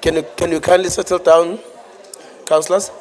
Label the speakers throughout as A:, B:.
A: Can you kindly settle down, councillors?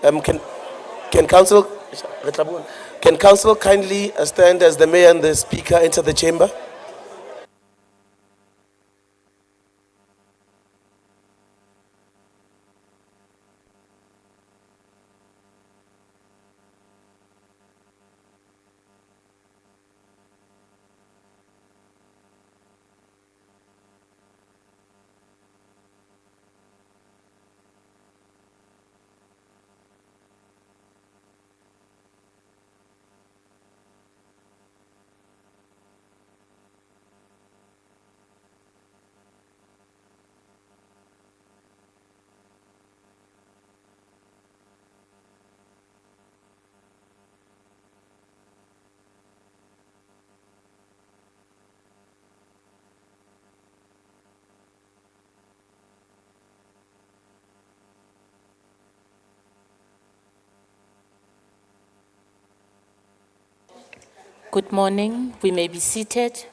A: Can can council can council kindly stand as the mayor and the speaker enter the chamber?
B: Good morning. We may be seated.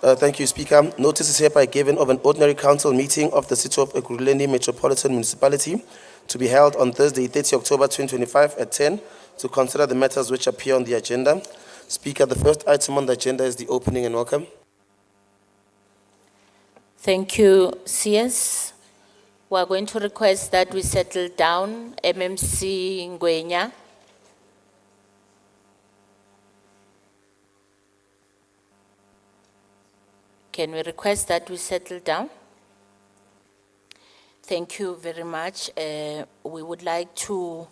A: Thank you, Speaker. Notice is hereby given of an ordinary council meeting of the City of Ekurhuleni Metropolitan Municipality to be held on Thursday, 30 October 2025 at 10 to consider the matters which appear on the agenda. Speaker, the first item on the agenda is the opening and welcome.
B: Thank you, CS. We are going to request that we settle down. MMC Ngwenya. Can we request that we settle down? Thank you very much. We would like to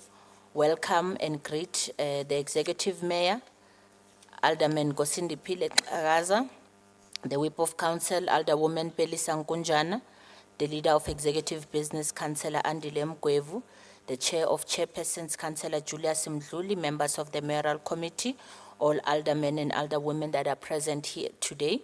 B: welcome and greet the Executive Mayor, Alderman Gosindipile Xhakaza, the Whip of Council, Alderwoman Pelisa Nkunjana, the Leader of Executive Business, Councillor Andile Mgwevu, the Chair of Chairpersons, Councillor Julius Mdluli, members of the Mayoral Committee, all aldermen and alderwomen that are present here today,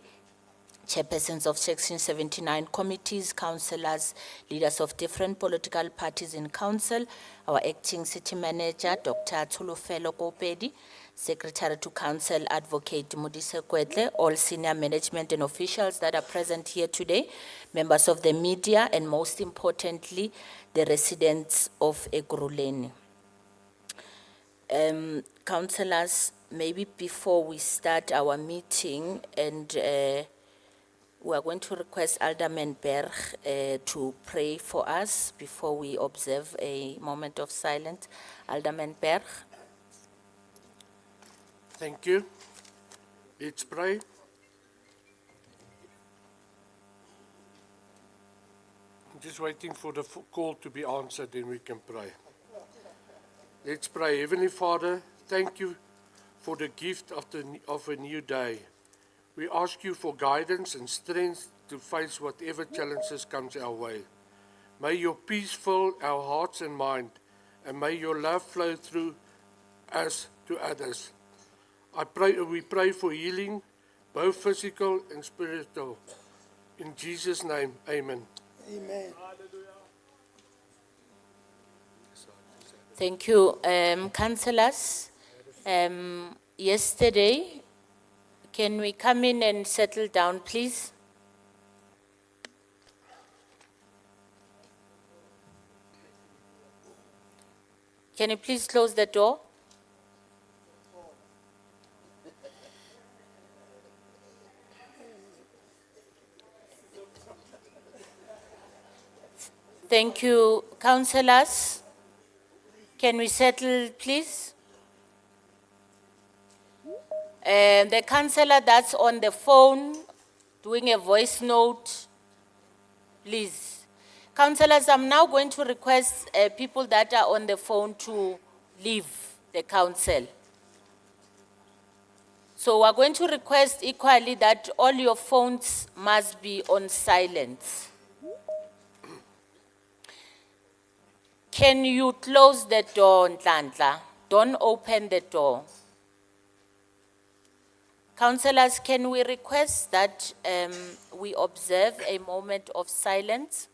B: chairpersons of Section 79 committees, councillors, leaders of different political parties in council, our acting city manager, Dr. Tulufelo Kopedi, Secretary to Council, Advocate Modise Kwetle, all senior management and officials that are present here today, members of the media, and most importantly, the residents of Ekurhuleni. Councillors, maybe before we start our meeting, and we are going to request Alderman Berg to pray for us before we observe a moment of silence. Alderman Berg.
C: Thank you. Let's pray. I'm just waiting for the call to be answered, then we can pray. Let's pray. Heavenly Father, thank you for the gift of a new day. We ask you for guidance and strength to face whatever challenges comes our way. May your peace fill our hearts and mind, and may your love flow through us to others. We pray for healing, both physical and spiritual. In Jesus' name, amen.
D: Amen.
B: Thank you, councillors. Yesterday, can we come in and settle down, please? Can you please close the door? Thank you, councillors. Can we settle, please? The councillor that's on the phone doing a voice note, please. Councillors, I'm now going to request people that are on the phone to leave the council. So we're going to request equally that all your phones must be on silence. Can you close the door, Nhlanhla? Don't open the door. Councillors, can we request that we observe a moment of silence?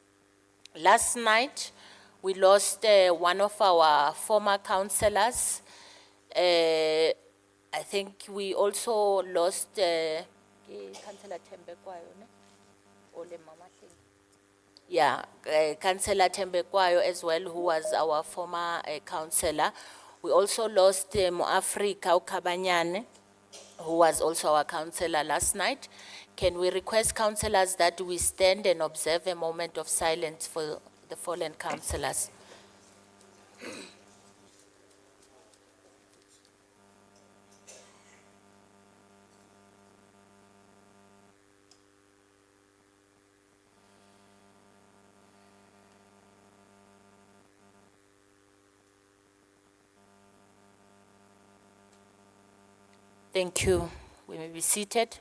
B: Last night, we lost one of our former councillors. I think we also lost Councillor Thembekwayo, ne? Ole Mama Hleng. Yeah, Councillor Thembekwayo as well, who was our former councillor. We also lost Moafrika Ukhabanyane, who was also our councillor last night. Can we request councillors that we stand and observe a moment of silence for the fallen councillors? Thank you. We may be seated.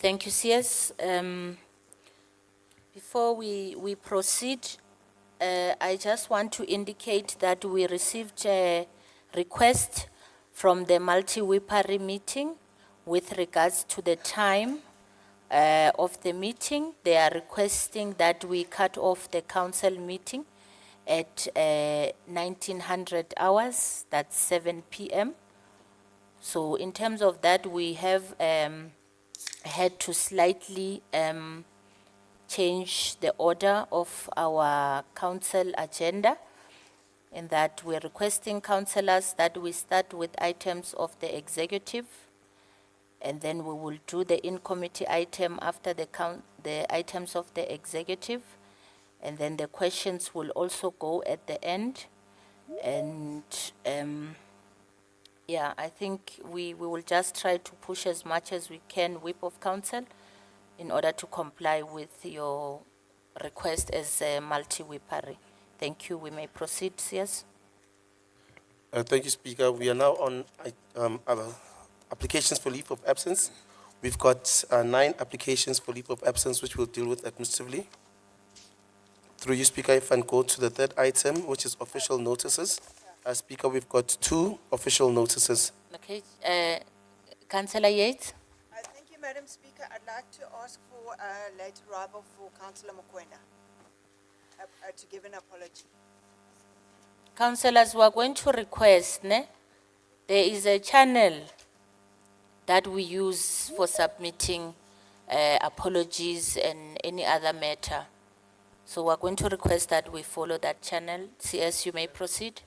B: Thank you, CS. Before we proceed, I just want to indicate that we received a request from the multi-whippery meeting with regards to the time of the meeting. They are requesting that we cut off the council meeting at 1900 hours, that's 7 p.m. So in terms of that, we have had to slightly change the order of our council agenda, in that we're requesting councillors that we start with items of the executive, and then we will do the in-committee item after the items of the executive, and then the questions will also go at the end. And yeah, I think we will just try to push as much as we can, whip of council, in order to comply with your request as a multi-whippery. Thank you. We may proceed, yes.
A: Thank you, Speaker. We are now on our applications for leave of absence. We've got 9 applications for leave of absence, which we'll deal with administratively. Through you, Speaker, if I can go to the third item, which is official notices. Speaker, we've got 2 official notices.
B: Okay, Councillor Yates.
D: Thank you, Madam Speaker. I'd like to ask for a late arrival for Councillor Mokoena to give an apology.
B: Councillors, we are going to request, there is a channel that we use for submitting apologies and any other matter. So we're going to request that we follow that channel. CS, you may proceed.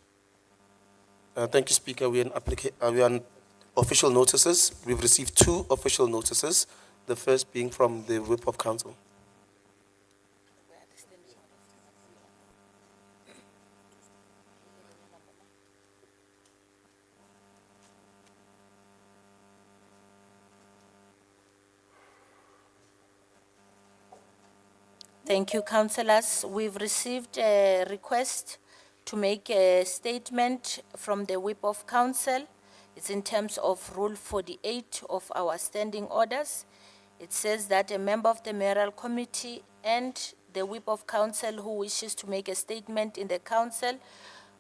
A: Thank you, Speaker. We are on official notices. We've received 2 official notices, the first being from the Whip of Council.
B: Thank you, councillors. We've received a request to make a statement from the Whip of Council. It's in terms of Rule 48 of our standing orders. It says that a member of the mayoral committee and the Whip of Council who wishes to make a statement in the council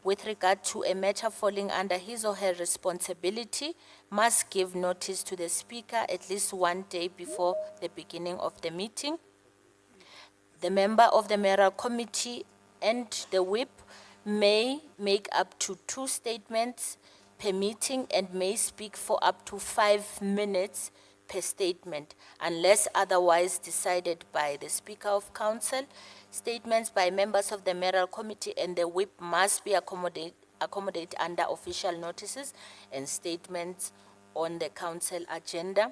B: with regard to a matter falling under his or her responsibility must give notice to the speaker at least 1 day before the beginning of the meeting. The member of the mayoral committee and the whip may make up to 2 statements per meeting and may speak for up to 5 minutes per statement, unless otherwise decided by the Speaker of Council. Statements by members of the mayoral committee and the whip must be accommodated under official notices and statements on the council agenda.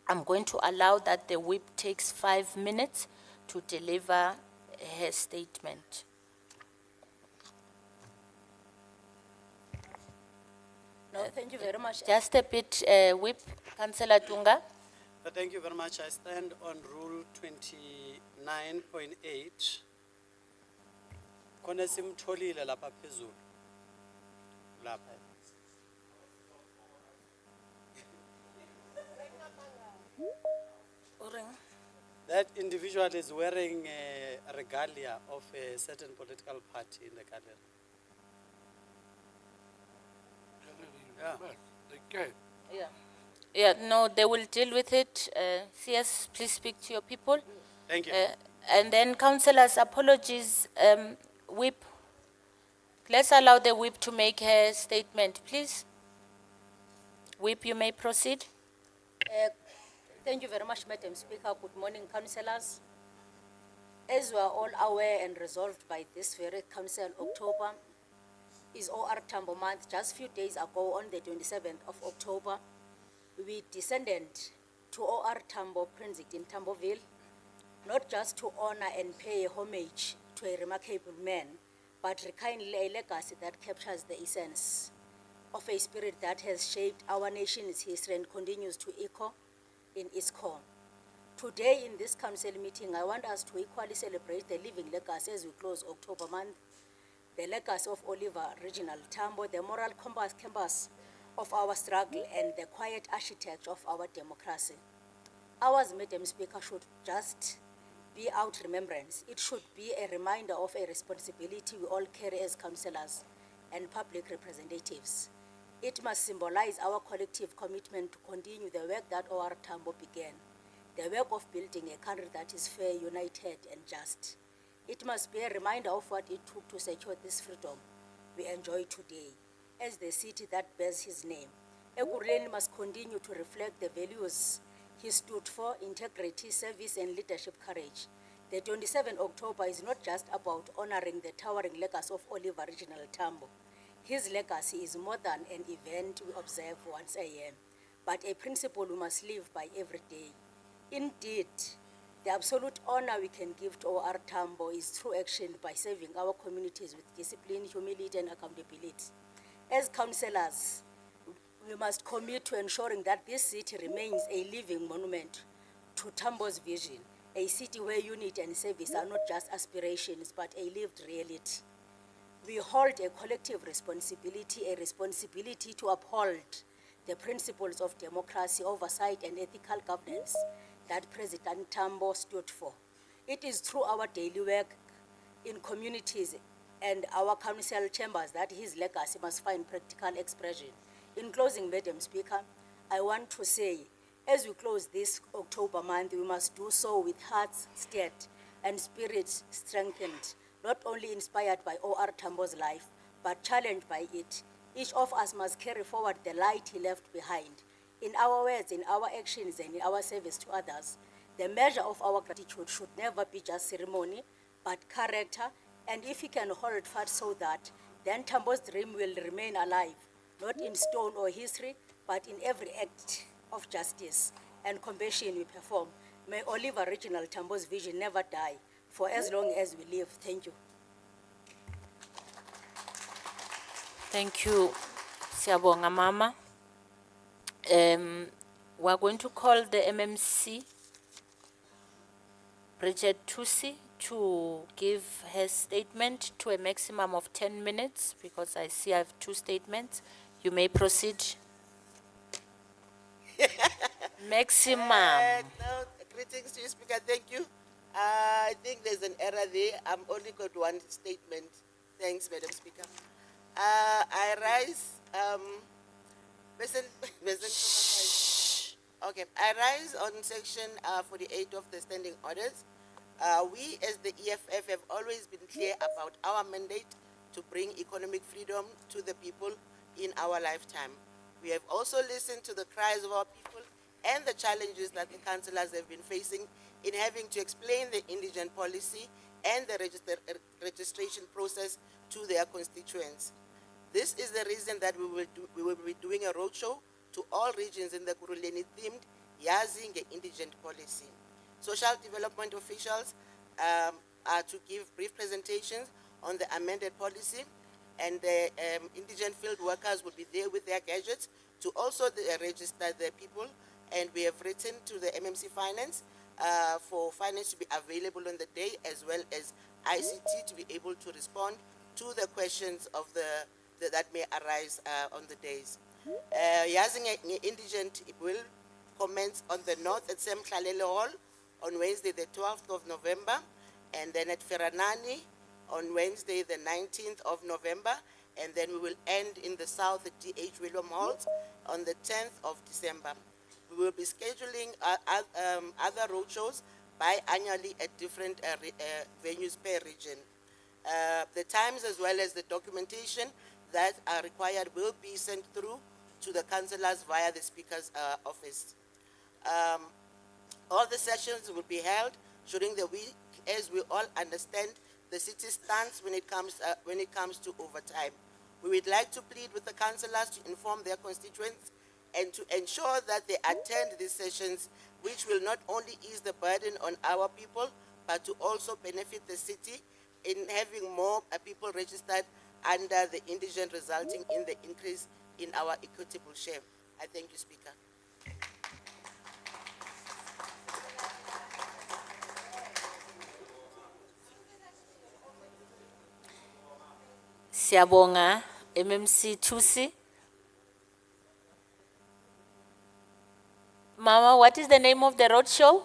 B: I'm going to allow that the whip takes 5 minutes to deliver her statement.
E: No, thank you very much.
B: Just a bit, whip, Councillor Tunga.
E: Thank you very much. I stand on Rule 29.8. Kone simtholile lapha phezulu. Lapha. That individual is wearing a regalia of a certain political party in the gallery. Yeah.
C: Okay.
B: Yeah. Yeah, no, they will deal with it. CS, please speak to your people.
E: Thank you.
B: And then councillors, apologies, whip. Let's allow the whip to make her statement, please. Whip, you may proceed.
F: Thank you very much, Madam Speaker. Good morning, councillors. As we are all aware and resolved by this very council, October is OR Tambo month. Just a few days ago, on the 27th of October, we descended to OR Tambo Precinct in Tamboville, not just to honor and pay homage to a remarkable man, but rekindle a legacy that captures the essence of a spirit that has shaped our nation's history and continues to echo in its core. Today in this council meeting, I want us to equally celebrate the living legacy as we close October month, the legacy of Oliver Reginald Tambo, the moral compass of our struggle and the quiet architect of our democracy. Ours, Madam Speaker, should just be out remembrance. It should be a reminder of a responsibility we all carry as councillors and public representatives. It must symbolize our collective commitment to continue the work that OR Tambo began, the work of building a country that is fair, united, and just. It must be a reminder of what it took to secure this freedom we enjoy today as the city that bears his name. Ekurhuleni must continue to reflect the values he stood for: integrity, service, and leadership courage. The 27th October is not just about honoring the towering legacy of Oliver Reginald Tambo. His legacy is more than an event we observe once a year, but a principle we must live by every day. Indeed, the absolute honor we can give to OR Tambo is through action by serving our communities with discipline, humility, and accountability. As councillors, we must commit to ensuring that this city remains a living monument to Tambo's vision, a city where unity and service are not just aspirations, but a lived reality. We hold a collective responsibility, a responsibility to uphold the principles of democracy, oversight, and ethical governance that President Tambo stood for. It is through our daily work in communities and our council chambers that his legacy must find practical expression. In closing, Madam Speaker, I want to say, as we close this October month, we must do so with hearts stirred and spirits strengthened, not only inspired by OR Tambo's life, but challenged by it. Each of us must carry forward the light he left behind, in our words, in our actions, and in our service to others. The measure of our gratitude should never be just ceremony, but character. And if we can hold fast so that, then Tambo's dream will remain alive, not in stone or history, but in every act of justice and compassion we perform. May Oliver Reginald Tambo's vision never die for as long as we live. Thank you.
B: Thank you, Siyabonga Mama. We're going to call the MMC, Bridget Tusi, to give her statement to a maximum of 10 minutes, because I see I have two statements. You may proceed. Maximum.
G: No, greetings to you, Speaker. Thank you. I think there's an error there. I'm only got one statement. Thanks, Madam Speaker. I rise. Okay. I rise on section 48 of the standing orders. We, as the EFF, have always been clear about our mandate to bring economic freedom to the people in our lifetime. We have also listened to the cries of our people and the challenges that the councillors have been facing in having to explain the indigent policy and the registration process to their constituents. This is the reason that we will be doing a roadshow to all regions in the Kuruleni themed Yazing Indigent Policy. Social development officials are to give brief presentations on the amended policy, and the indigent field workers will be there with their gadgets to also register the people. And we have written to the MMC Finance for finance to be available on the day, as well as ICT to be able to respond to the questions of that may arise on the days. Yazing Indigent will commence on the north at Sam Klalele Hall on Wednesday the 12th of November, and then at Ferranani on Wednesday the 19th of November, and then we will end in the south at D.H. William Halls on the 10th of December. We will be scheduling other roadshows biannually at different venues per region. The times as well as the documentation that are required will be sent through to the councillors via the Speaker's office. All the sessions will be held during the week, as we all understand the city's stance when it comes to overtime. We would like to plead with the councillors to inform their constituents and to ensure that they attend these sessions, which will not only ease the burden on our people, but to also benefit the city in having more people registered under the indigent, resulting in the increase in our equitable share. I thank you, Speaker.
B: Siyabonga, MMC Tusi. Mama, what is the name of the roadshow?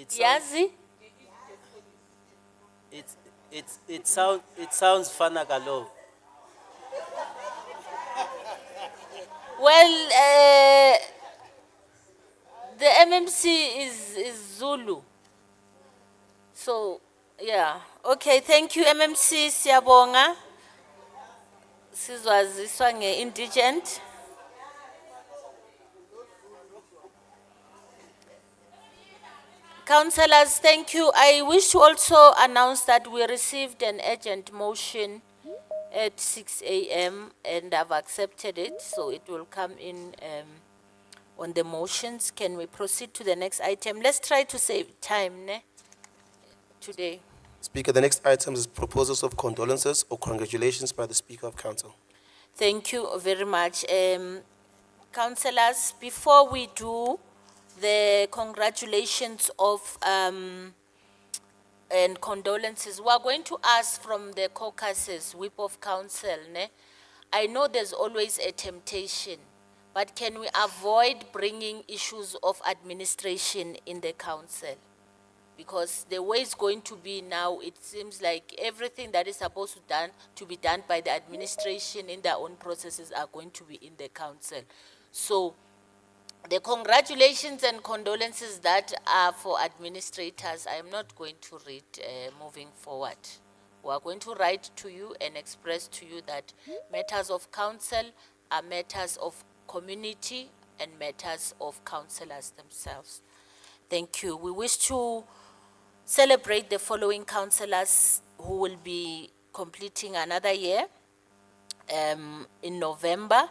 B: Yazi?
E: it sounds fun agalo.
B: Well, the MMC is Zulu. So, yeah. Okay, thank you MMC siyabonga. Sizwaziswa nge-indigent. Councillors, thank you. I wish to also announce that we received an urgent motion at 6 a.m. and I've accepted it, so it will come in on the motions. Can we proceed to the next item? Let's try to save time today.
A: Speaker, the next item is proposals of condolences or congratulations by the Speaker of Council.
B: Thank you very much. Councillors, before we do the congratulations of and condolences, we are going to ask from the caucuses, whip of council. I know there's always a temptation, but can we avoid bringing issues of administration in the council? Because the way it's going to be now, it seems like everything that is supposed to be done by the administration in their own processes are going to be in the council. So the congratulations and condolences that are for administrators, I am not going to read moving forward. We are going to write to you and express to you that matters of council are matters of community and matters of councillors themselves. Thank you. We wish to celebrate the following councillors who will be completing another year in November.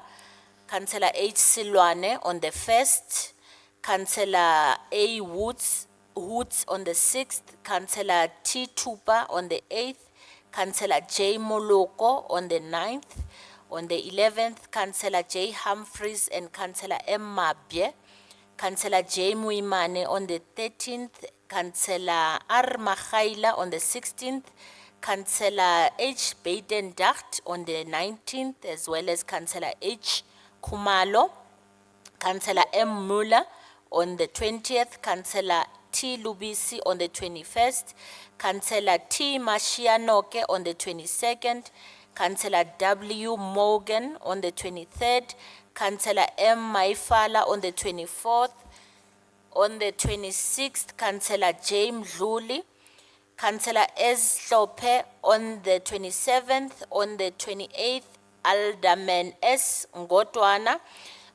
B: Councillor H. Silwane on the 1st, Councillor A. Woods on the 6th, Councillor T. Tupa on the 8th, Councillor J. Moloko on the 9th, on the 11th, Councillor J. Humphreys and Councillor M. Mabye, Councillor J. Muimane on the 13th, Councillor R. Mahaila on the 16th, Councillor H. Baden-Dacht on the 19th, as well as Councillor H. Kumalo, Councillor M. Muller on the 20th, Councillor T. Lubisi on the 21st, Councillor T. Mashianoke on the 22nd, Councillor W. Morgan on the 23rd, Councillor M. Maifala on the 24th, on the 26th, Councillor J. Mdluli, Councillor S. Lope on the 27th, on the 28th, Alderman S. Ngotwana,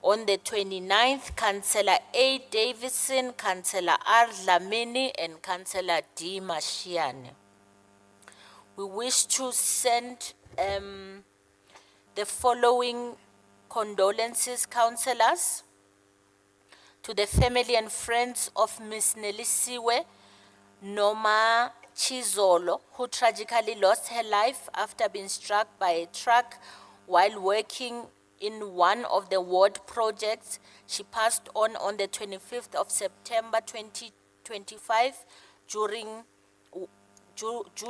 B: on the 29th, Councillor A. Davison, Councillor R. Lamini, and Councillor D. Mashiane. We wish to send the following condolences, councillors, to the family and friends of Miss Nelisiwe Noma Chizolo, who tragically lost her life after being struck by a truck while working in one of the ward projects. She passed on the 25th of September 2025 due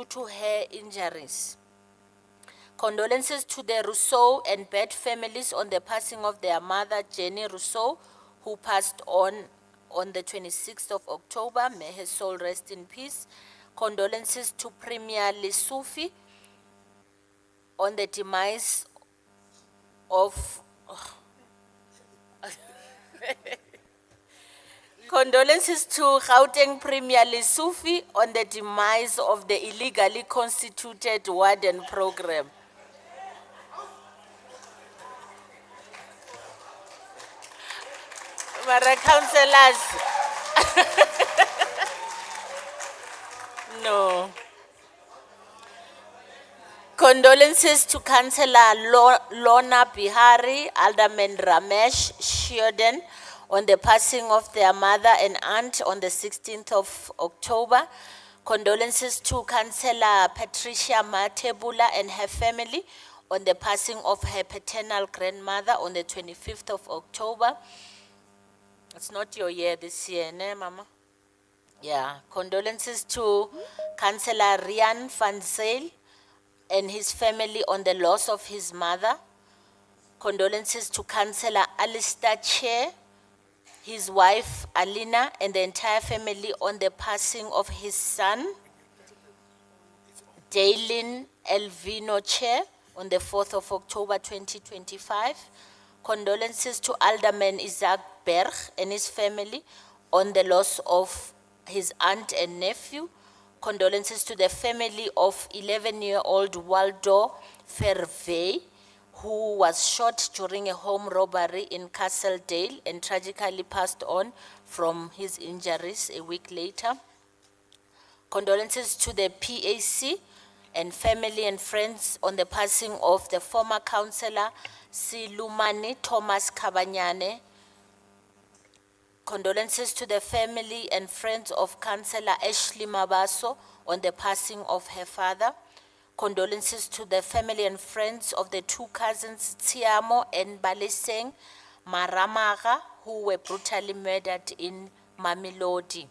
B: to her injuries. Condolences to the Rousseau and Bett families on the passing of their mother, Jenny Rousseau, who passed on the 26th of October. May her soul rest in peace. Condolences to Premier Lesufi on the demise of... Condolences to Gauteng Premier Lesufi on the demise of the illegally constituted warden program. Mara councillors. No. Condolences to Councillor Lorna Bihari, Alderman Ramesh Shioden on the passing of their mother and aunt on the 16th of October. Condolences to Councillor Patricia Matebula and her family on the passing of her paternal grandmother on the 25th of October. It's not your year this year, ne, Mama? Yeah. Condolences to Councillor Rian van Zyl and his family on the loss of his mother. Condolences to Councillor Alistair Chair, his wife Alina, and the entire family on the passing of his son, Daylin Elvino Che, on the 4th of October 2025. Condolences to Alderman Isaac Berg and his family on the loss of his aunt and nephew. Condolences to the family of 11-year-old Waldo Fervey, who was shot during a home robbery in Castledale and tragically passed on from his injuries a week later. Condolences to the PAC and family and friends on the passing of the former councillor Silumani Thomas Kabanyane. Condolences to the family and friends of Councillor Ashley Mabaso on the passing of her father. Condolences to the family and friends of the two cousins Tiamo and Baleseng Maramaga, who were brutally murdered in Mamelodi.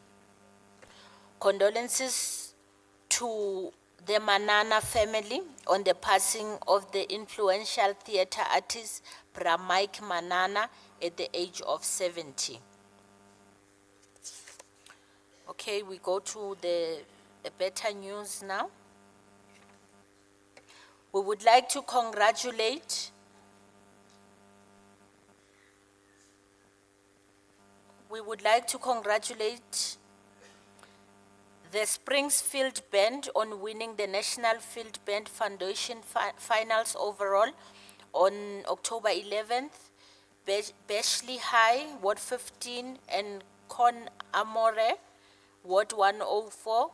B: Condolences to the Manana family on the passing of the influential theatre artist Bra Mike Manana at the age of 70. Okay, we go to the better news now. We would like to congratulate the Springs Field Band on winning the National Field Band Foundation Finals overall on October 11th. Bashley High, Ward 15, and Con Amore, Ward 104.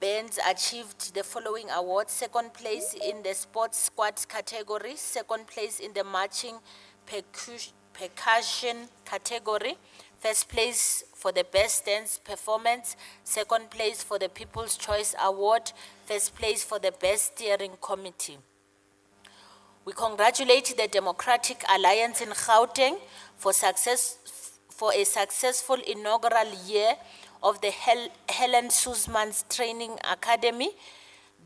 B: Bands achieved the following awards: second place in the sports squad category, second place in the marching percussion category, first place for the best dance performance, second place for the People's Choice Award, first place for the best steering committee. We congratulate the Democratic Alliance in Gauteng for a successful inaugural year of the Helen Suzman's Training Academy.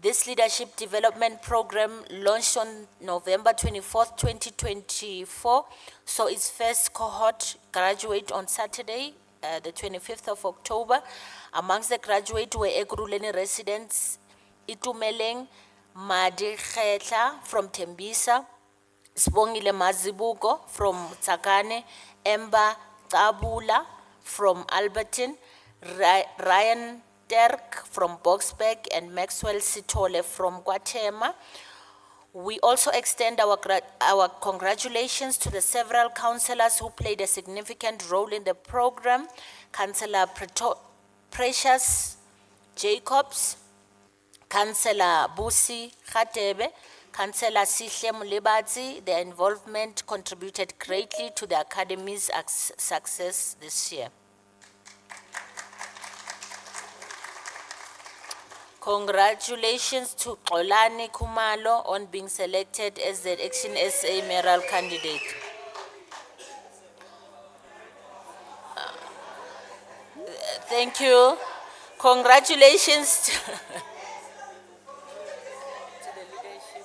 B: This leadership development program launched on November 24th, 2024, saw its first cohort graduate on Saturday, the 25th of October. Amongst the graduates were Ekurhuleni residents Itumeleng Madikhetla from Tembisa, Sibongile Mazibuko from Tsakane, Emba Tabula from Alberton, Ryan Dirk from Boxburg, and Maxwell Sitole from Guatemala. We also extend our congratulations to the several councillors who played a significant role in the program. Councillor Precious Jacobs, Councillor Busi Khatebe, Councillor Sihle Mulebati. Their involvement contributed greatly to the Academy's success this year. Congratulations to Xolani Kumalo on being selected as the Action SA mayoral candidate. Thank you. Congratulations to the leadership.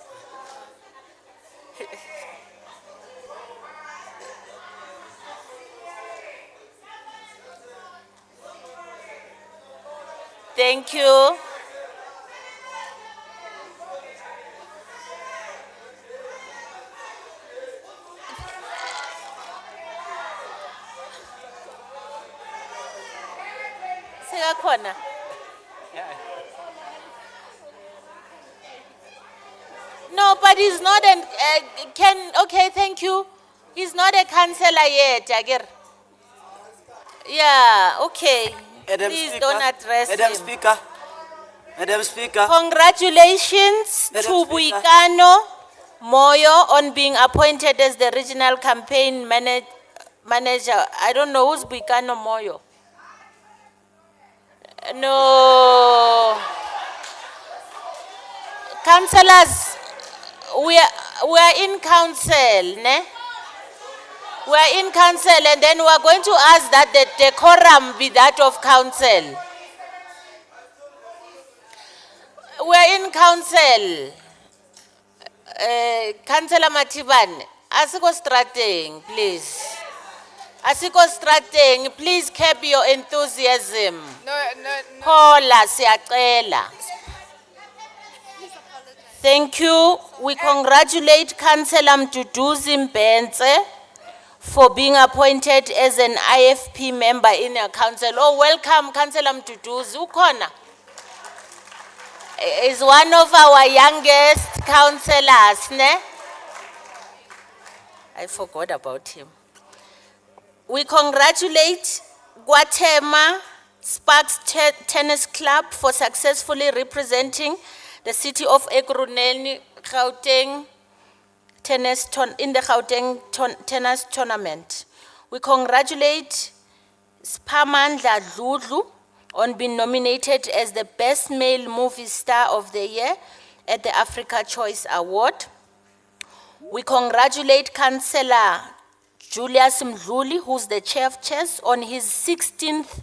B: Thank you. Sekakhona. No, but he's not an, okay, thank you. He's not a councillor yet, Agir. Yeah, okay.
H: Madam
B: Please
H: Speaker,
B: don't address
H: Madam
B: him.
H: Speaker, Madam Speaker,
B: Congratulations
H: Madam
B: to
H: Speaker.
B: Buikano Moyo on being appointed as the regional campaign manager. I don't know who's Buikano Moyo. No. Councillors, we are in council, ne? We are in council, and then we are going to ask that the decorum be that of council. We are in council. Councillor Matiban, ask us strating, please. Asiko strateng, please keep your enthusiasm.
D: No, no, no.
B: Hola, siyacela. Thank you. We congratulate Councillor Mduduzi Mbenze for being appointed as an IFP member in your council. Oh, welcome, Councillor Mduduzi. Ukhona? Is one of our youngest councillors, ne? I forgot about him. We congratulate Guatema Sparks Tennis Club for successfully representing the city of Ekurhuleni, Gauteng, in the Gauteng tennis tournament. We congratulate Spamandla Dludlu on being nominated as the best male movie star of the year at the Africa Choice Award. We congratulate Councillor Julius Mdluli, who's the chair of chess, on his 16th,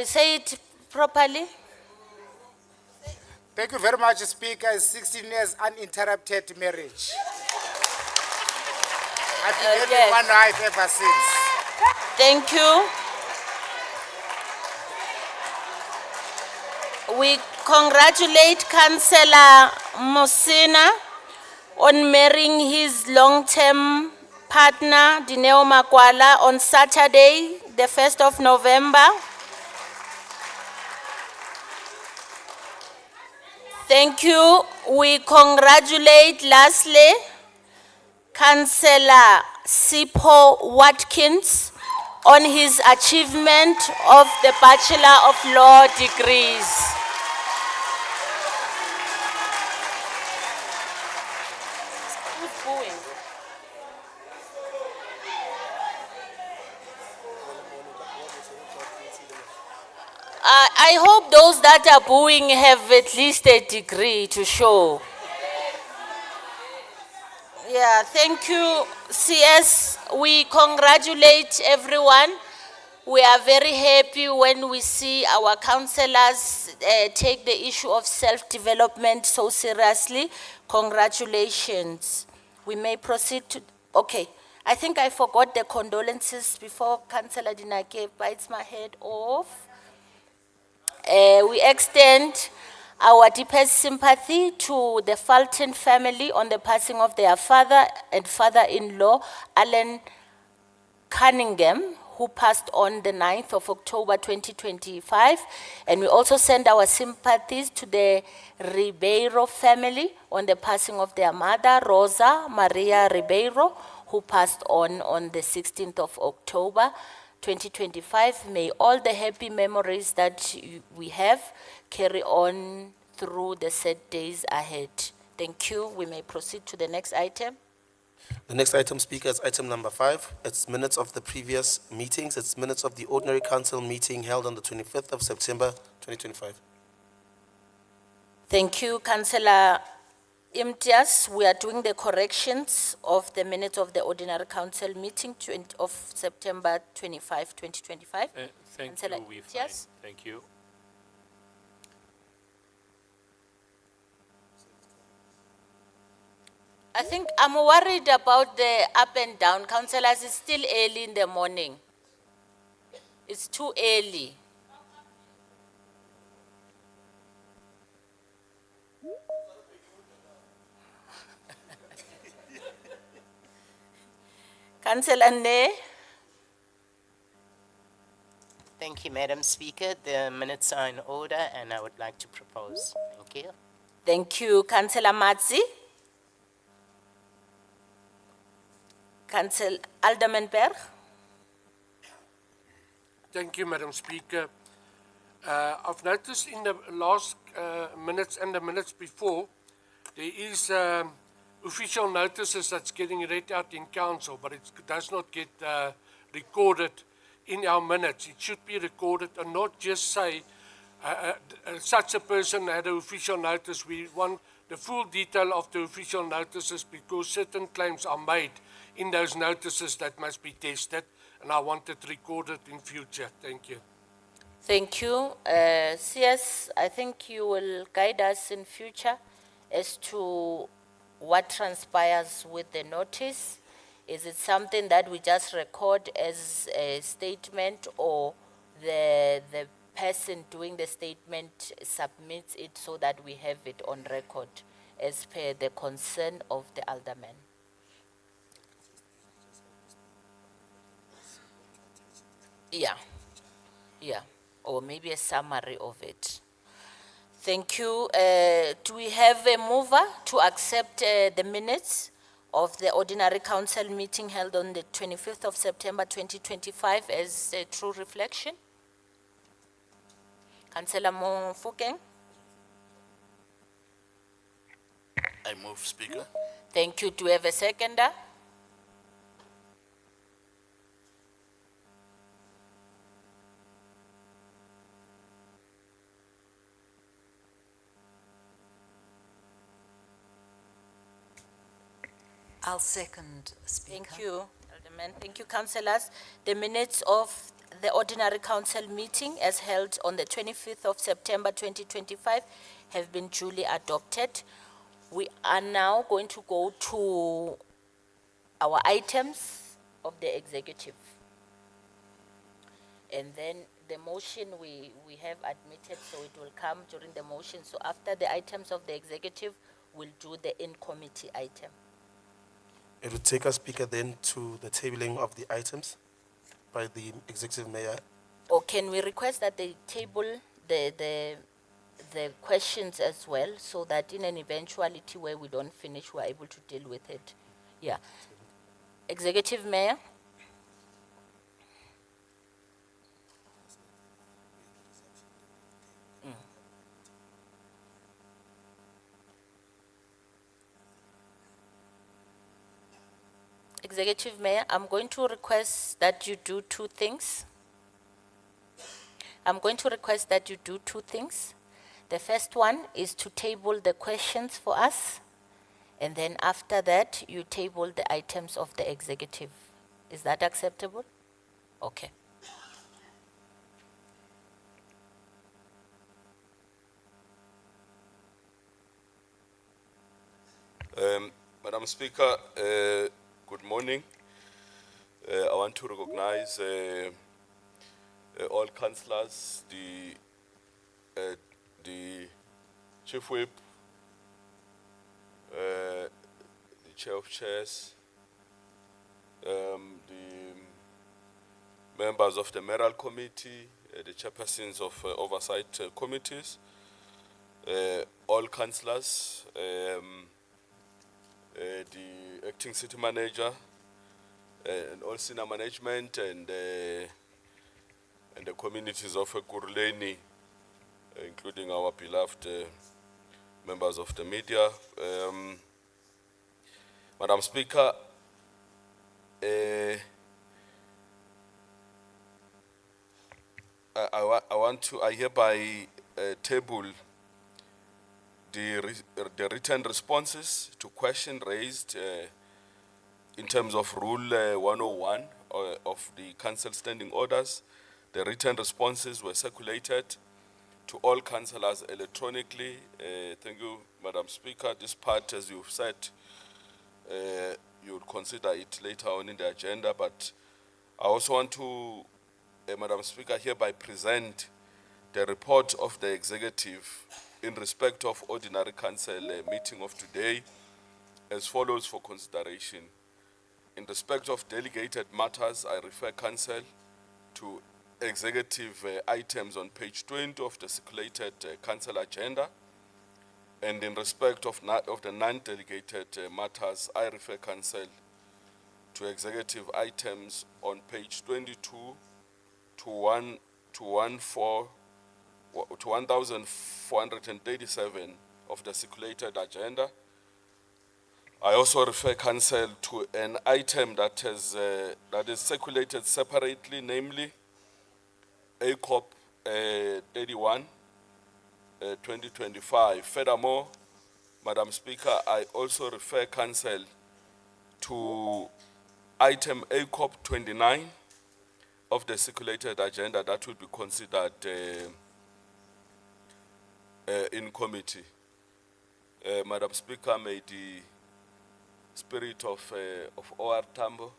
B: say it properly.
I: Thank you very much, Speaker. 16 years uninterrupted marriage. I've been having
B: yes.
I: one wife ever since.
B: Thank you. We congratulate Councillor Mosina on marrying his long-term partner, Dineo Makwala, on Saturday, the 1st of November. Thank you. We congratulate, lastly, Councillor Sipho Watkins on his achievement of the Bachelor of Law degrees. Who's booing? I hope those that are booing have at least a degree to show. Yeah, thank you, CS. We congratulate everyone. We are very happy when we see our councillors take the issue of self-development so seriously. Congratulations. We may proceed to, okay. I think I forgot the condolences before Councillor Dinake bites my head off. We extend our deepest sympathy to the Fulton family on the passing of their father and father-in-law, Alan Cunningham, who passed on the 9th of October 2025. And we also send our sympathies to the Ribeiro family on the passing of their mother, Rosa Maria Ribeiro, who passed on the 16th of October 2025. May all the happy memories that we have carry on through the sad days ahead. Thank you. We may proceed to the next item.
A: The next item, Speaker, is item number 5. It's minutes of the previous meetings. It's minutes of the ordinary council meeting held on the 25th of September 2025.
B: Thank you, Councillor Imtiaz. We are doing the corrections of the minutes of the ordinary council meeting of September 25, 2025.
J: Thank
B: Councillor
J: you, we're fine.
B: Imtiaz.
J: Thank you.
B: I think I'm worried about the up and down. Councillors, it's still early in the morning. It's too early. Councillor Ne.
K: Thank you, Madam Speaker. The minutes are in order and I would like to propose. Thank you.
B: Thank you, Councillor Matzi. Councillor Alderman Berg.
C: Thank you, Madam Speaker. I've noticed in the last minutes and the minutes before, there is official notices that's getting read out in council, but it does not get recorded in our minutes. It should be recorded and not just say such a person had an official notice. We want the full detail of the official notices because certain claims are made in those notices that must be tested, and I want it recorded in future. Thank you.
B: Thank you. CS, I think you will guide us in future as to what transpires with the notice. Is it something that we just record as a statement, or the person doing the statement submits it so that we have it on record as per the concern of the alderman? Yeah, yeah, or maybe a summary of it. Thank you. Do we have a mover to accept the minutes of the ordinary council meeting held on the 25th of September 2025 as a true reflection? Councillor Mofokeng?
J: I move, Speaker.
B: Thank you. Do we have a seconder?
L: I'll second, Speaker.
B: Thank you, Alderman. Thank you, councillors. The minutes of the ordinary council meeting as held on the 25th of September 2025 have been duly adopted. We are now going to go to our items of the executive. And then the motion we have admitted, so it will come during the motion. So after the items of the executive, we'll do the in-committee item.
A: It would take us, Speaker, then to the tabling of the items by the Executive Mayor.
B: Or can we request that they table the questions as well, so that in an eventuality where we don't finish, we're able to deal with it? Yeah. Executive Mayor? Executive Mayor, I'm going to request that you do two things. The first one is to table the questions for us, and then after that, you table the items of the executive. Is that acceptable? Okay.
M: Madam Speaker, good morning. I want to recognize all councillors, the Chief Whip, the Chair of Chairs, the members of the Mayoral Committee, the chairpersons of oversight committees, all councillors, the acting city manager, and all senior management, and the communities of Ekurhuleni, including our beloved members of the media. Madam Speaker, I hereby table the written responses to questions raised in terms of Rule 101 of the Council Standing Orders. The written responses were circulated to all councillors electronically. Thank you, Madam Speaker. This part, as you've said, you would consider it later on in the agenda, but I also want to, Madam Speaker, hereby present the report of the executive in respect of ordinary council meeting of today as follows for consideration. In respect of delegated matters, I refer council to executive items on page 20 of the circulated council agenda. And in respect of the non-delegated matters, I refer council to executive items on page 22 to 1437 of the circulated agenda. I also refer council to an item that is circulated separately, namely ACOP 31 2025. Furthermore, Madam Speaker, I also refer council to item ACOP 29 of the circulated agenda that will be considered in committee. Madam Speaker, may the spirit of OR Tambo,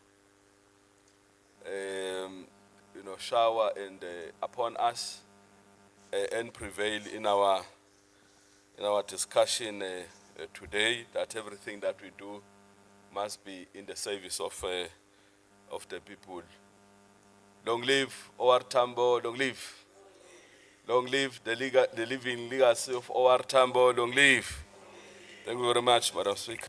M: shower and upon us and prevail in our discussion today, that everything that we do must be in the service of the people. Long live OR Tambo, long live. Long live the living legacy of OR Tambo, long live. Thank you very much, Madam Speaker.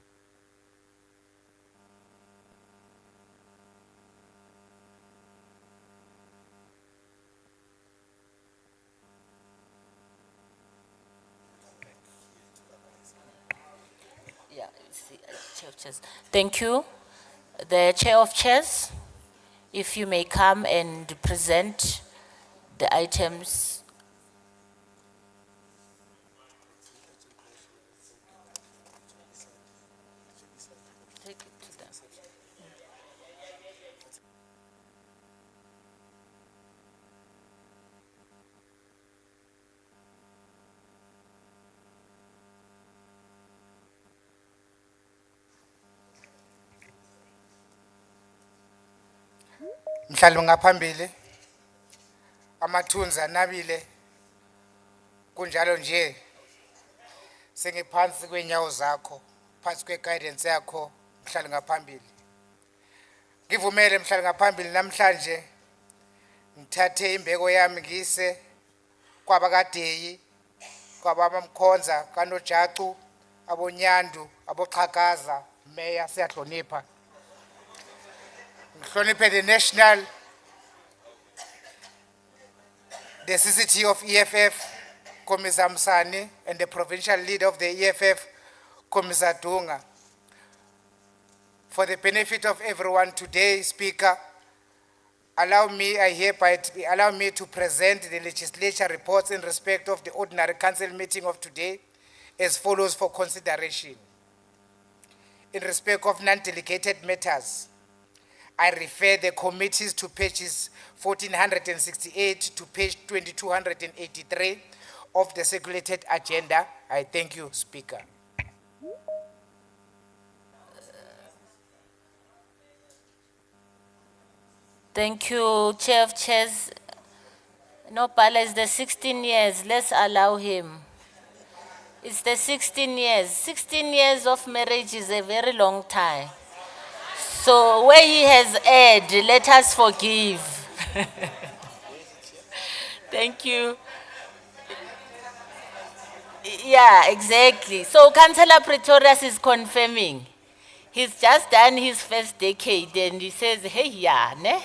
B: Yeah, Chair of Chairs. Thank you. The Chair of Chairs, if you may come and present the items. Take it to them.
I: Mhlali ngaphambili amathunzi anabile kunjalo nje sengiphansi kwenyawo zakho phansi kweguidance yakho mhlali ngaphambili ngivumele mhlali ngaphambili namhlanje ngithathe imbeko yami ngise kwabakadeyi kwabamkhonza kanojacu abonyandu aboxhakaza meya siyahlonipha ngihloniphe the national the CCT of EFF Commissar Msani and the provincial leader of the EFF Commissar Dunga. For the benefit of everyone today, Speaker, allow me to present the legislature reports in respect of the ordinary council meeting of today as follows for consideration. In respect of non-delegated matters, I refer the committees to pages 1468 to page 2283 of the circulated agenda. I thank you, Speaker.
B: Thank you, Chair of Chairs. No, Pala, it's the 16 years. Let's allow him. It's the 16 years. 16 years of marriage is a very long time. So where he has erred, let us forgive. Thank you. Yeah, exactly. So Councillor Pretorius is confirming. He's just done his first decade and he says, hey, yeah, ne?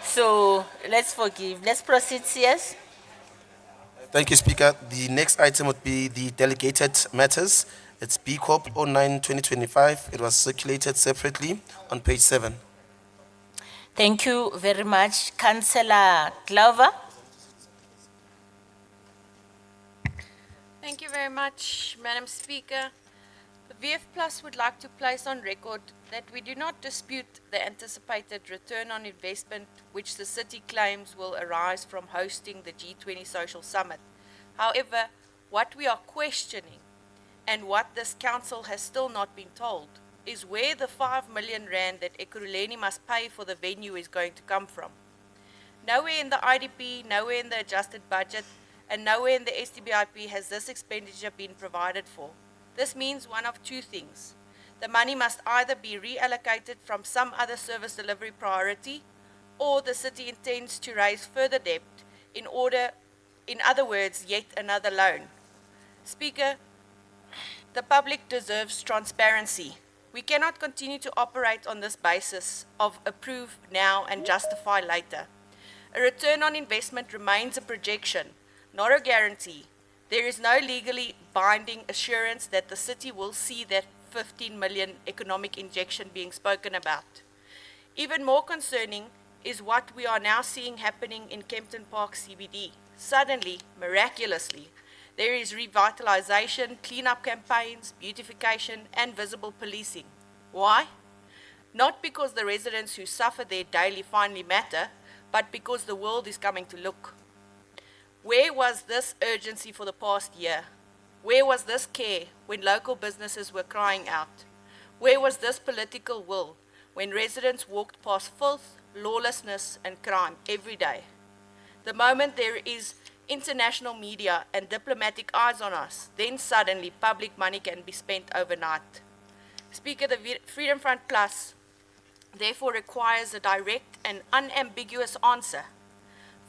B: So let's forgive. Let's proceed, yes?
A: Thank you, Speaker. The next item would be the delegated matters. It's B Corp 09-2025. It was circulated separately on page 7.
B: Thank you very much. Councillor Glover.
N: Thank you very much, Madam Speaker. The VF Plus would like to place on record that we do not dispute the anticipated return on investment which the city claims will arise from hosting the G20 Social Summit. However, what we are questioning and what this council has still not been told is where the 5 million rand that Ekurhuleni must pay for the venue is going to come from. Nowhere in the IDP, nowhere in the adjusted budget, and nowhere in the STBIP has this expenditure been provided for. This means one of two things. The money must either be reallocated from some other service delivery priority, or the city intends to raise further debt in other words, yet another loan. Speaker, the public deserves transparency. We cannot continue to operate on this basis of approve now and justify later. A return on investment remains a projection, not a guarantee. There is no legally binding assurance that the city will see that 15 million economic injection being spoken about. Even more concerning is what we are now seeing happening in Kempton Park CBD. Suddenly, miraculously, there is revitalization, cleanup campaigns, beautification, and visible policing. Why? Not because the residents who suffer there daily finally matter, but because the world is coming to look. Where was this urgency for the past year? Where was this care when local businesses were crying out? Where was this political will when residents walked past filth, lawlessness, and crime every day? The moment there is international media and diplomatic eyes on us, then suddenly public money can be spent overnight. Speaker, the Freedom Front Plus therefore requires a direct and unambiguous answer.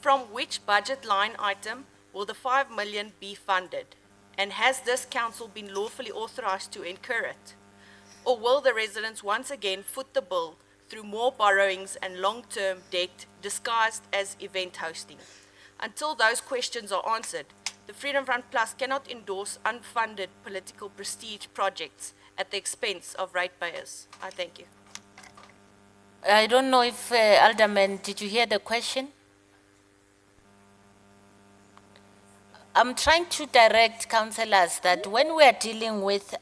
N: From which budget line item will the 5 million be funded? And has this council been lawfully authorized to incur it? Or will the residents once again foot the bill through more borrowings and long-term debt disguised as event hosting? Until those questions are answered, the Freedom Front Plus cannot endorse unfunded political prestige projects at the expense of ratepayers. I thank you.
B: I don't know if, Alderman, did you hear the question? I'm trying to direct councillors that when we are dealing with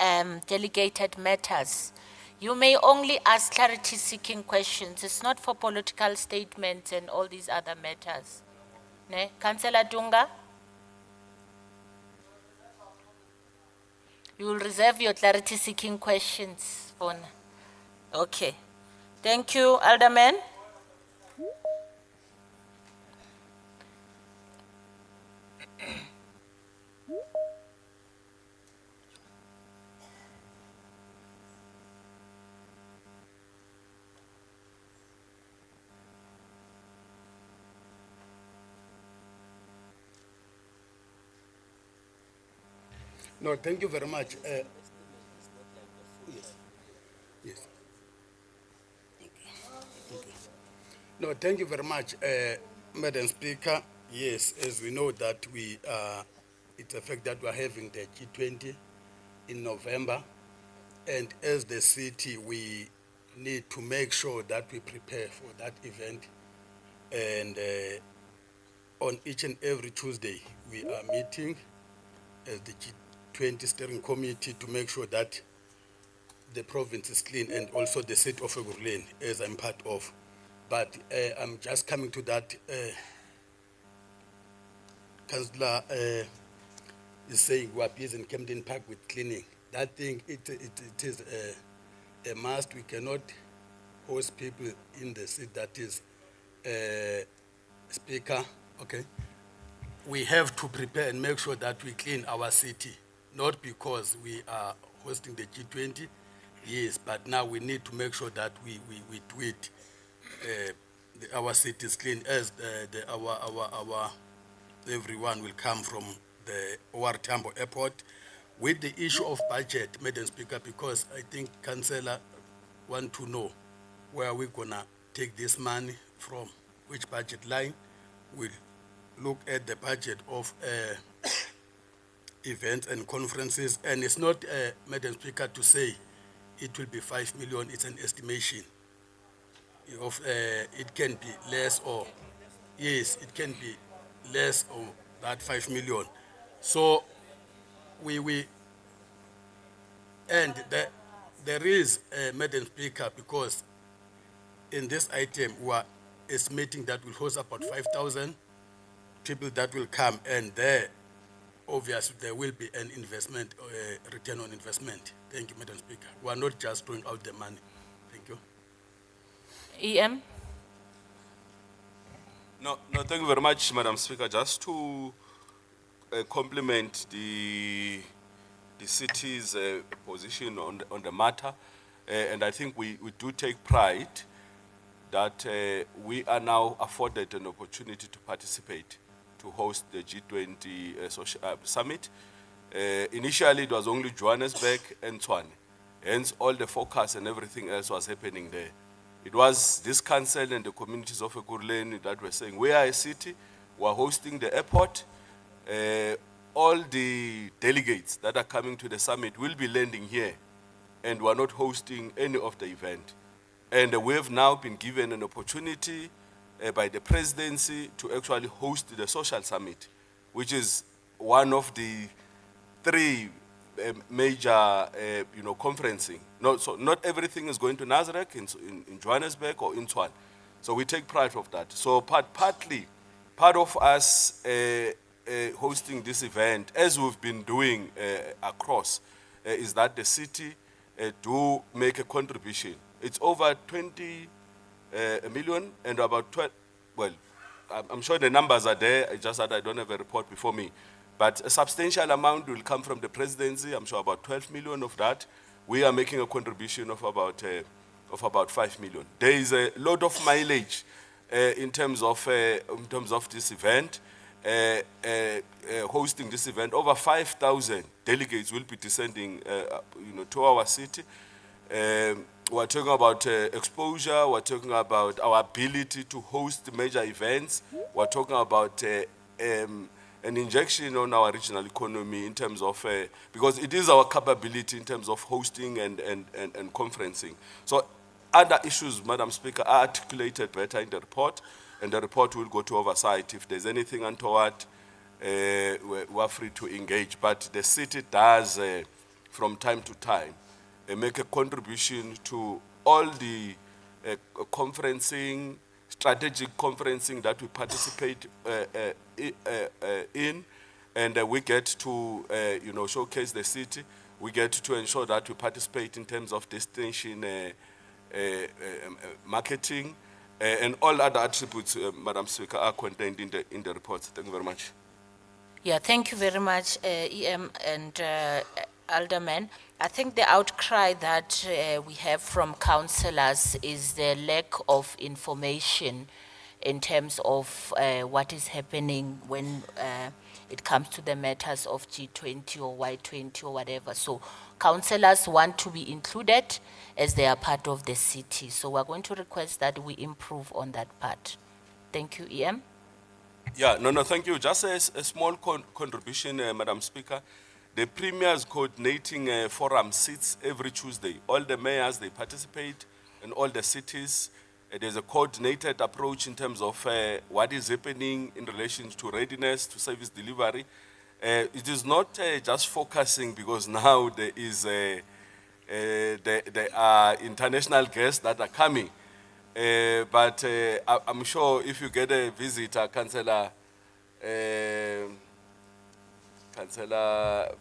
B: delegated matters, you may only ask clarity-seeking questions. It's not for political statements and all these other matters. Ne? Councillor Dunga? You will reserve your clarity-seeking questions for now. Okay. Thank you, Alderman.
O: No, thank you very much. Yes. Yes. Okay. No, thank you very much, Madam Speaker. Yes, as we know that it's a fact that we are having the G20 in November, and as the city, we need to make sure that we prepare for that event. And on each and every Tuesday, we are meeting as the G20 steering committee to make sure that the province is clean, and also the city of Ekurhuleni, as I'm part of. But I'm just coming to that. Councillor is saying we are busy in Camden Park with cleaning. That thing, it is a must. We cannot host people in the city. That is, Speaker, okay? We have to prepare and make sure that we clean our city, not because we are hosting the G20, yes, but now we need to make sure that we do it, our city is clean, as our everyone will come from the OR Tambo Airport. With the issue of budget, Madam Speaker, because I think Councillor want to know where we're gonna take this money from, which budget line. We'll look at the budget of events and conferences, and it's not, Madam Speaker, to say it will be 5 million, it's an estimation of, it can be less or, yes, it can be less or that 5 million. So and there is, Madam Speaker, because in this item we are estimating that will host about 5,000 people that will come, and there obviously there will be an investment, return on investment. Thank you, Madam Speaker. We are not just throwing out the money. Thank you.
B: EM?
M: No, thank you very much, Madam Speaker. Just to complement the city's position on the matter, and I think we do take pride that we are now afforded an opportunity to participate, to host the G20 summit. Initially, it was only Johannesburg and Tshwane. Hence, all the focus and everything else was happening there. It was this council and the communities of Ekurhuleni that were saying, we are a city, we are hosting the airport. All the delegates that are coming to the summit will be landing here, and we are not hosting any of the event. And we have now been given an opportunity by the presidency to actually host the social summit, which is one of the three major, conferencing. So not everything is going to Nazareth, in Johannesburg or in Tshwane. So we take pride of that. So part of us hosting this event, as we've been doing across, is that the city do make a contribution. It's over 20 million and about 12, well, I'm sure the numbers are there, it's just that I don't have a report before me. But a substantial amount will come from the presidency, I'm sure about 12 million of that. We are making a contribution of about 5 million. There is a lot of mileage in terms of this event. Hosting this event, over 5,000 delegates will be descending, to our city. We're talking about exposure. We're talking about our ability to host major events. We're talking about an injection on our regional economy in terms of because it is our capability in terms of hosting and conferencing. So other issues, Madam Speaker, are articulated better in the report, and the report will go to oversight. If there's anything untoward, we're free to engage. But the city does, from time to time, make a contribution to all the conferencing, strategic conferencing that we participate in, and we get to, showcase the city. We get to ensure that we participate in terms of destination marketing, and all other attributes, Madam Speaker, are contained in the report. Thank you very much.
B: Yeah, thank you very much, EM and Alderman. I think the outcry that we have from councillors is the lack of information in terms of what is happening when it comes to the matters of G20 or Y20 or whatever. So councillors want to be included as they are part of the city. So we're going to request that we improve on that part. Thank you, EM.
M: Yeah, no, thank you. Just a small contribution, Madam Speaker. The Premier's coordinating forum sits every Tuesday. All the mayors, they participate, and all the cities. There's a coordinated approach in terms of what is happening in relation to readiness, to service delivery. It is not just focusing because now there is there are international guests that are coming. But I'm sure if you get a visitor, Councillor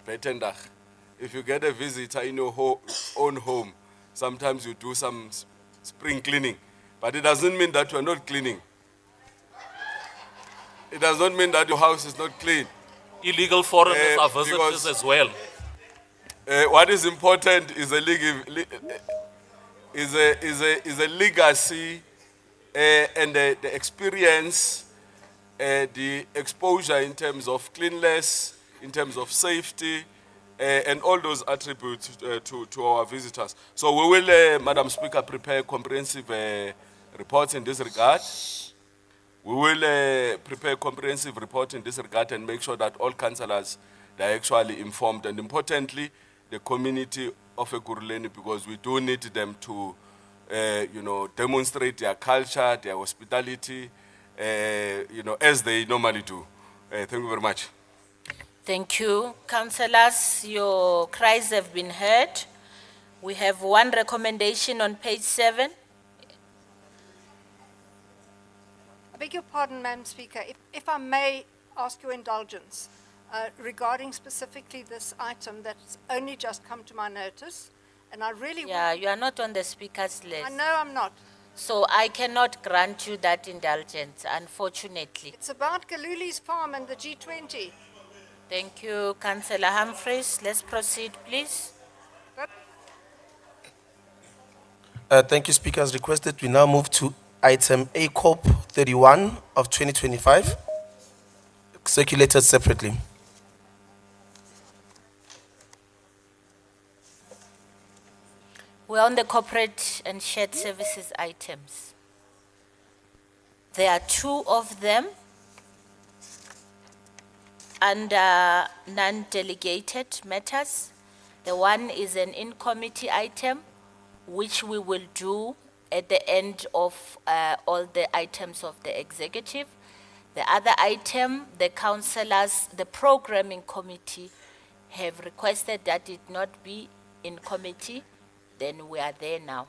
M: Bettendach, if you get a visitor in your own home, sometimes you do some spring cleaning. But it doesn't mean that you are not cleaning. It does not mean that your house is not clean.
P: Illegal foreigners are visitors as well.
M: What is important is a legacy and the experience, the exposure in terms of cleanliness, in terms of safety, and all those attributes to our visitors. So we will, Madam Speaker, prepare comprehensive reports in this regard. We will prepare a comprehensive report in this regard and make sure that all councillors are actually informed, and importantly, the community of Ekurhuleni, because we do need them to, demonstrate their culture, their hospitality, as they normally do. Thank you very much.
B: Thank you. Councillors, your cries have been heard. We have one recommendation on page 7.
Q: I beg your pardon, Madam Speaker. If I may ask your indulgence regarding specifically this item that's only just come to my notice, and I really
B: Yeah, you are not on the speaker's list.
Q: I know I'm not.
B: So I cannot grant you that indulgence, unfortunately.
Q: It's about Galuli's farm and the G20.
B: Thank you, Councillor Humphreys. Let's proceed, please.
A: Thank you, Speaker. As requested, we now move to item A Corp 31 of 2025, circulated separately.
B: We're on the corporate and shared services items. There are 2 of them under non-delegated matters. The one is an in-committee item, which we will do at the end of all the items of the executive. The other item, the councillors, the programming committee have requested that it not be in committee. Then we are there now.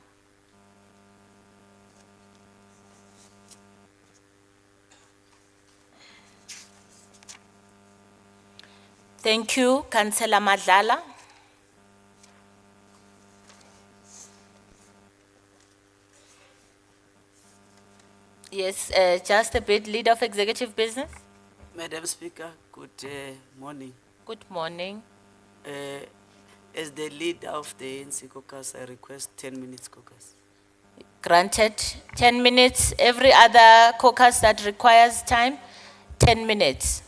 B: Thank you, Councillor Madlala. Yes, just a bit, lead of executive business.
H: Madam Speaker, good morning.
B: Good morning.
H: As the leader of the ANC caucus, I request 10 minutes caucus.
B: Granted, 10 minutes. Every other caucus that requires time, 10 minutes.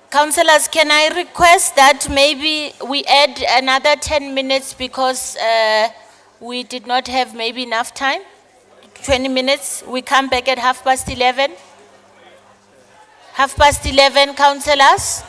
B: Councillors, can I request that maybe we add another 10 minutes because we did not have maybe enough time? 20 minutes, we come back at 11:30. 11:30, councillors?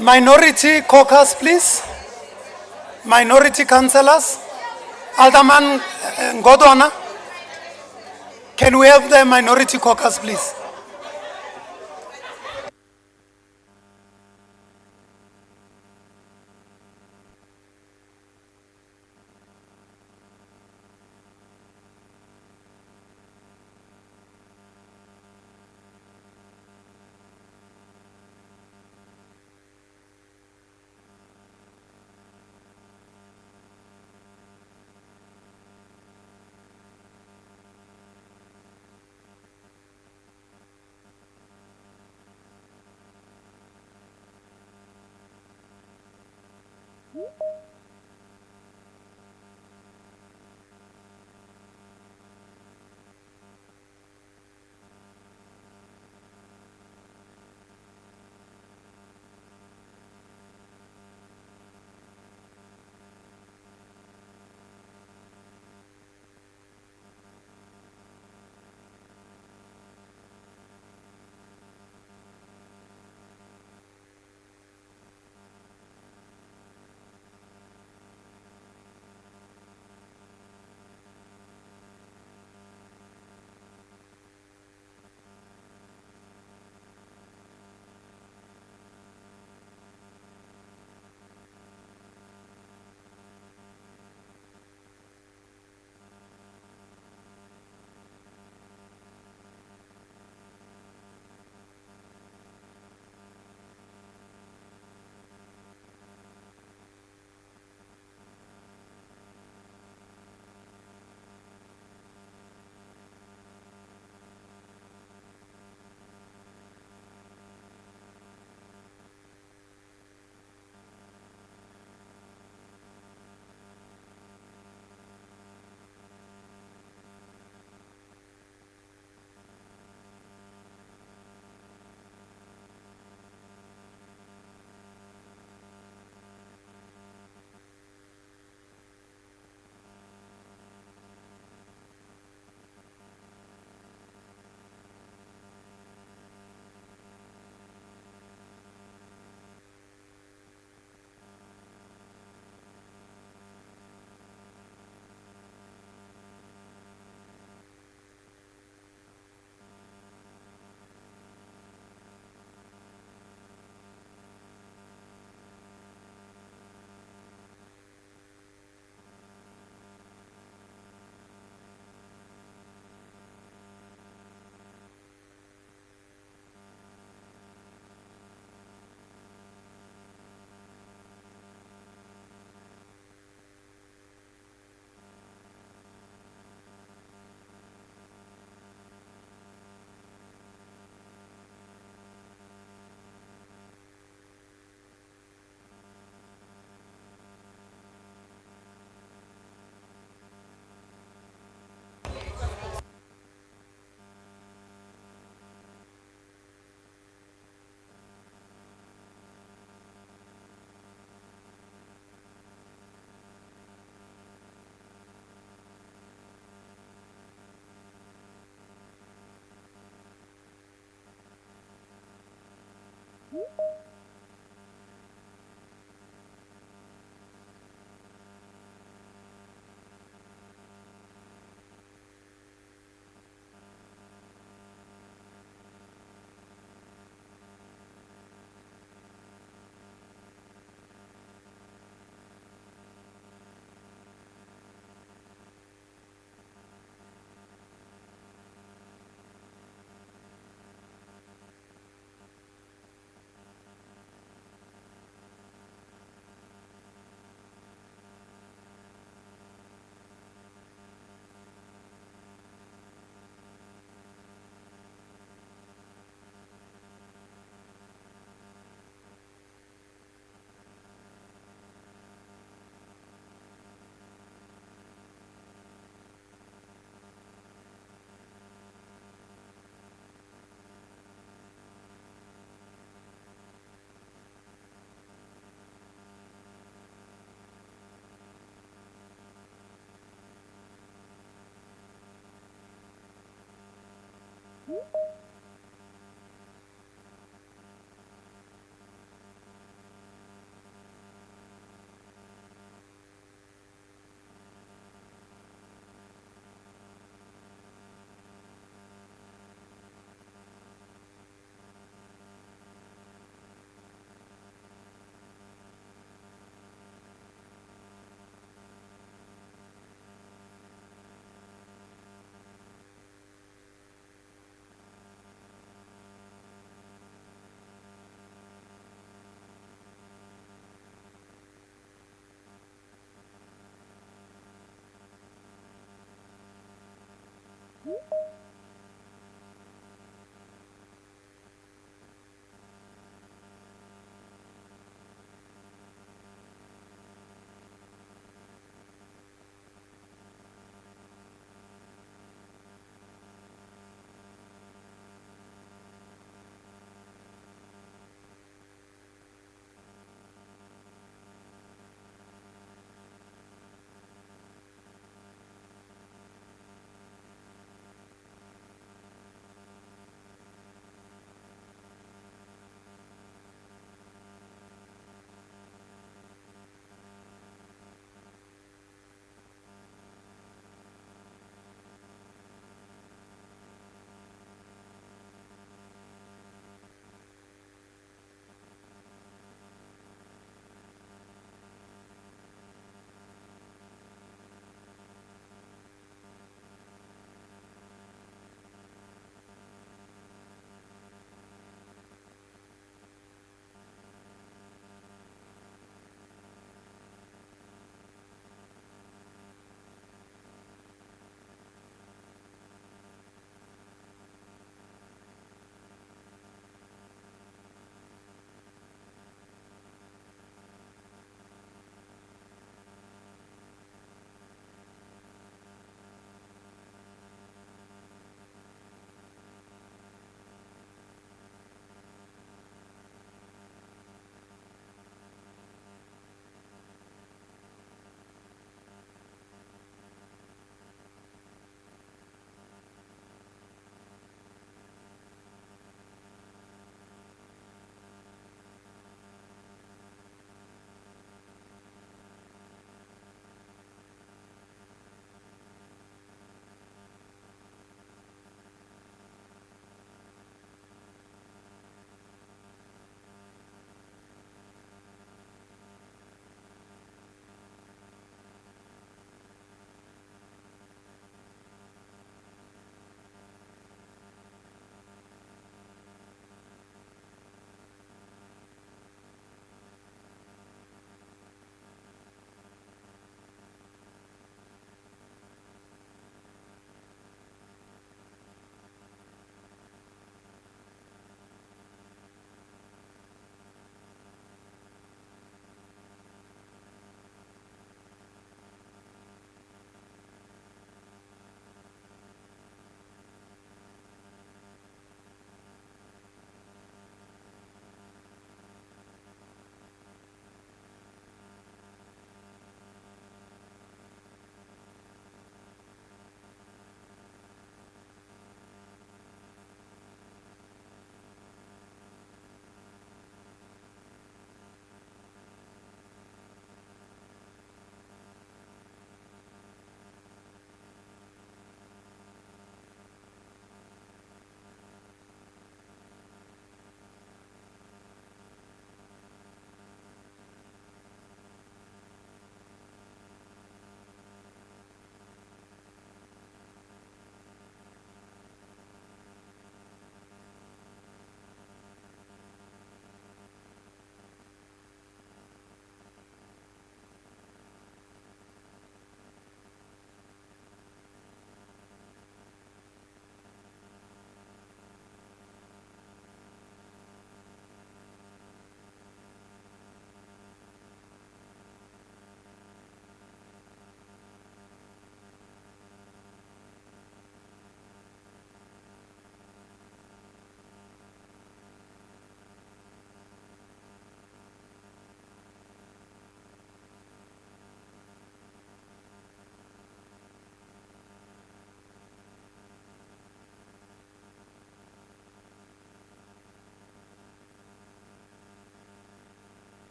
I: Minority caucus, please. Minority councillors. Alderman Ngodwana. Can we have the minority caucus, please?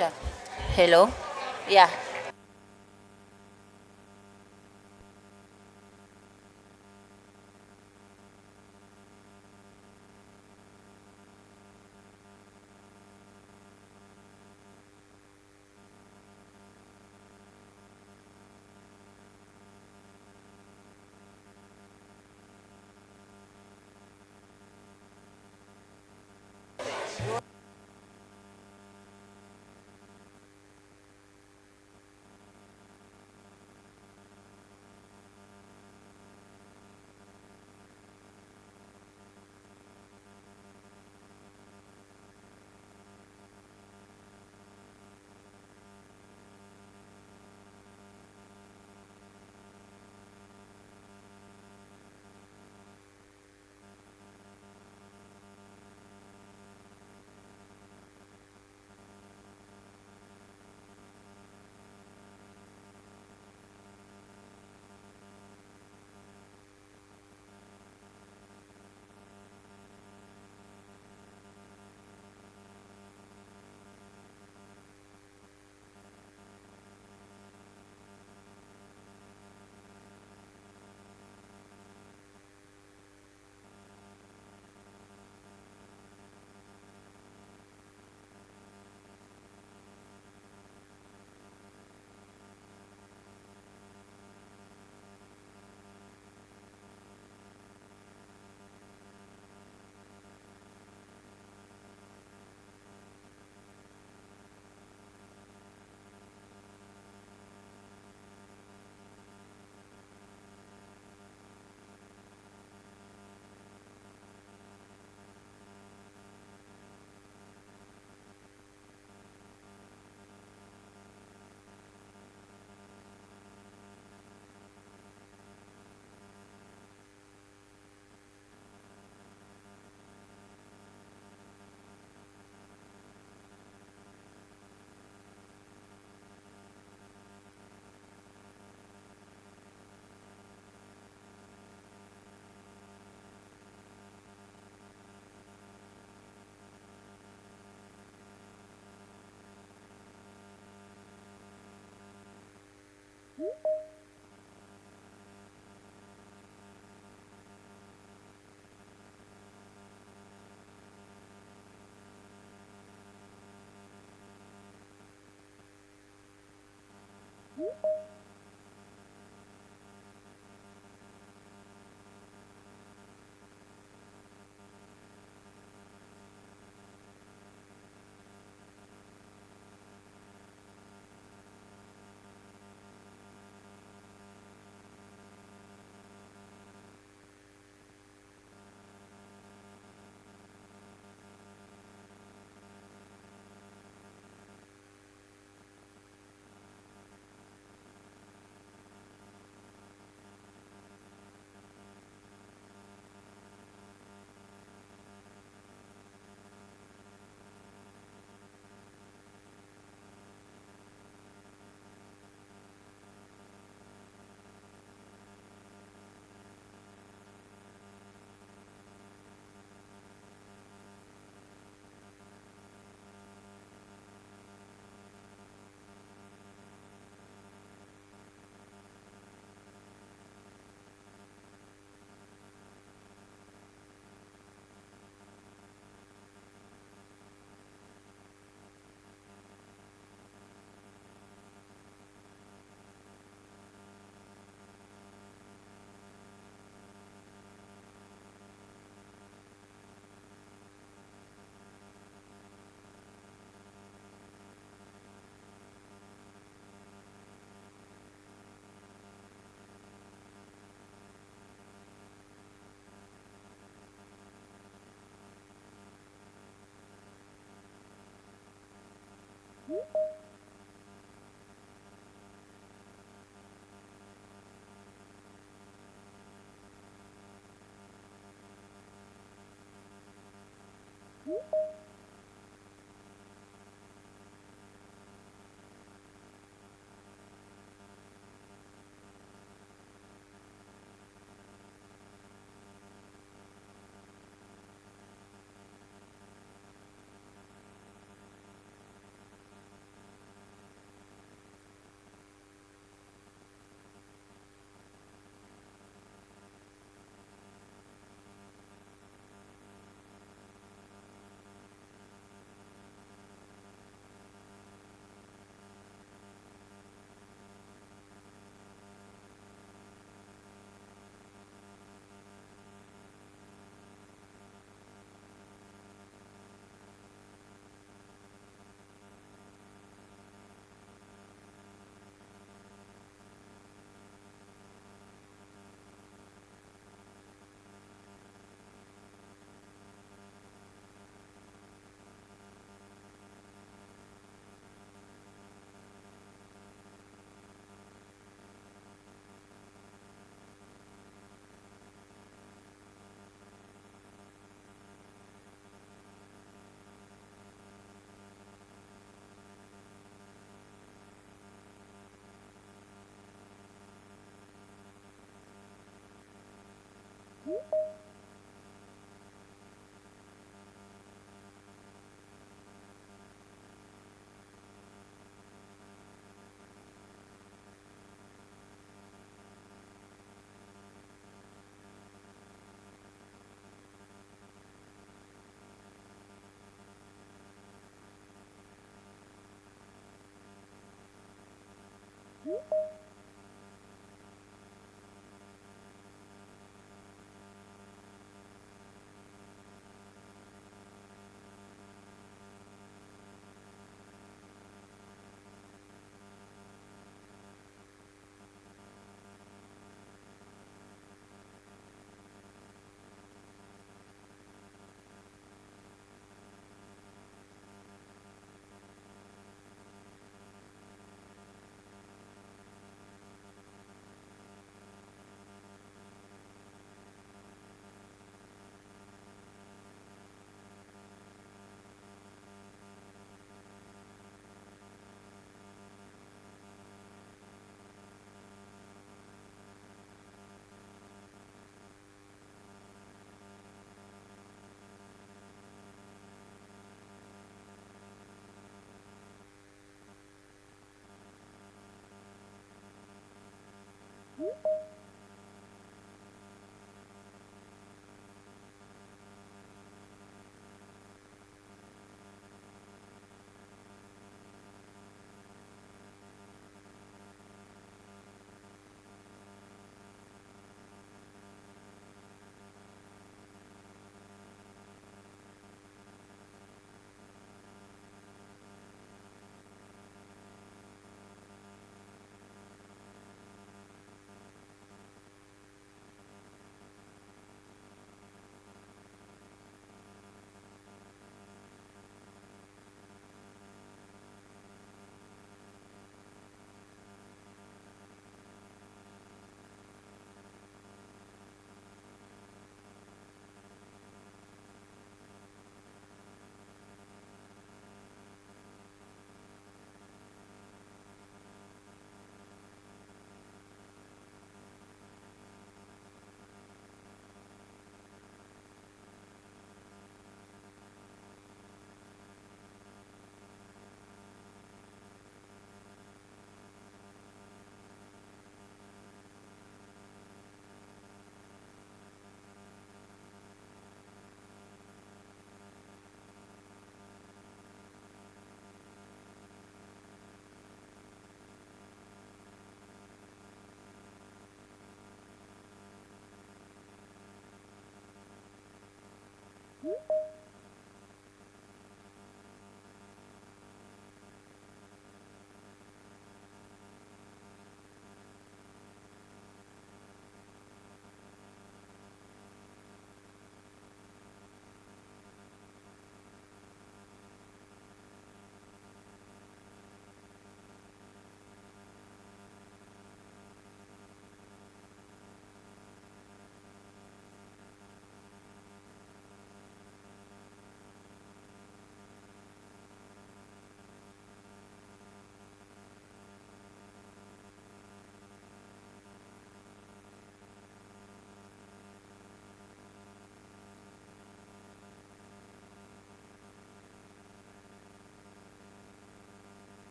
B: Director. Hello? Yeah.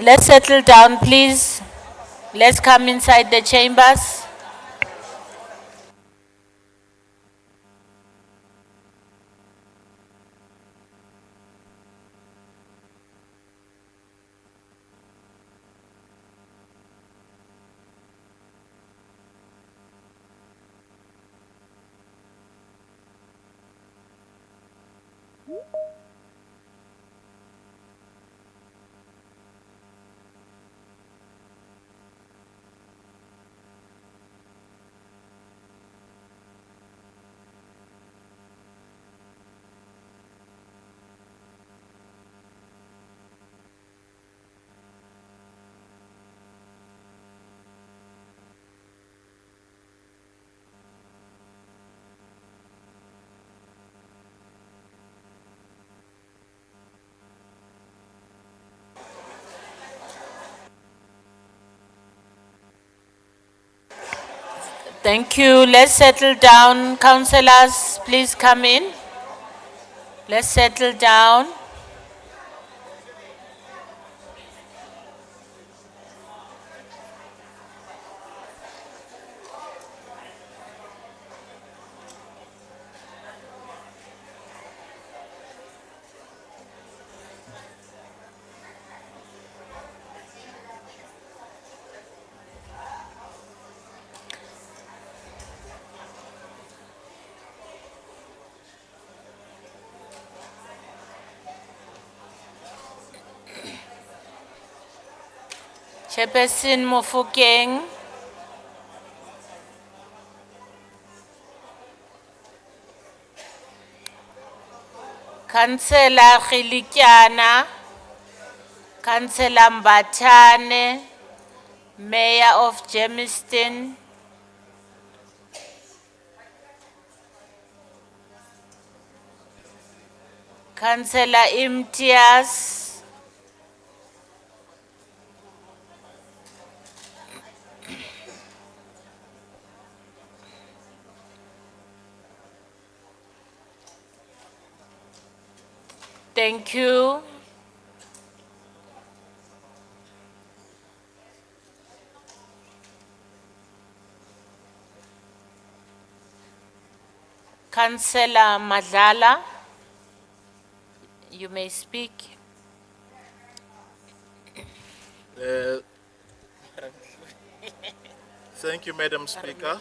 B: Let's settle down, please. Let's come inside the chambers. Thank you. Let's settle down. Councillors, please come in. Let's settle down. Chairperson Mofokeng. Councillor Khilikiana. Councillor Mbatane. Mayor of Germiston. Councillor Imtiaz. Thank you. Councillor Madlala, you may speak.
R: Thank you, Madam Speaker.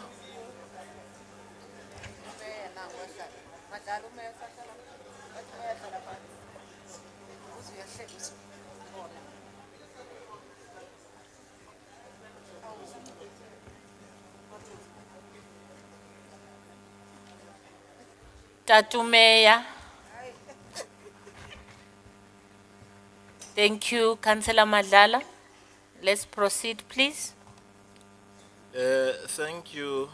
B: Tatu Mayor. Thank you, Councillor Madlala. Let's proceed, please.
R: Thank you,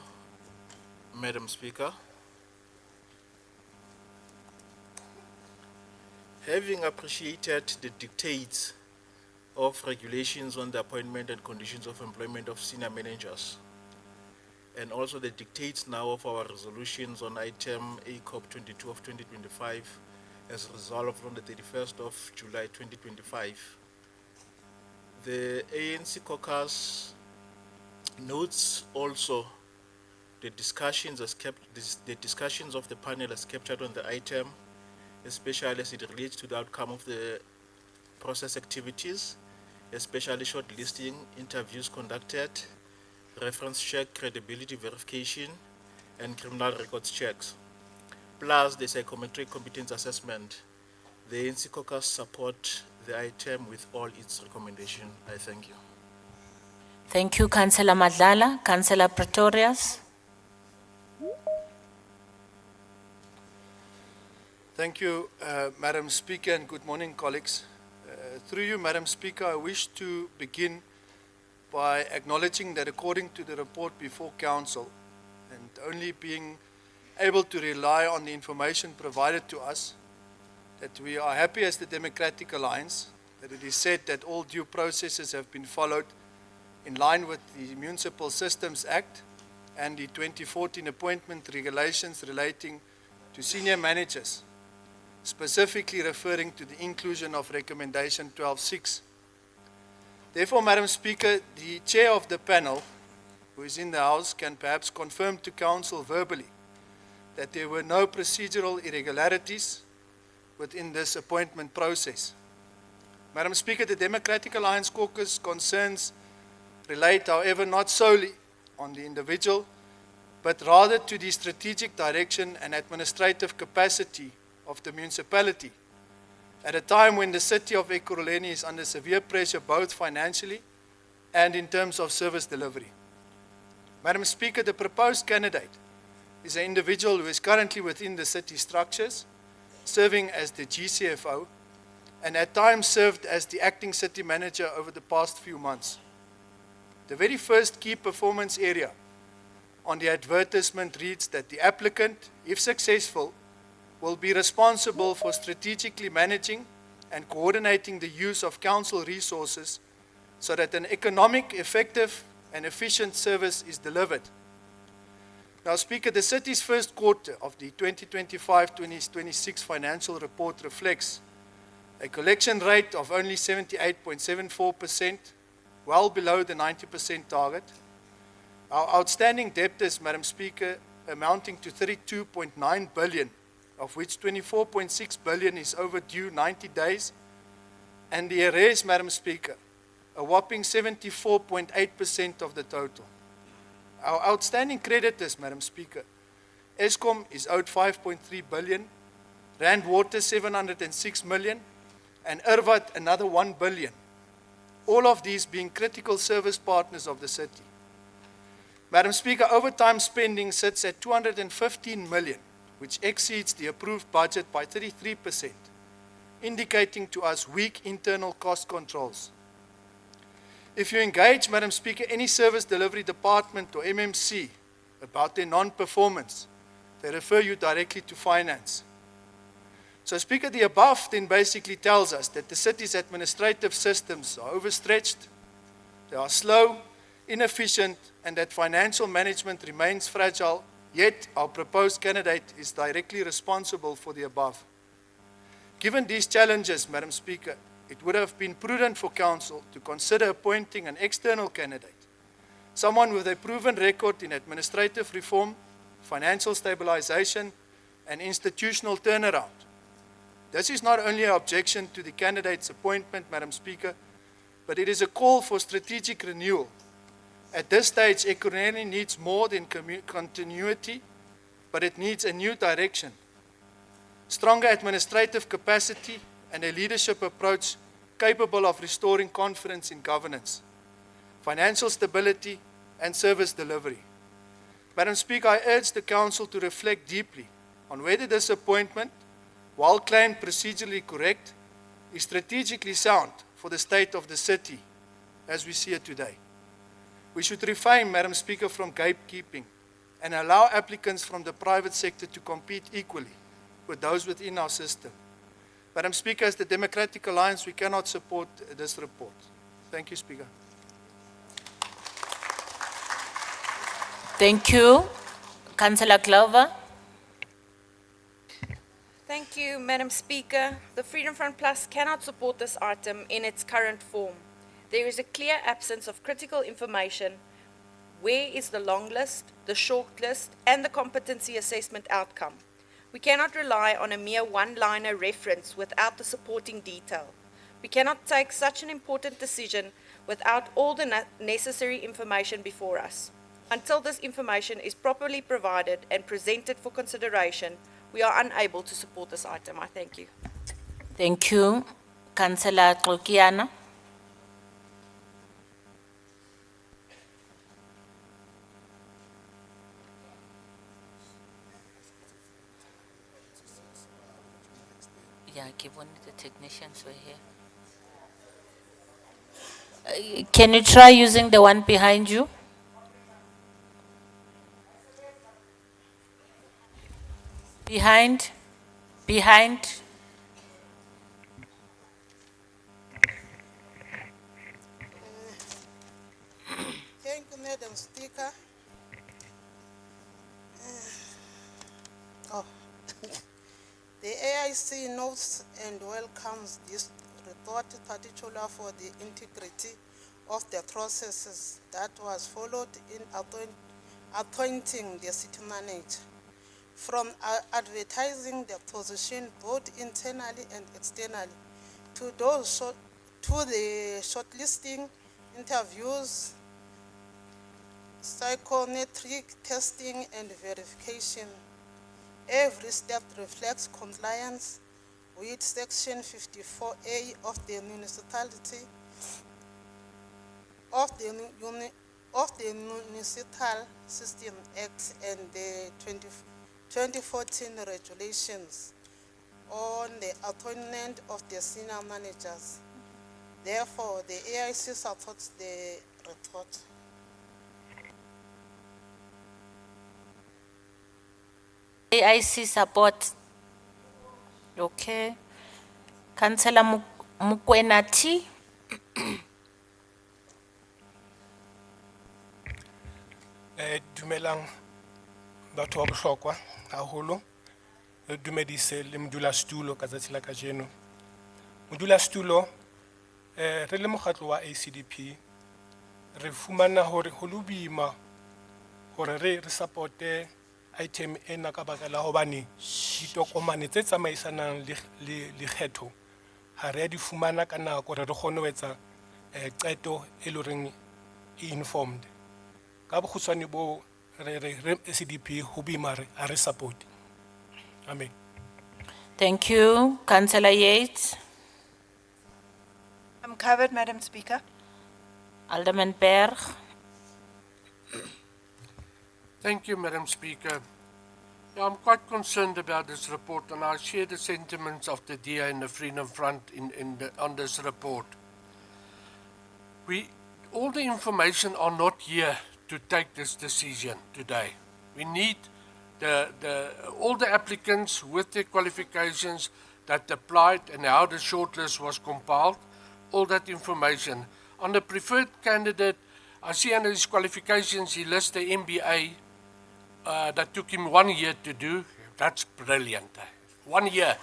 R: Madam Speaker. Having appreciated the dictates of regulations on the appointment and conditions of employment of senior managers, and also the dictates now of our resolutions on item ACOP 22 of 2025, as resolved on the 31st of July 2025, The ANC caucus notes also the discussions the discussions of the panel as captured on the item, especially as it relates to the outcome of the process activities, especially shortlisting, interviews conducted, reference check, credibility verification, and criminal records checks, plus the psychometric competence assessment. The ANC caucus support the item with all its recommendations. I thank you.
B: Thank you, Councillor Madlala. Councillor Pretorius.
S: Thank you, Madam Speaker, and good morning, colleagues. Through you, Madam Speaker, I wish to begin by acknowledging that according to the report before Council, and only being able to rely on the information provided to us, that we are happy as the Democratic Alliance that it is said that all due processes have been followed in line with the Municipal Systems Act and the 2014 appointment regulations relating to senior managers, specifically referring to the inclusion of recommendation 12.6. Therefore, Madam Speaker, the chair of the panel, who is in the House, can perhaps confirm to Council verbally that there were no procedural irregularities within this appointment process. Madam Speaker, the Democratic Alliance Caucus concerns relate, however, not solely on the individual, but rather to the strategic direction and administrative capacity of the municipality at a time when the city of Ekurhuleni is under severe pressure both financially and in terms of service delivery. Madam Speaker, the proposed candidate is an individual who is currently within the city structures, serving as the GCFO, and at times served as the acting city manager over the past few months. The very first key performance area on the advertisement reads that the applicant, if successful, will be responsible for strategically managing and coordinating the use of council resources so that an economic, effective, and efficient service is delivered. Now, Speaker, the city's first quarter of the 2025-2026 financial report reflects a collection rate of only 78.74%, well below the 90% target. Our outstanding debtors, Madam Speaker, amounting to 32.9 billion, of which 24.6 billion is overdue 90 days, and the arrears, Madam Speaker, a whopping 74.8% of the total. Our outstanding creditors, Madam Speaker, Eskom is owed 5.3 billion, Rand Water 706 million, and Irvat another 1 billion. All of these being critical service partners of the city. Madam Speaker, overtime spending sits at 215 million, which exceeds the approved budget by 33%, indicating to us weak internal cost controls. If you engage, Madam Speaker, any service delivery department or MMC about their non-performance, they refer you directly to finance. So, Speaker, the above then basically tells us that the city's administrative systems are overstretched, they are slow, inefficient, and that financial management remains fragile, yet our proposed candidate is directly responsible for the above. Given these challenges, Madam Speaker, it would have been prudent for Council to consider appointing an external candidate, someone with a proven record in administrative reform, financial stabilization, and institutional turnaround. This is not only an objection to the candidate's appointment, Madam Speaker, but it is a call for strategic renewal. At this stage, Ekurhuleni needs more than continuity, but it needs a new direction, stronger administrative capacity, and a leadership approach capable of restoring confidence in governance, financial stability, and service delivery. Madam Speaker, I urge the Council to reflect deeply on whether this appointment, while claimed procedurally correct, is strategically sound for the state of the city as we see it today. We should refrain, Madam Speaker, from gatekeeping and allow applicants from the private sector to compete equally with those within our system. Madam Speaker, as the Democratic Alliance, we cannot support this report. Thank you, Speaker.
B: Thank you. Councillor Glover.
N: Thank you, Madam Speaker. The Freedom Front Plus cannot support this item in its current form. There is a clear absence of critical information. Where is the long list, the short list, and the competency assessment outcome? We cannot rely on a mere one-liner reference without the supporting detail. We cannot take such an important decision without all the necessary information before us. Until this information is properly provided and presented for consideration, we are unable to support this item. I thank you.
B: Thank you. Councillor Xokiana. Yeah, given the technicians were here. Can you try using the one behind you? Behind?
T: Thank you, Madam Speaker. The AIC notes and welcomes this report, particularly for the integrity of the processes that was followed in appointing the city manager. From advertising the position both internally and externally to the shortlisting, interviews, psychometric testing and verification. Every step reflects compliance with Section 54A of the Municipality of the Municipal System Act and the 2014 regulations on the appointment of the senior managers. Therefore, the AIC supports the report.
B: AIC support. Okay. Councillor Mukwenati.
U: Dumelang batho ba bohlokwa haholo. Dumedise le modulasetulo ka tsatsi la kajeno. Modulasetulo re le mokgatlo wa ACDP re fumana hore ho lobima hore re supporte item ena ka baka la hobane ditokomane tse tsamaisanang le kgetho ha re di fumana ka nako re kgone ho etsa qeto e le reng informed ka bokhutswane bo re CDP ho bima re a re support. Amen.
B: Thank you. Councillor Yates.
D: I'm covered, Madam Speaker.
B: Alderman Berg.
C: Thank you, Madam Speaker. Yeah, I'm quite concerned about this report, and I share the sentiments of the DA and the Freedom Front on this report. All the information are not here to take this decision today. We need all the applicants with their qualifications that applied and how the shortlist was compiled, all that information. On the preferred candidate, I see under his qualifications he lists the MBA that took him 1 year to do. That's brilliant. 1 year.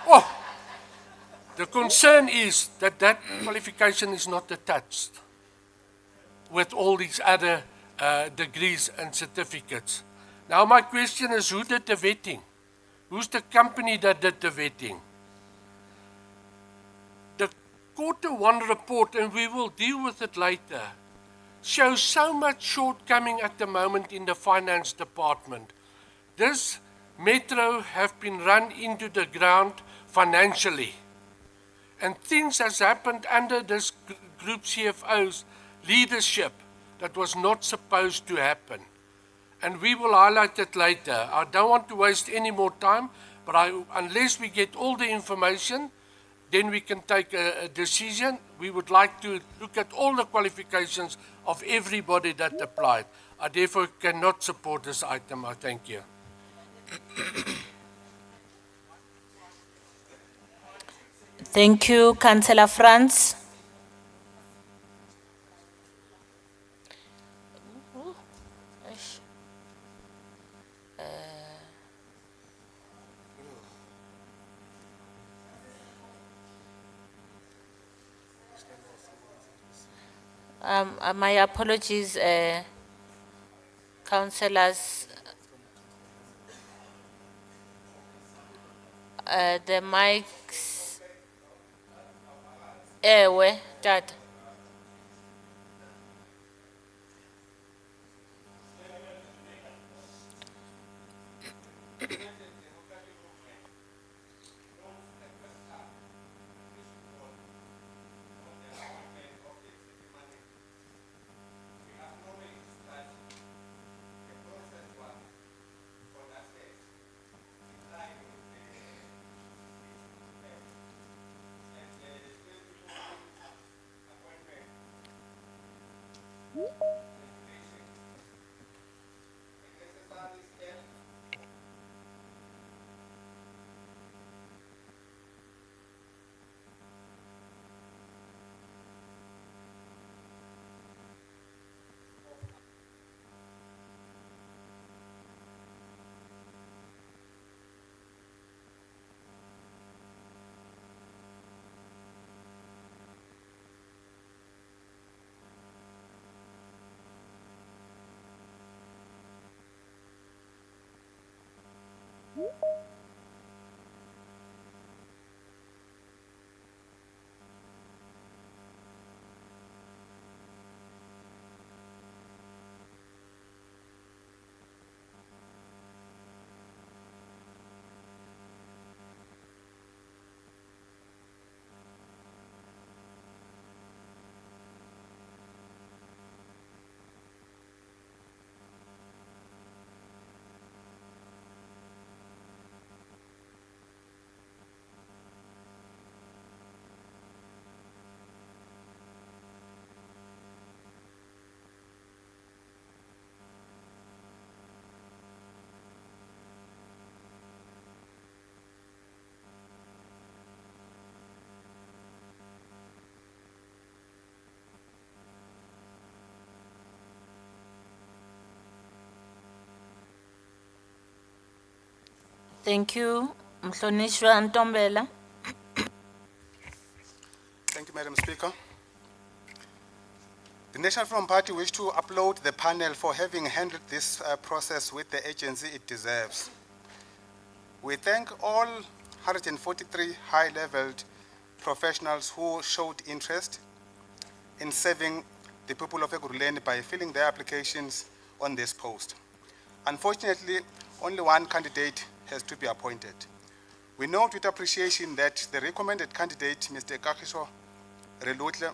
C: Oh! The concern is that qualification is not attached with all these other degrees and certificates. Now my question is, who did the vetting? Who's the company that did the vetting? The Q1 report, and we will deal with it later, shows so much shortcoming at the moment in the finance department. This metro have been run into the ground financially. And things has happened under this group CFO's leadership that was not supposed to happen. And we will highlight it later. I don't want to waste any more time, but unless we get all the information, then we can take a decision. We would like to look at all the qualifications of everybody that applied. I therefore cannot support this item. I thank you.
B: Thank you, Councillor Franz. My apologies, councillors. The mics. Ewe, Tata. Thank you, Mhlonishwa Ntombela.
F: Thank you, Madam Speaker. The National Freedom Party wish to applaud the panel for having handled this process with the agency it deserves. We thank all 143 high-leveled professionals who showed interest in serving the people of Ekurhuleni by filling their applications on this post. Unfortunately, only one candidate has to be appointed. We note with appreciation that the recommended candidate, Mr. Kagiso Relutle,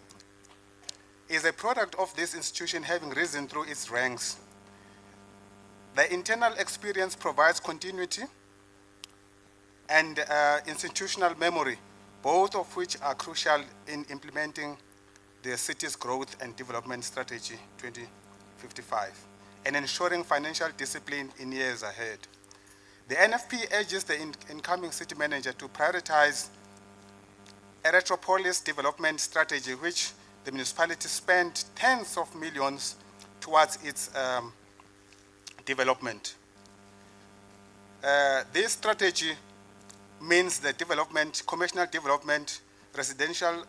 F: is a product of this institution having risen through its ranks. The internal experience provides continuity and institutional memory, both of which are crucial in implementing the city's growth and development strategy 2055 and ensuring financial discipline in years ahead. The NFP urges the incoming city manager to prioritize a Retropolis development strategy, which the municipality spent tens of millions towards its development. This strategy means the development, commercial development, residential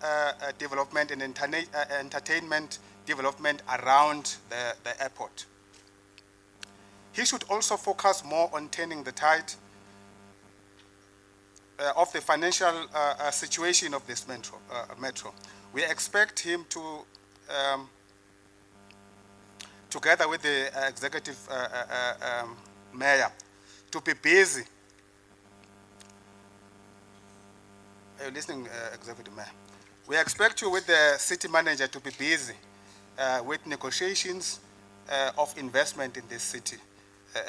F: development, and entertainment development around the airport. He should also focus more on turning the tide of the financial situation of this metro. We expect him to, together with the executive mayor, to be busy. Are you listening, executive mayor? We expect you with the city manager to be busy with negotiations of investment in this city,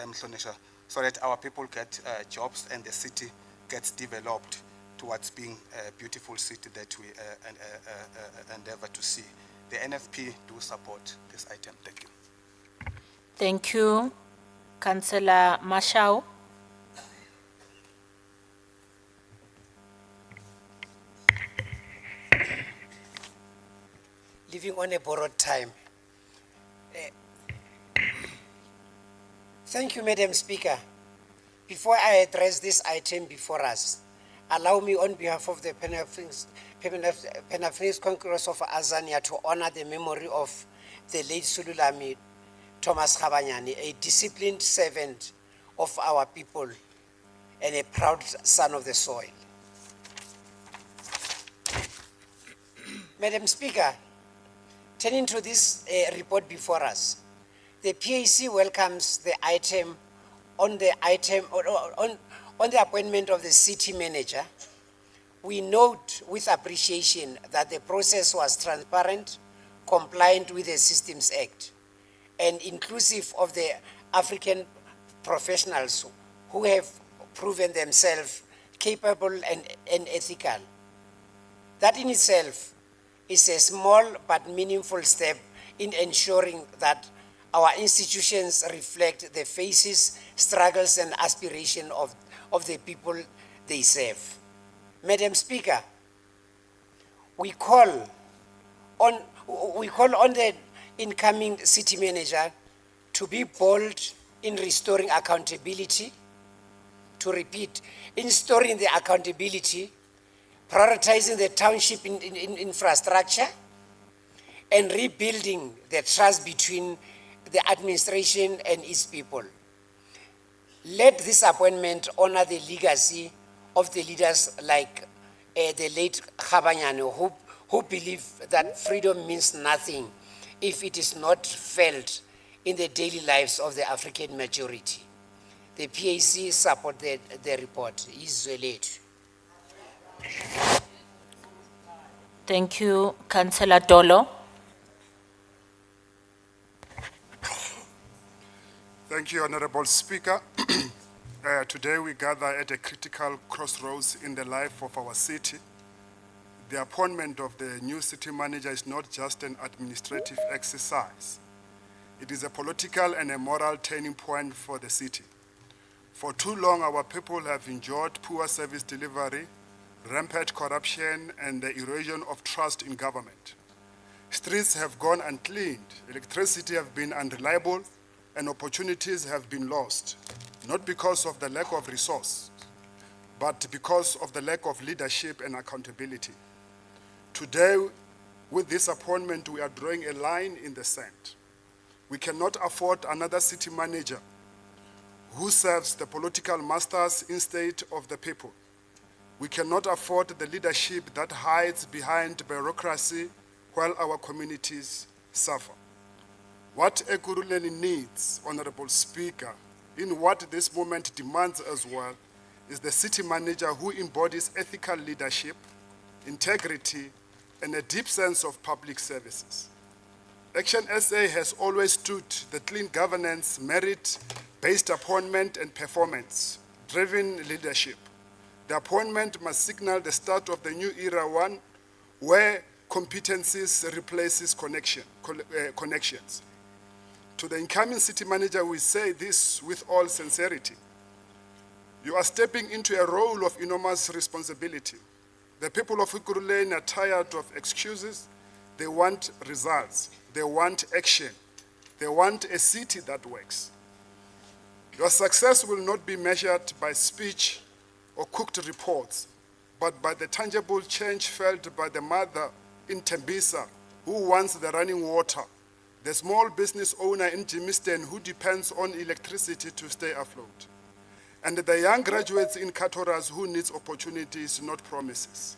F: Mhlonisha, so that our people get jobs and the city gets developed towards being a beautiful city that we endeavor to see. The NFP do support this item. Thank you.
B: Thank you, Councillor Mashao.
V: Living on a borrowed time. Thank you, Madam Speaker. Before I address this item before us, allow me on behalf of the Pan-Africanist Congress of Azania to honor the memory of the late Sululami Thomas Khabanyani, a disciplined servant of our people and a proud son of the soil. Madam Speaker, turning to this report before us, the PAC welcomes the item on the appointment of the city manager. We note with appreciation that the process was transparent, compliant with the Systems Act, and inclusive of the African professionals who have proven themselves capable and ethical. That in itself is a small but meaningful step in ensuring that our institutions reflect the faces, struggles, and aspirations of the people they serve. Madam Speaker, we call on the incoming city manager to be bold in restoring accountability, to repeat, in restoring the accountability, prioritizing the township in infrastructure, and rebuilding the trust between the administration and its people. Let this appointment honor the legacy of the leaders like the late Khabanyani, who believe that freedom means nothing if it is not felt in the daily lives of the African majority. The PAC support the report. Izwelethhu.
B: Thank you, Councillor Dolo.
E: Thank you, Honorable Speaker. Today we gather at a critical crossroads in the life of our city. The appointment of the new city manager is not just an administrative exercise. It is a political and a moral turning point for the city. For too long, our people have endured poor service delivery, rampant corruption, and the erosion of trust in government. Streets have gone uncleaned, electricity has been unreliable, and opportunities have been lost, not because of the lack of resource, but because of the lack of leadership and accountability. Today, with this appointment, we are drawing a line in the sand. We cannot afford another city manager who serves the political masters instead of the people. We cannot afford the leadership that hides behind bureaucracy while our communities suffer. What Ekurhuleni needs, Honorable Speaker, in what this moment demands as well, is the city manager who embodies ethical leadership, integrity, and a deep sense of public services. Action SA has always stood the clean governance, merit-based appointment, and performance-driven leadership. The appointment must signal the start of the new era, one where competencies replaces connections. To the incoming city manager, we say this with all sincerity. You are stepping into a role of enormous responsibility. The people of Ekurhuleni are tired of excuses. They want results. They want action. They want a city that works. Your success will not be measured by speech or cooked reports, but by the tangible change felt by the mother in Tembisa who wants the running water, the small business owner in Jimiston who depends on electricity to stay afloat, and the young graduates in Katoras who needs opportunities, not promises.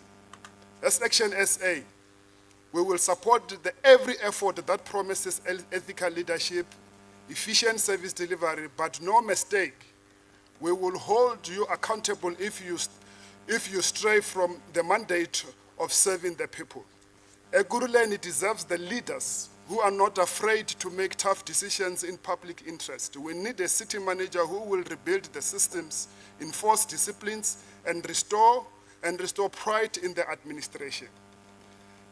E: As Action SA, we will support every effort that promises ethical leadership, efficient service delivery, but no mistake, we will hold you accountable if you stray from the mandate of serving the people. Ekurhuleni deserves the leaders who are not afraid to make tough decisions in public interest. We need a city manager who will rebuild the systems, enforce disciplines, and restore pride in the administration.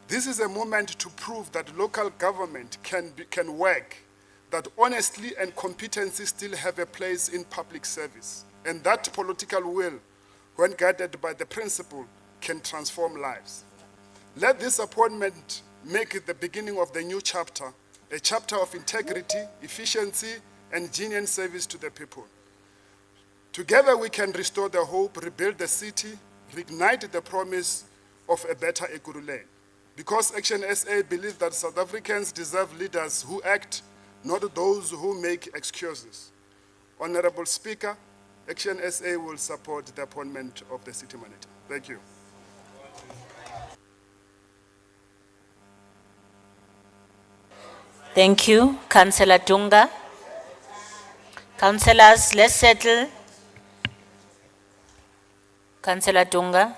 E: This is a moment to prove that local government can work, that honesty and competency still have a place in public service, and that political will, when guided by the principle, can transform lives. Let this appointment make it the beginning of the new chapter, a chapter of integrity, efficiency, and genuine service to the people. Together we can restore the hope, rebuild the city, reignite the promise of a better Ekurhuleni. Because Action SA believes that South Africans deserve leaders who act, not those who make excuses. Honorable Speaker, Action SA will support the appointment of the city manager. Thank you.
B: Thank you, Councillor Dunga. Councillors, let's settle. Councillor Dunga.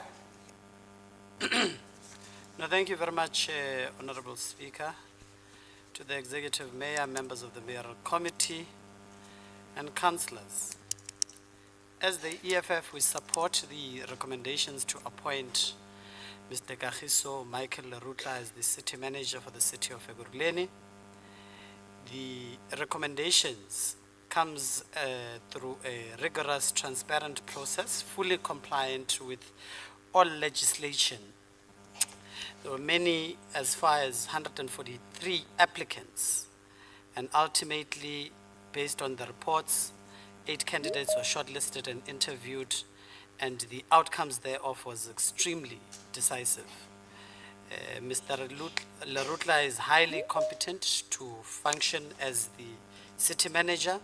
G: No, thank you very much, Honorable Speaker, to the Executive Mayor, members of the Mayoral Committee, and councillors. As the EFF, we support the recommendations to appoint Mr. Kagiso Michael Lerutla as the City Manager for the City of Ekurhuleni. The recommendations comes through a rigorous, transparent process, fully compliant with all legislation. There were many, as far as 143 applicants, and ultimately, based on the reports, 8 candidates were shortlisted and interviewed, and the outcomes thereof was extremely decisive. Mr. Lerutla is highly competent to function as the city manager,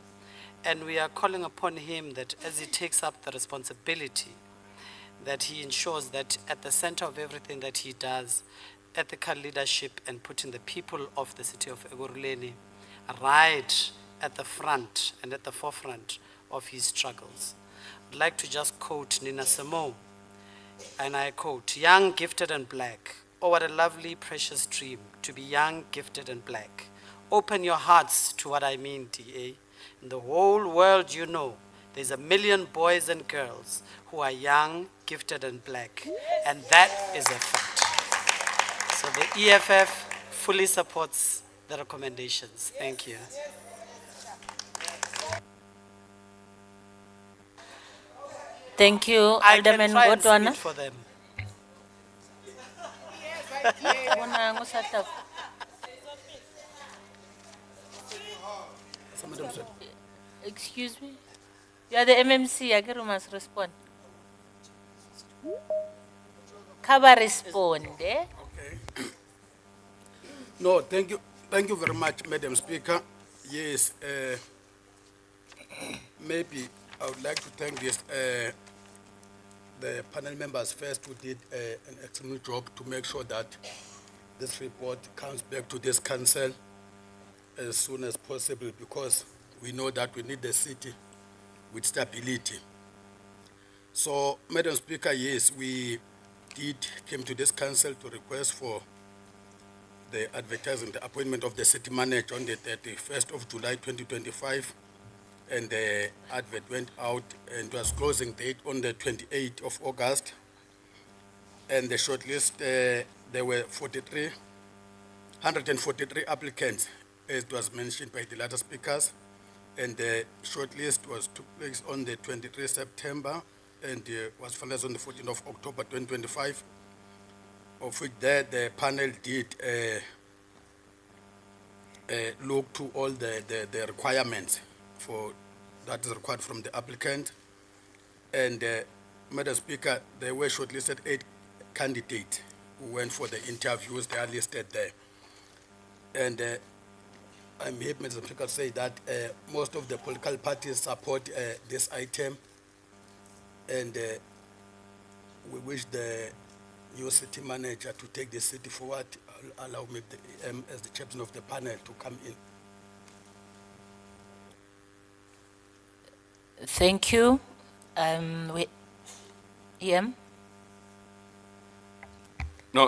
G: and we are calling upon him that as he takes up the responsibility, that he ensures that at the center of everything that he does, ethical leadership and putting the people of the city of Ekurhuleni right at the front and at the forefront of his struggles. I'd like to just quote Nina Simone, and I quote, "Young, gifted and black. Oh, what a lovely, precious dream to be young, gifted and black. Open your hearts to what I mean, DA. In the whole world, you know, there's 1 million boys and girls who are young, gifted and black, and that is a fact." So the EFF fully supports the recommendations. Thank you.
B: Thank you,
G: I can
B: Alderman
G: try and sing
B: Godwana.
G: it for them.
B: Bonang, usatap. Excuse me? You are the MMC, I you must respond. Kaba respond, eh?
O: No, thank you very much, Madam Speaker. Yes, maybe I would like to thank the panel members first who did an excellent job to make sure that this report comes back to this council as soon as possible, because we know that we need the city with stability. So, Madam Speaker, yes, we came to this council to request for the advertising, the appointment of the city manager on the 31st of July 2025, and the advert went out and was closing date on the 28th of August. And the shortlist, there were 143 applicants, as it was mentioned by the latter speakers, and the shortlist took place on the 23rd September and was finalized on the 14th of October 2025, of which the panel did look to all the requirements that is required from the applicant. And Madam Speaker, there were shortlisted 8 candidates who went for the interviews. They are listed there. And I'm here, Madam Speaker, to say that most of the political parties support this item, and we wish the new city manager to take the city forward. I'll allow me, as the chairman of the panel, to come in.
B: Thank you.
M: No,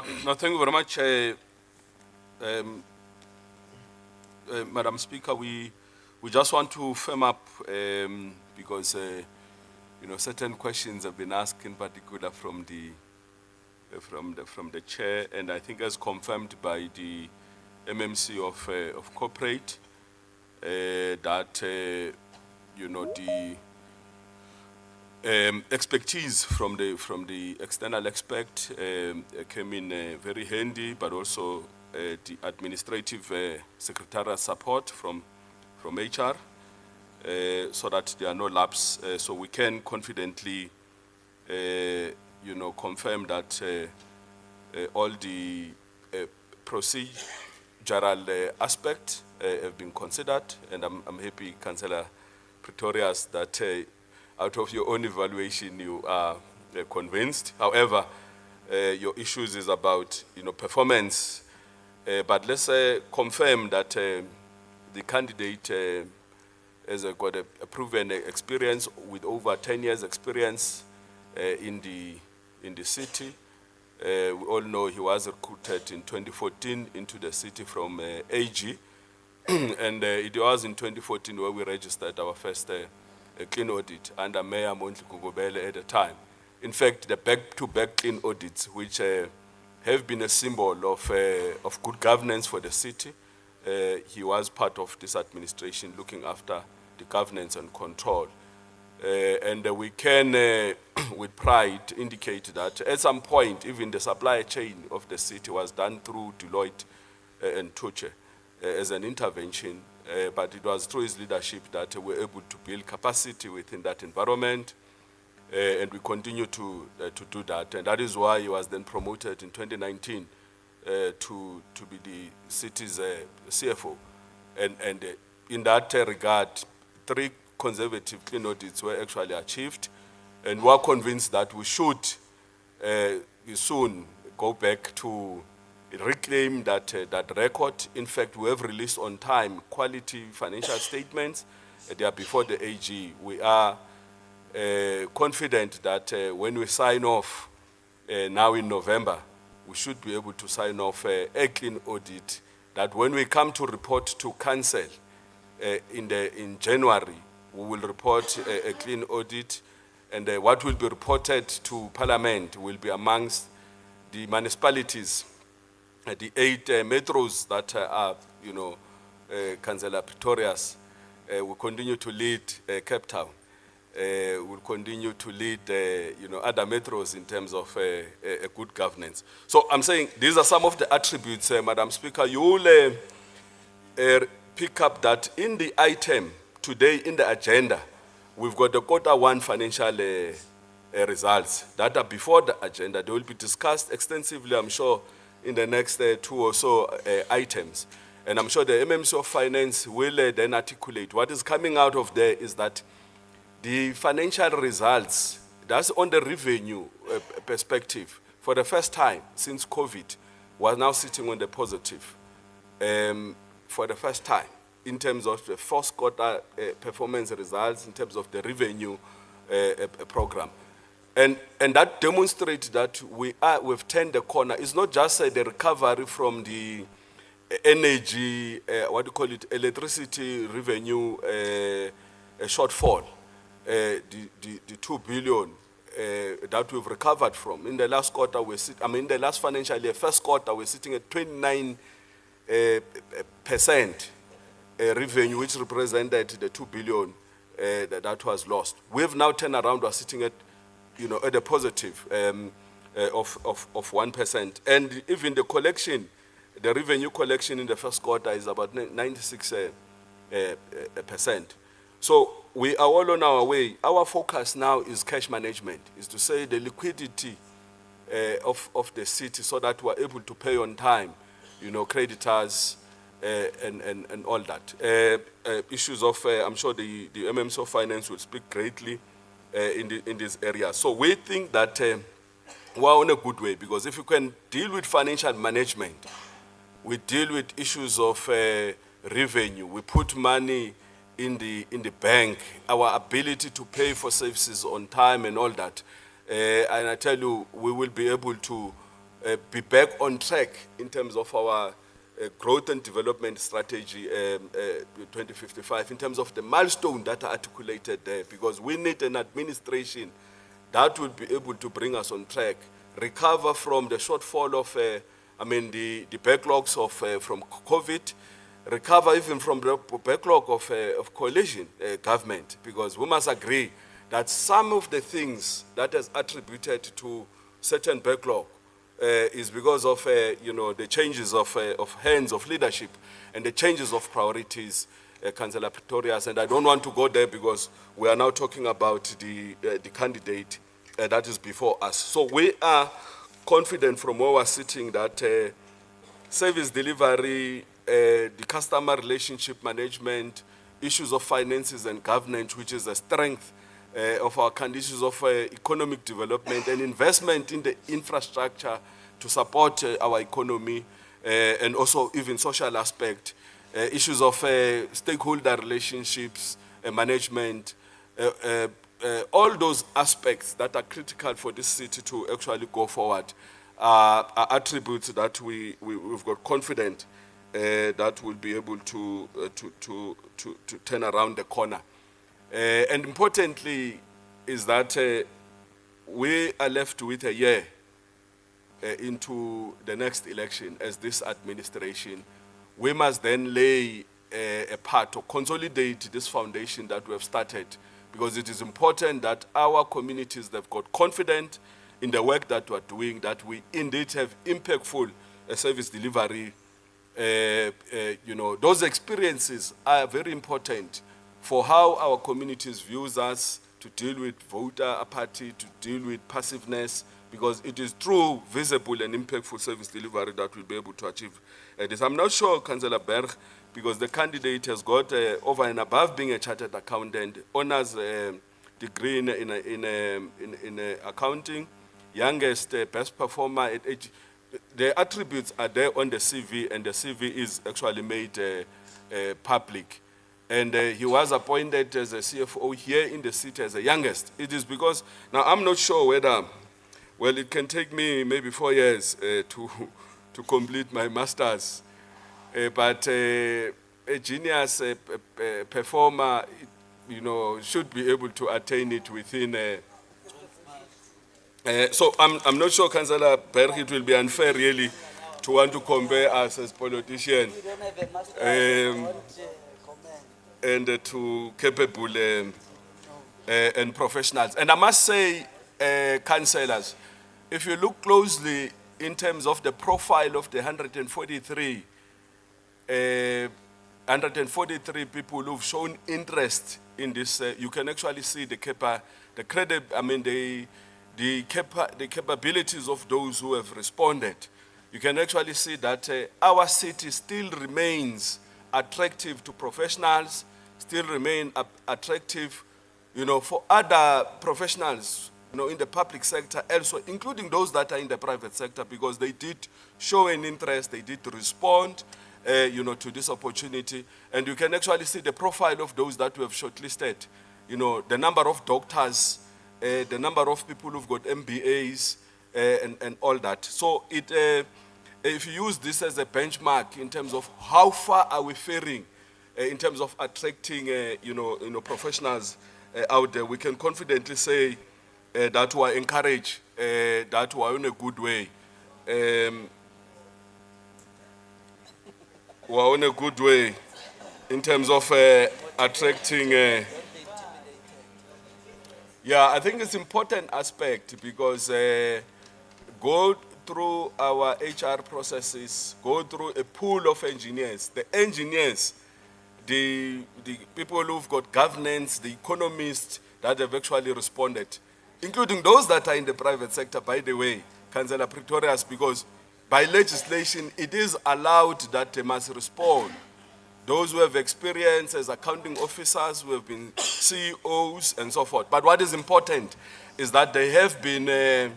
M: thank you very much, Madam Speaker. We just want to firm up because certain questions have been asked, in particular from the chair, and I think as confirmed by the MMC of corporate that the expertise from the external expert came in very handy, but also the administrative secretarial support from HR, so that there are no lapses, so we can confidently confirm that all the procedural aspects have been considered, and I'm happy, Councillor Pretorius, that out of your own evaluation you are convinced. However, your issues is about performance, but let's confirm that the candidate has got a proven experience with over 10 years experience in the city. We all know he was recruited in 2014 into the city from AG, and it was in 2014 where we registered our first clean audit under Mayor Mondli Gugubele at the time. In fact, the back-to-back clean audits, which have been a symbol of good governance for the city, he was part of this administration looking after the governance and control. And we can, with pride, indicate that at some point, even the supply chain of the city was done through Deloitte and Touche as an intervention, but it was through his leadership that we were able to build capacity within that environment, and we continue to do that. And that is why he was then promoted in 2019 to be the city's CFO. And in that regard, 3 conservative clean audits were actually achieved, and we are convinced that we should soon go back to reclaim that record. In fact, we have released on time quality financial statements. They are before the AG. We are confident that when we sign off now in November, we should be able to sign off a clean audit that when we come to report to council in January, we will report a clean audit, and what will be reported to Parliament will be amongst the municipalities, the 8 metros that are, Councillor Pretorius will continue to lead Cape Town. Will continue to lead, other metros in terms of a good governance. So I'm saying these are some of the attributes, Madam Speaker. You will pick up that in the item today in the agenda, we've got the Q1 financial results that are before the agenda. They will be discussed extensively, I'm sure, in the next 2 or so items. And I'm sure the MMC of Finance will then articulate. What is coming out of there is that the financial results, that's on the revenue perspective, for the first time since COVID, was now sitting on the positive for the first time in terms of the first quarter performance results, in terms of the revenue program. And that demonstrates that we've turned the corner. It's not just the recovery from the energy, electricity revenue shortfall, the 2 billion that we've recovered from. In the last quarter, in the last financial year, first quarter, we're sitting at 29% revenue, which represented the 2 billion that was lost. We've now turned around, we're sitting at, at a positive of 1%. And even the collection, the revenue collection in the first quarter is about 96%. So we are all on our way. Our focus now is cash management, is to say the liquidity of the city so that we're able to pay on time, creditors and all that. Issues of, I'm sure the MMC of Finance will speak greatly in this area. So we think that we're on a good way, because if you can deal with financial management, we deal with issues of revenue, we put money in the bank, our ability to pay for services on time and all that. And I tell you, we will be able to be back on track in terms of our growth and development strategy 2055, in terms of the milestone that are articulated there, because we need an administration that will be able to bring us on track, recover from the shortfall of, the backlogs of from COVID, recover even from the backlog of coalition government, because we must agree that some of the things that is attributed to certain backlog is because of the changes of hands of leadership and the changes of priorities, Councillor Pretorius. And I don't want to go there because we are now talking about the candidate that is before us. So we are confident from where we're sitting that service delivery, the customer relationship management, issues of finances and governance, which is a strength of our conditions of economic development and investment in the infrastructure to support our economy and also even social aspect, issues of stakeholder relationships, management, all those aspects that are critical for this city to actually go forward are attributes that we've got confident that we'll be able to turn around the corner. And importantly is that we are left with a year into the next election as this administration. We must then lay a part or consolidate this foundation that we have started, because it is important that our communities that have got confident in the work that we're doing, that we indeed have impactful service delivery. Those experiences are very important for how our communities views us, to deal with voter apathy, to deal with passiveness, because it is true, visible and impactful service delivery that we'll be able to achieve this. I'm not sure, Councillor Berg, because the candidate has got over and above being a chartered accountant, honors degree in accounting, youngest best performer at age. The attributes are there on the CV, and the CV is actually made public. And he was appointed as a CFO here in the city as the youngest. It is because, now I'm not sure whether, well, it can take me maybe 4 years to complete my master's. But a genius performer, should be able to attain it within. So I'm not sure, Councillor Berg, it will be unfair really to want to compare us as politicians and to capable and professionals. And I must say, councillors, if you look closely in terms of the profile of the 143 people who've shown interest in this, you can actually see the capabilities of those who have responded. You can actually see that our city still remains attractive to professionals, still remain attractive, for other professionals, in the public sector also, including those that are in the private sector, because they did show an interest, they did respond, to this opportunity. And you can actually see the profile of those that we have shortlisted, the number of doctors, the number of people who've got MBAs, and all that. So if you use this as a benchmark in terms of how far are we faring in terms of attracting, professionals out there, we can confidently say that we are encouraged, that we are in a good way. We are on a good way in terms of attracting. Yeah, I think it's important aspect because go through our HR processes, go through a pool of engineers. The engineers, the people who've got governance, the economists that have actually responded, including those that are in the private sector, by the way, Councillor Pretorius, because by legislation, it is allowed that they must respond. Those who have experience as accounting officers, who have been CEOs and so forth. But what is important is that they have been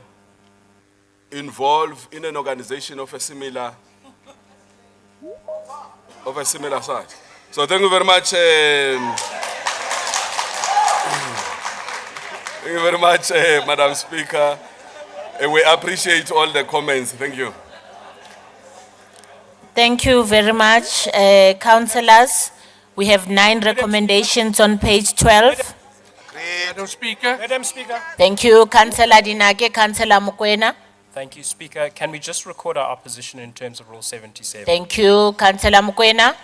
M: involved in an organization of a similar size. So thank you very much. Thank you very much, Madam Speaker. We appreciate all the comments. Thank you.
B: Thank you very much, councillors. We have 9 recommendations on page 12.
C: Madam Speaker.
U: Madam Speaker.
B: Thank you, Councillor Dinake, Councillor Mokoena.
J: Thank you, Speaker. Can we just record our opposition in terms of Rule 77?
B: Thank you, Councillor Mokoena.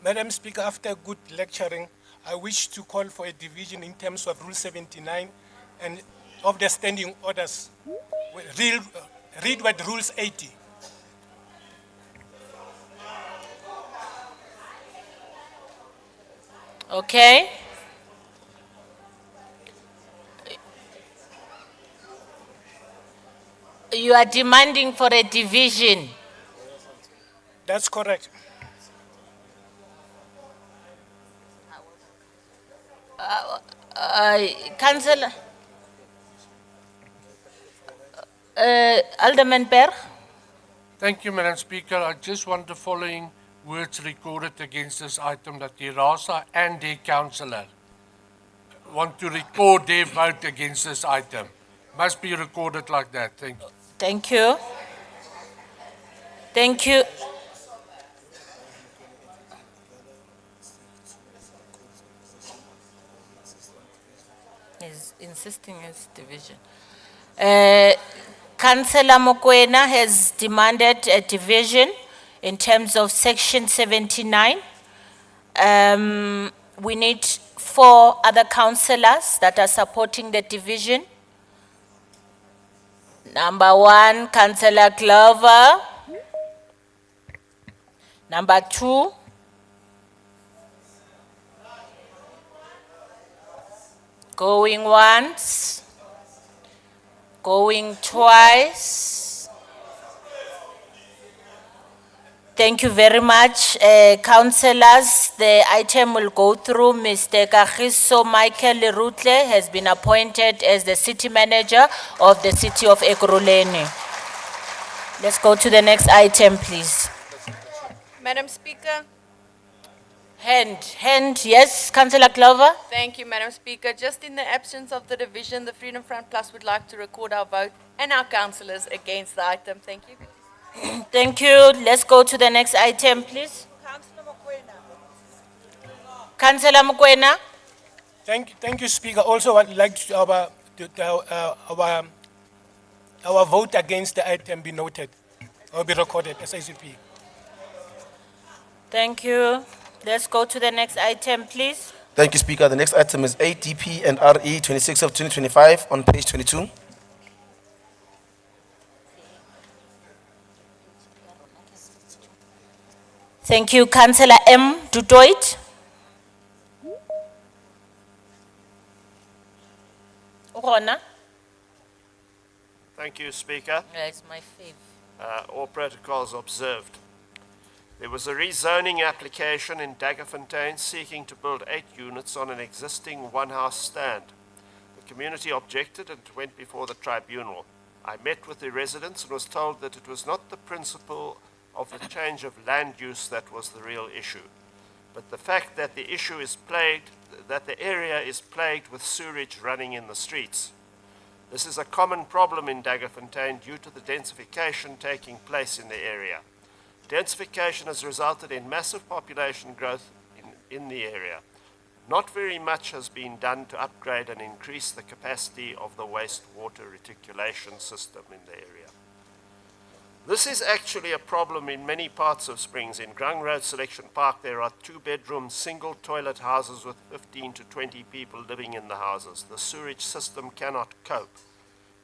U: Madam Speaker, after good lecturing, I wish to call for a division in terms of Rule 79 and of the standing orders. Read what Rules 80.
B: Okay. You are demanding for a division.
U: That's correct.
B: Councillor, Alderman Berg.
C: Thank you, Madam Speaker. I just want the following words recorded against this item, that the RASA and the councillor want to record their vote against this item. Must be recorded like that. Thank you.
B: Thank you. Thank you. He's insisting his division. Councillor Mokoena has demanded a division in terms of section 79. We need 4 other councillors that are supporting the division. Number 1, Councillor Glover. Number 2, going once, going twice. Thank you very much, councillors. The item will go through. Mr. Kagiso Michael Lerutle has been appointed as the city manager of the city of Ekurhuleni. Let's go to the next item, please.
N: Madam Speaker.
B: Hand, yes, Councillor Glover.
N: Thank you, Madam Speaker. Just in the absence of the division, the Freedom Front Plus would like to record our vote and our councillors against the item. Thank you.
B: Thank you. Let's go to the next item, please. Councillor Mokoena.
U: Thank you, Speaker. Also, I'd like to our vote against the item be noted or be recorded as ICP.
B: Thank you. Let's go to the next item, please.
A: Thank you, Speaker. The next item is ADP and RE 26 of 2025 on page 22.
B: Thank you, Councillor M. Dutoit. Rona.
K: Thank you, Speaker.
B: It's my fave.
K: All protocols observed. There was a rezoning application in Daggerfontein seeking to build 8 units on an existing one-house stand. The community objected and went before the tribunal. I met with the residents and was told that it was not the principle of the change of land use that was the real issue, but the fact that the issue is that the area is plagued with sewage running in the streets. This is a common problem in Daggerfontein due to the densification taking place in the area. Densification has resulted in massive population growth in the area. Not very much has been done to upgrade and increase the capacity of the wastewater reticulation system in the area. This is actually a problem in many parts of Springs. In Grung Road Selection Park, there are 2-bedroom, single-toilet houses with 15 to 20 people living in the houses. The sewage system cannot cope.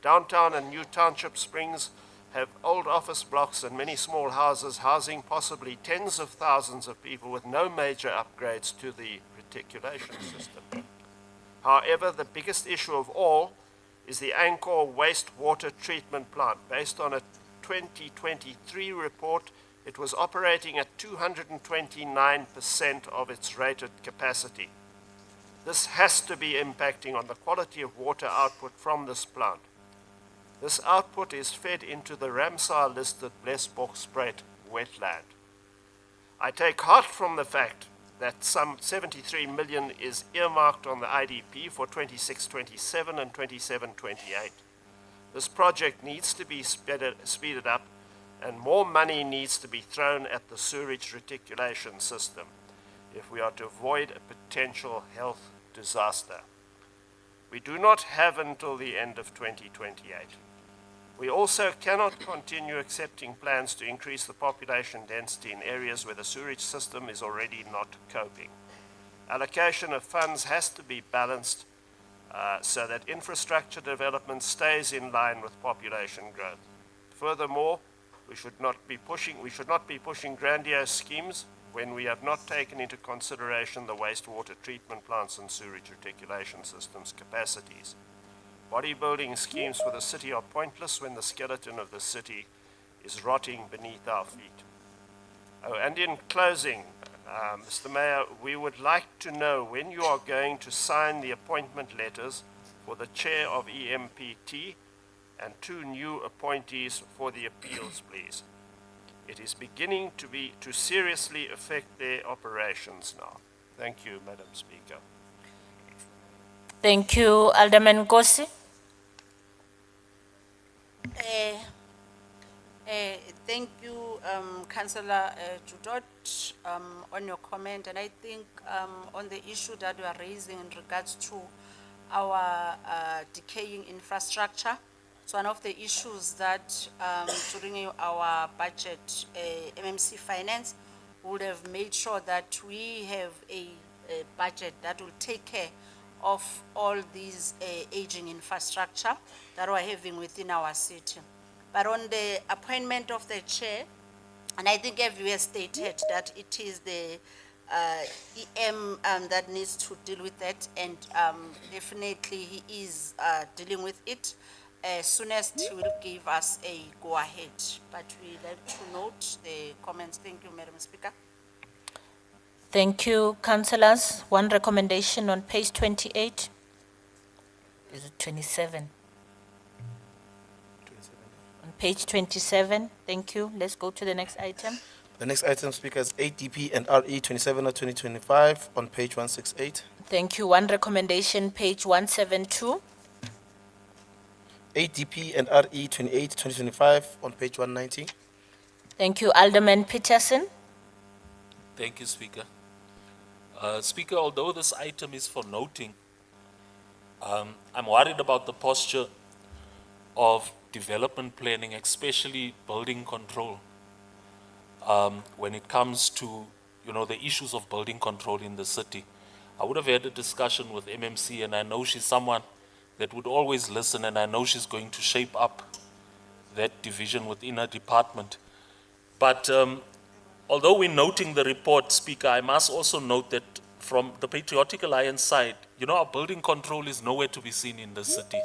K: Downtown and New Township Springs have old office blocks and many small houses housing possibly tens of thousands of people with no major upgrades to the reticulation system. However, the biggest issue of all is the Angkor wastewater treatment plant. Based on a 2023 report, it was operating at 229% of its rated capacity. This has to be impacting on the quality of water output from this plant. This output is fed into the Ramsar-listed Blesbok-Spruit wetland. I take heart from the fact that some 73 million is earmarked on the IDP for 26-27 and 27-28. This project needs to be speeded up, and more money needs to be thrown at the sewage reticulation system if we are to avoid a potential health disaster. We do not have until the end of 2028. We also cannot continue accepting plans to increase the population density in areas where the sewage system is already not coping. Allocation of funds has to be balanced so that infrastructure development stays in line with population growth. Furthermore, we should not be pushing grandiose schemes when we have not taken into consideration the wastewater treatment plants and sewage reticulation systems capacities. Bodybuilding schemes for the city are pointless when the skeleton of the city is rotting beneath our feet. Oh, and in closing, Mr. Mayor, we would like to know when you are going to sign the appointment letters for the chair of EMPT and 2 new appointees for the appeals, please. It is beginning to seriously affect their operations now. Thank you, Madam Speaker.
B: Thank you, Alderman Kosi.
H: Thank you, Councillor Judot, on your comment. And I think on the issue that you are raising in regards to our decaying infrastructure, it's one of the issues that during our budget, MMC Finance would have made sure that we have a budget that will take care of all these aging infrastructure that we're having within our city. But on the appointment of the chair, and I think everywhere stated that it is the EM that needs to deal with that, and definitely he is dealing with it. As soon as he will give us a go-ahead. But we like to note the comments. Thank you, Madam Speaker.
B: Thank you, councillors. One recommendation on page 28. Is it 27? On page 27, thank you. Let's go to the next item.
A: The next item, Speaker, is 8DP and RE 27 of 2025 on page 168.
B: Thank you. One recommendation, page 172.
A: 8DP and RE 28 2025 on page 190.
B: Thank you, Alderman Peterson.
L: Thank you, Speaker. Speaker, although this item is for noting, I'm worried about the posture of development planning, especially building control, when it comes to, the issues of building control in the city. I would have had a discussion with MMC, and I know she's someone that would always listen, and I know she's going to shape up that division within her department. But although we're noting the report, Speaker, I must also note that from the Patriotic Alliance side, our building control is nowhere to be seen in the city.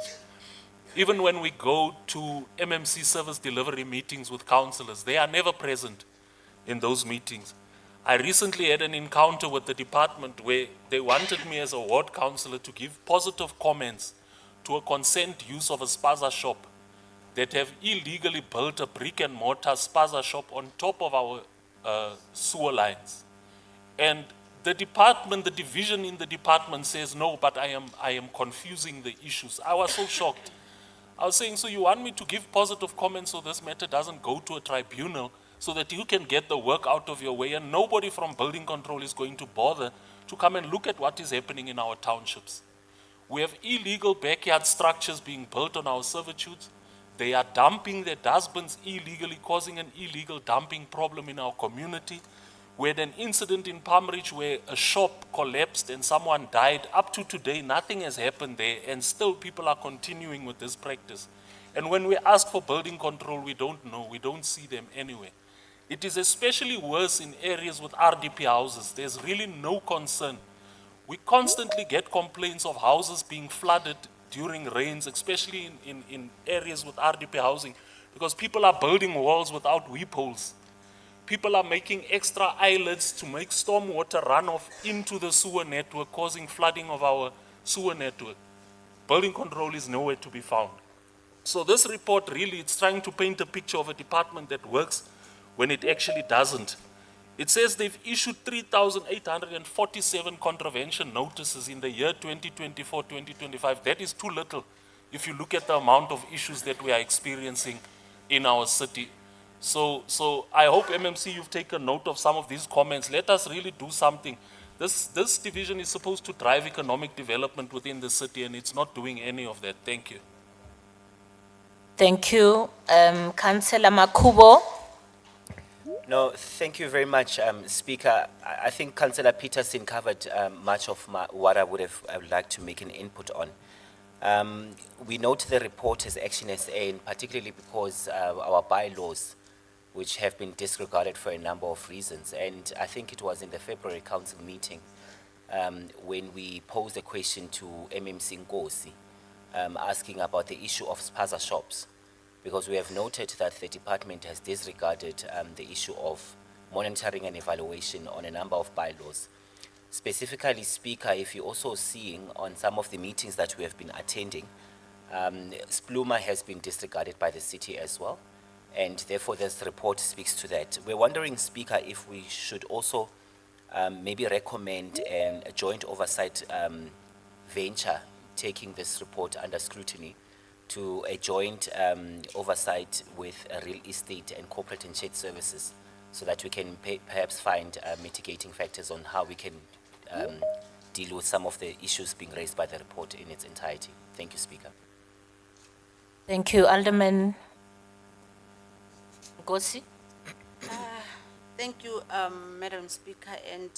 L: Even when we go to MMC service delivery meetings with councillors, they are never present in those meetings. I recently had an encounter with the department where they wanted me as a ward councillor to give positive comments to a consent use of a spaza shop that have illegally built a brick and mortar spaza shop on top of our sewer lines. And the department, the division in the department says, no, but I am confusing the issues. I was so shocked. I was saying, so you want me to give positive comments so this matter doesn't go to a tribunal so that you can get the work out of your way, and nobody from building control is going to bother to come and look at what is happening in our townships. We have illegal backyard structures being built on our servitudes. They are dumping their dustbins illegally, causing an illegal dumping problem in our community. We had an incident in Palm Ridge where a shop collapsed and someone died. Up to today, nothing has happened there, and still people are continuing with this practice. And when we ask for building control, we don't know, we don't see them anywhere. It is especially worse in areas with RDP houses. There's really no concern. We constantly get complaints of houses being flooded during rains, especially in areas with RDP housing, because people are building walls without weep holes. People are making extra islets to make stormwater runoff into the sewer network, causing flooding of our sewer network. Building control is nowhere to be found. So this report really, it's trying to paint a picture of a department that works when it actually doesn't. It says they've issued 3,847 contravention notices in the year 2024-2025. That is too little if you look at the amount of issues that we are experiencing in our city. So I hope, MMC, you've taken note of some of these comments. Let us really do something. This division is supposed to drive economic development within the city, and it's not doing any of that. Thank you.
B: Thank you. Councillor Makubo.
P: No, thank you very much, Speaker. I think Councillor Peterson covered much of what I would like to make an input on. We note the report as Action SA, and particularly because our bylaws, which have been disregarded for a number of reasons. And I think it was in the February Council meeting when we posed a question to MMC Nkosi asking about the issue of spaza shops, because we have noted that the department has disregarded the issue of monitoring and evaluation on a number of bylaws. Specifically, Speaker, if you're also seeing on some of the meetings that we have been attending, Spluma has been disregarded by the city as well, and therefore this report speaks to that. We're wondering, Speaker, if we should also maybe recommend a joint oversight venture taking this report under scrutiny to a joint oversight with real estate and corporate and shared services, so that we can perhaps find mitigating factors on how we can deal with some of the issues being raised by the report in its entirety. Thank you, Speaker.
B: Thank you, Alderman Gosi.
H: Thank you, Madam Speaker, and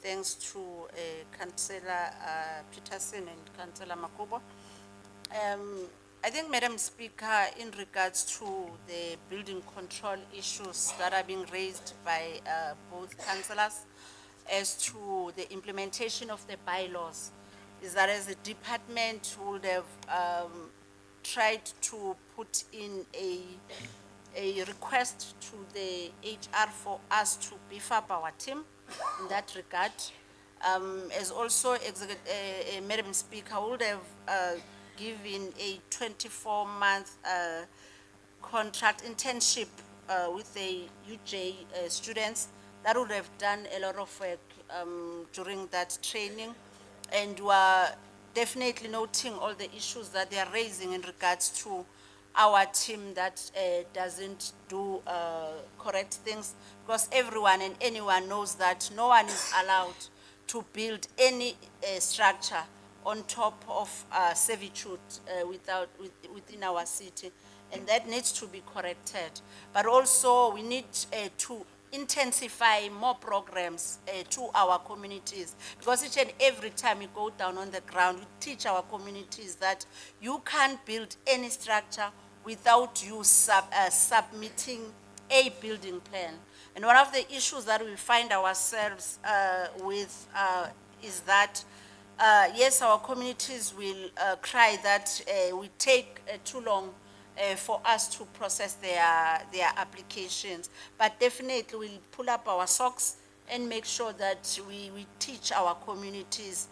H: thanks to Councillor Peterson and Councillor Makubo. I think, Madam Speaker, in regards to the building control issues that are being raised by both councillors as to the implementation of the bylaws, is that as a department would have tried to put in a request to the HR for us to beef up our team in that regard. As also Madam Speaker would have given a 24-month contract internship with the UJ students that would have done a lot of work during that training, and were definitely noting all the issues that they are raising in regards to our team that doesn't do correct things, because everyone and anyone knows that no one is allowed to build any structure on top of servitude within our city, and that needs to be corrected. But also we need to intensify more programs to our communities, because each and every time we go down on the ground, we teach our communities that you can't build any structure without you submitting a building plan. And one of the issues that we find ourselves with is that yes, our communities will cry that we take too long for us to process their applications, but definitely we'll pull up our socks and make sure that we teach our communities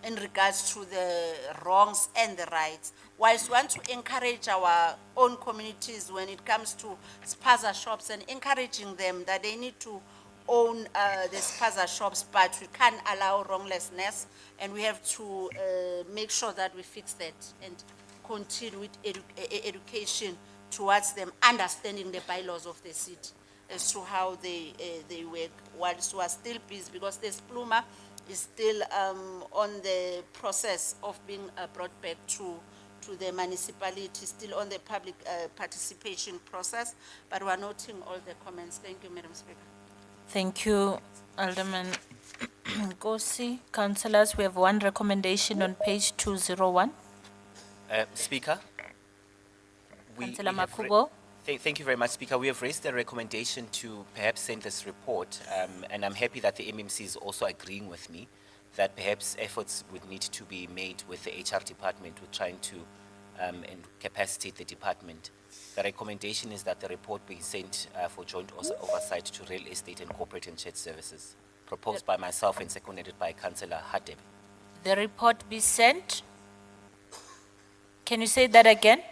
H: in regards to the wrongs and the rights. Whilst we want to encourage our own communities when it comes to spaza shops and encouraging them that they need to own the spaza shops, but we can't allow wronglessness, and we have to make sure that we fix that and continue with education towards them understanding the bylaws of the city as to how they work, whilst we are still busy, because this Spluma is still on the process of being brought back to the municipality, still on the public participation process, but we are noting all the comments. Thank you, Madam Speaker.
B: Thank you, Alderman Gosi. Councillors, we have one recommendation on page 201.
P: Speaker,
B: Councillor Makubo.
P: Thank you very much, Speaker. We have raised the recommendation to perhaps send this report, and I'm happy that the MMC is also agreeing with me that perhaps efforts would need to be made with the HR department with trying to incapacitate the department. The recommendation is that the report be sent for joint oversight to real estate and corporate and shared services, proposed by myself and seconded by Councillor Hadeb.
B: The report be sent. Can you say that again?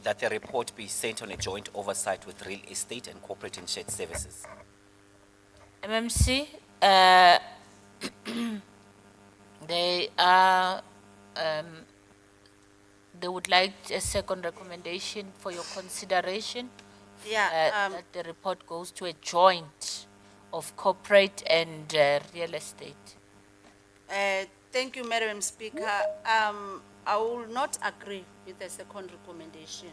P: That the report be sent on a joint oversight with real estate and corporate and shared services.
B: MMC, they are, they would like a second recommendation for your consideration.
H: Yeah,
B: that the report goes to a joint of corporate and real estate.
H: Thank you, Madam Speaker. I will not agree with the second recommendation.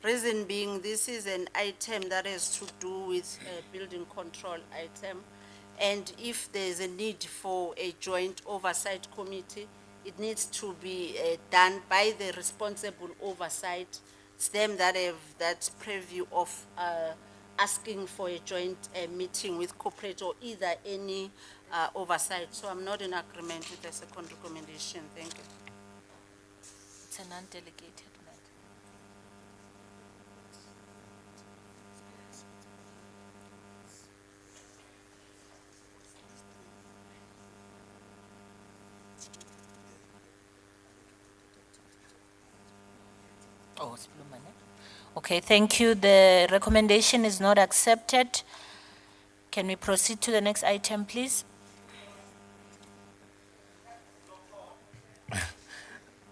H: Reason being, this is an item that has to do with a building control item. And if there's a need for a joint oversight committee, it needs to be done by the responsible oversight. It's them that have that preview of asking for a joint meeting with corporate or either any oversight. So I'm not in agreement with the second recommendation. Thank you.
B: It's a non-delegated matter. Oh, it's Blue Money. Okay, thank you. The recommendation is not accepted. Can we proceed to the next item, please?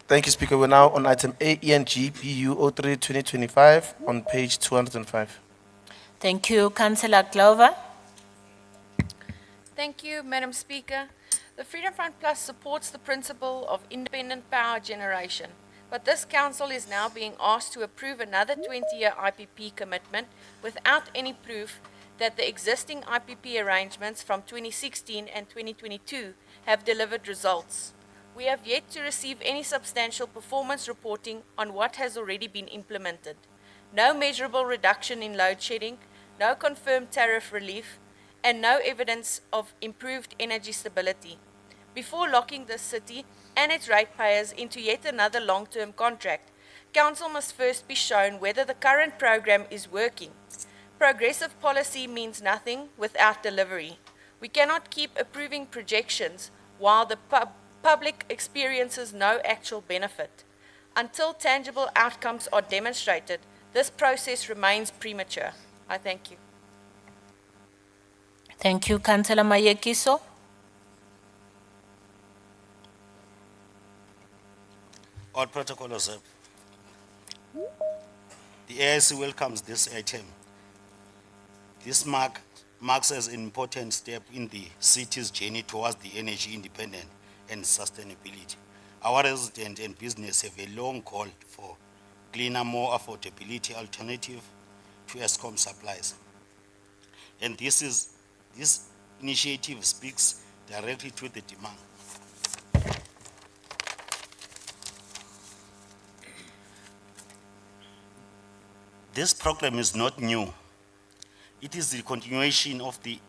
A: Thank you, Speaker. We're now on item A, E, and G, BU 03-2025 on page 205.
B: Thank you, Councillor Glover.
N: Thank you, Madam Speaker. The Freedom Front Plus supports the principle of independent power generation, but this council is now being asked to approve another 20-year IPP commitment without any proof that the existing IPP arrangements from 2016 and 2022 have delivered results. We have yet to receive any substantial performance reporting on what has already been implemented. No measurable reduction in load shedding, no confirmed tariff relief, and no evidence of improved energy stability. Before locking the city and its ratepayers into yet another long-term contract, Council must first be shown whether the current program is working. Progressive policy means nothing without delivery. We cannot keep approving projections while the public experiences no actual benefit. Until tangible outcomes are demonstrated, this process remains premature. I thank you.
B: Thank you, Councillor Mayekiso.
I: All protocol observed. The AIC welcomes this item. This marks as an important step in the city's journey towards the energy independent and sustainability. Our residents and business have a long call for cleaner, more affordability alternative to ESCOM supplies. And this initiative speaks directly to the demand. This program is not new. It is the continuation of a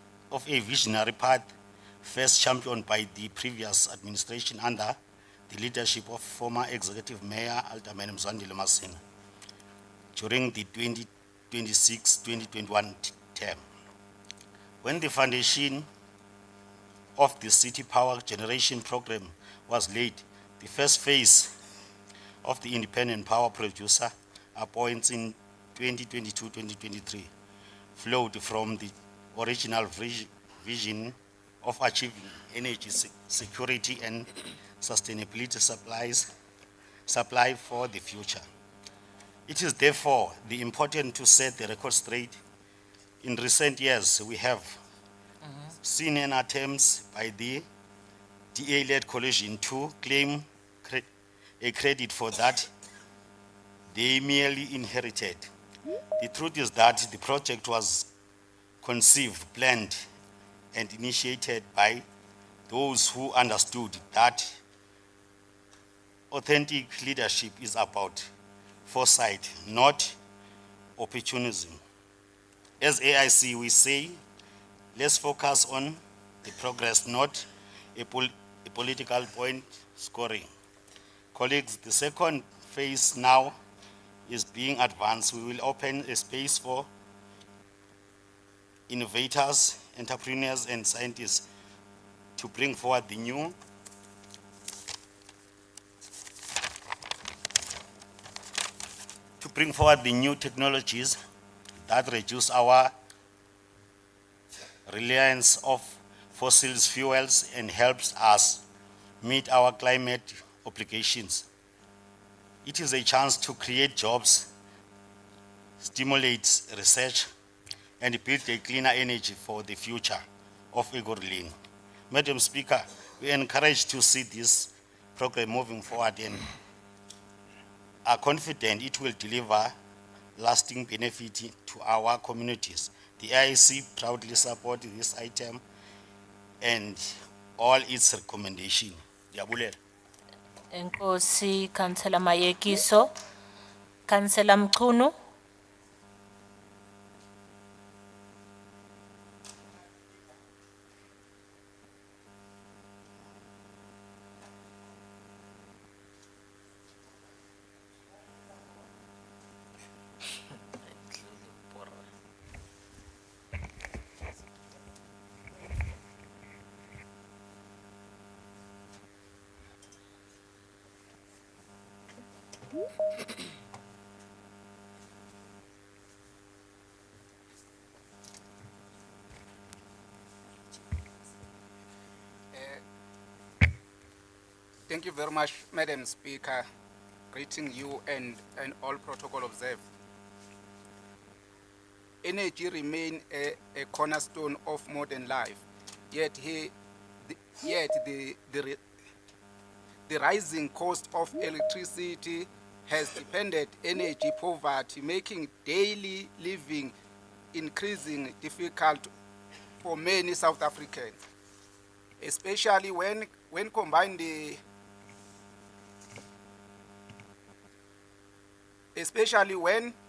I: visionary path first championed by the previous administration under the leadership of former Executive Mayor Alderman Mzwandile Masina during the 2026-2021 term. When the foundation of the city power generation program was laid, the first phase of the independent power producer appoints in 2022-2023 flowed from the original vision of achieving energy security and sustainability supply for the future. It is therefore important to set the record straight. In recent years, we have seen an attempt by the DA-led coalition to claim a credit for that they merely inherited. The truth is that the project was conceived, planned, and initiated by those who understood that authentic leadership is about foresight, not opportunism. As AIC, we say, let's focus on the progress, not a political point scoring. Colleagues, the second phase now is being advanced. We will open a space for innovators, entrepreneurs, and scientists to bring forward the new technologies that reduce our reliance of fossil fuels and helps us meet our climate obligations. It is a chance to create jobs, stimulate research, and build a cleaner energy for the future of Igorlin. Madam Speaker, we are encouraged to see this program moving forward and are confident it will deliver lasting benefit to our communities. The IEC proudly supports this item and all its recommendations. Ndiyabulela.
B: Enkosi, Councillor Mayekiso. Councillor Mchunu.
Q: Thank you very much, Madam Speaker. Greeting you and all protocol observed. Energy remain a cornerstone of modern life, yet the rising cost of electricity has deepened energy poverty, making daily living increasingly difficult for many South Africans, especially when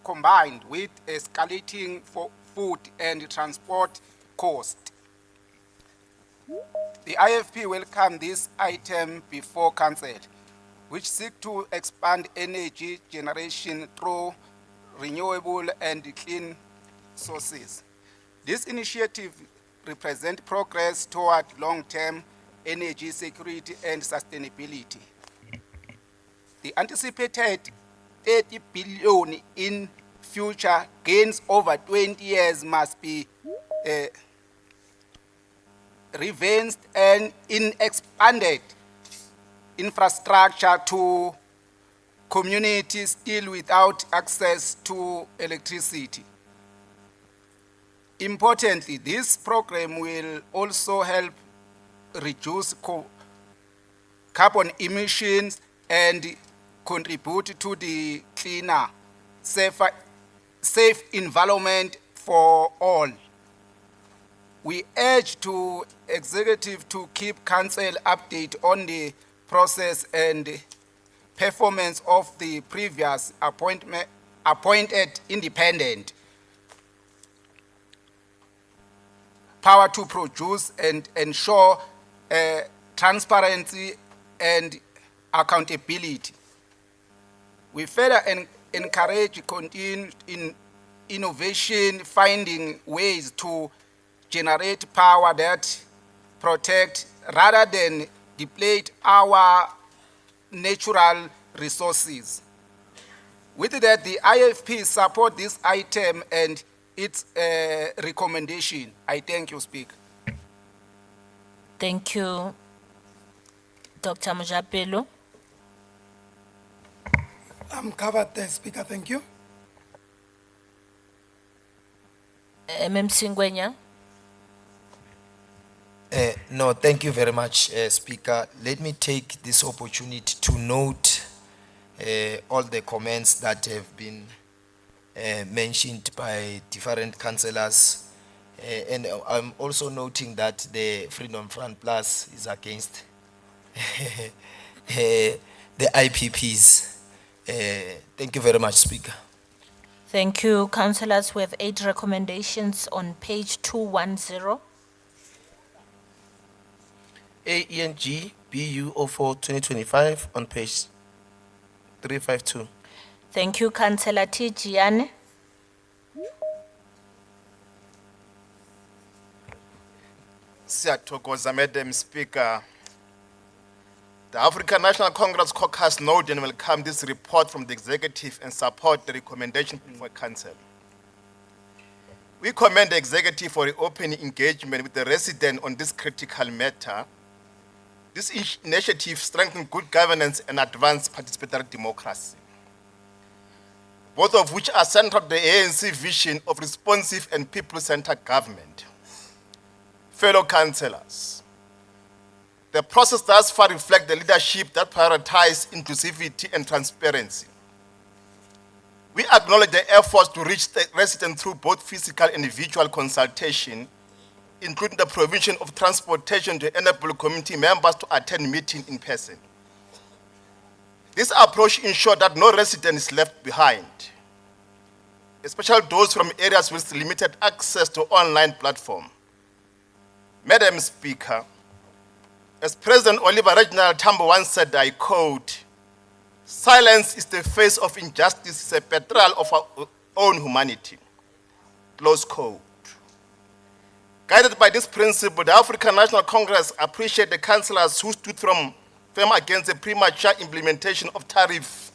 Q: combined with escalating for food and transport costs. The IFP welcomed this item before Council, which seek to expand energy generation through renewable and clean sources. This initiative represents progress toward long-term energy security and sustainability. The anticipated 30 billion in future gains over 20 years must be reinvested and in expanded infrastructure to communities still without access to electricity. Importantly, this program will also help reduce carbon emissions and contribute to the cleaner, safe environment for all. We urge the executive to keep council update on the process and performance of the previous appointed independent power to produce and ensure transparency and accountability. We further encourage continued innovation, finding ways to generate power that protect rather than deplete our natural resources. With that, the IFP support this item and its recommendation. I thank you, Speaker.
B: Thank you, Dr. Mojapelo.
U: I'm covered there, Speaker. Thank you.
B: Msingwenya.
R: No, thank you very much, Speaker. Let me take this opportunity to note all the comments that have been mentioned by different councillors. And I'm also noting that the Freedom Front Plus is against the IPPs. Thank you very much, Speaker.
B: Thank you, councillors. We have 8 recommendations on page 210.
A: AENG BU 04-2025 on page 352.
B: Thank you, Councillor Tijiane.
W: Siyathokoza, Madam Speaker. The African National Congress caucus note and welcome this report from the executive and support the recommendation for council. We commend the executive for the open engagement with the resident on this critical matter. This initiative strengthens good governance and advances participatory democracy, both of which are central to the ANC vision of responsive and people-centered government. Fellow councillors, the process thus far reflects the leadership that prioritizes inclusivity and transparency. We acknowledge the efforts to reach the residents through both physical and virtual consultation, including the provision of transportation to enable community members to attend meetings in person. This approach ensures that no resident is left behind, especially those from areas with limited access to online platforms. Madam Speaker, as President Oliver Reginald Tambo once said, I quote, "Silence is the face of injustice, is a betrayal of our own humanity." Close quote. Guided by this principle, the African National Congress appreciates the councillors who stood firm against the premature implementation of tariff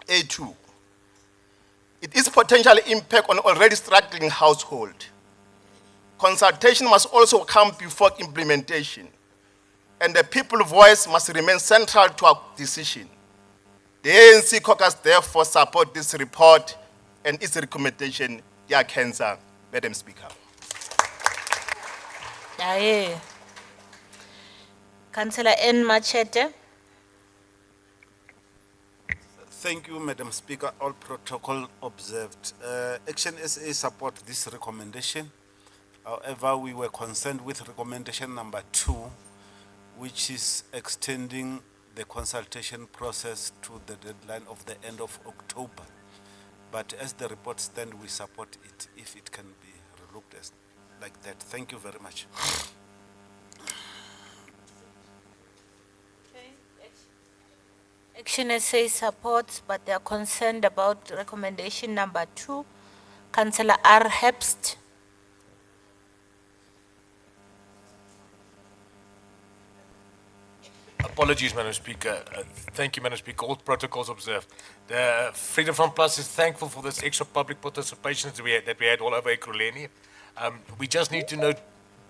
W: A2. It is potential impact on already struggling household. Consultation must also come before implementation, and the people's voice must remain central to our decision. The ANC caucus therefore support this report and its recommendation, dear Cancer, Madam Speaker.
B: Aye. Councillor N. Machete.
D: Thank you, Madam Speaker. All protocol observed. Action SA support this recommendation. However, we were concerned with recommendation number 2, which is extending the consultation process to the deadline of the end of October. But as the report stands, we support it if it can be looked at like that. Thank you very much.
B: Action SA supports, but they are concerned about recommendation number 2. Councillor R. Herbst.
S: Apologies, Madam Speaker. Thank you, Madam Speaker. All protocols observed. The Freedom Front Plus is thankful for this extra public participation that we had all over Ekurhuleni. We just need to know,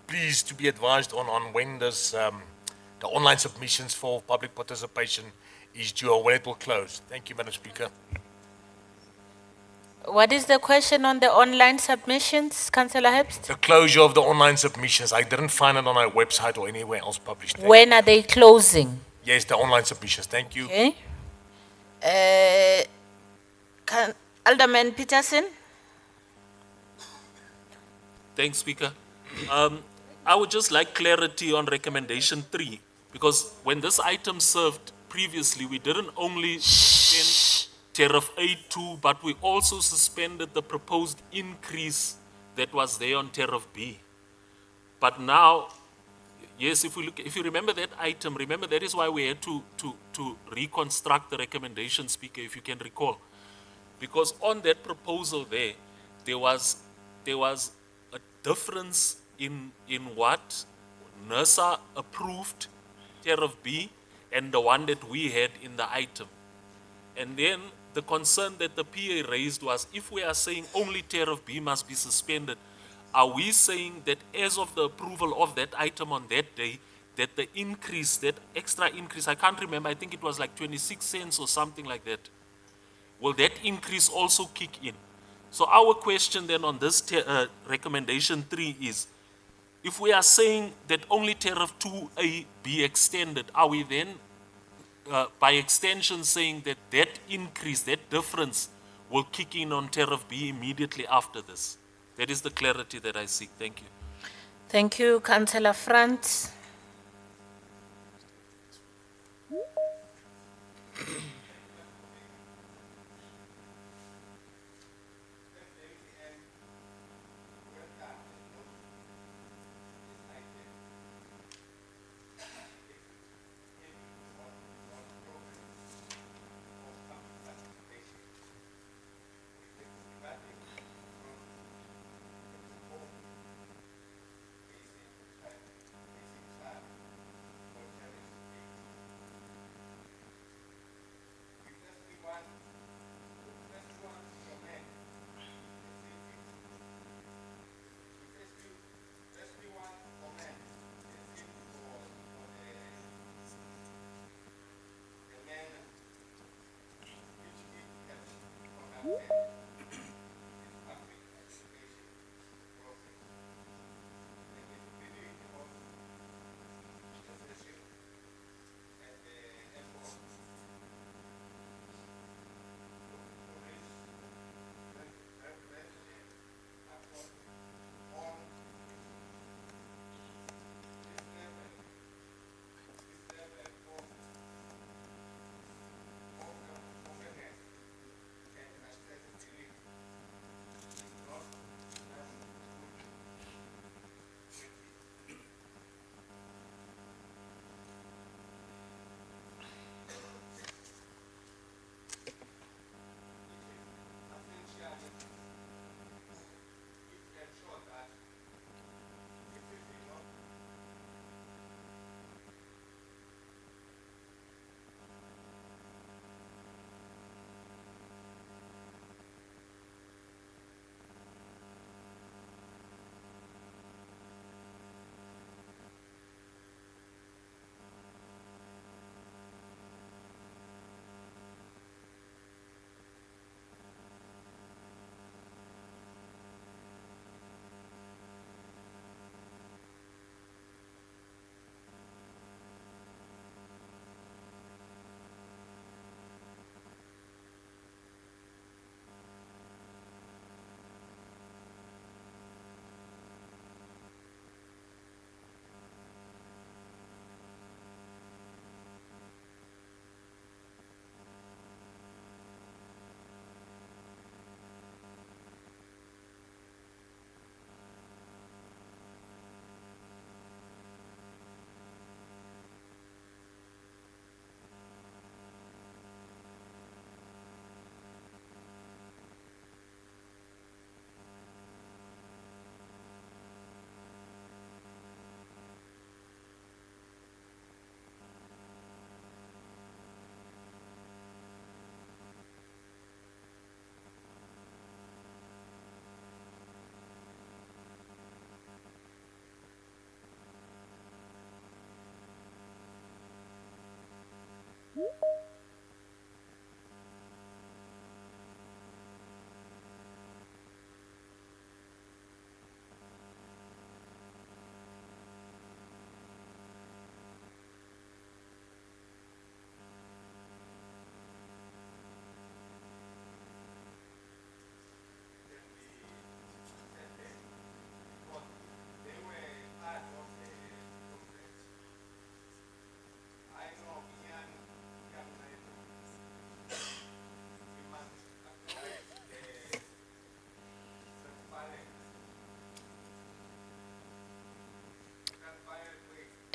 S: please, to be advised on when this, the online submissions for public participation is due or when it will close. Thank you, Madam Speaker.
B: What is the question on the online submissions, Councillor Herbst?
S: The closure of the online submissions. I didn't find it on our website or anywhere else published. Thank
B: When are they closing?
S: Yes, the online submissions. Thank you.
B: Okay. Alderman Peterson.
L: Thanks, Speaker. I would just like clarity on recommendation 3, because when this item served previously, we didn't only suspend tariff A2, but we also suspended the proposed increase that was there on tariff B. But now, yes, if you remember that item, remember that is why we had to reconstruct the recommendation, Speaker, if you can recall. Because on that proposal there was a difference in what NERSA approved tariff B and the one that we had in the item. And then the concern that the PA raised was, if we are saying only tariff B must be suspended, are we saying that as of the approval of that item on that day, that the increase, that extra increase, I can't remember, I think it was like 26 cents or something like that, will that increase also kick in? So our question then on this recommendation 3 is, if we are saying that only tariff 2A be extended, are we then by extension saying that that increase, that difference will kick in on tariff B immediately after this? That is the clarity that I seek. Thank you.
B: Thank you, Councillor Frantz.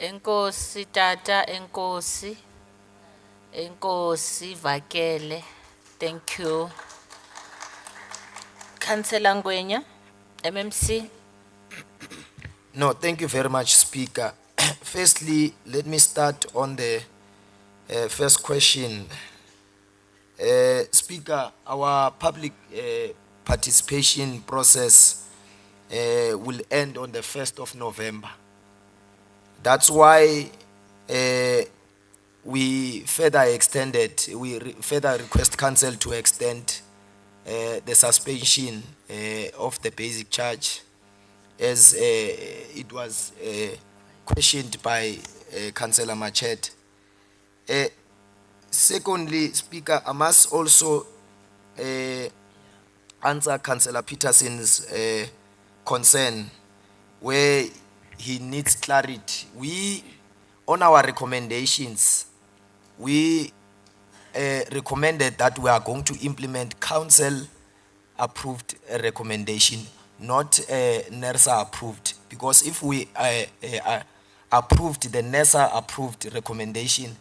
B: Enkosi tata, enkosi. Enkosi Vakele. Thank you. Councillor Ngwenya, MMC.
R: No, thank you very much, Speaker. Firstly, let me start on the first question. Speaker, our public participation process will end on the 1st of November. That's why we further further request council to extend the suspension of the basic charge as it was questioned by Councillor Machet. Secondly, Speaker, I must also answer Councillor Peterson's concern where he needs clarity. We, on our recommendations, we recommended that we are going to implement council approved recommendation, not NERSA approved. Because if we approved the NERSA approved recommendation,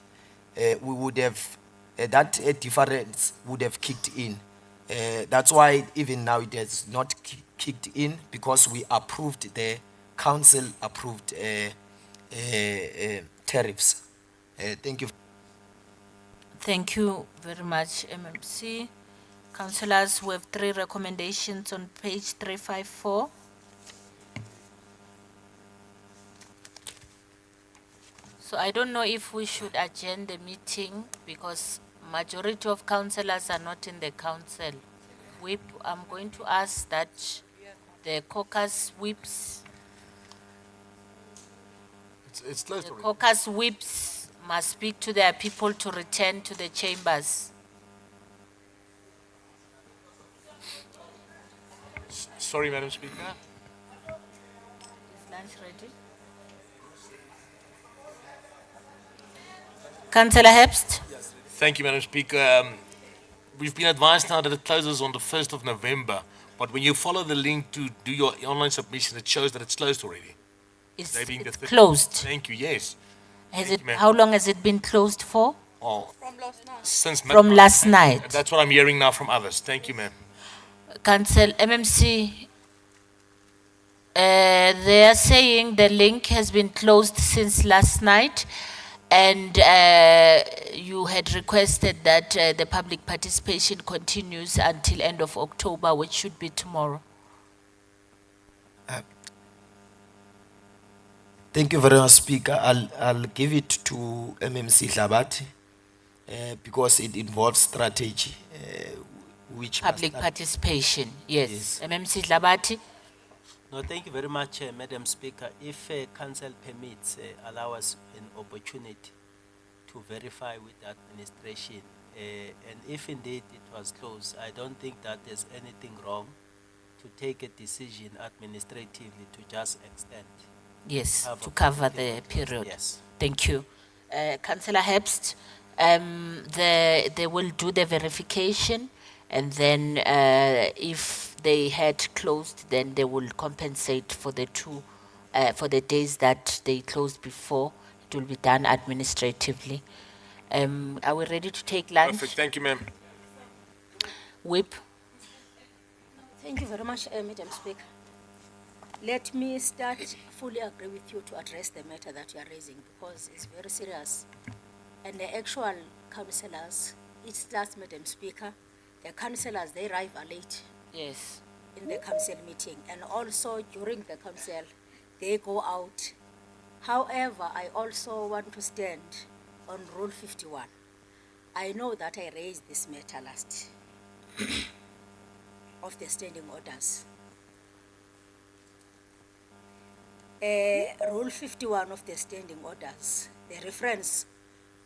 R: we would have, that difference would have kicked in. That's why even now it has not kicked in, because we approved the council approved tariffs. Thank you.
B: Thank you very much, MMC. Councillors, we have 3 recommendations on page 354. So I don't know if we should adjourn the meeting because majority of councillors are not in the council. Whip, I'm going to ask that the caucus whips,
S: It's closed
B: the
S: already.
B: caucus whips must speak to their people to return to the chambers.
S: Sorry, Madam Speaker.
B: Is lunch ready? Councillor Herbst?
S: Thank you, Madam Speaker. We've been advised now that it closes on the 1st of November, but when you follow the link to do your online submission, it shows that it's closed already.
B: It's,
S: Today being the
B: it's
S: 30th.
B: closed.
S: Thank you, yes.
B: Has
S: Thank
B: it,
S: you, ma'am.
B: how long has it been closed for?
S: Oh, since
B: From
S: midnight.
B: last night.
S: That's what I'm hearing now from others. Thank you, ma'am.
B: Council MMC, they are saying the link has been closed since last night, and you had requested that the public participation continues until end of October, which should be tomorrow.
R: Thank you very much, Speaker. I'll give it to MMC Hlabati because it involves strategy, which must
B: Public
R: start-
B: participation, yes.
R: Yes.
B: MMC Labati.
F: No, thank you very much, Madam Speaker. If council permits, allow us an opportunity to verify with the administration. And if indeed it was closed, I don't think that there's anything wrong to take a decision administratively to just extend.
B: Yes, to cover the period.
F: Yes.
B: Thank you. Councillor Herbst, they will do the verification, and then if they had closed, then they will compensate for the for the days that they closed before. It will be done administratively. Are we ready to take lunch?
S: Perfect. Thank you, ma'am.
B: Whip.
T: Thank you very much, Madam Speaker. Let me start, fully agree with you to address the matter that you are raising because it's very serious. And the actual councillors, it starts, Madam Speaker, the councillors, they arrive late.
B: Yes.
T: In the council meeting, and also during the council, they go out. However, I also want to stand on Rule 51. I know that I raised this matter last of the standing orders. Rule 51 of the standing orders, the reference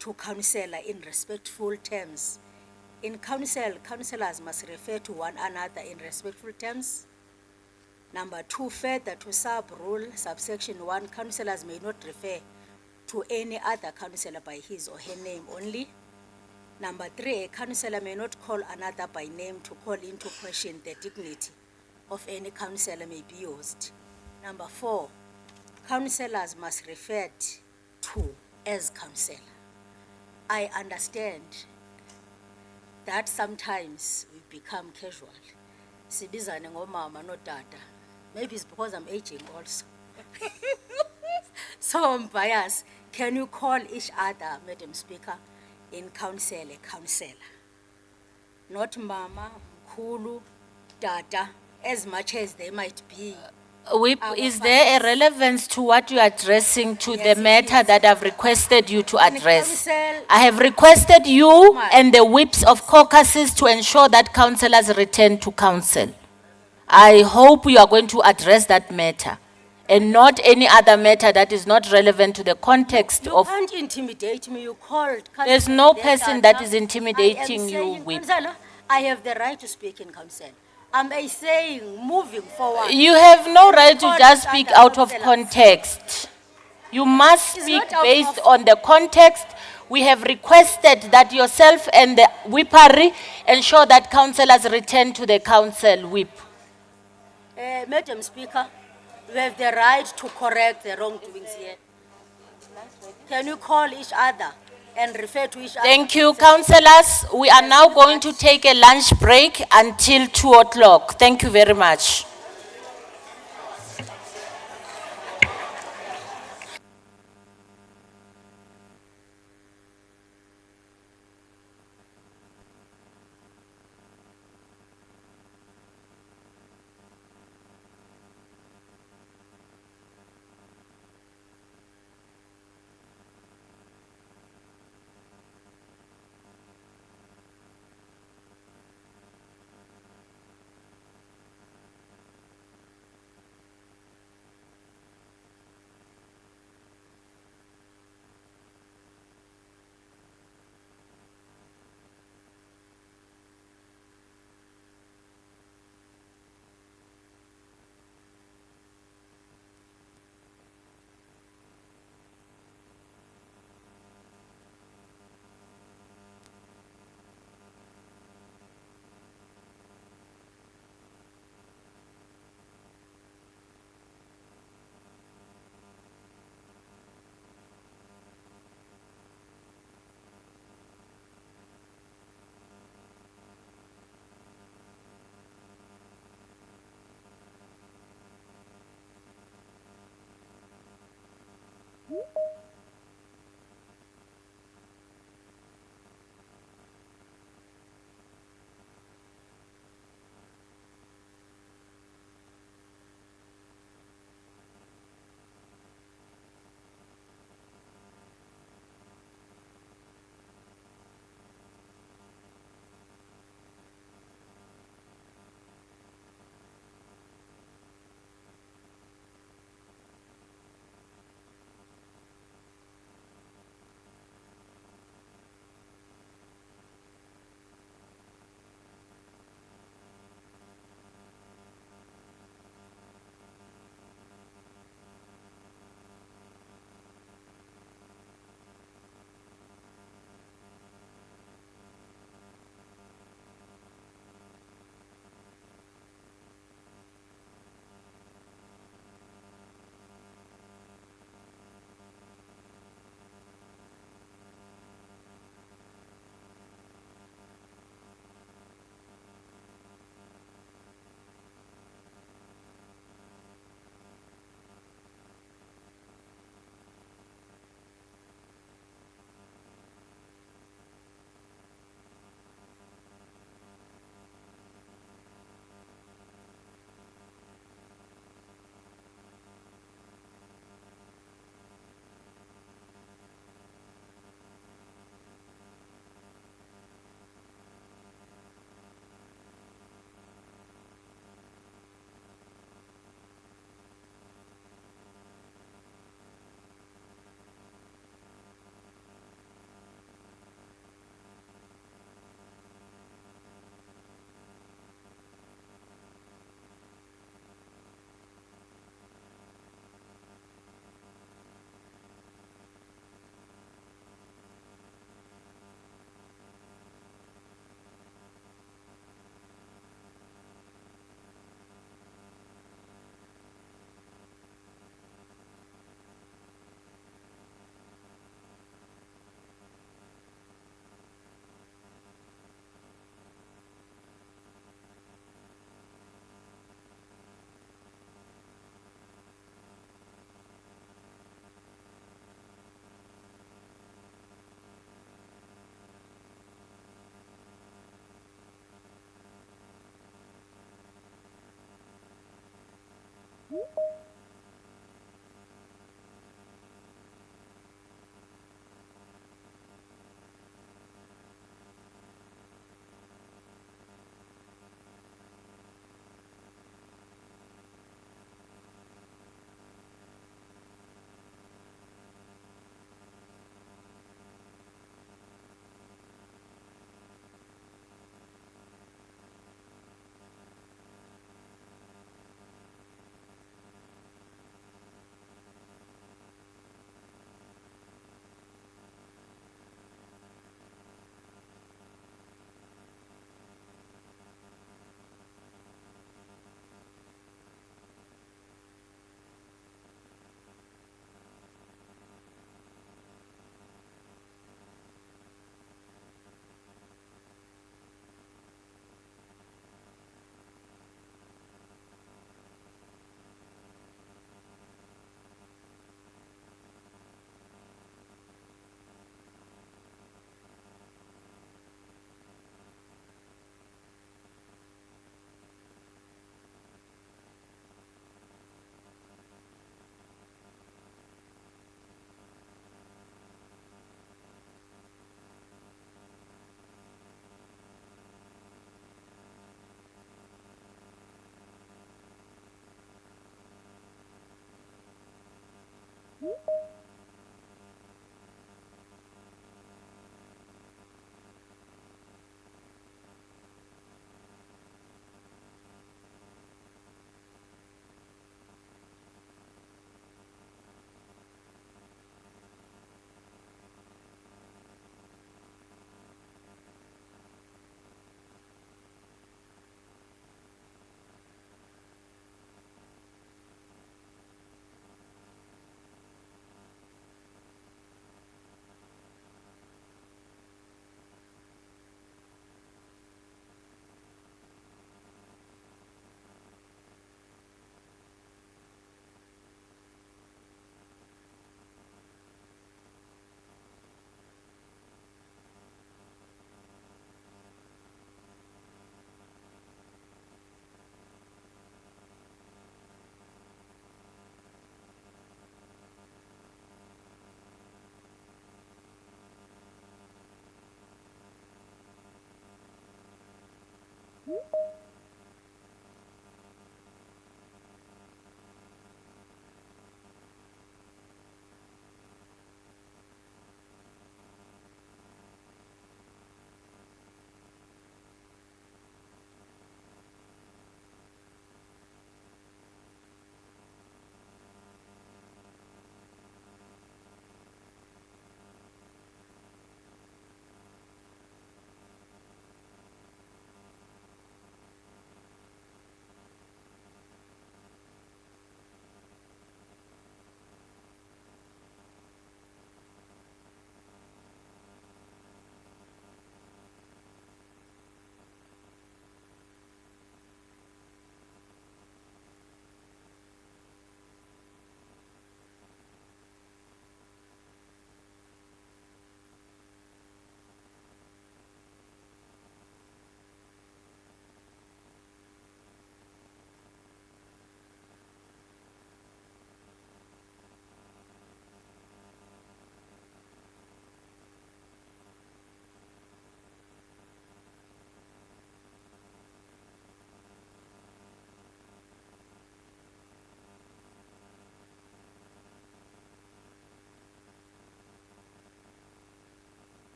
T: to councillor in respectful terms. In council, councillors must refer to one another in respectful terms. Number 2, further to sub-rule subsection 1, councillors may not refer to any other councillor by his or her name only. Number 3, a councillor may not call another by name to call into question the dignity of any councillor may be used. Number 4, councillors must refer to as councillor. I understand that sometimes we become casual. Sibizane ngomama no tata. Maybe it's because I'm aging also. So I'm biased. Can you call each other, Madam Speaker, in council a councillor? Not mama, mkhulu, tata, as much as they might be.
B: Whip,
T: Our
B: is there a
T: fathers.
B: relevance to what you are addressing to
T: Yes,
B: the
T: it
B: matter
T: is.
B: that I've requested you to
T: In
B: address?
T: council-
B: I have requested you
T: Ma-
B: and the whips of caucuses to ensure that councillors return to council. I hope you are going to address that matter and not any other matter that is not relevant to the context
T: You
B: of.
T: can't intimidate me, you called.
B: There's
T: council
B: no
T: there,
B: person
T: Tata.
B: that is intimidating you,
T: I am saying,
B: Whip.
T: councillor, I have the right to speak in council. Am I saying, moving forward?
B: You have no right to
T: call
B: just
T: each
B: speak
T: other
B: out of
T: councillors.
B: context. You must
T: It's
B: speak
T: not out
B: based
T: of-
B: on the context. We have requested that yourself and the whippery ensure that councillors return to the council, Whip.
T: Madam Speaker, we have the right to correct the wrongdoings here. Can you call each other and refer to each other?
B: Thank you, councillors. We are now going to take a lunch break until 2 o'clock. Thank you very much.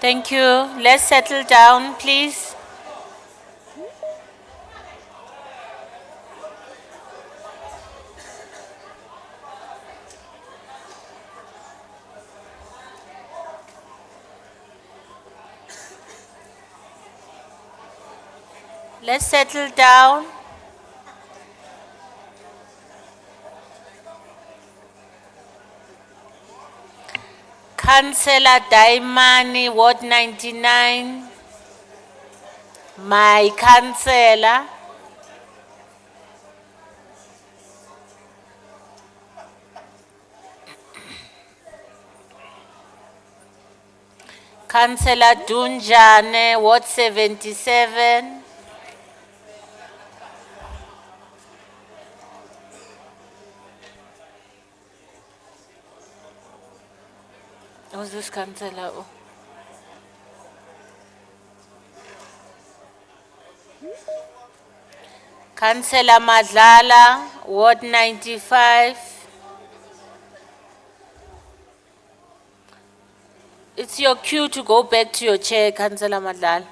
B: Thank you. Let's settle down, please. Let's settle down. Councillor Daimani, Ward 99. My councillor. Councillor Dunjane, Ward 77. Who's this councillor? Oh. Councillor Madlala, Ward 95. It's your cue to go back to your chair, Councillor Madlala.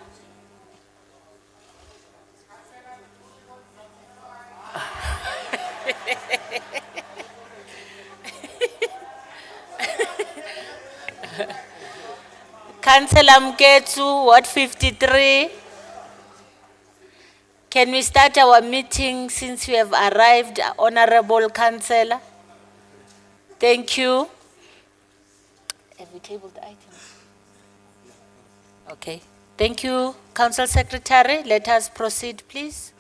B: Councillor Mketsu, Ward 53. Can we start our meeting since we have arrived, Honorable Councillor? Thank you. Have we tabled the item? Okay. Thank you, Council Secretary. Let us proceed, please.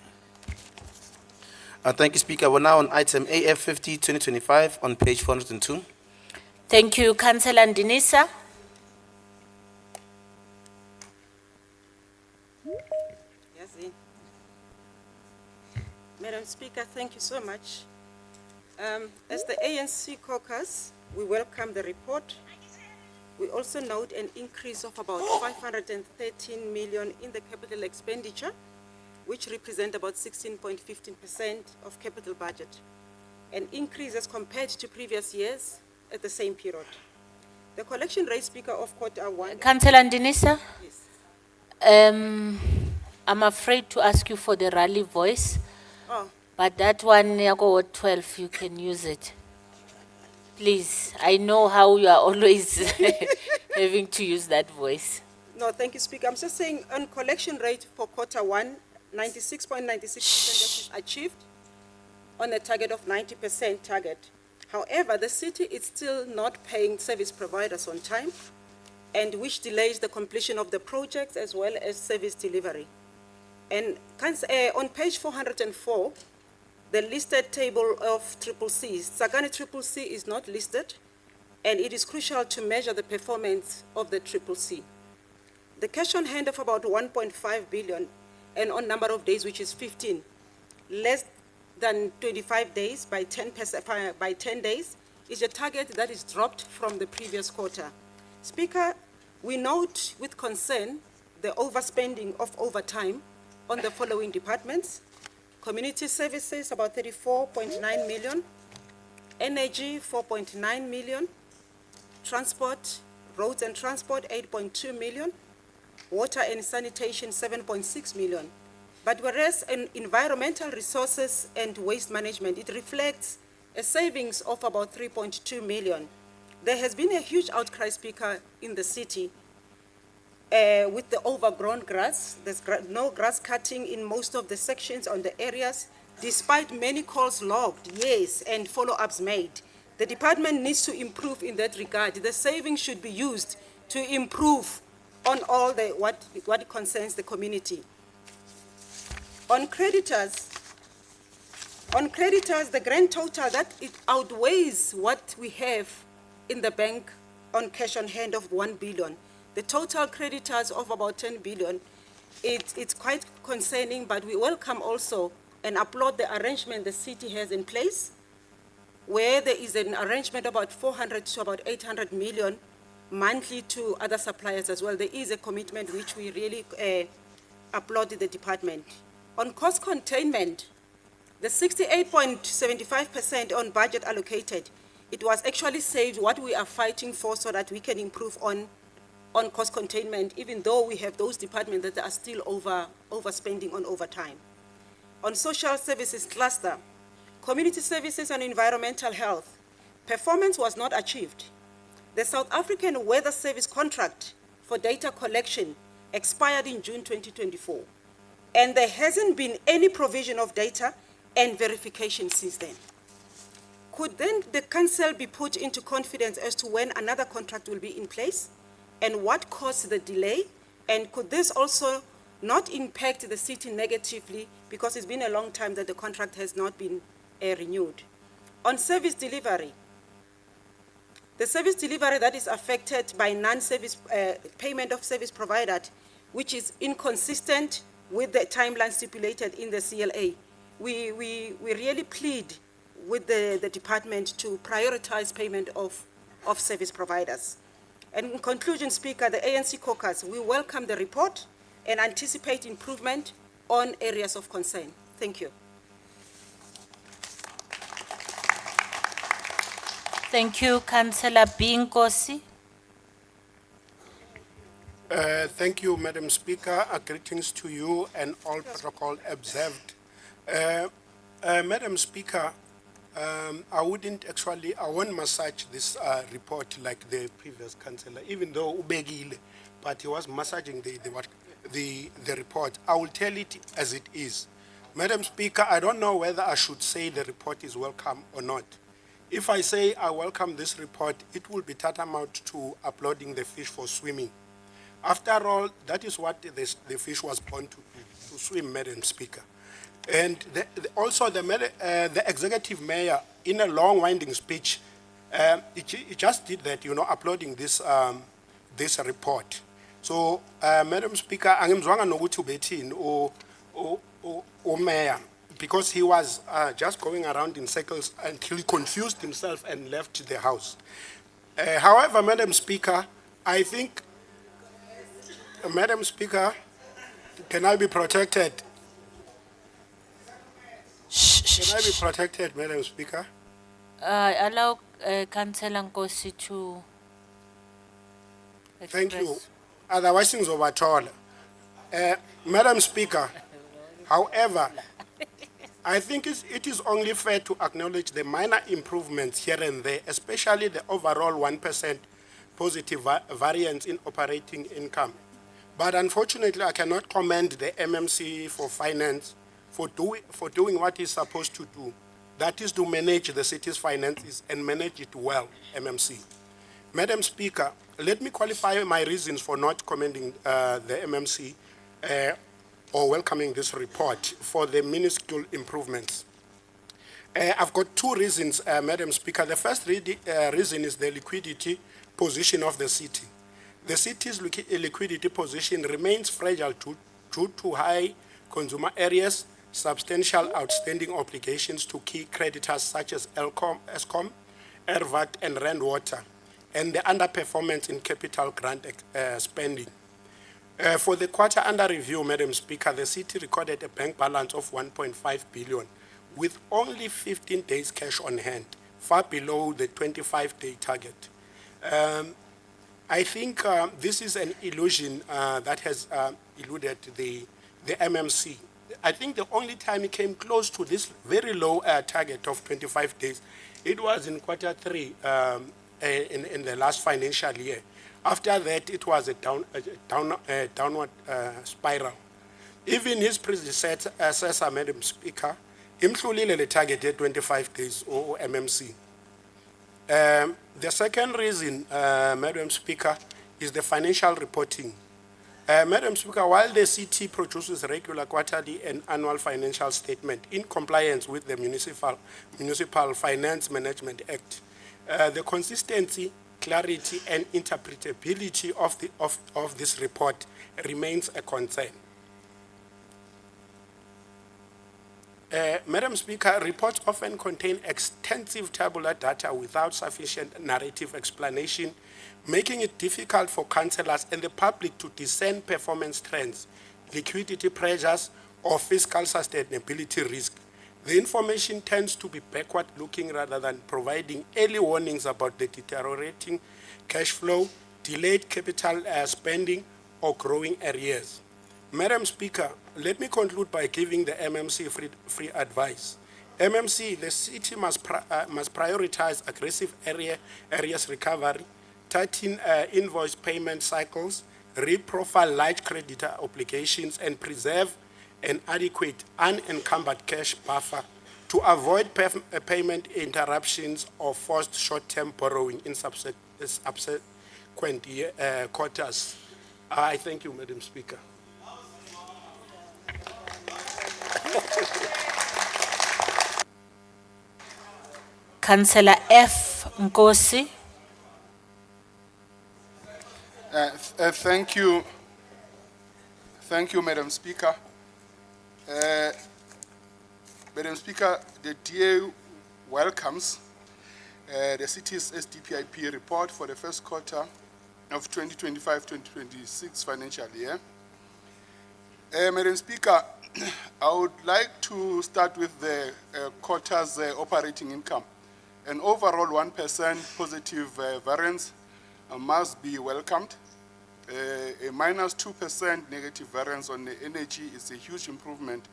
A: Thank you, Speaker. We're now on item AF 50 2025 on page 402.
B: Thank you, Councillor Ndinisa.
E: Madam Speaker, thank you so much. As the ANC caucus, we welcome the report. We also note an increase of about 513 million in the capital expenditure, which represent about 16.15% of capital budget, an increase as compared to previous years at the same period. The collection rate, Speaker, of quarter one.
B: Councillor Ndinisa?
E: Yes.
B: I'm afraid to ask you for the rally voice,
E: Oh.
B: but that one, Yako Ward 12, you can use it. Please, I know how you are always having to use that voice.
E: No, thank you, Speaker. I'm just saying on collection rate for quarter one, 96.96% is achieved on a target of 90% target. However, the city is still not paying service providers on time, and which delays the completion of the projects as well as service delivery. And on page 404, the listed table of triple Cs, Sagani triple C is not listed, and it is crucial to measure the performance of the triple C. The cash on hand of about 1.5 billion, and on number of days, which is 15, less than 25 days by 10 days, is a target that is dropped from the previous quarter. Speaker, we note with concern the overspending of overtime on the following departments: community services, about 34.9 million, energy, 4.9 million, transport, roads and transport, 8.2 million, water and sanitation, 7.6 million. But whereas in environmental resources and waste management, it reflects a savings of about 3.2 million. There has been a huge outcry, Speaker, in the city with the overgrown grass. There's no grass cutting in most of the sections on the areas, despite many calls logged, yes, and follow-ups made. The department needs to improve in that regard. The savings should be used to improve on all the what concerns the community. On creditors, the grand total that it outweighs what we have in the bank on cash on hand of 1 billion. The total creditors of about 10 billion, it's quite concerning, but we welcome also and applaud the arrangement the city has in place, where there is an arrangement about 400 to about 800 million monthly to other suppliers as well. There is a commitment which we really applaud the department. On cost containment, the 68.75% on budget allocated, it was actually saved what we are fighting for so that we can improve on on cost containment, even though we have those departments that are still overspending on overtime. On social services cluster, community services and environmental health, performance was not achieved. The South African Weather Service contract for data collection expired in June 2024, and there hasn't been any provision of data and verification since then. Could then the council be put into confidence as to when another contract will be in place and what caused the delay? And could this also not impact the city negatively because it's been a long time that the contract has not been renewed? On service delivery, the service delivery that is affected by non-service payment of service provided, which is inconsistent with the timeline stipulated in the CLA, we really plead with the department to prioritize payment of service providers. And in conclusion, Speaker, the ANC caucus, we welcome the report and anticipate improvement on areas of concern. Thank you.
B: Thank you, Councillor Binkosi.
G: Thank you, Madam Speaker. Greetings to you and all protocol observed. Madam Speaker, I won't massage this report like the previous councillor, even though Ubegile, but he was massaging the report. I will tell it as it is. Madam Speaker, I don't know whether I should say the report is welcome or not. If I say I welcome this report, it will be tantamount to uploading the fish for swimming. After all, that is what the fish was born to do, to swim, Madam Speaker. And also the executive mayor, in a long winding speech, he just did that, uploading this this report. So, Madam Speaker, angimzwanga nokuthi ubethini o mayor, because he was just going around in circles until he confused himself and left the house. However, Madam Speaker, I think, Madam Speaker, can I be protected? Can I be protected, Madam Speaker?
B: Allow Councillor Nkosi to express.
G: Thank you. Otherwise, things over all. Madam Speaker, however, I think it is only fair to acknowledge the minor improvements here and there, especially the overall 1% positive variance in operating income. But unfortunately, I cannot commend the MMC for finance for doing what it's supposed to do. That is to manage the city's finances and manage it well, MMC. Madam Speaker, let me qualify my reasons for not commending the MMC or welcoming this report for the minuscule improvements. I've got two reasons, Madam Speaker. The first reason is the liquidity position of the city. The city's liquidity position remains fragile due to high consumer areas, substantial outstanding obligations to key creditors such as Eskom, Ervat, and Rand Water, and the underperformance in capital grant spending. For the quarter under review, Madam Speaker, the city recorded a bank balance of 1.5 billion with only 15 days cash on hand, far below the 25-day target. I think this is an illusion that has eluded the MMC. I think the only time it came close to this very low target of 25 days, it was in quarter three in the last financial year. After that, it was a downward spiral. Even his predecessor, Madam Speaker, imhlulile targeted 25 days or MMC. The second reason, Madam Speaker, is the financial reporting. Madam Speaker, while the city produces regular quarterly and annual financial statement in compliance with the Municipal Finance Management Act, the consistency, clarity, and interpretability of this report remains a concern. Madam Speaker, reports often contain extensive tabular data without sufficient narrative explanation, making it difficult for councillors and the public to discern performance trends, liquidity pressures, or fiscal sustainability risk. The information tends to be backward-looking rather than providing early warnings about the deteriorating cash flow, delayed capital spending, or growing arrears. Madam Speaker, let me conclude by giving the MMC free advice. MMC, the city must prioritize aggressive areas recovery, tighten invoice payment cycles, reprofile large creditor obligations, and preserve an adequate unencumbered cash buffer to avoid payment interruptions or forced short-term borrowing in subsequent quarters. I thank you, Madam Speaker.
B: Councillor F. Nkosi.
M: Thank you. Thank you, Madam Speaker. Madam Speaker, the DA welcomes the city's SDPIP report for the first quarter of 2025-2026 financial year. Madam Speaker, I would like to start with the quarter's operating income. An overall 1% positive variance must be welcomed. A minus 2% negative variance on the energy is a huge improvement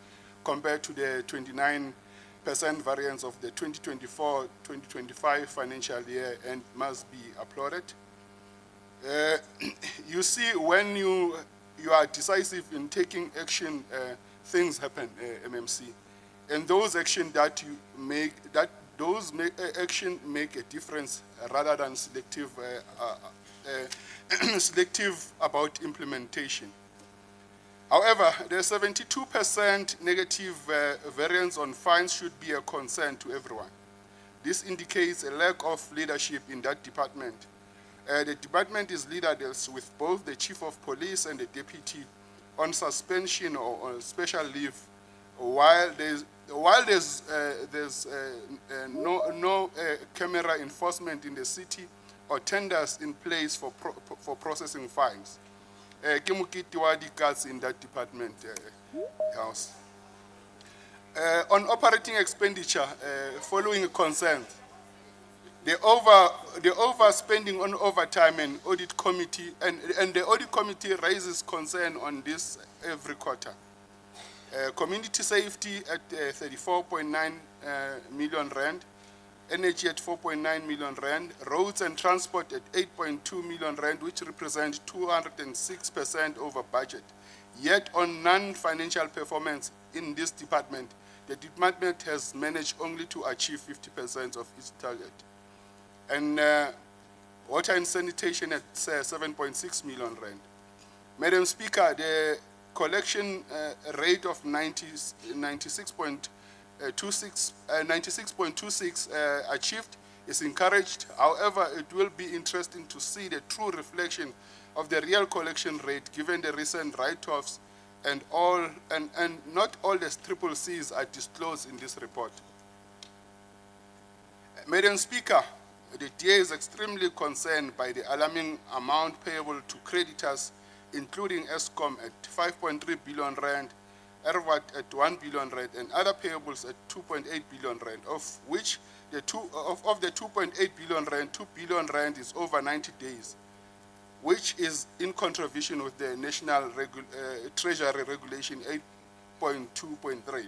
M: compared to the 29% variance of the 2024-2025 financial year and must be applauded. You see, when you are decisive in taking action, things happen, MMC. And those actions that you make, action make a difference rather than selective about implementation. However, the 72% negative variance on fines should be a concern to everyone. This indicates a lack of leadership in that department. The department is leaderless with both the chief of police and the deputy on suspension or on special leave, while there's no camera enforcement in the city or tenders in place for processing fines. Ke mokete wa dikats in that department house. On operating expenditure, following concerns, the overspending on overtime and audit committee and the audit committee raises concern on this every quarter. Community safety at 34.9 million rand, energy at 4.9 million rand, roads and transport at 8.2 million rand, which represent 206% over budget. Yet on non-financial performance in this department, the department has managed only to achieve 50% of its target. And water and sanitation at 7.6 million rand. Madam Speaker, the collection rate of 96.26 achieved is encouraged. However, it will be interesting to see the true reflection of the real collection rate given the recent write-offs and not all the triple C's are disclosed in this report. Madam Speaker, the DA is extremely concerned by the alarming amount payable to creditors, including ESCOM at 5.3 billion rand, ERWAT at 1 billion rand, and other payables at 2.8 billion rand, of which of the 2.8 billion rand, 2 billion rand is over 90 days, which is in contravention with the National Treasury Regulation 8.2.3.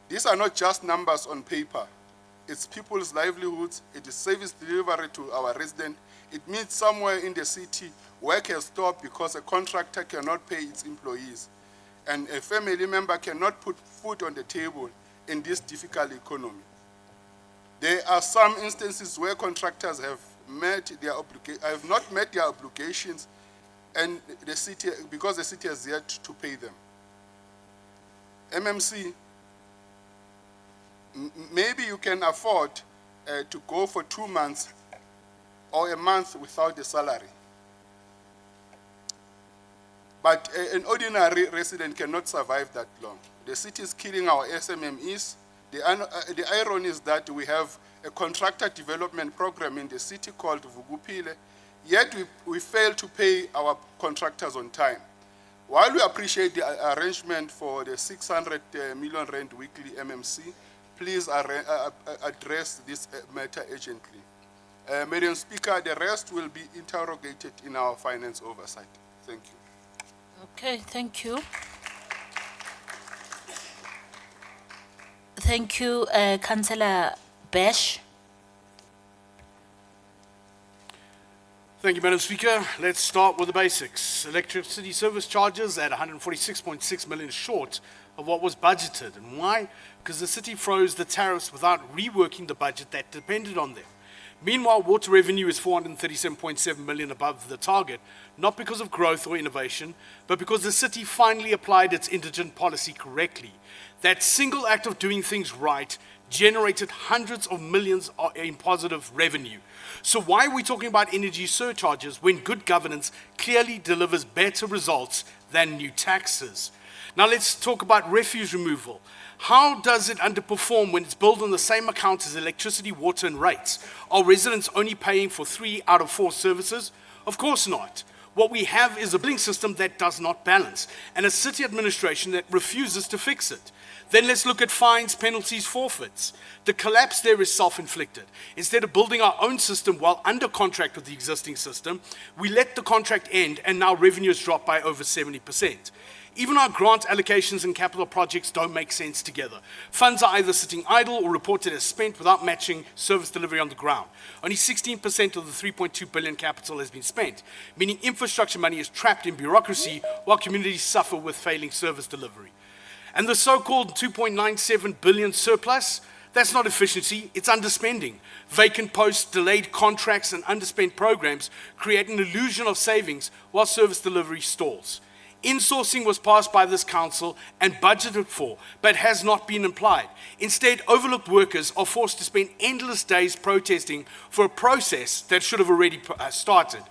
M: These are not just numbers on paper. It's people's livelihoods, it is service delivery to our residents. It means somewhere in the city, work has stopped because a contractor cannot pay its employees, and a family member cannot put food on the table in this difficult economy. There are some instances where contractors have not met their obligations, and the city, because the city has yet to pay them. MMC, maybe you can afford to go for 2 months or a month without the salary. But an ordinary resident cannot survive that long. The city is killing our SMMEs. The irony is that we have a contractor development program in the city called Vugupile, yet we fail to pay our contractors on time. While we appreciate the arrangement for the 600 million rand weekly MMC, please address this matter urgently. Madam Speaker, the rest will be interrogated in our finance oversight. Thank you.
B: Okay, thank you. Thank you, Councillor Bash.
J: Thank you, Madam Speaker. Let's start with the basics. Electricity service charges at 146.6 million short of what was budgeted. And why? Because the city froze the tariffs without reworking the budget that depended on them. Meanwhile, water revenue is 437.7 million above the target, not because of growth or innovation, but because the city finally applied its indigent policy correctly. That single act of doing things right generated hundreds of millions in positive revenue. So why are we talking about energy surcharges when good governance clearly delivers better results than new taxes? Now let's talk about refuse removal. How does it underperform when it's billed on the same account as electricity, water, and rates? Are residents only paying for 3 out of 4 services? Of course not. What we have is a billing system that does not balance, and a city administration that refuses to fix it. Then let's look at fines, penalties, forfeits. The collapse there is self-inflicted. Instead of building our own system while under contract with the existing system, we let the contract end, and now revenue has dropped by over 70%. Even our grant allocations and capital projects don't make sense together. Funds are either sitting idle or reported as spent without matching service delivery on the ground. Only 16% of the 3.2 billion capital has been spent, meaning infrastructure money is trapped in bureaucracy while communities suffer with failing service delivery. And the so-called 2.97 billion surplus, that's not efficiency, it's underspending. Vacant posts, delayed contracts, and underspent programs create an illusion of savings while service delivery stalls. Insourcing was passed by this council and budgeted for, but has not been applied. Instead, overlooked workers are forced to spend endless days protesting for a process that should have already started.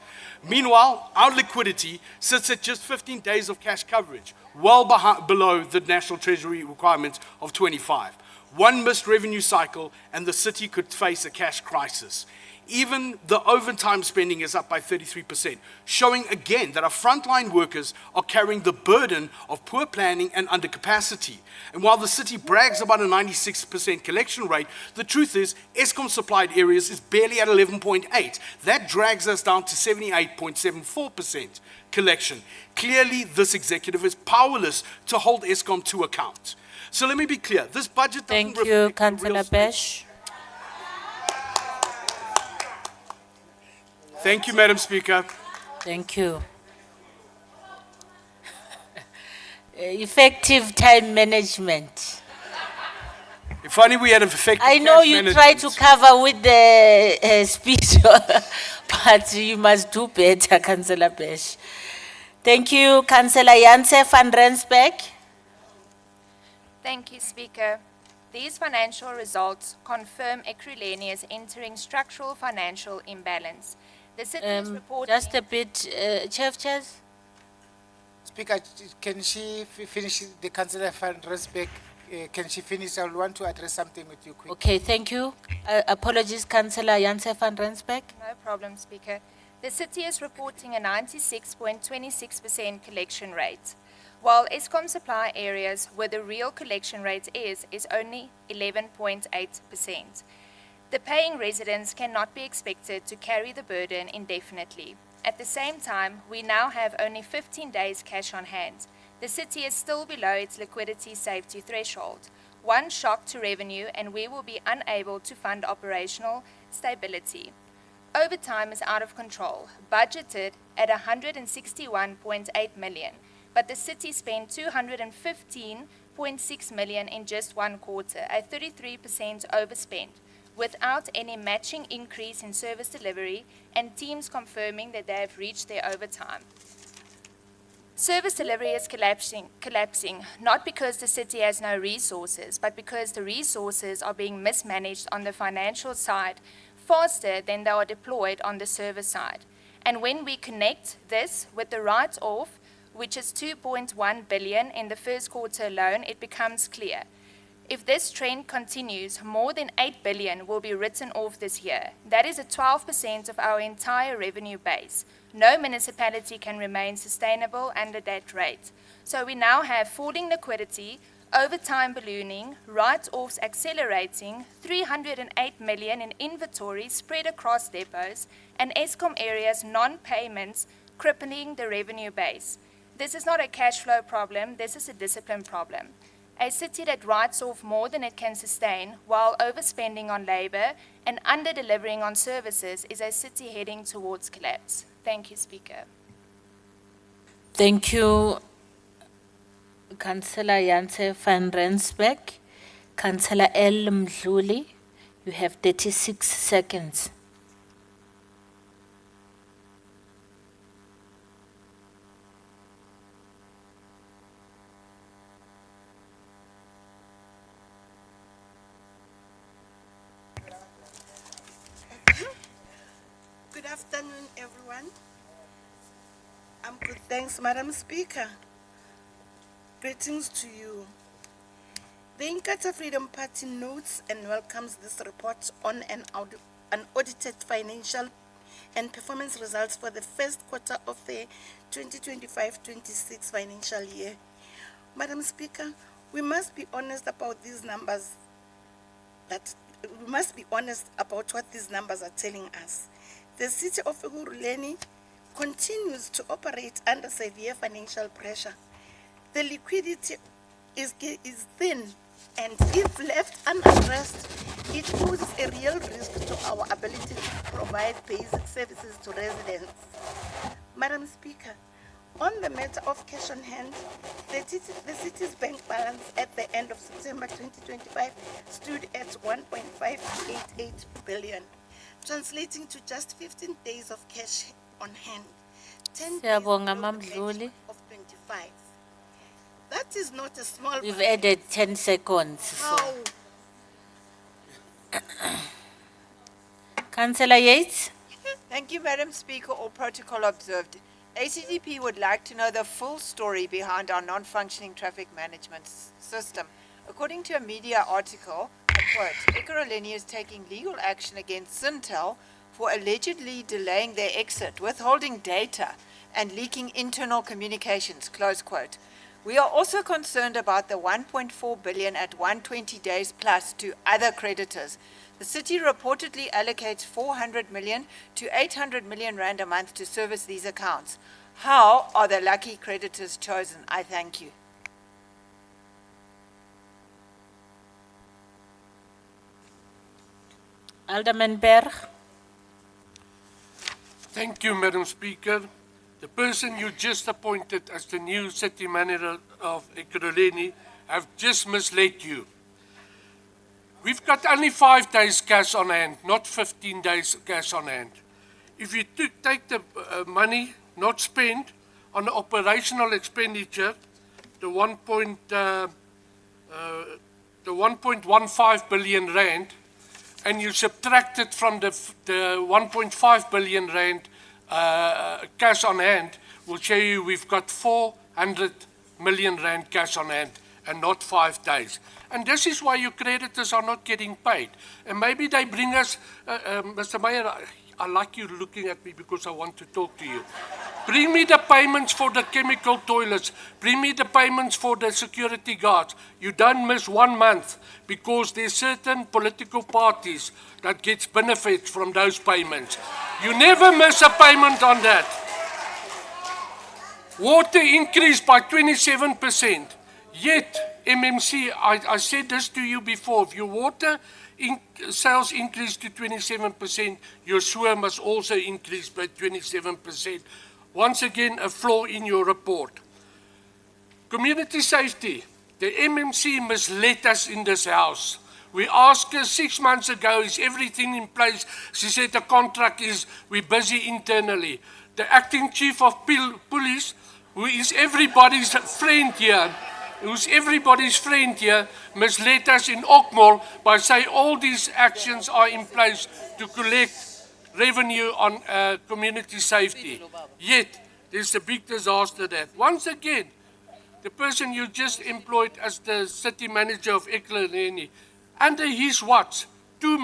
J: Meanwhile, our liquidity sits at just 15 days of cash coverage, well below the National Treasury requirement of 25. One missed revenue cycle and the city could face a cash crisis. Even the overtime spending is up by 33%, showing again that our frontline workers are carrying the burden of poor planning and undercapacity. And while the city brags about a 96% collection rate, the truth is Eskom supplied areas is barely at 11.8. That drags us down to 78.74% collection. Clearly, this executive is powerless to hold Eskom to account. So let me be clear, this budget doesn't
B: Thank you, Councillor Bash.
J: Thank you, Madam Speaker.
B: Thank you. Effective time management.
J: If only we had an effective
B: I know
J: cash
B: you
J: management.
B: try to cover with the speech, but you must do better, Councillor Bash. Thank you, Councillor Janse van Rensbeck.
O: Thank you, Speaker. These financial results confirm Ekurhuleni is entering structural financial imbalance. The city is reporting...
B: Just a bit, Chairs.
V: Speaker, can she finish the Councillor van Rensbeck? Can she finish? I want to address something with you quickly.
B: Okay, thank you. Apologies, Councillor Janse van Rensbeck.
O: No problem, Speaker. The city is reporting a 96.26% collection rate, while Eskom supply areas where the real collection rate is only 11.8%. The paying residents cannot be expected to carry the burden indefinitely. At the same time, we now have only 15 days cash on hand. The city is still below its liquidity safety threshold. One shock to revenue and we will be unable to fund operational stability. Overtime is out of control, budgeted at 161.8 million, but the city spent 215.6 million in just one quarter, a 33% overspend, without any matching increase in service delivery and teams confirming that they have reached their overtime. Service delivery is collapsing, not because the city has no resources, but because the resources are being mismanaged on the financial side faster than they are deployed on the service side. And when we connect this with the write-off, which is 2.1 billion in the first quarter alone, it becomes clear. If this trend continues, more than 8 billion will be written off this year. That is 12% of our entire revenue base. No municipality can remain sustainable under that rate. So we now have falling liquidity, overtime ballooning, write-offs accelerating, 308 million in inventory spread across depots, and Eskom areas non-payments crippling the revenue base. This is not a cash flow problem, this is a discipline problem. A city that writes off more than it can sustain while overspending on labor and under-delivering on services is a city heading towards collapse. Thank you, Speaker.
B: Thank you, Councillor Janse van Rensbeck. Councillor L. Mdluli, you have 36 seconds.
C: Good afternoon, everyone. I'm good, thanks, Madam Speaker. Greetings to you. The Inkatha Freedom Party notes and welcomes this report on unaudited financial and performance results for the first quarter of the 2025-26 financial year. Madam Speaker, we must be honest about these numbers. We must be honest about what these numbers are telling us. The city of Ekurhuleni continues to operate under severe financial pressure. The liquidity is thin, and if left unaddressed, it poses a real risk to our ability to provide basic services to residents. Madam Speaker, on the matter of cash on hand, the city's bank balance at the end of September 2025 stood at 1.588 billion, translating to just 15 days of cash on hand, 10 days
B: Siyabonga,
C: below
B: Ma'am
C: the
B: Dluli.
C: benchmark of 25. That is not a small
B: We've
C: budget.
B: added 10 seconds. So.
C: How?
B: Councillor Yates.
K: Thank you, Madam Speaker. All protocol observed. ACDP would like to know the full story behind our non-functioning traffic management system. According to a media article, I quote, Ekurhuleni is taking legal action against Syntel for allegedly delaying their exit, withholding data, and leaking internal communications, close quote. We are also concerned about the 1.4 billion at 120 days plus to other creditors. The city reportedly allocates 400 million to 800 million rand a month to service these accounts. How are the lucky creditors chosen? I thank you.
B: Alderman Berg.
U: Thank you, Madam Speaker. The person you just appointed as the new city manager of Ekurhuleni have just misled you. We've got only 5 days cash on hand, not 15 days cash on hand. If you take the money not spent on the operational expenditure, the 1.15 billion rand, and you subtract it from the 1.5 billion rand cash on hand, will show you we've got 400 million rand cash on hand and not 5 days. And this is why your creditors are not getting paid. And maybe they bring us, Mr. Meyer, I like you looking at me because I want to talk to you. Bring me the payments for the chemical toilets. Bring me the payments for the security guards. You don't miss 1 month because there's certain political parties that gets benefits from those payments. You never miss a payment on that. Water increased by 27%. Yet, MMC, I said this to you before, if your water sales increase to 27%, your sewer must also increase by 27%. Once again, a flaw in your report. Community safety. The MMC misled us in this house. We asked her 6 months ago, is everything in place? She said the contract is, we're busy internally. The acting chief of police, who is everybody's friend here, misled us in Okmol by saying all these actions are in place to collect revenue on community safety. Yet, there's a big disaster there. Once again, the person you just employed as the city manager of Ekurhuleni, under his watch, 2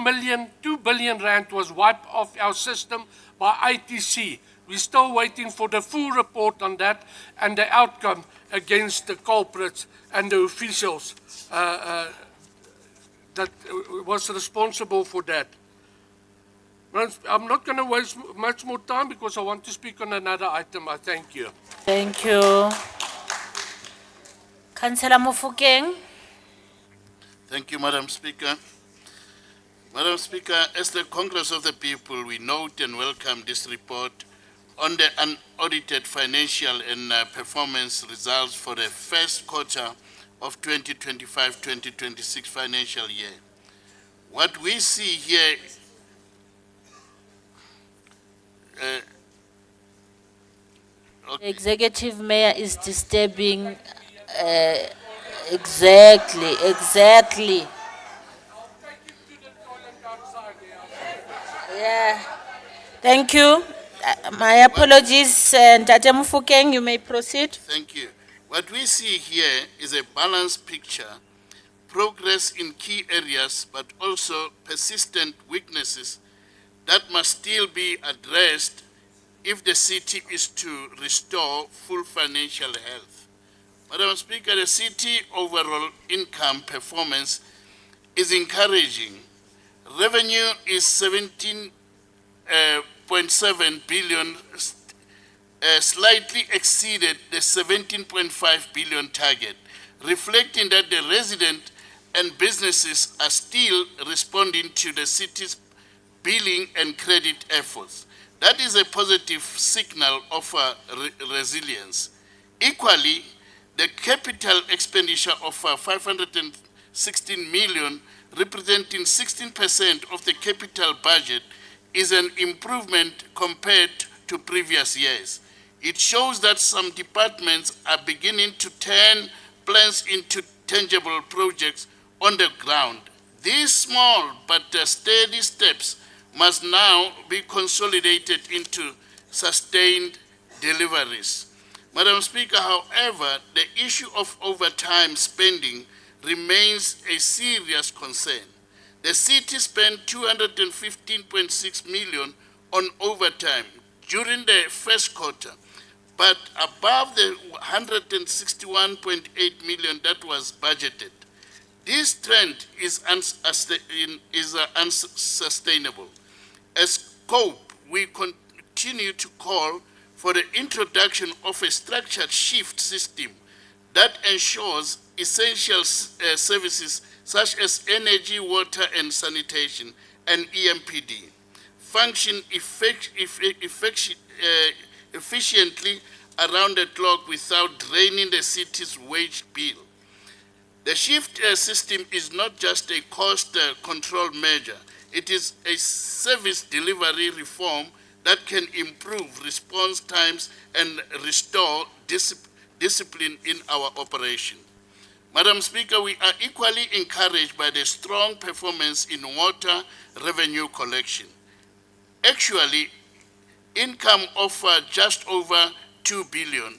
U: billion rand was wiped off our system by ITC.
H: We're still waiting for the full report on that and the outcome against the culprits and the officials that was responsible for that. I'm not going to waste much more time because I want to speak on another item. I thank you.
B: Thank you. Councillor Mofokeng.
N: Thank you, Madam Speaker. Madam Speaker, as the Congress of the People, we note and welcome this report on the unaudited financial and performance results for the first quarter of 2025-2026 financial year. What we see here
B: The executive mayor is disturbing. Exactly. Yeah. Thank you. My apologies, Ntate Mofokeng, you may proceed.
N: Thank you. What we see here is a balanced picture, progress in key areas, but also persistent weaknesses that must still be addressed if the city is to restore full financial health. Madam Speaker, the city overall income performance is encouraging. Revenue is 17.7 billion, slightly exceeded the 17.5 billion target, reflecting that the resident and businesses are still responding to the city's billing and credit efforts. That is a positive signal of resilience. Equally, the capital expenditure of 516 million, representing 16% of the capital budget, is an improvement compared to previous years. It shows that some departments are beginning to turn plans into tangible projects on the ground. These small but steady steps must now be consolidated into sustained deliveries. Madam Speaker, however, the issue of overtime spending remains a serious concern. The city spent 215.6 million on overtime during the first quarter, but above the 161.8 million that was budgeted. This trend is unsustainable. As COPE, we continue to call for the introduction of a structured shift system that ensures essential services such as energy, water and sanitation and EMPD function efficiently around the clock without draining the city's wage bill. The shift system is not just a cost control measure, it is a service delivery reform that can improve response times and restore discipline in our operation. Madam Speaker, we are equally encouraged by the strong performance in water revenue collection. Actually, income of just over 2 billion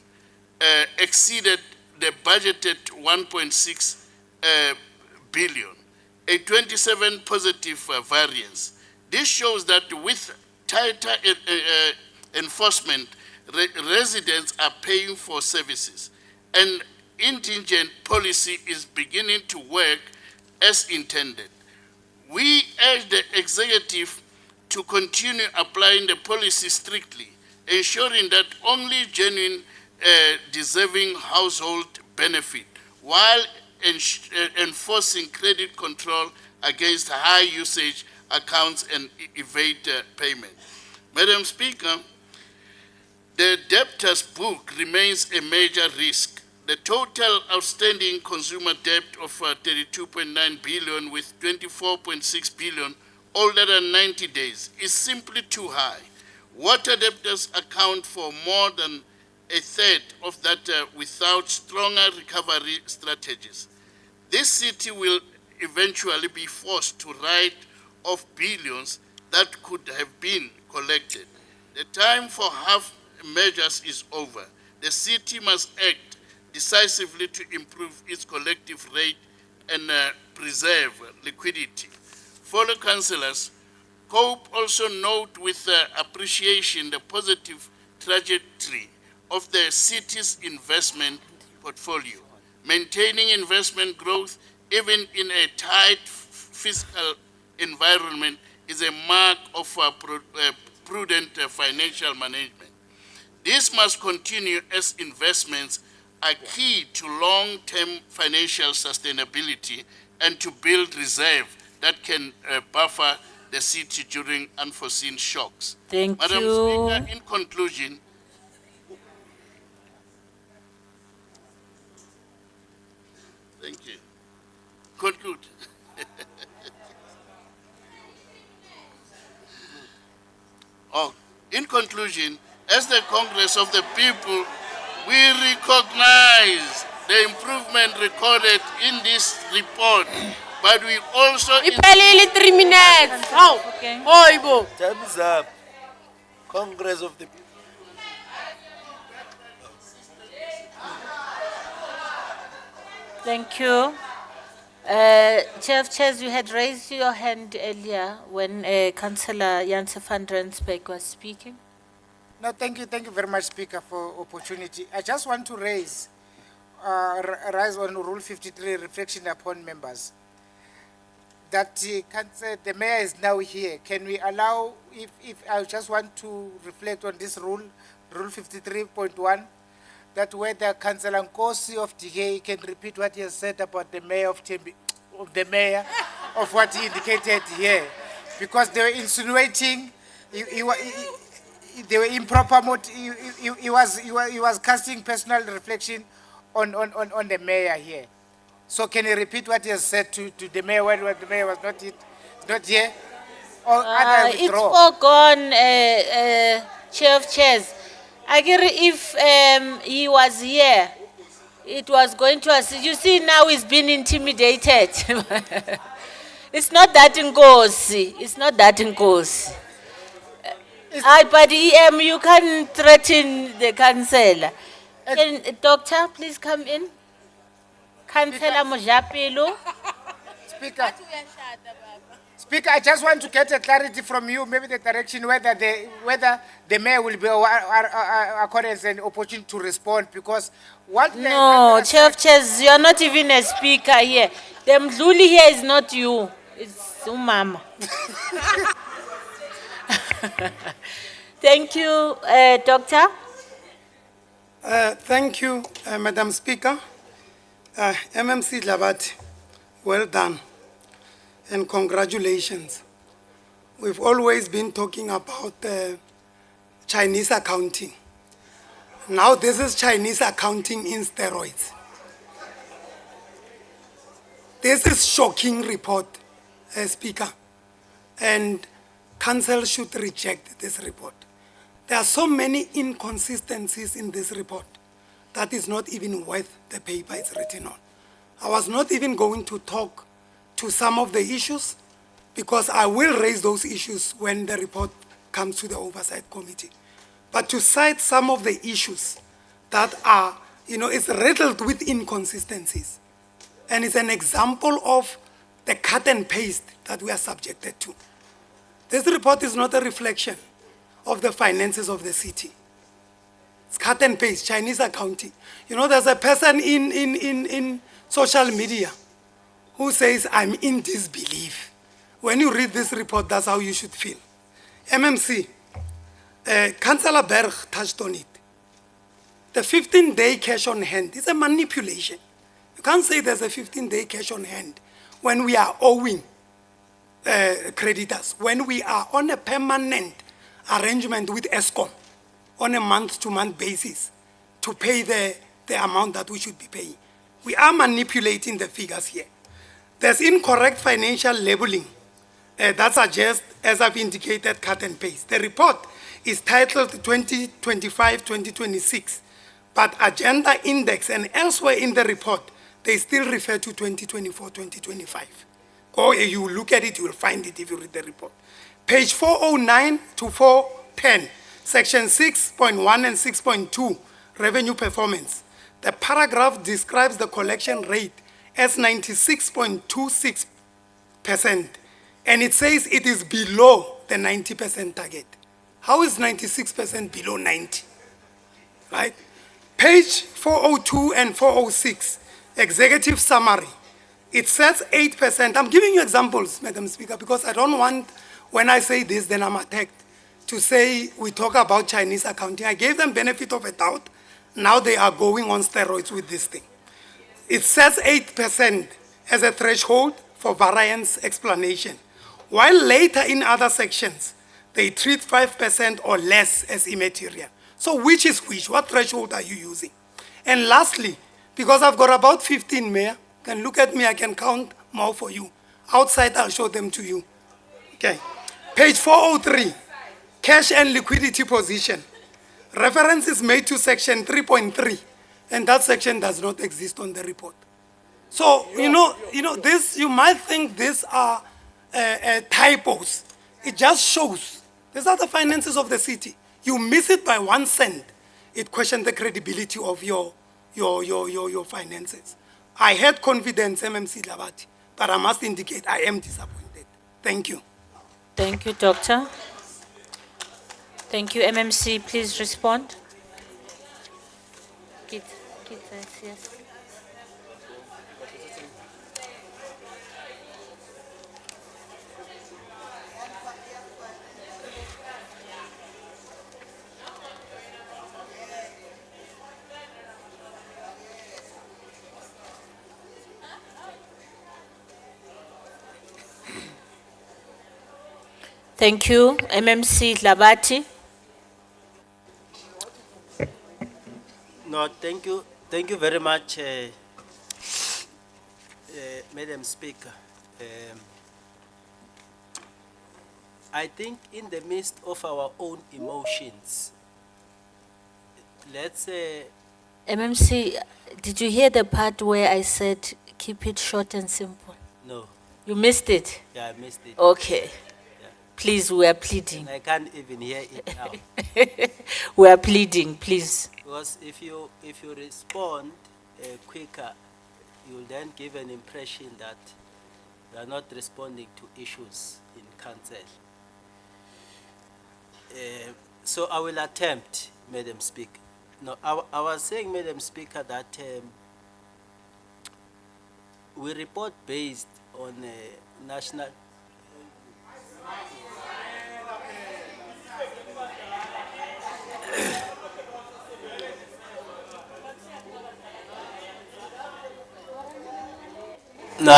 N: exceeded the budgeted 1.6 billion, a 27 positive variance. This shows that with tighter enforcement, residents are paying for services, and indigent policy is beginning to work as intended. We urge the executive to continue applying the policy strictly, ensuring that only genuine deserving household benefit, while enforcing credit control against high usage accounts and evade payment. Madam Speaker, the debtors book remains a major risk. The total outstanding consumer debt of 32.9 billion with 24.6 billion older than 90 days is simply too high. Water debtors account for more than a third of that without stronger recovery strategies. This city will eventually be forced to write off billions that could have been collected. The time for half measures is over. The city must act decisively to improve its collective rate and preserve liquidity. Fellow councillors, COPE also note with appreciation the positive trajectory of the city's investment portfolio. Maintaining investment growth even in a tight fiscal environment is a mark of prudent financial management. This must continue as investments are key to long-term financial sustainability and to build reserve that can buffer the city during unforeseen shocks.
B: Thank
N: Madam
B: you.
N: Speaker, in conclusion, thank you. Conclude. In conclusion, as the Congress of the People, we recognize the improvement recorded in this report, but we also...
I: Iphelile 3 minutes. Hawu. Hoyibo.
A: Time is up. Congress of the
B: Thank you. Chair of Chairs, you had raised your hand earlier when Councillor Janse van Rensburg was speaking.
V: No, thank you very much, Speaker, for opportunity. I just want to rise on Rule 53, reflection upon members. That the mayor is now here. Can we allow, if I just want to reflect on this rule, Rule 53.1, that whether Councillor Nkosi of DA can repeat what he has said about the mayor of Tembi, of what he indicated here, because they were insinuating they were improper. He was casting personal reflection on the mayor here. So can you repeat what he has said to the mayor when the mayor was not here? Or
B: It's foregone, Chair of Chairs. I agree if he was here, it was going to assist. You see, now he's been intimidated. It's not that Nkosi. It's not that Nkosi. But you can threaten the councillor. Doctor, please come in. Councillor Mojapelo.
V: Speaker, I just want to get a clarity from you, maybe the direction whether the mayor will be accorded an opportunity to respond, because what
B: No, Chair of Chairs, you are not even a speaker here. The Mdluli here is not you. It's Umama. Thank you, Doctor.
P: Thank you, Madam Speaker. MMC Dlabati, well done and congratulations. We've always been talking about Chinese accounting. Now this is Chinese accounting in steroids. This is shocking report, Speaker, and Council should reject this report. There are so many inconsistencies in this report that is not even worth the paper it's written on. I was not even going to talk to some of the issues because I will raise those issues when the report comes to the Oversight Committee. But to cite some of the issues that are, it's riddled with inconsistencies. And it's an example of the cut and paste that we are subjected to. This report is not a reflection of the finances of the city. It's cut and paste, Chinese accounting. There's a person in social media who says, I'm in disbelief. When you read this report, that's how you should feel. MMC, Councillor Berg touched on it. The 15-day cash on hand is a manipulation. You can't say there's a 15-day cash on hand when we are owing creditors, when we are on a permanent arrangement with ESCOM on a month-to-month basis to pay the amount that we should be paying. We are manipulating the figures here. There's incorrect financial labeling that suggests, as I've indicated, cut and paste. The report is titled 2025-2026, but agenda index and elsewhere in the report, they still refer to 2024-2025. Or you look at it, you will find it if you read the report. Page 409 to 410, section 6.1 and 6.2, revenue performance. The paragraph describes the collection rate as 96.26%, and it says it is below the 90% target. How is 96% below 90? right? Page 402 and 406, executive summary. It says 8%. I'm giving you examples, Madam Speaker, because I don't want, when I say this, then I'm attacked, to say we talk about Chinese accounting. I gave them benefit of a doubt. Now they are going on steroids with this thing. It says 8% as a threshold for variance explanation, while later in other sections, they treat 5% or less as immaterial. So which is which? What threshold are you using? And lastly, because I've got about 15, Mayor, can look at me, I can count more for you. Outside, I'll show them to you. Okay. Page 403, cash and liquidity position. Reference is made to section 3.3, and that section does not exist on the report. So, you know, this, you might think these are typos. It just shows. These are the finances of the city. You miss it by 1 cent, it questions the credibility of your finances. I had confidence, MMC Labati, but I must indicate I am disappointed. Thank you.
B: Thank you, Doctor. Thank you, MMC. Please respond. Yes. Thank you, MMC Labati.
F: No, thank you. Thank you very much, Madam Speaker. I think in the midst of our own emotions, let's
B: MMC, did you hear the part where I said keep it short and simple?
F: no,
B: You missed it?
F: yeah, I missed it.
B: Okay. Please, we are pleading.
F: I can't even hear it now.
B: We are pleading, please.
F: Because if you respond quicker, you'll then give an impression that you are not responding to issues in council. So I will attempt, Madam Speaker. No, I was saying, Madam Speaker, that we report based on national. No.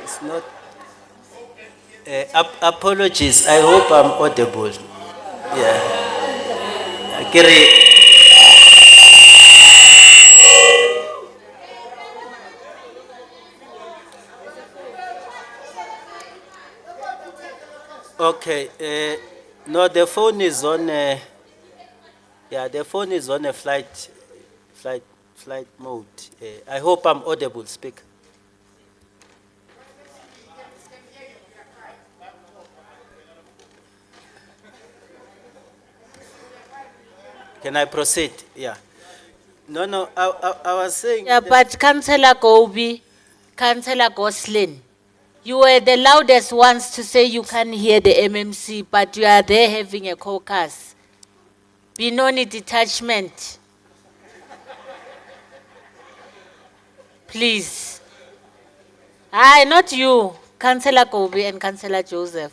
F: It's not. Apologies. I hope I'm audible. Yeah. Akere. Okay. No, the phone is on. Yeah, the phone is on a flight mode. I hope I'm audible. Speak. Can I proceed? Yeah. No, I was saying.
B: Yeah, but Councillor Gobi, Councillor Goslin, you were the loudest ones to say you can't hear the MMC, but you are there having a caucus. Benoni detachment. Please. Not you, Councillor Gobi and Councillor Joseph.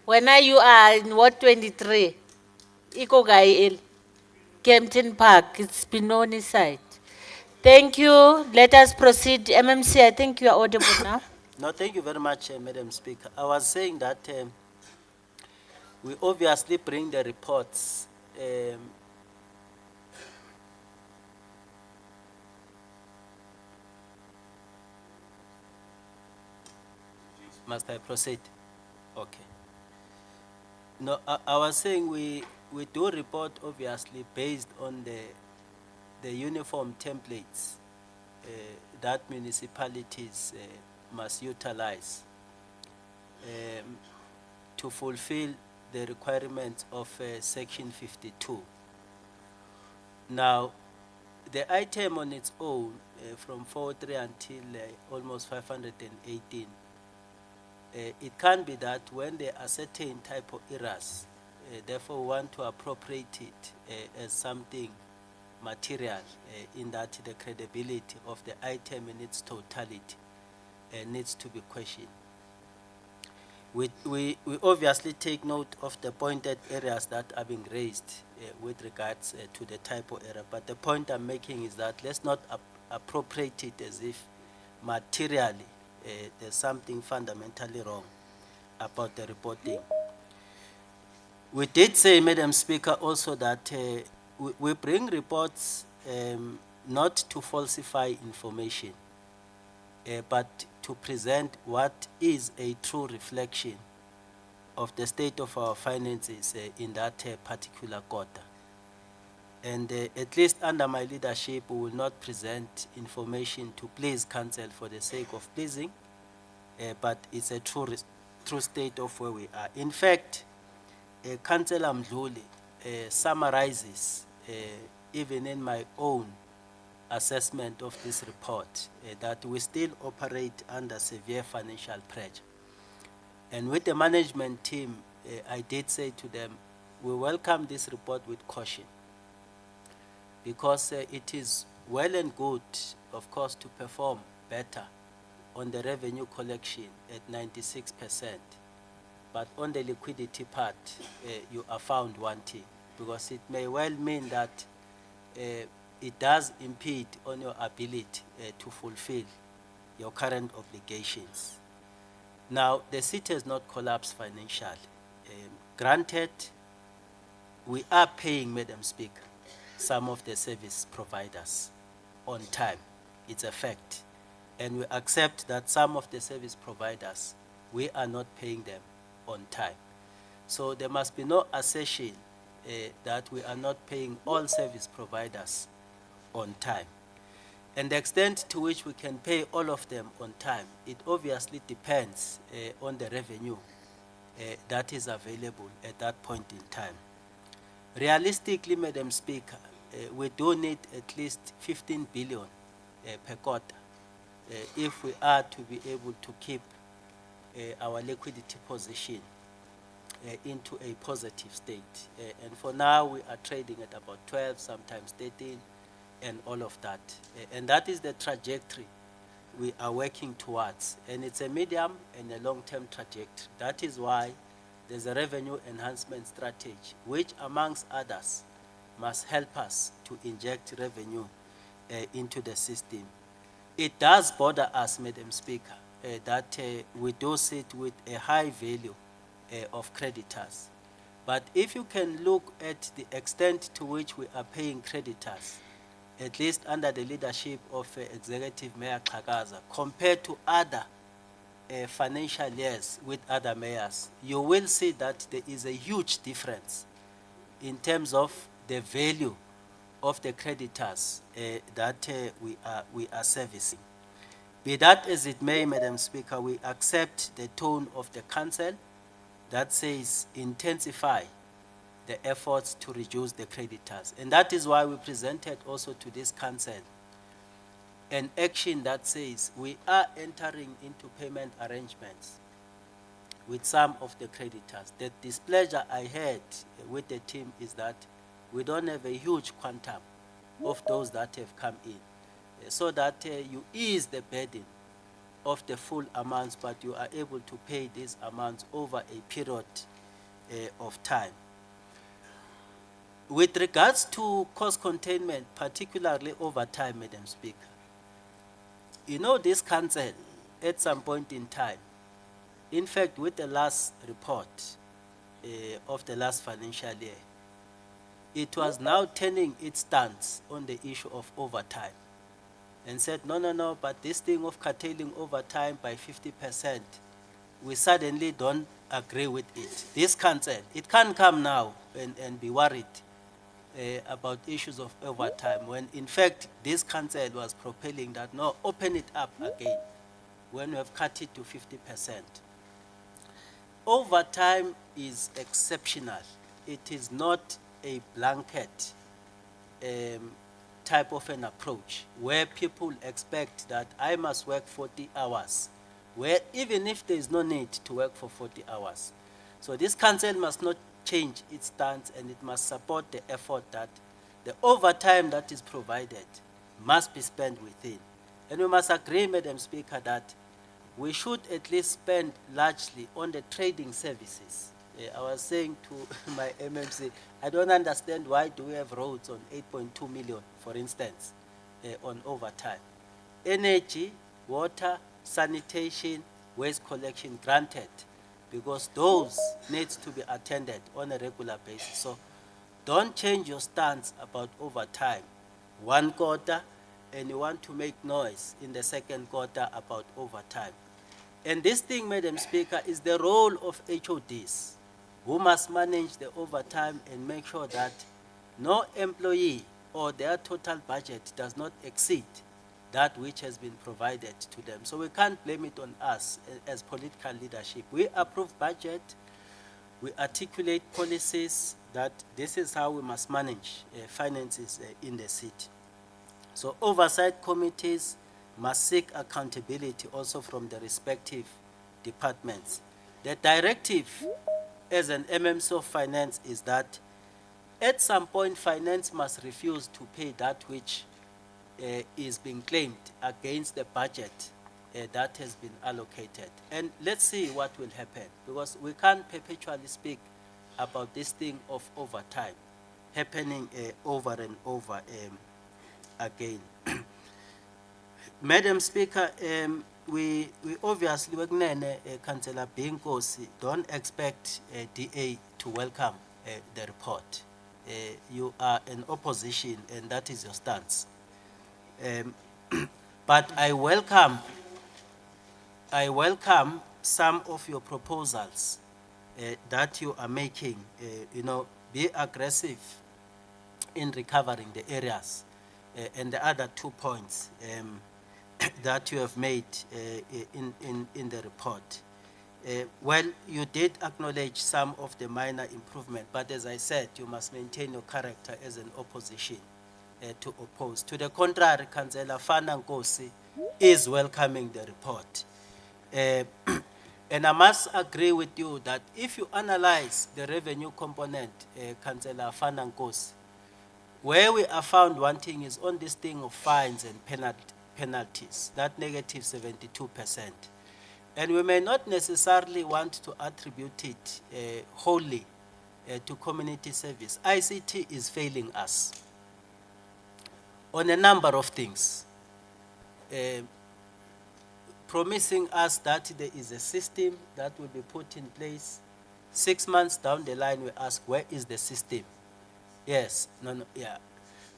B: When you are in Ward 23, Iko Gael, Kempton Park, it's Benoni side. Thank you. Let us proceed. MMC, I think you are audible now.
F: No, thank you very much, Madam Speaker. I was saying that we obviously bring the reports. Must I proceed? Okay. No, I was saying we do report obviously based on the uniform templates that municipalities must utilize to fulfill the requirements of Section 52. Now, the item on its own from 4.3 until almost 518 It can be that when there are certain type of errors, therefore we want to appropriate it as something material in that the credibility of the item in its totality needs to be questioned. We obviously take note of the pointed areas that are being raised with regards to the typo error, but the point I'm making is that let's not appropriate it as if materially there's something fundamentally wrong about the reporting. We did say, Madam Speaker, also that we bring reports not to falsify information, but to present what is a true reflection of the state of our finances in that particular quarter. And at least under my leadership, we will not present information to please council for the sake of pleasing, but it's a true state of where we are. In fact, Councillor Mdluli summarizes, even in my own assessment of this report, that we still operate under severe financial pressure. And with the management team, I did say to them, we welcome this report with caution, because it is well and good, of course, to perform better on the revenue collection at 96%. But on the liquidity part, you are found wanting, because it may well mean that it does impede on your ability to fulfill your current obligations. Now, the city has not collapsed financially. Granted, we are paying, Madam Speaker, some of the service providers on time. It's a fact. And we accept that some of the service providers, we are not paying them on time. So there must be no assertion that we are not paying all service providers on time. And the extent to which we can pay all of them on time, it obviously depends on the revenue that is available at that point in time. Realistically, Madam Speaker, we do need at least 15 billion per quarter if we are to be able to keep our liquidity position into a positive state. And for now, we are trading at about 12, sometimes 13, and all of that. And that is the trajectory we are working towards. And it's a medium and a long-term trajectory. That is why there's a revenue enhancement strategy, which amongst others must help us to inject revenue into the system. It does bother us, Madam Speaker, that we do sit with a high value of creditors. But if you can look at the extent to which we are paying creditors, at least under the leadership of Executive Mayor Kagaza, compared to other financial years with other mayors, you will see that there is a huge difference in terms of the value of the creditors that we are servicing. Be that as it may, Madam Speaker, we accept the tone of the council that says intensify the efforts to reduce the creditors. And that is why we presented also to this council an action that says we are entering into payment arrangements with some of the creditors. The displeasure I had with the team is that we don't have a huge quantum of those that have come in, so that you ease the burden of the full amounts, but you are able to pay these amounts over a period of time. With regards to cost containment, particularly over time, Madam Speaker, you know, this council, at some point in time, in fact, with the last report of the last financial year, it was now turning its stance on the issue of overtime and said, no, but this thing of curtailing overtime by 50%, we suddenly don't agree with it. This council, it can't come now and be worried about issues of overtime, when in fact this council was propelling that, no, open it up again when we have cut it to 50%. Overtime is exceptional. It is not a blanket type of an approach where people expect that I must work 40 hours where even if there is no need to work for 40 hours. So this council must not change its stance, and it must support the effort that the overtime that is provided must be spent within. And we must agree, Madam Speaker, that we should at least spend largely on the trading services. I was saying to my MMC, I don't understand why do we have roads on 8.2 million, for instance, on overtime. Energy, water, sanitation, waste collection, granted, because those need to be attended on a regular basis. So don't change your stance about overtime. One quarter, and you want to make noise in the second quarter about overtime. And this thing, Madam Speaker, is the role of HODs, who must manage the overtime and make sure that no employee or their total budget does not exceed that which has been provided to them. So we can't blame it on us as political leadership. We approve budget, we articulate policies that this is how we must manage finances in the city. So oversight committees must seek accountability also from the respective departments. The directive as an MMC of finance is that at some point finance must refuse to pay that which is being claimed against the budget that has been allocated. And let's see what will happen, because we can't perpetually speak about this thing of overtime happening over and over again. Madam Speaker, we obviously, Councillor Binkosi, don't expect DA to welcome the report. You are an opposition, and that is your stance. But I welcome some of your proposals that you are making. Be aggressive in recovering the areas, and the other 2 points that you have made in the report. Well, you did acknowledge some of the minor improvement, but as I said, you must maintain your character as an opposition to oppose. To the contrary, Councillor Fana Nkosi is welcoming the report. And I must agree with you that if you analyze the revenue component, Councillor Fana Nkosi, where we are found wanting is on this thing of fines and penalties, that negative 72%. And we may not necessarily want to attribute it wholly to community service. ICT is failing us on a number of things, promising us that there is a system that will be put in place. 6 months down the line, we ask, where is the system? Yes, yeah.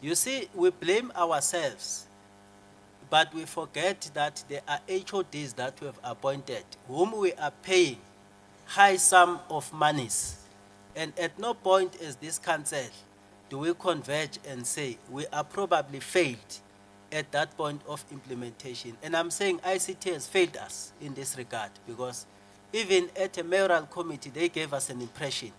F: You see, we blame ourselves, but we forget that there are HODs that we have appointed, whom we are paying high sum of monies. And at no point as this council do we converge and say we are probably failed at that point of implementation. And I'm saying ICT has failed us in this regard, because even at a mayoral committee, they gave us an impression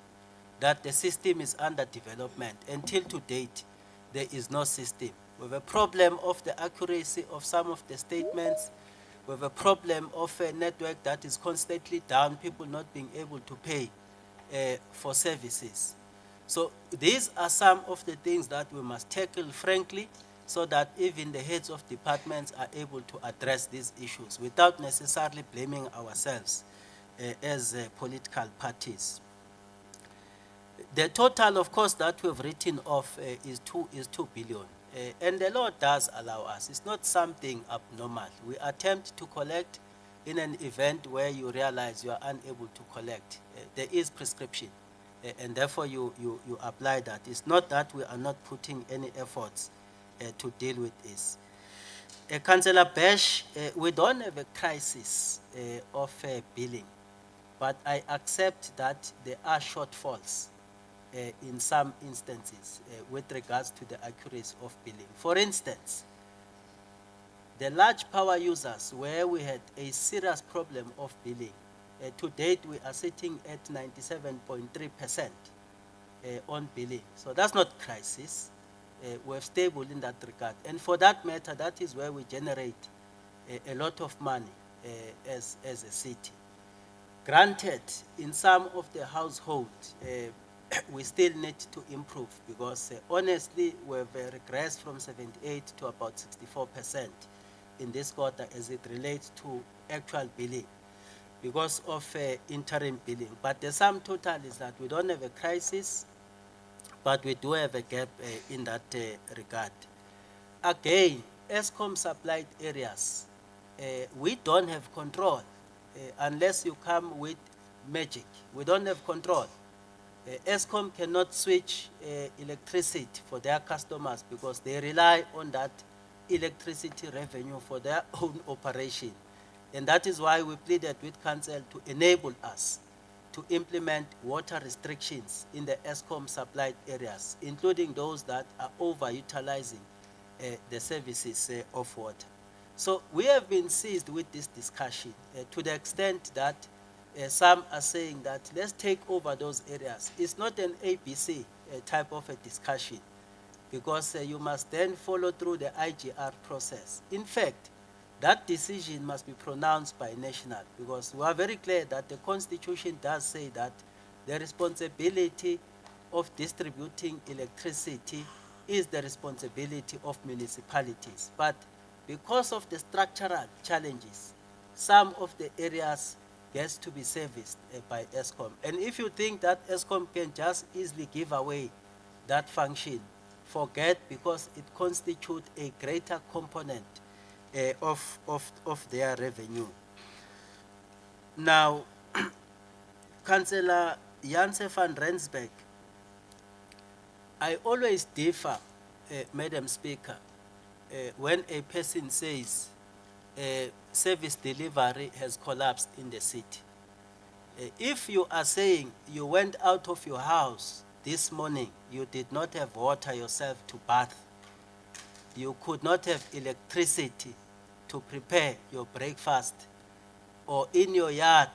F: that the system is under development. Until to date, there is no system. We have a problem of the accuracy of some of the statements. We have a problem of a network that is constantly down, people not being able to pay for services. So these are some of the things that we must tackle frankly, so that even the heads of departments are able to address these issues without necessarily blaming ourselves as political parties. The total, of course, that we've written off is 2 billion. And the law does allow us. It's not something abnormal. We attempt to collect in an event where you realize you are unable to collect. There is prescription, and therefore you apply that. It's not that we are not putting any efforts to deal with this. Councillor Besh, we don't have a crisis of billing, but I accept that there are shortfalls in some instances with regards to the accuracy of billing. For instance, the large power users, where we had a serious problem of billing, to date we are sitting at 97.3% on billing. So that's not crisis. We're stable in that regard. And for that matter, that is where we generate a lot of money as a city. Granted, in some of the households, we still need to improve because honestly, we've regressed from 78 to about 64% in this quarter as it relates to actual billing because of interim billing. But the sum total is that we don't have a crisis, but we do have a gap in that regard. Again, ESCOM supplied areas, we don't have control unless you come with magic. We don't have control. ESCOM cannot switch electricity for their customers because they rely on that electricity revenue for their own operation. And that is why we pleaded with Council to enable us to implement water restrictions in the ESCOM supplied areas, including those that are overutilizing the services of water. So we have been seized with this discussion to the extent that some are saying that let's take over those areas. It's not an ABC type of a discussion because you must then follow through the IGR process. In fact, that decision must be pronounced by national because we are very clear that the Constitution does say that the responsibility of distributing electricity is the responsibility of municipalities. But because of the structural challenges, some of the areas gets to be serviced by ESCOM. And if you think that ESCOM can just easily give away that function, forget, because it constitutes a greater component of their revenue. Now, Councillor Janse van Rensburg, I always differ, Madam Speaker, when a person says service delivery has collapsed in the city. If you are saying you went out of your house this morning, you did not have water yourself to bath, you could not have electricity to prepare your breakfast, or in your yard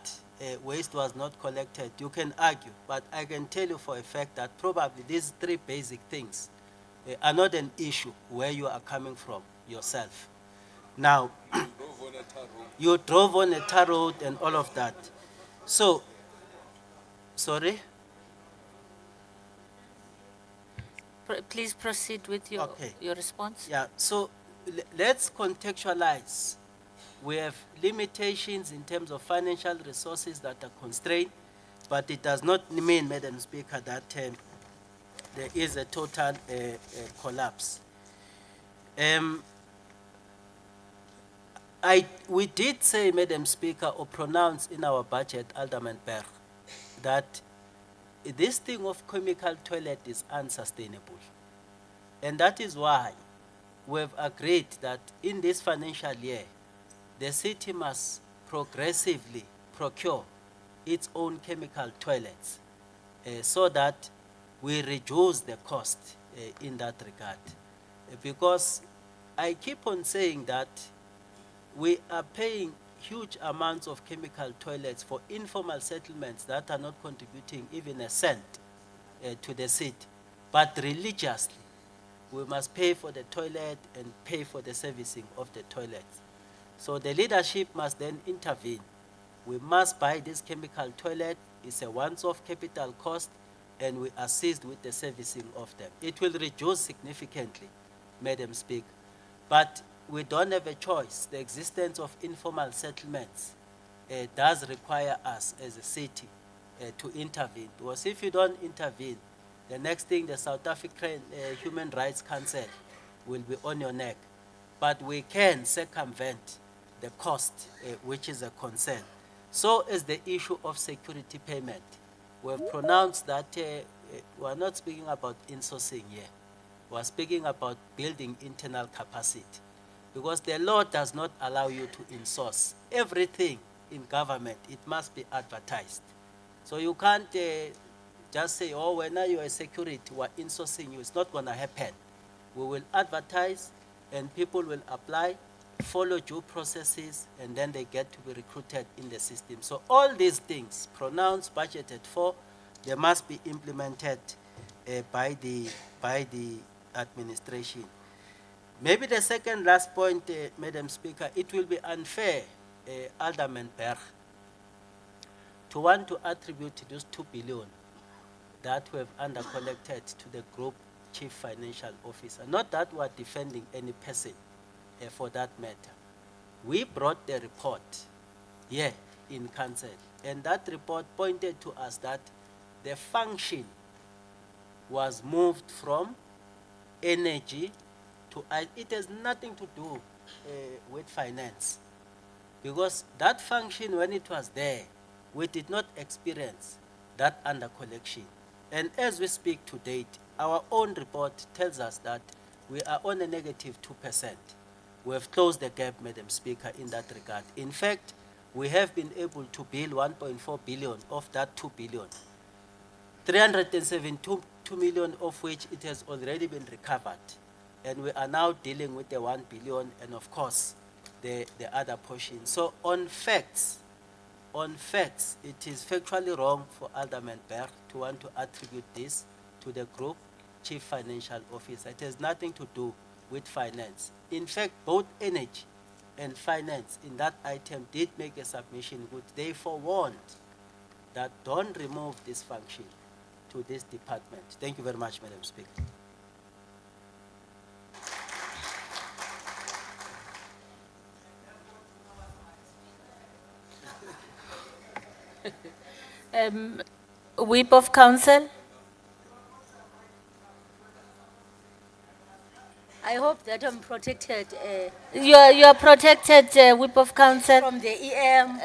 F: waste was not collected, you can argue. But I can tell you for a fact that probably these three basic things are not an issue where you are coming from yourself. Now, you drove on a tar road and all of that. So, sorry?
B: Please proceed with your response.
F: Yeah, so let's contextualize. We have limitations in terms of financial resources that are constrained, but it does not mean, Madam Speaker, that there is a total collapse. We did say, Madam Speaker, or pronounce in our budget, Alderman Berg, that this thing of chemical toilet is unsustainable. And that is why we've agreed that in this financial year, the city must progressively procure its own chemical toilets so that we reduce the cost in that regard. Because I keep on saying that we are paying huge amounts of chemical toilets for informal settlements that are not contributing even a cent to the city. But religiously, we must pay for the toilet and pay for the servicing of the toilets. So the leadership must then intervene. We must buy this chemical toilet. It's a once-off capital cost, and we assist with the servicing of them. It will reduce significantly, Madam Speaker. But we don't have a choice. The existence of informal settlements does require us as a city to intervene. Because if you don't intervene, the next thing the South African Human Rights Council will be on your neck. But we can circumvent the cost, which is a concern. So is the issue of security payment. We have pronounced that we are not speaking about insourcing here. We are speaking about building internal capacity. Because the law does not allow you to insource. Everything in government, it must be advertised. So you can't just say, oh, when you are security, we're insourcing you. It's not going to happen. We will advertise, and people will apply, follow due processes, and then they get to be recruited in the system. So all these things, pronounced, budgeted for, they must be implemented by the administration. Maybe the second last point, Madam Speaker, it will be unfair Alderman Berg to want to attribute those 2 billion that we have under-collected to the group chief financial officer. Not that we are defending any person for that matter. We brought the report here in council, and that report pointed to us that the function was moved from energy to, it has nothing to do with finance. Because that function, when it was there, we did not experience that under collection. And as we speak to date, our own report tells us that we are on a negative 2%. We have closed the gap, Madam Speaker, in that regard. In fact, we have been able to bill 1.4 billion of that 2 billion. 372 million of which it has already been recovered. And we are now dealing with the 1 billion and of course, the other portion. So on facts, it is factually wrong for Alderman Berg to want to attribute this to the group chief financial officer. It has nothing to do with finance. In fact, both energy and finance in that item did make a submission which they forewarned that don't remove this function to this department. Thank you very much, Madam Speaker.
B: Whip of Council.
T: I hope that I'm protected
B: You are protected, Whip of Council.
T: from the EM.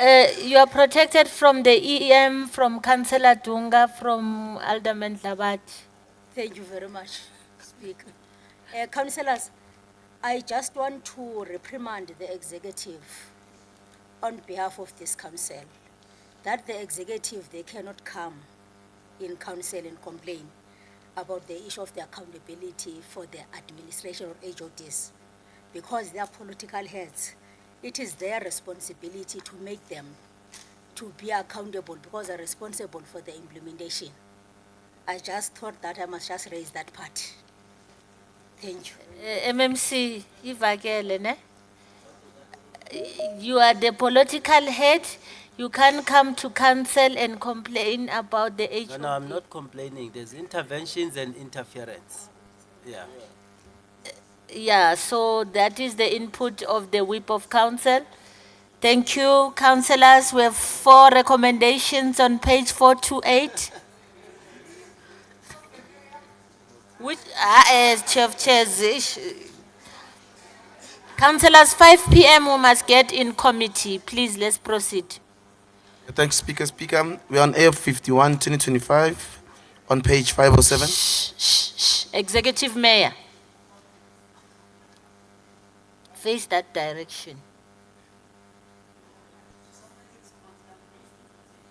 B: You are protected from the EM, from Councillor Dunga, from Alderman Labat.
T: Thank you very much, Speaker. Councillors, I just want to reprimand the executive on behalf of this council, that the executive, they cannot come in council and complain about the issue of the accountability for the administration or HODs, because they are political heads. It is their responsibility to make them to be accountable because they're responsible for the implementation. I just thought that I must just raise that part. Thank you.
B: MMC, Ivakele, ne? You are the political head. You can't come to council and complain about the HOD.
F: No, I'm not complaining. There's interventions and interference. Yeah.
B: Yeah, so that is the input of the Whip of Council. Thank you, councillors. We have 4 recommendations on page 428. Which, chairs. Councillors, 5 p.m. we must get in committee. Please, let's proceed.
A: Thanks, Speaker. Speaker, we're on air 51, 2025, on page 507.
B: Executive Mayor. Face that direction.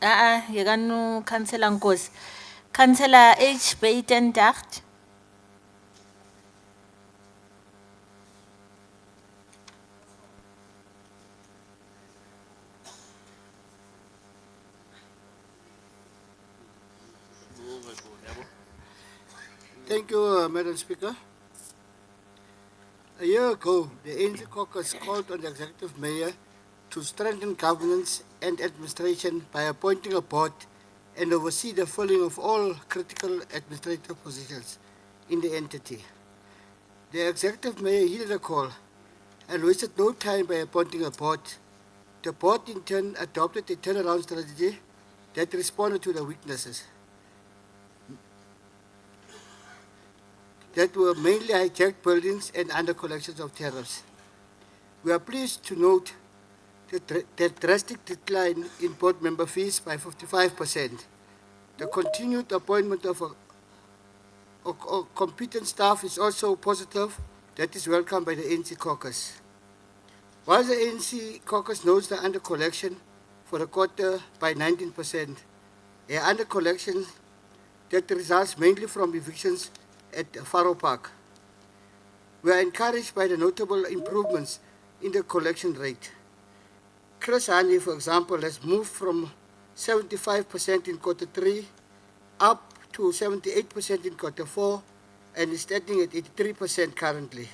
B: You can know Councillor Nkos. Councillor H. Beitendacht.
D: Thank you, Madam Speaker. A year ago, the ANC caucus called on the executive mayor to strengthen governance and administration by appointing a board and oversee the filling of all critical administrative positions in the entity. The executive mayor heeded the call and wasted no time by appointing a board. The board in turn adopted a turnaround strategy that responded to the weaknesses that were mainly hijacked buildings and under collections of tariffs. We are pleased to note the drastic decline in board member fees by 55%. The continued appointment of a competent staff is also positive. That is welcomed by the ANC caucus. While the ANC caucus notes the under collection for the quarter by 19%, a under collection that results mainly from evictions at Faro Park. We are encouraged by the notable improvements in the collection rate. Chris Hani, for example, has moved from 75% in quarter 3 up to 78% in quarter 4 and is standing at 83% currently.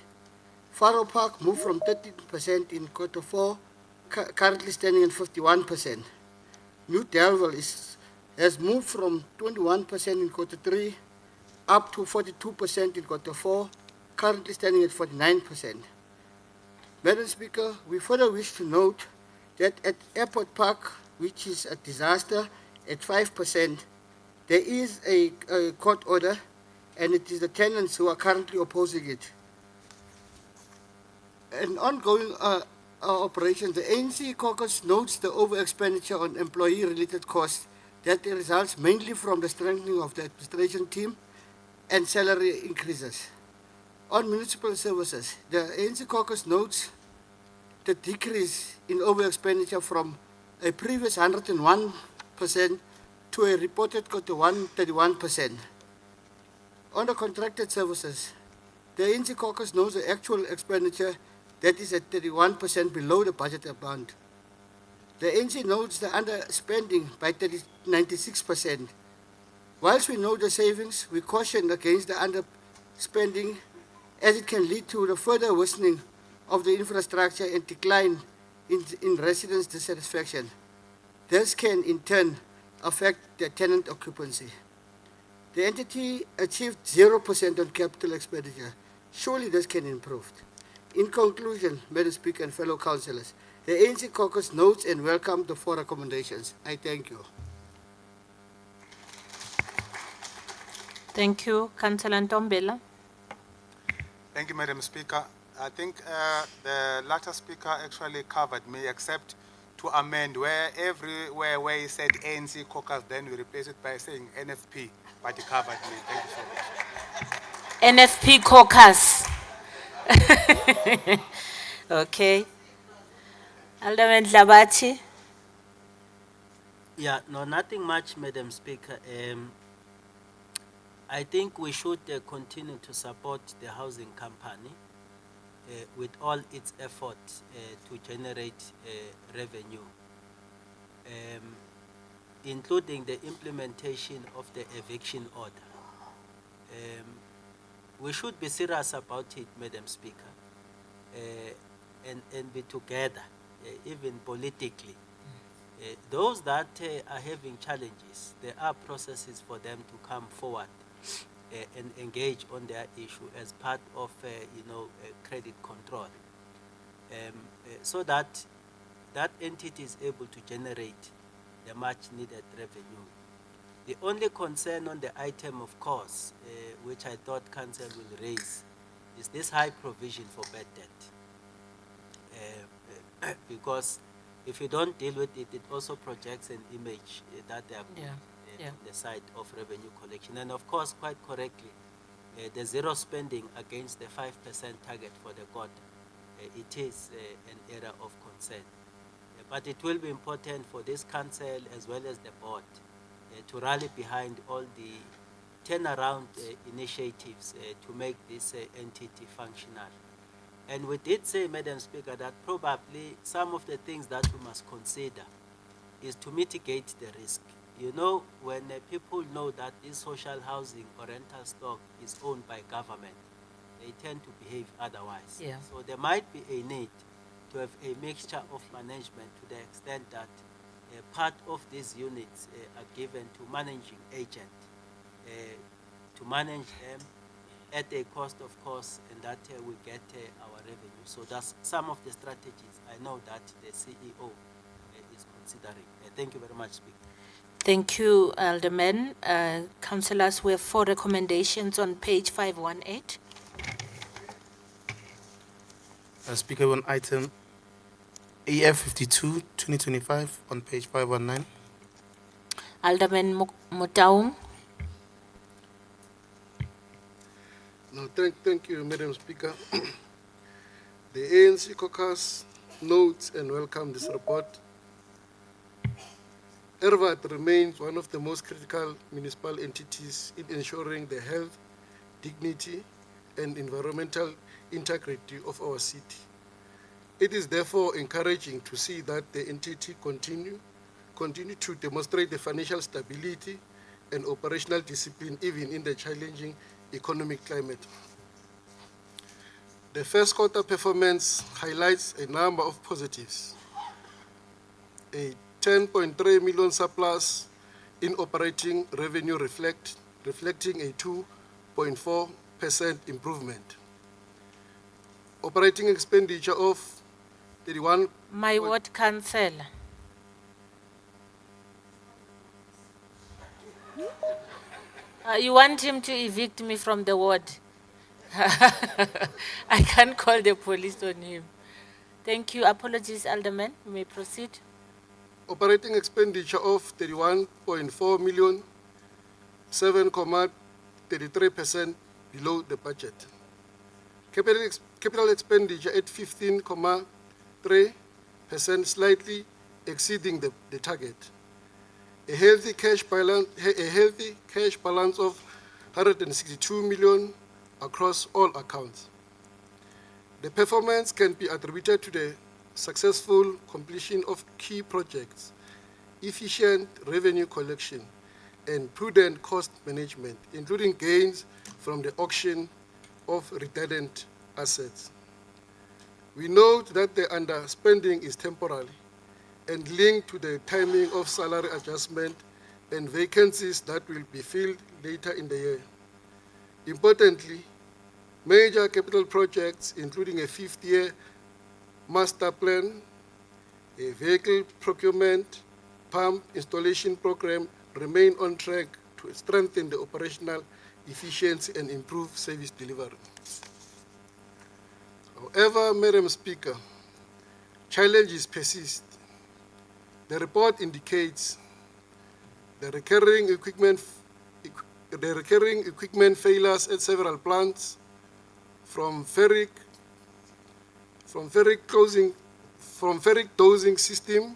D: Faro Park moved from 13% in quarter 4 currently standing at 51%. New Delville has moved from 21% in quarter 3 up to 42% in quarter 4, currently standing at 49%. Madam Speaker, we further wish to note that at Airport Park, which is a disaster at 5%, there is a court order, and it is the tenants who are currently opposing it. An ongoing operation, the ANC caucus notes the over-expenditure on employee-related costs that results mainly from the strengthening of the administration team and salary increases. On municipal services, the ANC caucus notes the decrease in over-expenditure from a previous 101% to a reported quarter 131%. On the contracted services, the ANC caucus knows the actual expenditure that is at 31% below the budget amount. The ANC notes the underspending by 96%. Whilst we know the savings, we caution against the underspending as it can lead to the further worsening of the infrastructure and decline in residents' dissatisfaction. This can in turn affect the tenant occupancy. The entity achieved 0% on capital expenditure. Surely this can improve. In conclusion, Madam Speaker and fellow councillors, the ANC caucus notes and welcomes the 4 recommendations. I thank you.
B: Thank you, Councillor Ntombela.
L: Thank you, Madam Speaker. I think the latter speaker actually covered me, except to amend where everywhere where he said ANC caucus, then we replace it by saying NFP, but he covered me. Thank you so much.
B: NFP caucus. Okay. Alderman Dlabati.
F: Yeah, no, nothing much, Madam Speaker. I think we should continue to support the housing company with all its effort to generate revenue, including the implementation of the eviction order. We should be serious about it, Madam Speaker, and be together, even politically. Those that are having challenges, there are processes for them to come forward and engage on their issue as part of, credit control, so that that entity is able to generate the much needed revenue. The only concern on the item, of course, which I thought Council will raise, is this high provision for bad debt. Because if you don't deal with it, it also projects an image that they are on the side of revenue collection. And of course, quite correctly, the zero spending against the 5% target for the quarter, it is an area of concern. But it will be important for this council as well as the board to rally behind all the turnaround initiatives to make this entity functional. And we did say, Madam Speaker, that probably some of the things that we must consider is to mitigate the risk. You know, when people know that this social housing or rental stock is owned by government, they tend to behave otherwise.
B: Yeah.
F: So there might be a need to have a mixture of management to the extent that part of these units are given to managing agent to manage them at a cost, of course, and that we get our revenue. So that's some of the strategies I know that the CEO is considering. Thank you very much, Speaker.
B: Thank you, Alderman. Councillors, we have 4 recommendations on page 518.
A: Speaker, on item AF 52, 2025, on page 519.
B: Alderman Motaung.
Q: No, thank you, Madam Speaker. The ANC caucus notes and welcome this report. ERVAT remains one of the most critical municipal entities in ensuring the health, dignity, and environmental integrity of our city. It is therefore encouraging to see that the entity continue to demonstrate the financial stability and operational discipline even in the challenging economic climate. The first quarter performance highlights a number of positives. a 10.3 million surplus in operating revenue reflecting a 2.4% improvement. Operating expenditure of 31.
B: My ward councillor. You want him to evict me from the ward? I can't call the police on him. Thank you. Apologies, Alderman. You may proceed.
Q: Operating expenditure of 31.4 million, 7.33% below the budget. Capital expenditure at 15.3%, slightly exceeding the target. A healthy cash balance of 162 million across all accounts. The performance can be attributed to the successful completion of key projects, efficient revenue collection, and prudent cost management, including gains from the auction of redundant assets. We note that the underspending is temporary and linked to the timing of salary adjustment and vacancies that will be filled later in the year. Importantly, major capital projects, including a fifth-year master plan, a vehicle procurement, pump installation program, remain on track to strengthen the operational efficiency and improve service delivery. However, Madam Speaker, challenges persist. The report indicates the recurring equipment failures at several plants, from ferric dosing system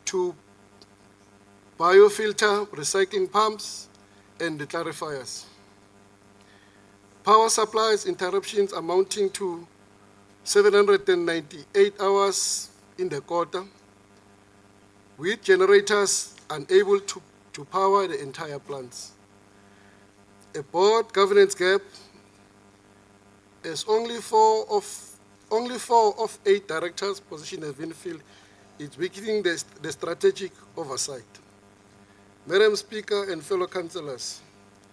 Q: to biofilter recycling pumps and the clarifiers. Power supplies interruptions amounting to 798 hours in the quarter, with generators unable to power the entire plants. A board governance gap, as only four of 8 directors' positions have been filled, is weakening the strategic oversight. Madam Speaker and fellow councillors,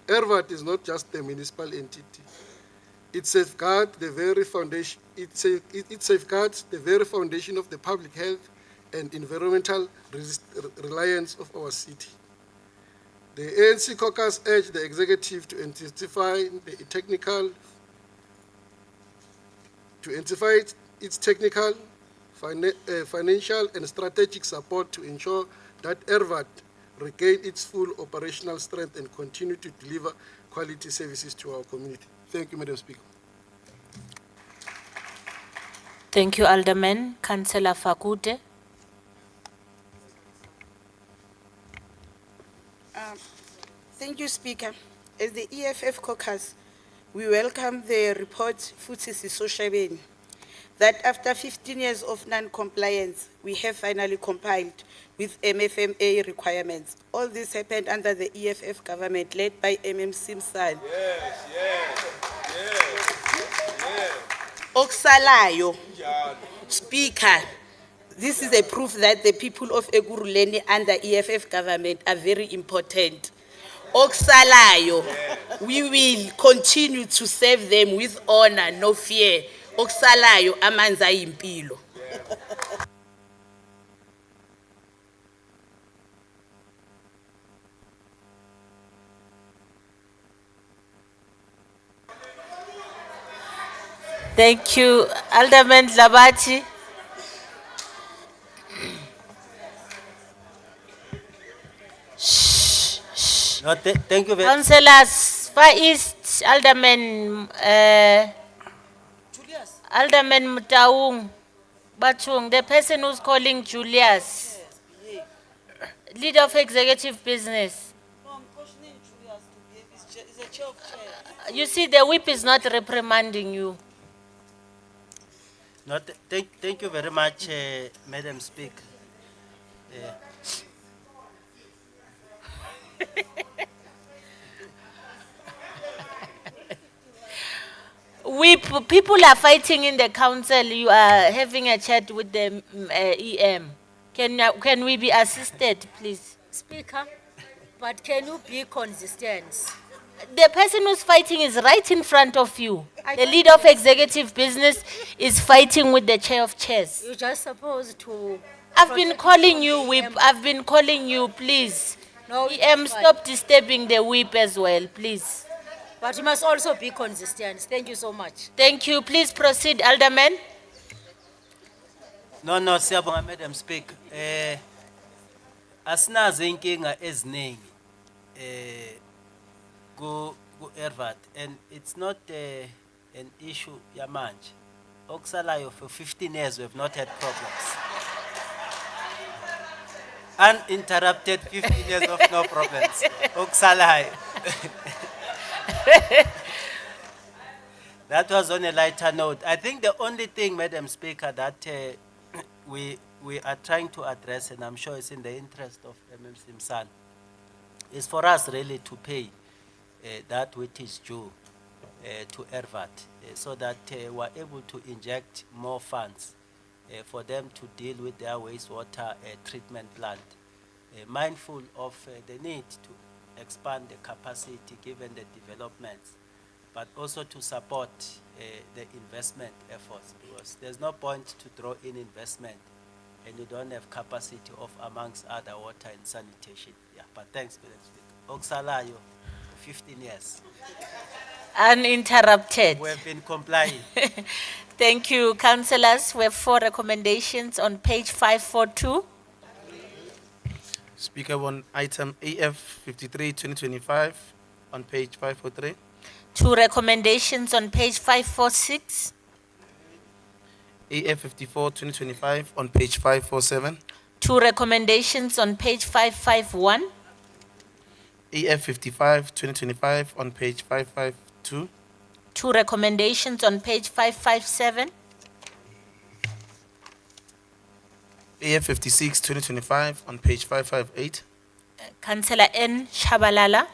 Q: ERVAT is not just a municipal entity. It safeguards the very foundation. It safeguards the very foundation of the public health and environmental reliance of our city. The ANC caucus urged the executive to intensify its technical, financial, and strategic support to ensure that ERVAT regain its full operational strength and continue to deliver quality services to our community. Thank you, Madam Speaker.
B: Thank you, Alderman. Councillor Fakute.
C: Thank you, Speaker. As the EFF caucus, we welcome the report futhi sisoshabeni that after 15 years of non-compliance, we have finally complied with MFMA requirements. All this happened under the EFF government led by Simson. Oksalayo, Speaker, this is a proof that the people of Ekurhuleni under EFF government are very important. Oksalayo, we will continue to serve them with honor, no fear. Oksalayo, amanza impilo.
B: Thank you, Alderman Labati.
F: No, thank you very much.
B: Councillors, Far East, Alderman, Alderman Mutaung, Batung, the person who's calling Julius, leader of executive business. You see, the whip is not reprimanding you.
F: No, thank you very much, Madam Speaker.
B: People are fighting in the council. You are having a chat with the EM. Can we be assisted, please?
T: Speaker, but can you be consistent?
B: The person who's fighting is right in front of you.
T: I
B: The
T: don't
B: leader of
T: think-
B: executive business is fighting with the chair of chairs.
T: You're just supposed to.
B: I've been
T: protect
B: calling
T: from
B: you,
T: the
B: whip.
T: EM.
B: I've been calling you, please.
T: No,
B: EM,
T: it's fine.
B: stop disturbing the whip as well, please.
T: But you must also be consistent. Thank you so much.
B: Thank you. Please proceed, Alderman.
F: No, siyabonga, Madam Speaker. Asinazo inkinga eziningi ku Ervat, and it's not an issue yamanje. Okusalayo for 15 years we've not had problems. Uninterrupted 15 years of no problems. Okusalayo. That was on a lighter note. I think the only thing, Madam Speaker, that we are trying to address, and I'm sure it's in the interest of MMC Msan, is for us really to pay that which is due to Ervat, so that we're able to inject more funds for them to deal with their wastewater treatment plant, mindful of the need to expand the capacity given the developments, but also to support the investment efforts, because there's no point to draw in investment and you don't have capacity of, amongst other, water and sanitation. Yeah, but thanks, Madam Speaker. Oksalayo, 15 years.
B: Uninterrupted.
F: We have been complying.
B: Thank you, councillors. We have 4 recommendations on page 542.
A: Speaker, on item AF 53 2025 on page 543.
B: 2 recommendations on page 546.
A: AF 54 2025 on page 547.
B: 2 recommendations on page 551.
A: AF 55 2025 on page 552.
B: 2 recommendations on page 557.
A: AF 56 2025 on page 558.
B: Councillor N. Shabalala.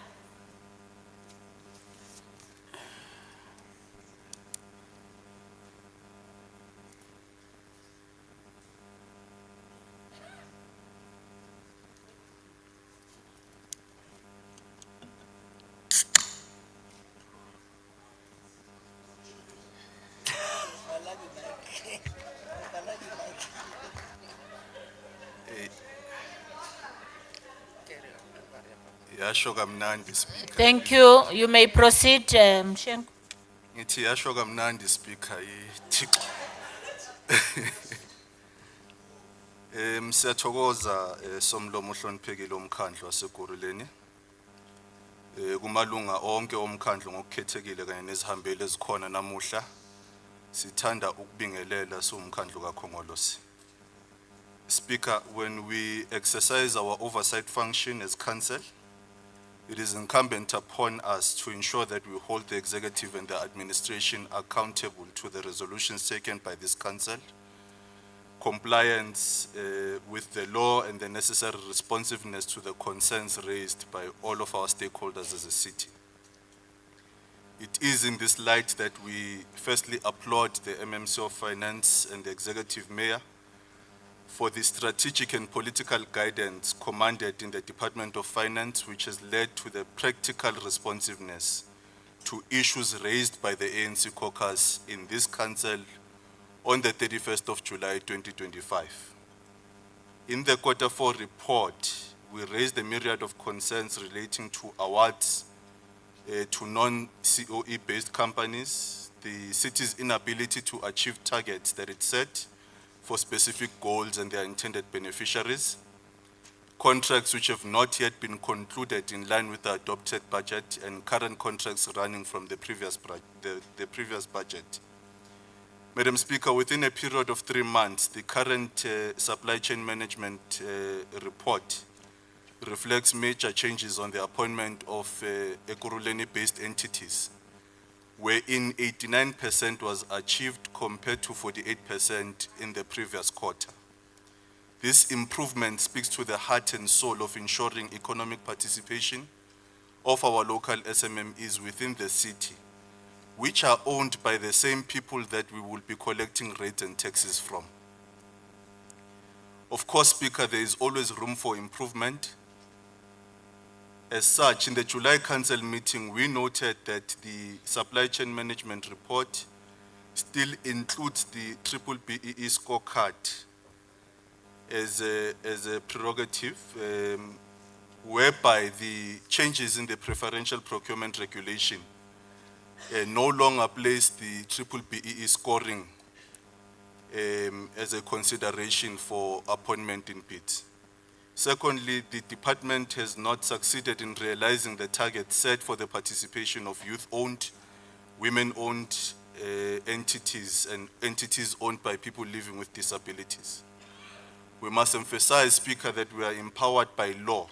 R: Yasho kamnandi speaker.
B: Thank you. You may proceed, Mshenko.
R: Ngithi yasho kamnandi speaker iThixo. Siyathokoza somlomo ohloniphekile omkhandlu waseGoruleni. Kumalunga onke omkhandlu ngokukhethekile kanye nezihambeli ezikhona namuhla. Sithanda ukubingelela somkhandlu kaKhongolose. Speaker, when we exercise our oversight function as council, it is incumbent upon us to ensure that we hold the executive and the administration accountable to the resolutions taken by this council, compliance with the law and the necessary responsiveness to the concerns raised by all of our stakeholders as a city. It is in this light that we firstly applaud the MMC of Finance and the Executive Mayor for the strategic and political guidance commanded in the Department of Finance, which has led to the practical responsiveness to issues raised by the ANC caucus in this council on the 31st of July 2025. In the Q4 report, we raised a myriad of concerns relating to awards to non-COE based companies, the city's inability to achieve targets that it set for specific goals and their intended beneficiaries, contracts which have not yet been concluded in line with the adopted budget, and current contracts running from the previous budget. Madam Speaker, within a period of 3 months, the current supply chain management report reflects major changes on the appointment of Ekurhuleni-based entities, wherein 89% was achieved compared to 48% in the previous quarter. This improvement speaks to the heart and soul of ensuring economic participation of our local SMMEs within the city, which are owned by the same people that we will be collecting rates and taxes from. Of course, Speaker, there is always room for improvement. As such, in the July Council meeting, we noted that the supply chain management report still includes the triple BEE scorecard as a prerogative, whereby the changes in the preferential procurement regulation no longer place the triple BEE scoring as a consideration for appointment in bids. Secondly, the department has not succeeded in realizing the target set for the participation of youth-owned, women-owned entities and entities owned by people living with disabilities. We must emphasize, Speaker, that we are empowered by law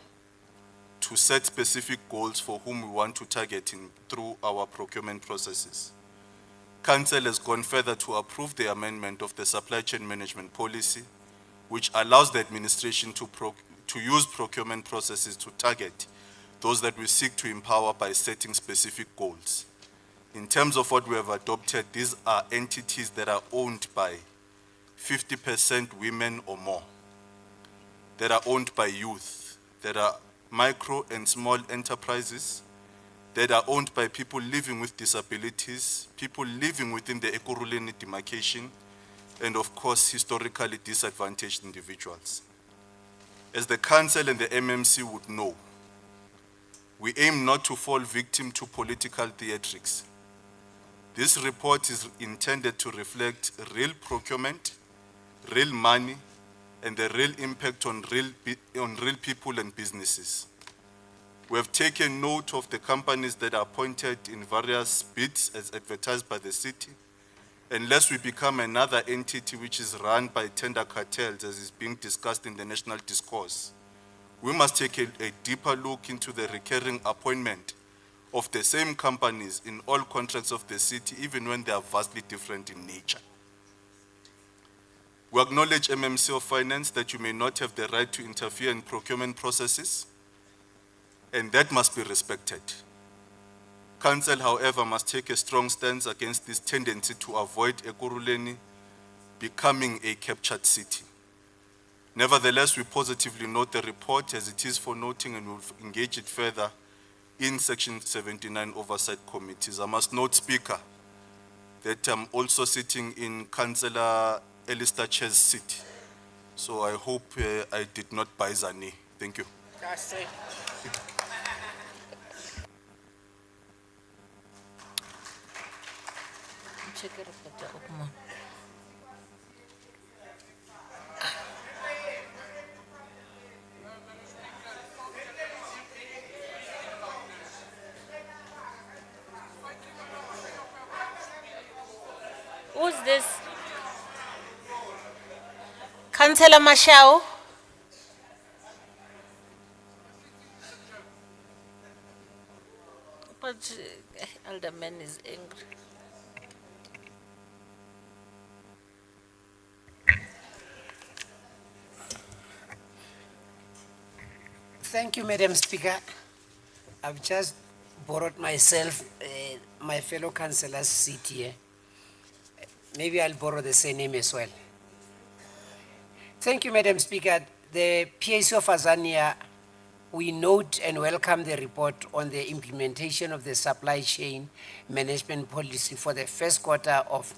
R: to set specific goals for whom we want to target through our procurement processes. Council has gone further to approve the amendment of the supply chain management policy, which allows the administration to use procurement processes to target those that we seek to empower by setting specific goals. In terms of what we have adopted, these are entities that are owned by 50% women or more, that are owned by youth, that are micro and small enterprises, that are owned by people living with disabilities, people living within the Ekurhuleni demarcation, and of course, historically disadvantaged individuals. As the Council and the MMC would know, we aim not to fall victim to political theatrics. This report is intended to reflect real procurement, real money, and the real impact on real people and businesses. We have taken note of the companies that are appointed in various bids as advertised by the city. Unless we become another entity which is run by tender cartels, as is being discussed in the national discourse, we must take a deeper look into the recurring appointment of the same companies in all contracts of the city, even when they are vastly different in nature. We acknowledge, MMC of Finance, that you may not have the right to interfere in procurement processes, and that must be respected. Council, however, must take a strong stance against this tendency to avoid Ekurhuleni becoming a captured city. Nevertheless, we positively note the report as it is for noting, and will engage it further in Section 79 oversight committees. I must note, Speaker, that I'm also sitting in Councillor Alistair Chair's seat. So I hope I did not buy Zani. Thank you.
B: Check it out. Who's this? Councillor Mashao? But Alderman is angry.
V: Thank you, Madam Speaker. I've just borrowed myself, my fellow councillor's seat here. Maybe I'll borrow the same name as well. Thank you, Madam Speaker. The PAC of Azania, we note and welcome the report on the implementation of the supply chain management policy for the first quarter of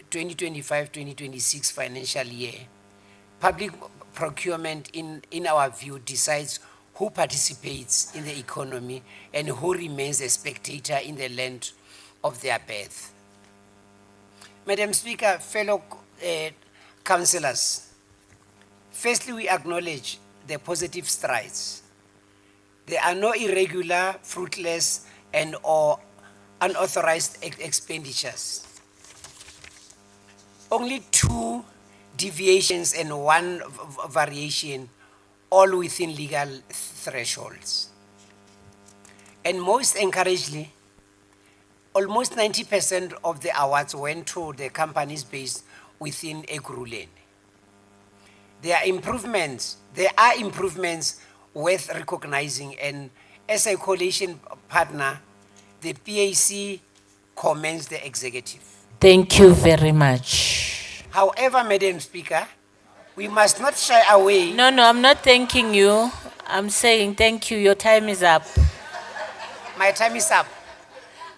V: 2025-2026 financial year. Public procurement, in our view, decides who participates in the economy and who remains a spectator in the land of their birth. Madam Speaker, fellow councillors, firstly, we acknowledge the positive strides. There are no irregular, fruitless, and or unauthorized expenditures. Only 2 deviations and 1 variation, all within legal thresholds. And most encouragingly, almost 90% of the awards went to the companies based within Ekurhuleni. There are improvements worth recognizing, and as a coalition partner, the PAC commends the executive.
B: Thank you very much.
V: However, Madam Speaker, We must not shy away.
B: No, no, I'm not thanking you. I'm saying thank you. Your time is up.
V: My time is up.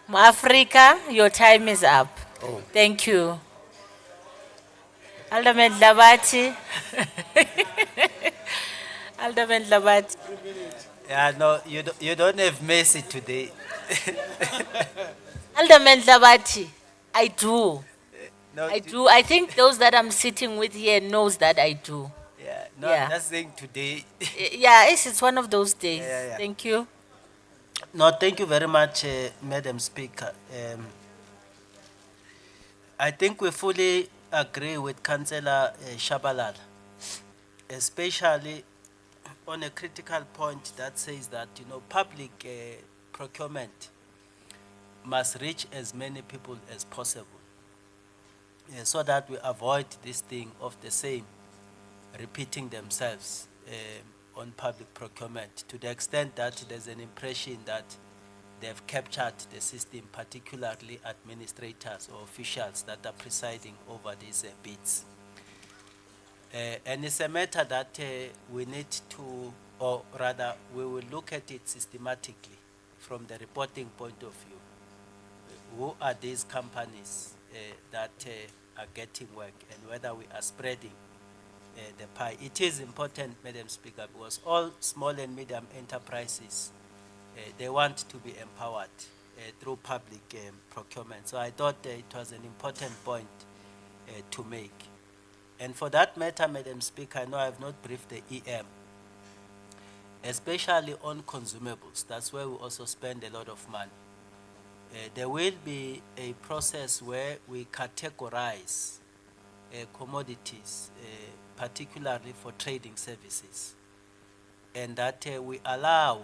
B: Africa, your time is up.
V: Oh.
B: Thank you. Alderman Dlabati. Alderman Dlabati.
F: Yeah, no, you don't have mercy today.
B: Alderman Dlabati, I do.
F: No,
B: I do. I think those that I'm sitting with here knows that I do.
F: Yeah, no,
B: Yeah.
F: I'm just saying today.
B: Yeah, it's one of those days.
F: Yeah.
B: Thank you.
F: No, thank you very much, Madam Speaker. I think we fully agree with Councillor Shabalala, especially on a critical point that says that, public procurement must reach as many people as possible, so that we avoid this thing of the same repeating themselves on public procurement, to the extent that there's an impression that they've captured the system, particularly administrators or officials that are presiding over these bids. And it's a matter that we need to, or rather, we will look at it systematically from the reporting point of view. Who are these companies that are getting work, and whether we are spreading the pie. It is important, Madam Speaker, because all small and medium enterprises, they want to be empowered through public procurement. So I thought it was an important point to make. And for that matter, Madam Speaker, I know I have not briefed the EM, especially on consumables. That's where we also spend a lot of money. There will be a process where we categorize commodities, particularly for trading services, and that we allow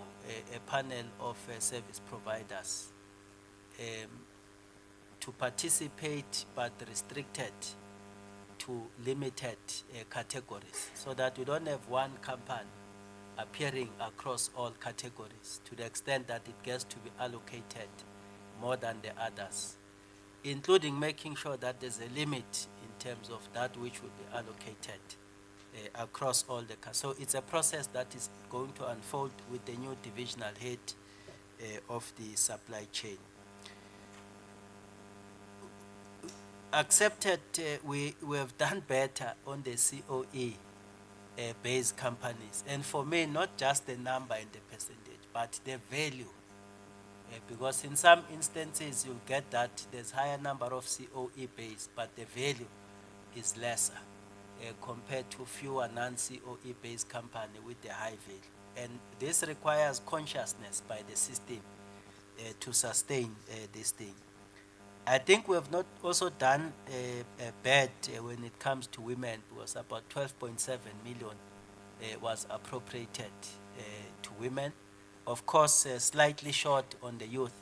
F: a panel of service providers to participate, but restricted to limited categories, so that we don't have one company appearing across all categories to the extent that it gets to be allocated more than the others, including making sure that there's a limit in terms of that which will be allocated across all the so it's a process that is going to unfold with the new divisional head of the supply chain. Accepted, we have done better on the COE based companies, and for me, not just the number and the percentage, but the value. Because in some instances you get that there's higher number of COE based, but the value is lesser compared to fewer non-COE based company with the high value. And this requires consciousness by the system to sustain this thing. I think we have not also done bad when it comes to women, because about 12.7 million was appropriated to women. Of course, slightly short on the youth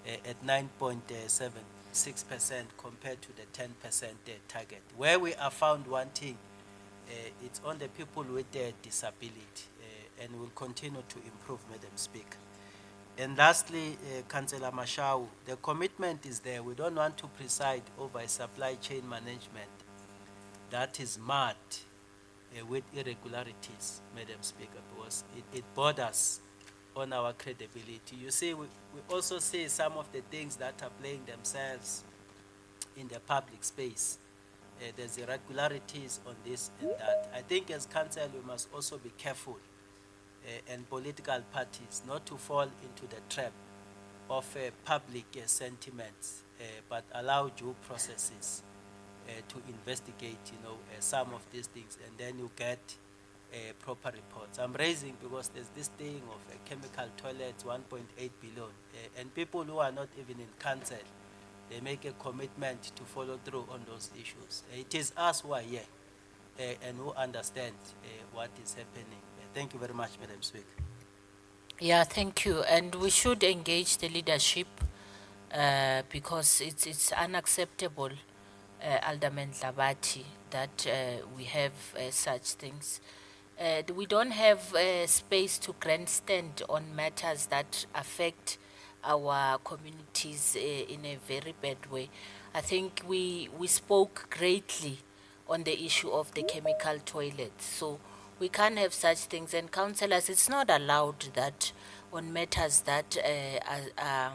F: at 9.76% compared to the 10% target. Where we are found wanting, it's on the people with disability, and will continue to improve, Madam Speaker. And lastly, Councillor Mashau, the commitment is there. We don't want to preside over a supply chain management that is marred with irregularities, Madam Speaker, because it borders on our credibility. You see, we also see some of the things that are playing themselves in the public space. There's irregularities on this and that. I think as council, we must also be careful and political parties not to fall into the trap of public sentiments, but allow due processes to investigate, some of these things, and then you get proper reports. I'm raising because there's this thing of chemical toilets, 1.8 billion, and people who are not even in council, they make a commitment to follow through on those issues. It is us who are here and who understand what is happening. Thank you very much, Madam Speaker.
B: Yeah, thank you. And we should engage the leadership because it's unacceptable, Alderman Dlabati, that we have such things. We don't have space to grandstand on matters that affect our communities in a very bad way. I think we spoke greatly on the issue of the chemical toilets. So we can't have such things, and councillors, it's not allowed that on matters that are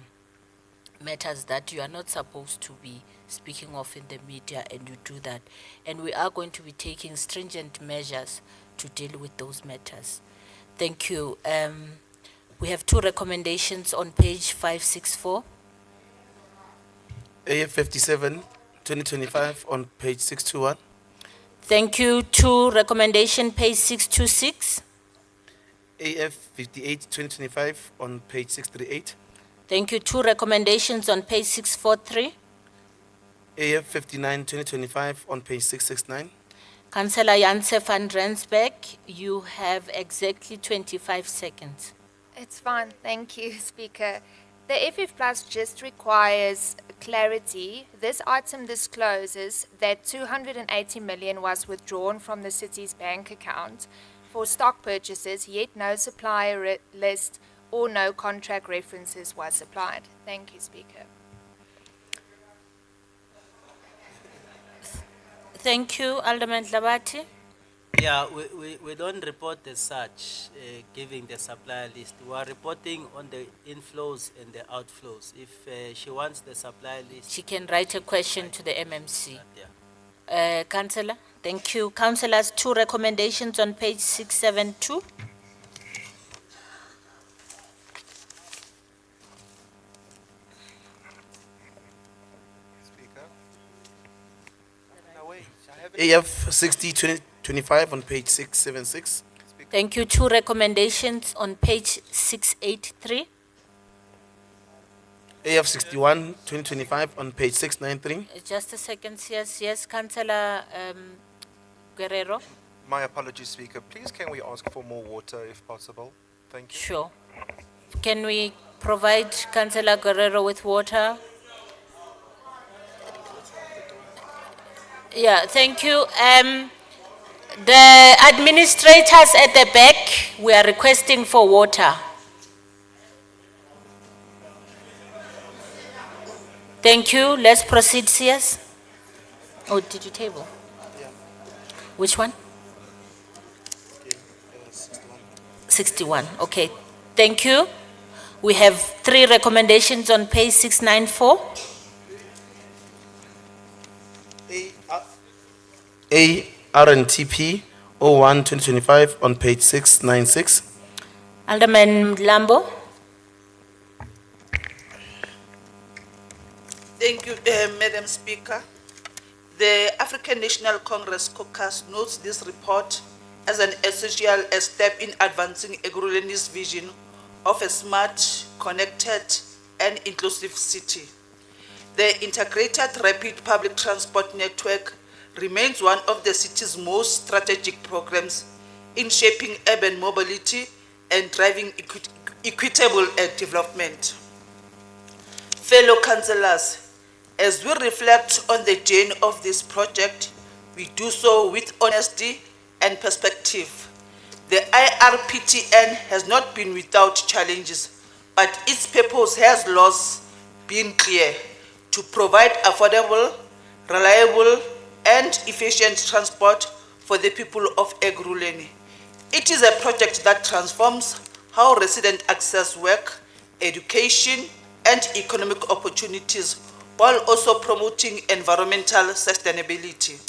B: matters that you are not supposed to be speaking of in the media, and you do that. And we are going to be taking stringent measures to deal with those matters. Thank you. We have two recommendations on page 564.
A: AF 57, 2025 on page 621.
B: Thank you. Two recommendation, page 626.
A: AF 58, 2025 on page 638.
B: Thank you. Two recommendations on page 643.
A: AF 59, 2025 on page 669.
B: Councillor Janse van Rensbeck, you have exactly 25 seconds.
O: It's fine, thank you, Speaker. The FF Plus just requires clarity. This item discloses that 280 million was withdrawn from the city's bank account for stock purchases, yet no supplier list or no contract references was supplied. Thank you, Speaker.
B: Thank you, Alderman Labati.
F: Yeah, we don't report as such, giving the supplier list. We are reporting on the inflows and the outflows. If she wants the supplier list.
B: She can write a question to the MMC. Councillor, thank you. Councillors, two recommendations on page 672.
A: AF 60, 2025 on page 676.
B: Thank you. Two recommendations on page 683.
A: AF 61, 2025 on page 693.
B: Just a second, yes, Councillor Guerrero.
E: My apologies, Speaker. Please can we ask for more water if possible? Thank you.
B: Sure. Can we provide Councillor Guerrero with water? Yeah, thank you. The administrators at the back, we are requesting for water. Thank you. Let's proceed, CS. Oh, did you table?
A: Yeah.
B: Which one? 61. Okay. Thank you. We have three recommendations on page 694.
A: ARNTP 01, 2025 on page 696.
B: Alderman Lambo.
S: Thank you, Madam Speaker. The African National Congress caucus notes this report as an essential step in advancing Ekurhuleni's vision of a smart, connected, and inclusive city. The integrated rapid public transport network remains one of the city's most strategic programs in shaping urban mobility and driving equitable development. Fellow councillors, as we reflect on the journey of this project, we do so with honesty and perspective. The IRPTN has not been without challenges, but its purpose has long been clear: to provide affordable, reliable, and efficient transport for the people of Ekurhuleni. It is a project that transforms how residents access work, education, and economic opportunities, while also promoting environmental sustainability.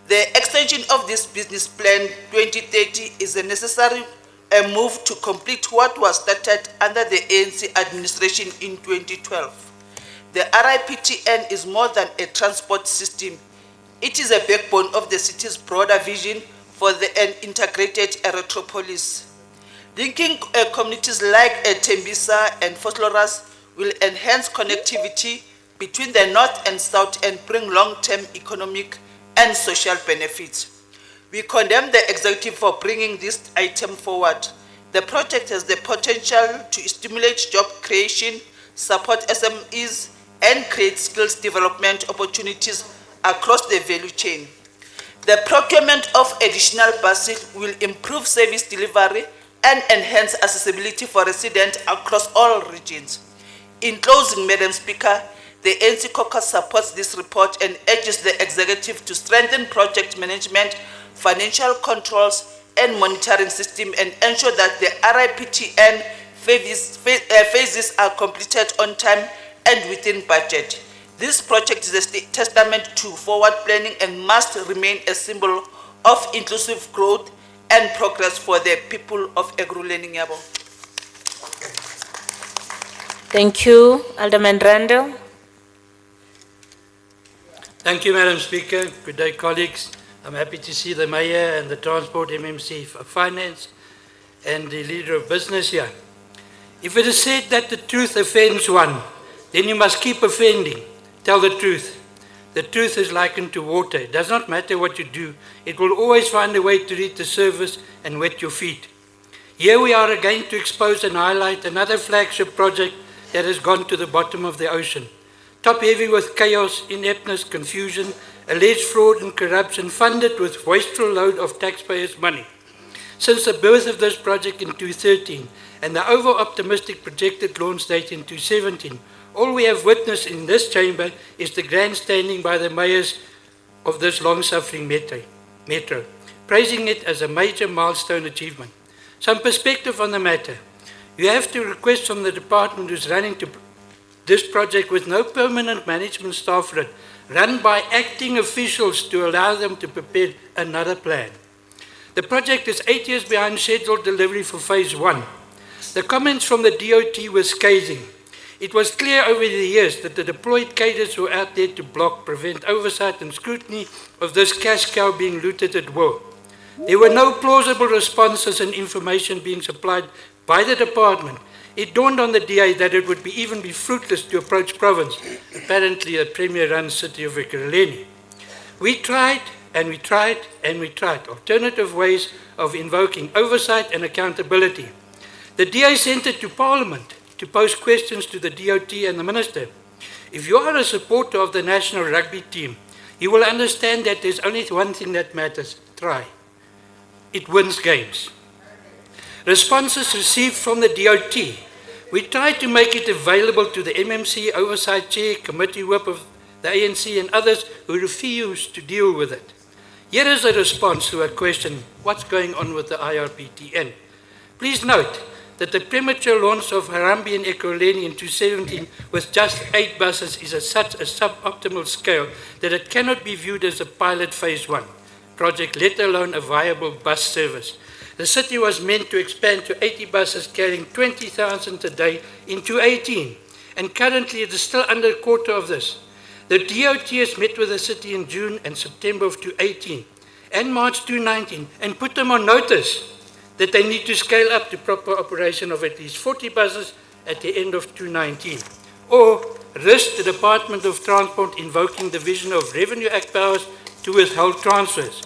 S: The extension of this business plan 2030 is a necessary move to complete what was started under the ANC administration in 2012. The RIPTN is more than a transport system. It is a backbone of the city's broader vision for an integrated erythropolis. Linking communities like Tembisa and Vosloorus will enhance connectivity between the north and south and bring long-term economic and social benefits. We condemn the executive for bringing this item forward. The project has the potential to stimulate job creation, support SMEs, and create skills development opportunities across the value chain. The procurement of additional buses will improve service delivery and enhance accessibility for residents across all regions. In closing, Madam Speaker, The ANC caucus supports this report and urges the executive to strengthen project management, financial controls, and monitoring system and ensure that the RIPTN phases are completed on time and within budget. This project is a testament to forward planning and must remain a symbol of inclusive growth and progress for the people of Ekurhuleni. Ngiyabonga.
B: Thank you, Alderman Randall.
G: Thank you, Madam Speaker. Good day, colleagues. I'm happy to see the Mayor and the Transport MMC for Finance and the Leader of Business here. If it is said that the truth offends one, then you must keep offending. Tell the truth. The truth is likened to water. It does not matter what you do. It will always find a way to reach the surface and wet your feet. Here we are again to expose and highlight another flagship project that has gone to the bottom of the ocean. Top heavy with chaos, ineptness, confusion, alleged fraud and corruption, funded with wasteful load of taxpayers' money. Since the birth of this project in 2013 and the over-optimistic projected launch date in 2017, all we have witnessed in this chamber is the grandstanding by the mayors of this long-suffering metro, praising it as a major milestone achievement. Some perspective on the matter. You have to request from the department who's running this project with no permanent management staff run by acting officials to allow them to prepare another plan. The project is 8 years behind scheduled delivery for phase 1. The comments from the DOT were scathing. It was clear over the years that the deployed cadres were out there to block, prevent oversight and scrutiny of this cash cow being looted at will. There were no plausible responses and information being supplied by the department. It dawned on the DA that it would even be fruitless to approach province, apparently a premier-run city of Ekurhuleni. We tried and we tried and we tried alternative ways of invoking oversight and accountability. The DA sent it to Parliament to pose questions to the DOT and the Minister. If you are a supporter of the national rugby team, you will understand that there's only one thing that matters: try. It wins games. Responses received from the DOT. We tried to make it available to the MMC Oversight Chair, Committee Whip of the ANC and others who refused to deal with it. Here is a response to a question: what's going on with the IRPTN? Please note that the premature launch of Harambee and Ekurhuleni in 2017 with just 8 buses is at such a suboptimal scale that it cannot be viewed as a pilot phase 1 project, let alone a viable bus service. The city was meant to expand to 80 buses carrying 20,000 a day in 2018, and currently it is still under a quarter of this. The DOT has met with the city in June and September of 2018 and March 2019 and put them on notice that they need to scale up to proper operation of at least 40 buses at the end of 2019, or risk the Department of Transport invoking the Division of Revenue Act powers to withhold transfers.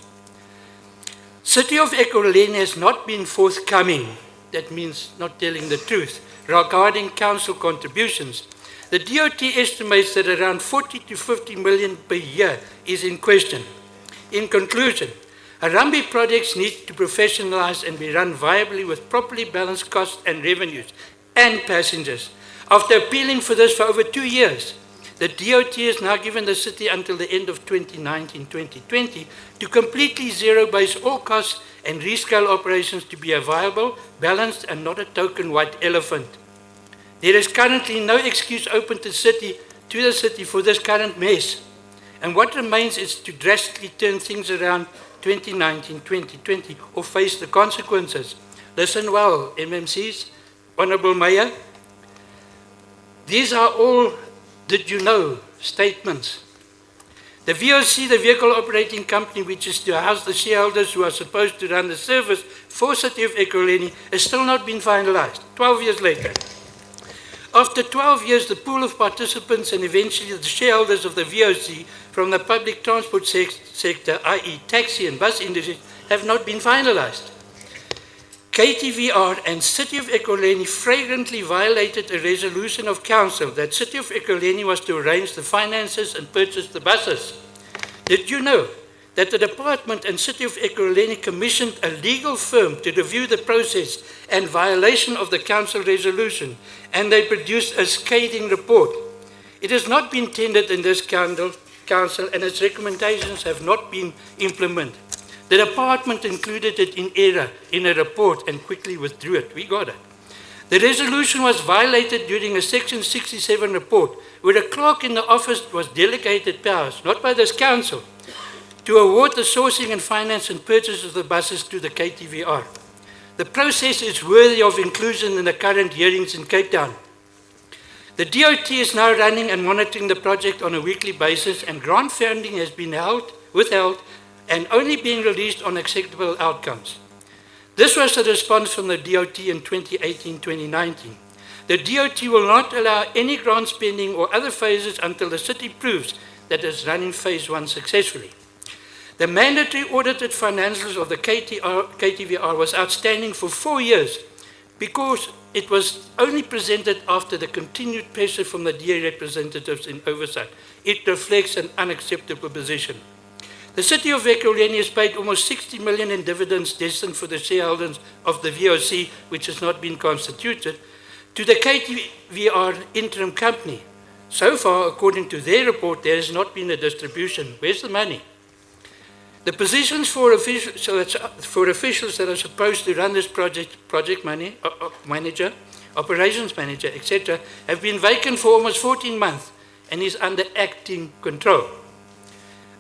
G: City of Ekurhuleni has not been forthcoming, that means not telling the truth, regarding council contributions. The DOT estimates that around 40 to 50 million per year is in question. In conclusion, Harambee projects need to professionalize and be run viably with properly balanced costs and revenues and passengers. After appealing for this for over 2 years, the DOT has now given the city until the end of 2019-2020 to completely zero-base all costs and rescale operations to be a viable, balanced and not a token white elephant. There is currently no excuse open to the city for this current mess. And what remains is to drastically turn things around 2019-2020 or face the consequences. Listen well, MMCs, Honourable Mayor. These are all did you know statements. The VOC, the Vehicle Operating Company, which is to house the shareholders who are supposed to run the service for City of Ekurhuleni, has still not been finalized, 12 years later. After 12 years, the pool of participants and eventually the shareholders of the VOC from the public transport sector, i.e. taxi and bus industry, have not been finalized. KTVR and City of Ekurhuleni flagrantly violated a resolution of council that City of Ekurhuleni was to arrange the finances and purchase the buses. Did you know that the department and City of Ekurhuleni commissioned a legal firm to review the process and violation of the council resolution, and they produced a scathing report? It has not been tendered in this council and its recommendations have not been implemented. The department included it in error in a report and quickly withdrew it. We got it. The resolution was violated during a Section 67 report, where a clerk in the office was delegated powers, not by this council, to award the sourcing and finance and purchase of the buses to the KTVR. The process is worthy of inclusion in the current hearings in Cape Town. The DOT is now running and monitoring the project on a weekly basis, and grant funding has been withheld and only being released on acceptable outcomes. This was the response from the DOT in 2018-2019. The DOT will not allow any grant spending or other phases until the city proves that it's running phase 1 successfully. The mandatory audited financials of the KTVR was outstanding for 4 years because it was only presented after the continued pressure from the DA representatives in oversight. It reflects an unacceptable position. The city of Ekurhuleni has paid almost 60 million in dividends destined for the shareholders of the VOC, which has not been constituted, to the KTVR interim company. So far, according to their report, there has not been a distribution. Where's the money? The positions for officials that are supposed to run this project manager, operations manager, etc., have been vacant for almost 14 months and is under acting control.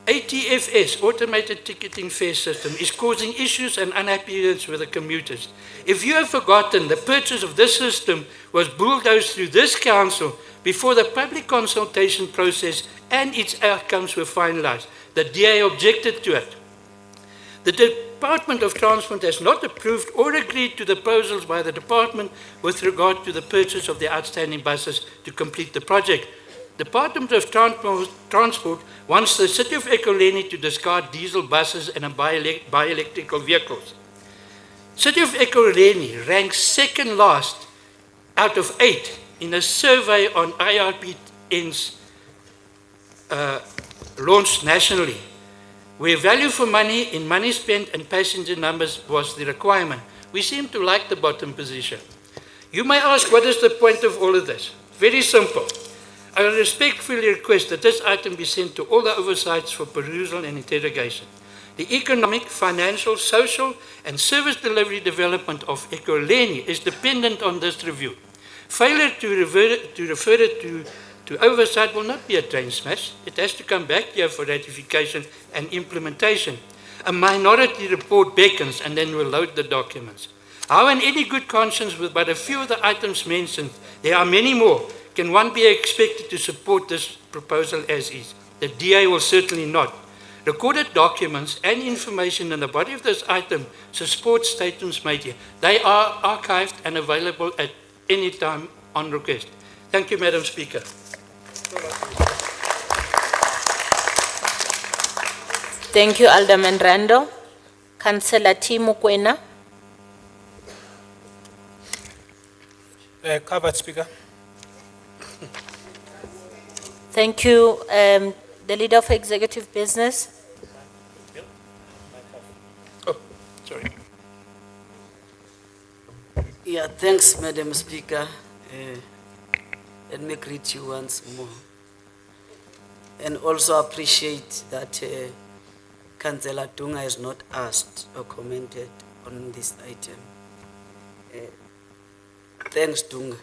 G: ATFS, Automated Ticketing Fare System, is causing issues and unhappiness with the commuters. If you have forgotten, the purchase of this system was bulldozed through this council before the public consultation process and its outcomes were finalized. The DA objected to it. The Department of Transport has not approved or agreed to the proposals by the department with regard to the purchase of the outstanding buses to complete the project. The Department of Transport wants the city of Ekurhuleni to discard diesel buses and bi-electrical vehicles. City of Ekurhuleni ranks second last out of 8 in a survey on IRPN's launched nationally, where value for money in money spent and passenger numbers was the requirement. We seem to like the bottom position. You may ask, what is the point of all of this? Very simple. I respectfully request that this item be sent to all the oversights for perusal and interrogation. The economic, financial, social, and service delivery development of Ekurhuleni is dependent on this review. Failure to refer it to oversight will not be a train smash. It has to come back here for ratification and implementation. A minority report beckons and then we'll load the documents. How in any good conscience with but a few of the items mentioned, there are many more, can one be expected to support this proposal as is? The DA will certainly not. Recorded documents and information in the body of this item support statements made here. They are archived and available at any time on request. Thank you, Madam Speaker.
B: Thank you, Alderman Rando. Councillor T. Mukwena.
U: Covered, Speaker.
B: Thank you, the Leader of Executive Business.
G: Oh, sorry.
J: Yeah, thanks, Madam Speaker. Let me greet you once more. And also appreciate that Councillor Dunga has not asked or commented on this item. Thanks, Dunga.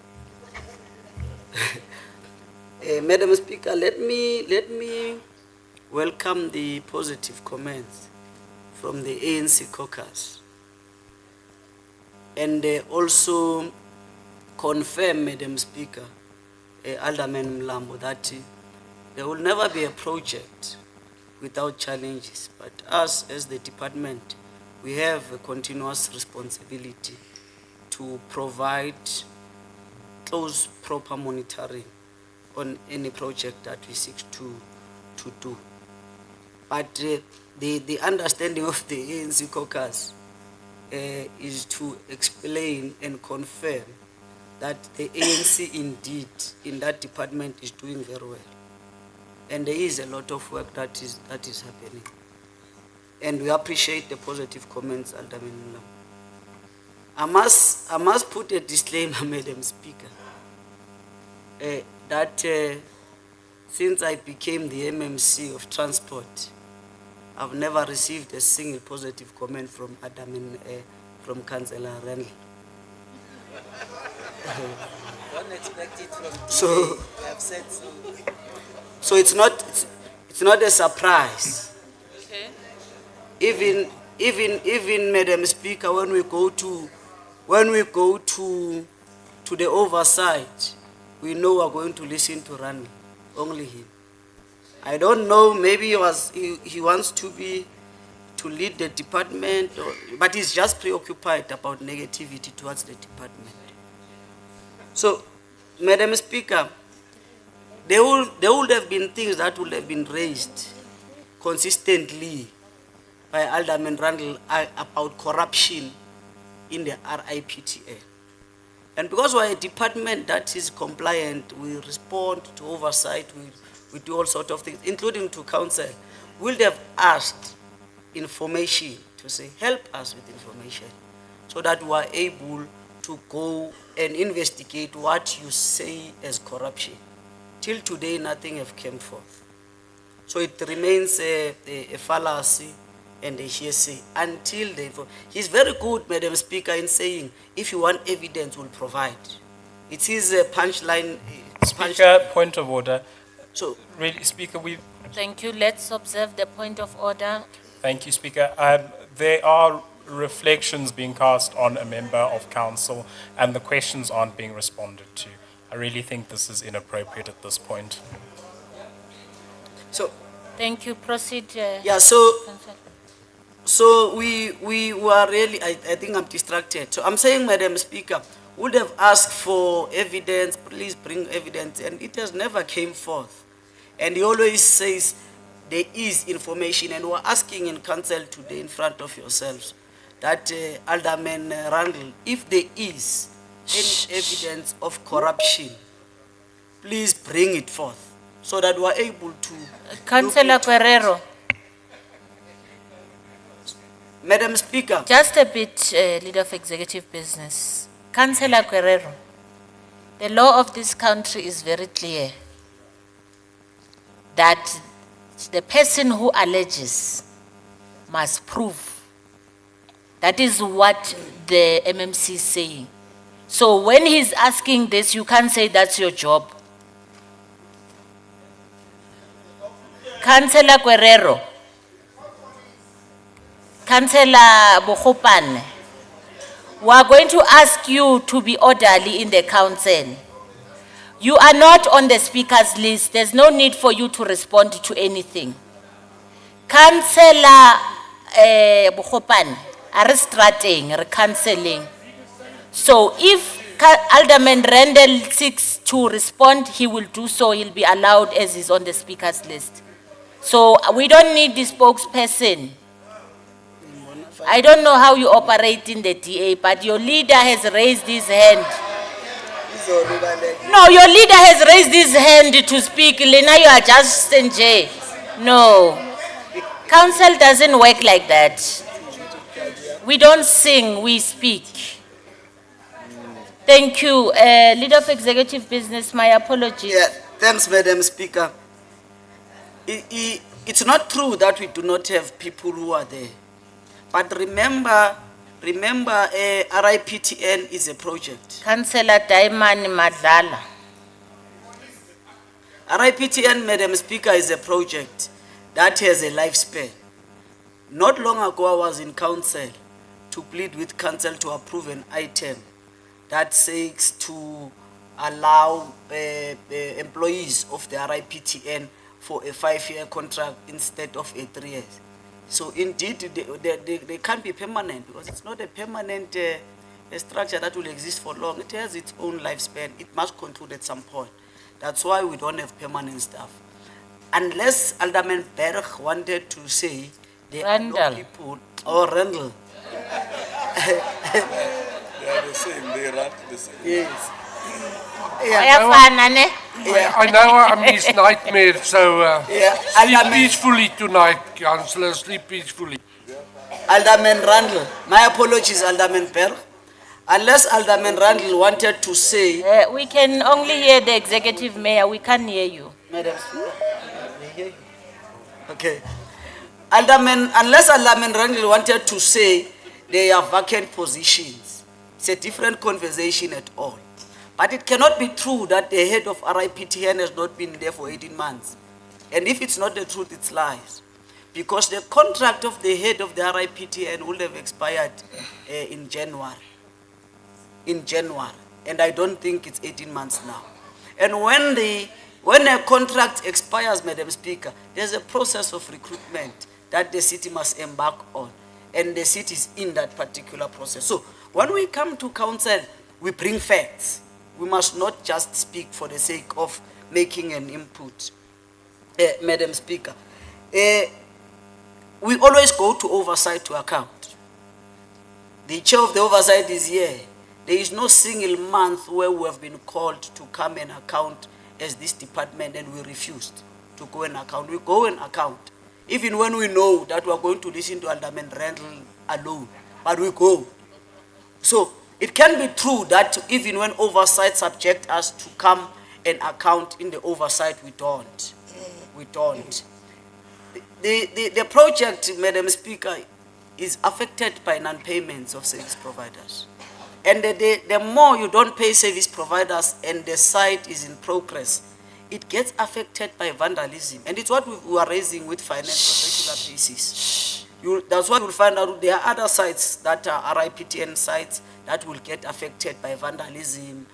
J: Madam Speaker, let me welcome the positive comments from the ANC caucus and also confirm, Madam Speaker, Alderman Mlambo, that there will never be a project without challenges. But us, as the department, we have a continuous responsibility to provide close, proper monitoring on any project that we seek to do. But the understanding of the ANC caucus is to explain and confirm that the ANC indeed in that department is doing very well. And there is a lot of work that is happening. And we appreciate the positive comments, Alderman Mlambo. I must put a disclaimer, Madam Speaker, that since I became the MMC of transport, I've never received a single positive comment from Adam and from Councillor Randall.
F: Don't expect it from
J: So-
F: DA. I've said so.
J: So it's not a surprise.
B: Okay.
J: Even Madam Speaker, when we go to the oversight, we know we're going to listen to Randall, only him. I don't know, maybe he wants to lead the department, but he's just preoccupied about negativity towards the department. So, Madam Speaker, there would have been things that would have been raised consistently by Alderman Randall about corruption in the RIPTA. And because we're a department that is compliant, we respond to oversight, we do all sorts of things, including to council. We'll have asked information to say, help us with information, so that we are able to go and investigate what you say as corruption. Till today, nothing have come forth. So it remains a fallacy and a hearsay until they. He's very good, Madam Speaker, in saying, if you want evidence, we'll provide. It is a punchline.
K: Speaker, point of order.
J: So,
K: really, Speaker,
B: Thank you. Let's observe the point of order.
K: Thank you, Speaker. There are reflections being cast on a member of council, and the questions aren't being responded to. I really think this is inappropriate at this point.
J: So,
B: Thank you. Proceed.
J: yeah, so we were really, I think I'm distracted. So I'm saying, Madam Speaker, would have asked for evidence, please bring evidence, and it has never came forth. And he always says there is information, and we're asking in council today in front of yourselves that Alderman Randall, if there is any evidence of corruption, please bring it forth so that we're able to.
B: Councillor Guerrero.
J: Madam Speaker.
B: Just a bit, Leader of Executive Business. Councillor Guerrero, the law of this country is very clear that the person who alleges must prove. That is what the MMC is saying. So when he's asking this, you can't say that's your job. Councillor Guerrero, Councillor Bogopane, we are going to ask you to be orderly in the council. You are not on the speaker's list. There's no need for you to respond to anything. Councillor Bogopane, are stratting, are cancelling. So if Alderman Randall seeks to respond, he will do so. He'll be allowed as is on the speaker's list. So we don't need the spokesperson. I don't know how you operate in the DA, but your leader has raised his hand. No, your leader has raised his hand to speak. Lena, you are just in jail. No. Council doesn't work like that. We don't sing, we speak. Thank you. Leader of Executive Business, my apologies.
J: Yeah, thanks, Madam Speaker. It's not true that we do not have people who are there. But remember, RIPTN is a project.
B: Councillor Diamond Madlala.
J: RIPTN, Madam Speaker, is a project that has a lifespan. Not long ago, I was in council to plead with council to approve an item that seeks to allow employees of the RIPTN for a 5-year contract instead of a 3 years. So indeed, they can't be permanent because it's not a permanent structure that will exist for long. It has its own lifespan. It must conclude at some point. That's why we don't have permanent staff. Unless Alderman Berg wanted to say there are no people, or Randall.
R: They are the same, they run the same.
J: Yes.
H: I know I'm his nightmare, so sleep
J: Alderman-
H: peacefully tonight, Councillor, sleep peacefully.
J: Alderman Randall, my apologies, Alderman Berg. Unless Alderman Randall wanted to say.
B: We can only hear the executive mayor, we can't hear you.
J: Madam Speaker. Okay. Unless Alderman Randall wanted to say they are vacant positions, it's a different conversation at all. But it cannot be true that the head of RIPTN has not been there for 18 months. And if it's not the truth, it's lies. Because the contract of the head of the RIPTN would have expired in January. And I don't think it's 18 months now. And when a contract expires, Madam Speaker, there's a process of recruitment that the city must embark on. And the city is in that particular process. So when we come to council, we bring facts. We must not just speak for the sake of making an input. Madam Speaker, we always go to oversight to account. The chair of the oversight is here. There is no single month where we have been called to come and account as this department and we refused to go and account. We go and account. Even when we know that we are going to listen to Alderman Randall alone, but we go. So it can be true that even when oversight subject us to come and account in the oversight, we don't. We don't. The project, Madam Speaker, is affected by non-payments of service providers. And the more you don't pay service providers and the site is in progress, it gets affected by vandalism. And it's what we are raising with finance on a regular basis. That's why you'll find out there are other sites that are RIPTN sites that will get affected by vandalism,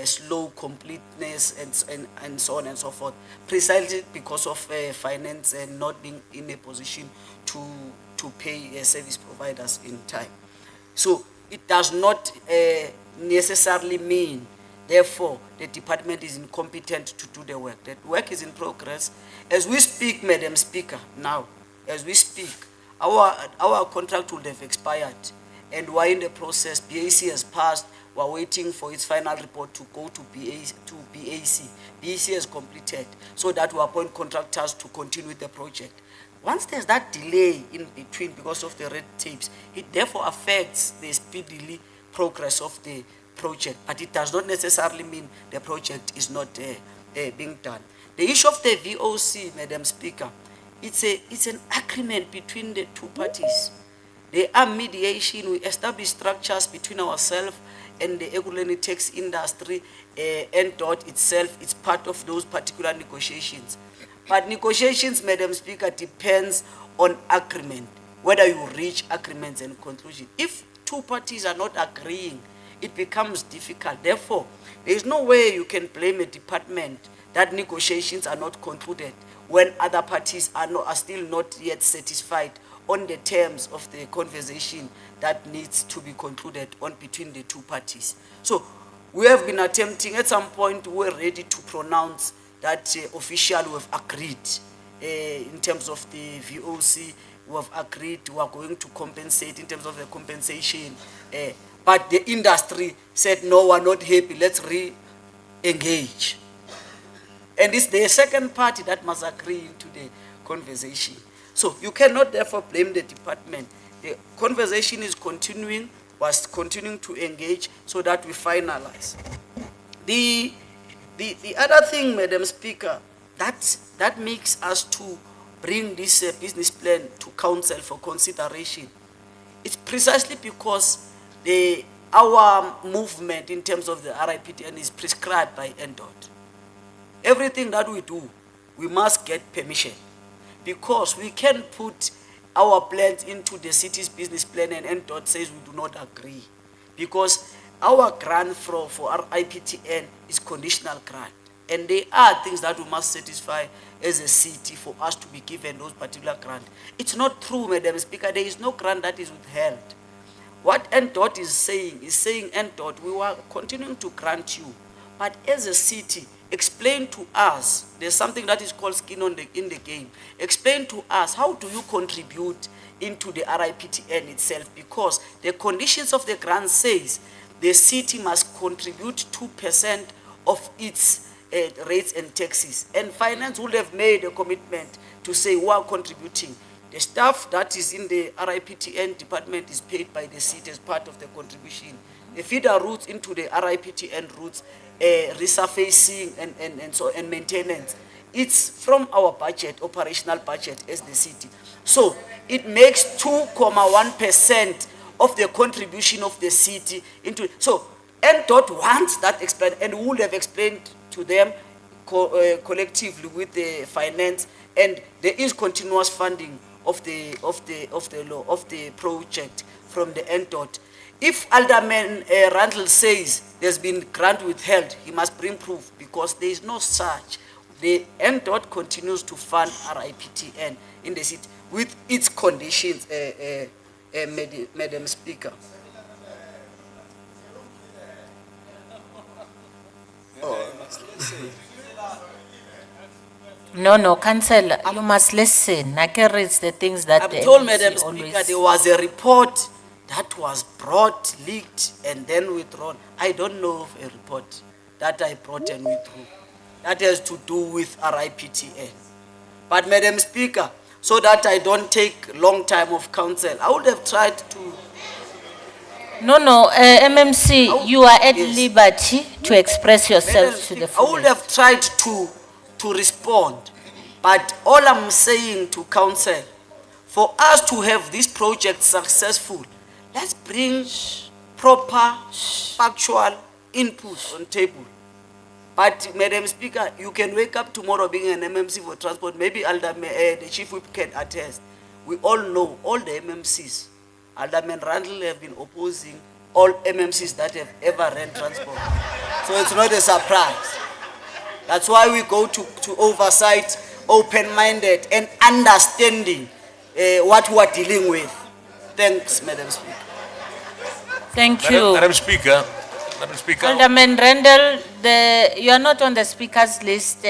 J: slow completeness, and so on and so forth, precisely because of finance and not being in a position to pay service providers in time. So it does not necessarily mean, therefore, the department is incompetent to do the work. The work is in progress. As we speak, Madam Speaker, now, as we speak, our contract would have expired, and we're in the process. BAC has passed. We're waiting for its final report to go to BAC. BAC has completed, so that we appoint contractors to continue with the project. Once there's that delay in between because of the red tapes, it therefore affects the speedily progress of the project, but it does not necessarily mean the project is not being done. The issue of the VOC, Madam Speaker, it's an agreement between the two parties. There are mediation. We establish structures between ourselves and the Ekurhuleni tax industry. NDOT itself is part of those particular negotiations. But negotiations, Madam Speaker, depends on agreement, whether you reach agreements and conclusion. If two parties are not agreeing, it becomes difficult. Therefore, there is no way you can blame a department that negotiations are not concluded when other parties are still not yet satisfied on the terms of the conversation that needs to be concluded on between the two parties. So we have been attempting, at some point we're ready to pronounce that officially we have agreed in terms of the VOC, we have agreed we are going to compensate in terms of the compensation. But the industry said, no, we're not happy, let's re-engage. And it's the second party that must agree into the conversation. So you cannot therefore blame the department. The conversation is continuing, was continuing to engage so that we finalize. The other thing, Madam Speaker, that makes us to bring this business plan to council for consideration. It's precisely because our movement in terms of the RIPTN is prescribed by NDOT. Everything that we do, we must get permission, because we can put our plans into the city's business plan and NDOT says we do not agree, because our grant for RIPTN is conditional grant, and there are things that we must satisfy as a city for us to be given those particular grants. It's not true, Madam Speaker, there is no grant that is withheld. What NDOT is saying, NDOT, we are continuing to grant you, but as a city, explain to us, there's something that is called skin in the game. Explain to us, how do you contribute into the RIPTN itself? Because the conditions of the grant says the city must contribute 2% of its rates and taxes. And finance would have made a commitment to say we are contributing. The staff that is in the RIPTN department is paid by the city as part of the contribution. The feeder routes into the RIPTN routes, resurfacing and maintenance it's from our budget, operational budget as the city. So it makes 2.1% of the contribution of the city into, so NDOT wants that explained, and we would have explained to them collectively with the finance, and there is continuous funding of the project from the NDOT. If Alderman Randall says there's been grant withheld, he must bring proof, because there is no such. The NDOT continues to fund RIPTN in the city with its conditions, Madam Speaker.
B: No, Council, you must listen. I can read the things that
J: I'm told,
B: MMC
J: Madam Speaker, there was a report that was brought, leaked, and then withdrawn. I don't know of a report that I brought and withdrew. That has to do with RIPTN. But, Madam Speaker, so that I don't take long time of council, I would have tried to.
B: No, MMC, you are at liberty to express yourself to the
J: I would
B: full.
J: have tried to respond, but all I'm saying to council, for us to have this project successful, let's bring proper factual input on table. But, Madam Speaker, you can wake up tomorrow being an MMC for transport. Maybe the Chief Whip can attest. We all know all the MMCs. Alderman Randall have been opposing all MMCs that have ever ran transport. So it's not a surprise. That's why we go to oversight, open-minded, and understanding what we are dealing with. Thanks, Madam Speaker.
B: Thank you.
M: Madam Speaker,
B: Alderman Randall, you are not on the speakers list.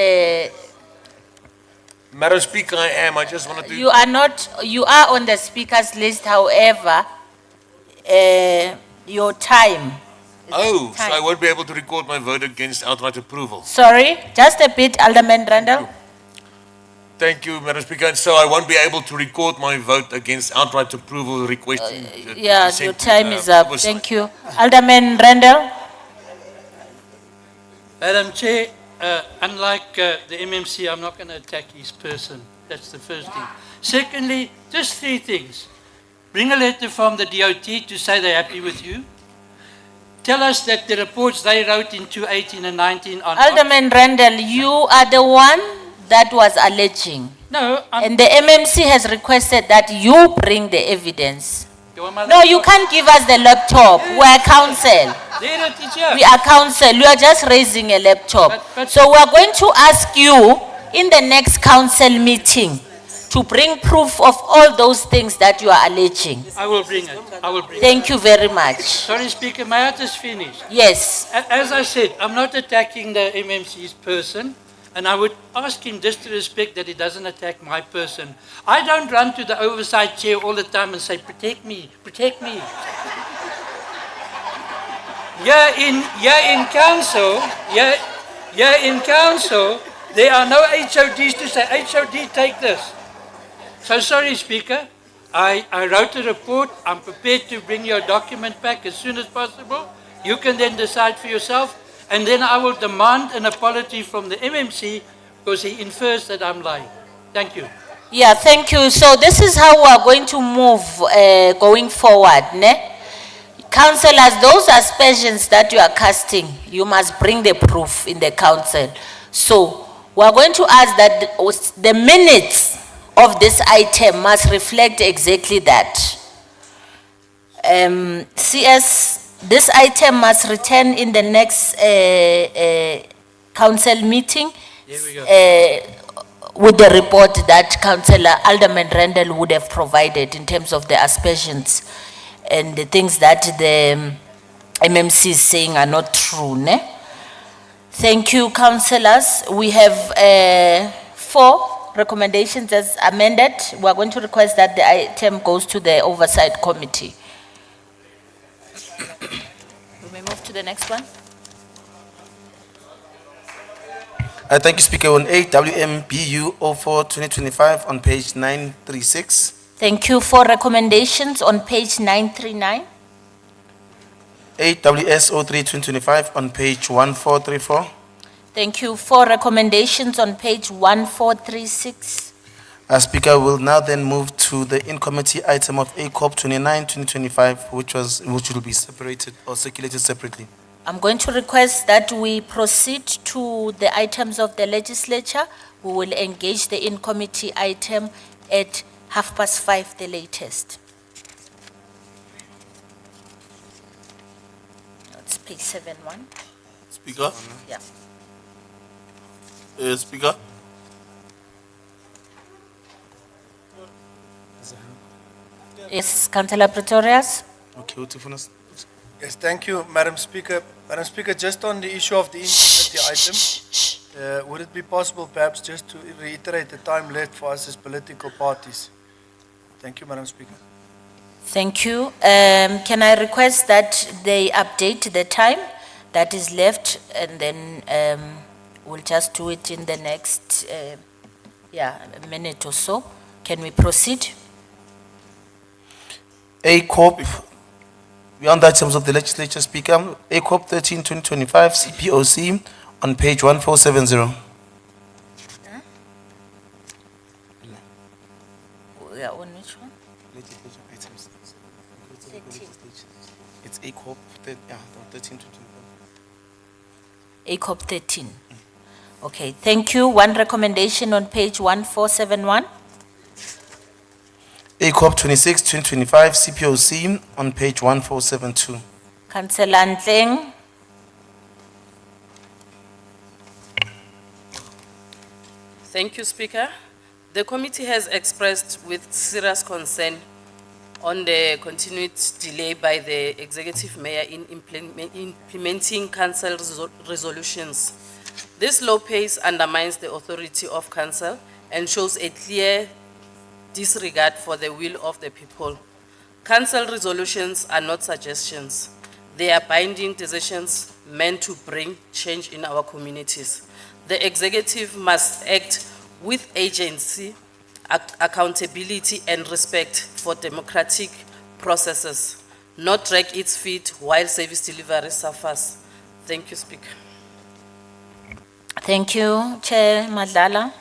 M: Madam Speaker, I am. I just wanted to.
B: You are not, you are on the speakers list, however, your time.
M: Oh, so I won't be able to record my vote against outright approval.
B: Sorry, just a bit, Alderman Randall.
M: Thank you, Madam Speaker. And so I won't be able to record my vote against outright approval requesting.
B: Yeah, your time is up. Thank you. Alderman Randall.
G: Madam Chair, unlike the MMC, I'm not going to attack his person. That's the first thing. Secondly, just three things. Bring a letter from the DOT to say they're happy with you. Tell us that the reports they wrote in 2018 and 19 are
B: Alderman Randall, you are the one that was alleging.
G: No,
B: and the MMC has requested that you bring the evidence. No, you can't give us the laptop. We're council. We are council. You are just raising a laptop. So we are going to ask you in the next council meeting to bring proof of all those things that you are alleging.
G: I will bring it. I will bring
B: Thank you very much.
G: Sorry, Speaker, may I just finish?
B: Yes.
G: As I said, I'm not attacking the MMC's person, and I would ask him just to respect that he doesn't attack my person. I don't run to the oversight chair all the time and say, protect me, protect me. in council, there are no HODs to say, HOD, take this. So sorry, Speaker. I wrote a report. I'm prepared to bring your document back as soon as possible. You can then decide for yourself. And then I will demand an apology from the MMC because he infers that I'm lying. Thank you.
B: Yeah, thank you. So this is how we are going to move going forward. Ne? Councillors, those aspersions that you are casting, you must bring the proof in the council. So we are going to ask that the minutes of this item must reflect exactly that. CS, this item must return in the next council meeting with the report that Councillor Alderman Randall would have provided in terms of the aspersions and the things that the MMC is saying are not true. Ne? Thank you, councillors. We have 4 recommendations as amended. We are going to request that the item goes to the Oversight Committee. We may move to the next one.
A: Thank you, Speaker. On AWMBU 04-2025 on page 936.
B: Thank you for recommendations on page 939.
A: AWS 03-2025 on page 1434.
B: Thank you. 4 recommendations on page 1436.
A: Speaker, we'll now then move to the in-committee item of A Corp 29/2025, which will be separated or circulated separately.
B: I'm going to request that we proceed to the items of the legislature. We will engage the in-committee item at 5:30 the latest. It's page 7-1.
I: Speaker?
B: Yeah.
I: Speaker?
B: Yes, Councillor Pretorius?
A: Okay, what if us?
N: Yes, thank you, Madam Speaker. Madam Speaker, just on the issue of the in-committee item, would it be possible perhaps just to reiterate the time left for us as political parties? Thank you, Madam Speaker.
B: Thank you. Can I request that they update the time that is left, and then we'll just do it in the next, a minute or so. Can we proceed?
A: A Corp, beyond the items of the legislature, Speaker, A Corp 13/2025 CPOC on page 1470.
B: We are on which one?
A: Legislature items. It's A Corp 13/2025.
B: A Corp 13. Okay, thank you. 1 recommendation on page 1471.
A: A Corp 26/2025 CPOC on page 1472.
B: Councillor Ntleng.
W: Thank you, Speaker. The committee has expressed with serious concern on the continued delay by the executive mayor in implementing council resolutions. This slow pace undermines the authority of council and shows a clear disregard for the will of the people. Council resolutions are not suggestions. They are binding decisions meant to bring change in our communities. The executive must act with agency, accountability and respect for democratic processes, not drag its feet while service delivery suffers. Thank you, Speaker.
B: Thank you, Chair Madlala.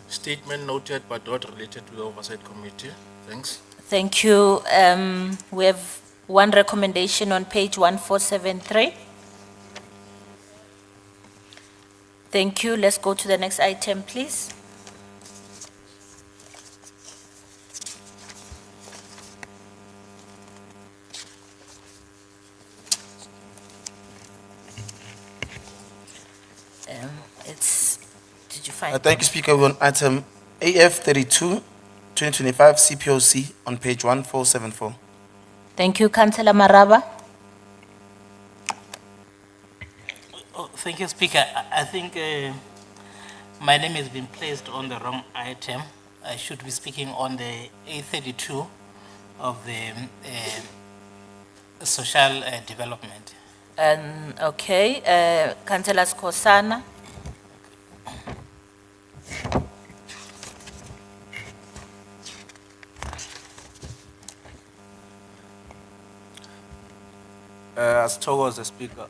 I: Statement noted but not related to the Oversight Committee. Thanks.
B: Thank you. We have 1 recommendation on page 1473. Thank you. Let's go to the next item, please. Did you find?
A: Thank you, Speaker. We're on item AF 32/2025 CPOC on page 1474.
B: Thank you, Councillor Maraba.
F: Oh, thank you, Speaker. I think my name has been placed on the wrong item. I should be speaking on the A32 of the social development.
B: Okay, Councillor Skosana.
X: As Thokoza Speaker,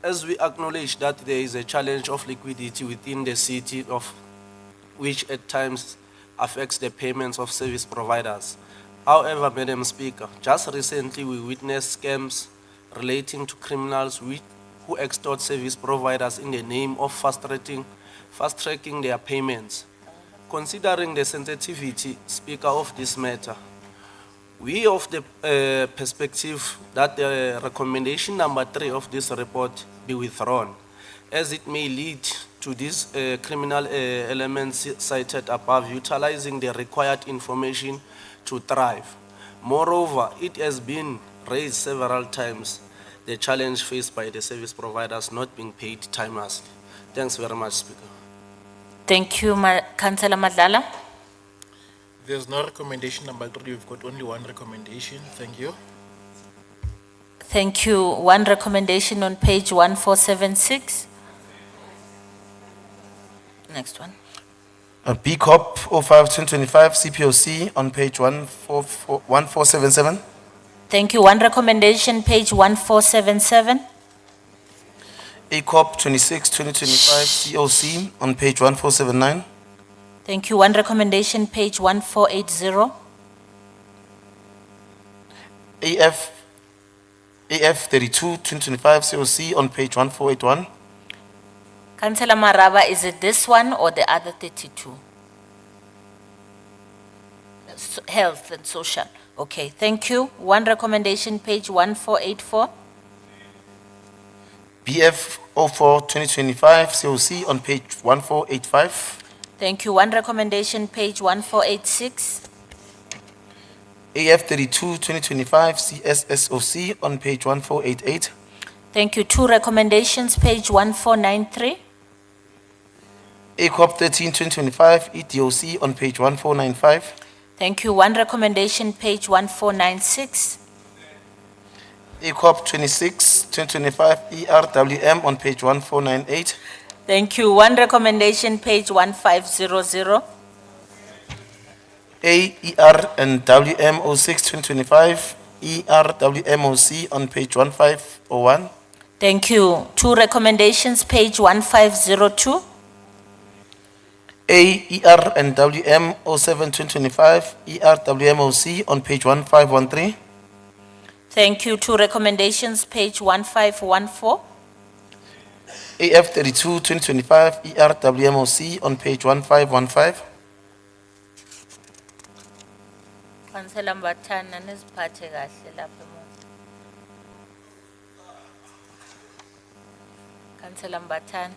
X: as we acknowledge that there is a challenge of liquidity within the city of which at times affects the payments of service providers. However, Madam Speaker, just recently we witnessed scams relating to criminals who extort service providers in the name of fast-tracking their payments. Considering the sensitivity, Speaker, of this matter, we of the perspective that the recommendation number 3 of this report be withdrawn, as it may lead to these criminal elements cited above, utilizing the required information to thrive. Moreover, it has been raised several times, the challenge faced by the service providers not being paid timelessly. Thanks very much, Speaker.
B: Thank you, Councillor Madlala.
I: There's no recommendation number 3. We've got only 1 recommendation. Thank you.
B: Thank you. 1 recommendation on page 1476. Next one.
A: B Corp 05/2025 CPOC on page 1477.
B: Thank you. 1 recommendation, page 1477.
A: ACOP 26-2025 COC on page 1479.
B: Thank you. One recommendation, page 1480.
A: AF 32-2025 COC on page 1481.
B: Councillor Maraba, is it this one or the other 32? Health and social. Okay, thank you. One recommendation, page 1484.
A: BF 04-2025 COC on page 1485.
B: Thank you. One recommendation, page 1486.
A: AF 32-2025 CSSOC on page 1488.
B: Thank you. Two recommendations, page 1493.
A: ACOP 13-2025 EDOC on page 1495.
B: Thank you. One recommendation, page 1496.
A: ACOP 26-2025 ERWM on page 1498.
B: Thank you. One recommendation, page 1500.
A: AER and WM 06-2025 ERWMOC on page 1501.
B: Thank you. Two recommendations, page 1502.
A: AER and WM 07-2025 ERWMOC on page 1513.
B: Thank you. Two recommendations, page 1514.
A: AF 32-2025 ERWMOC on page 1515.
B: Councillor Mbatana, nisiphathe kahle lapha emuva. Councillor Mbatana.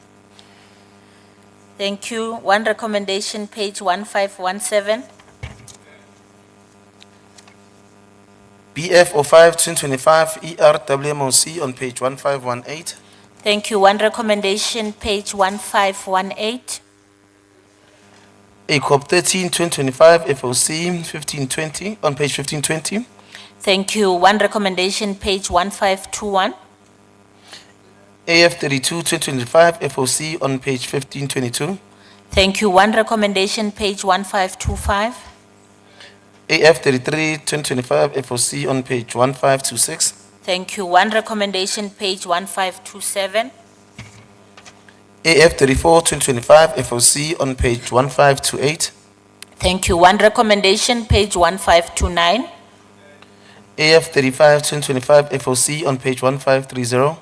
B: Thank you. One recommendation, page 1517.
A: BF 05-2025 ERWMOC on page 1518.
B: Thank you. One recommendation, page 1518.
A: ACOP 13-2025 FOC 1520 on page 1520.
B: Thank you. One recommendation, page 1521.
A: AF 32-2025 FOC on page 1522.
B: Thank you. One recommendation, page 1525.
A: AF 33-2025 FOC on page 1526.
B: Thank you. One recommendation, page 1527.
A: AF 34-2025 FOC on page 1528.
B: Thank you. One recommendation, page 1529.
A: AF 35-2025 FOC on page 1530.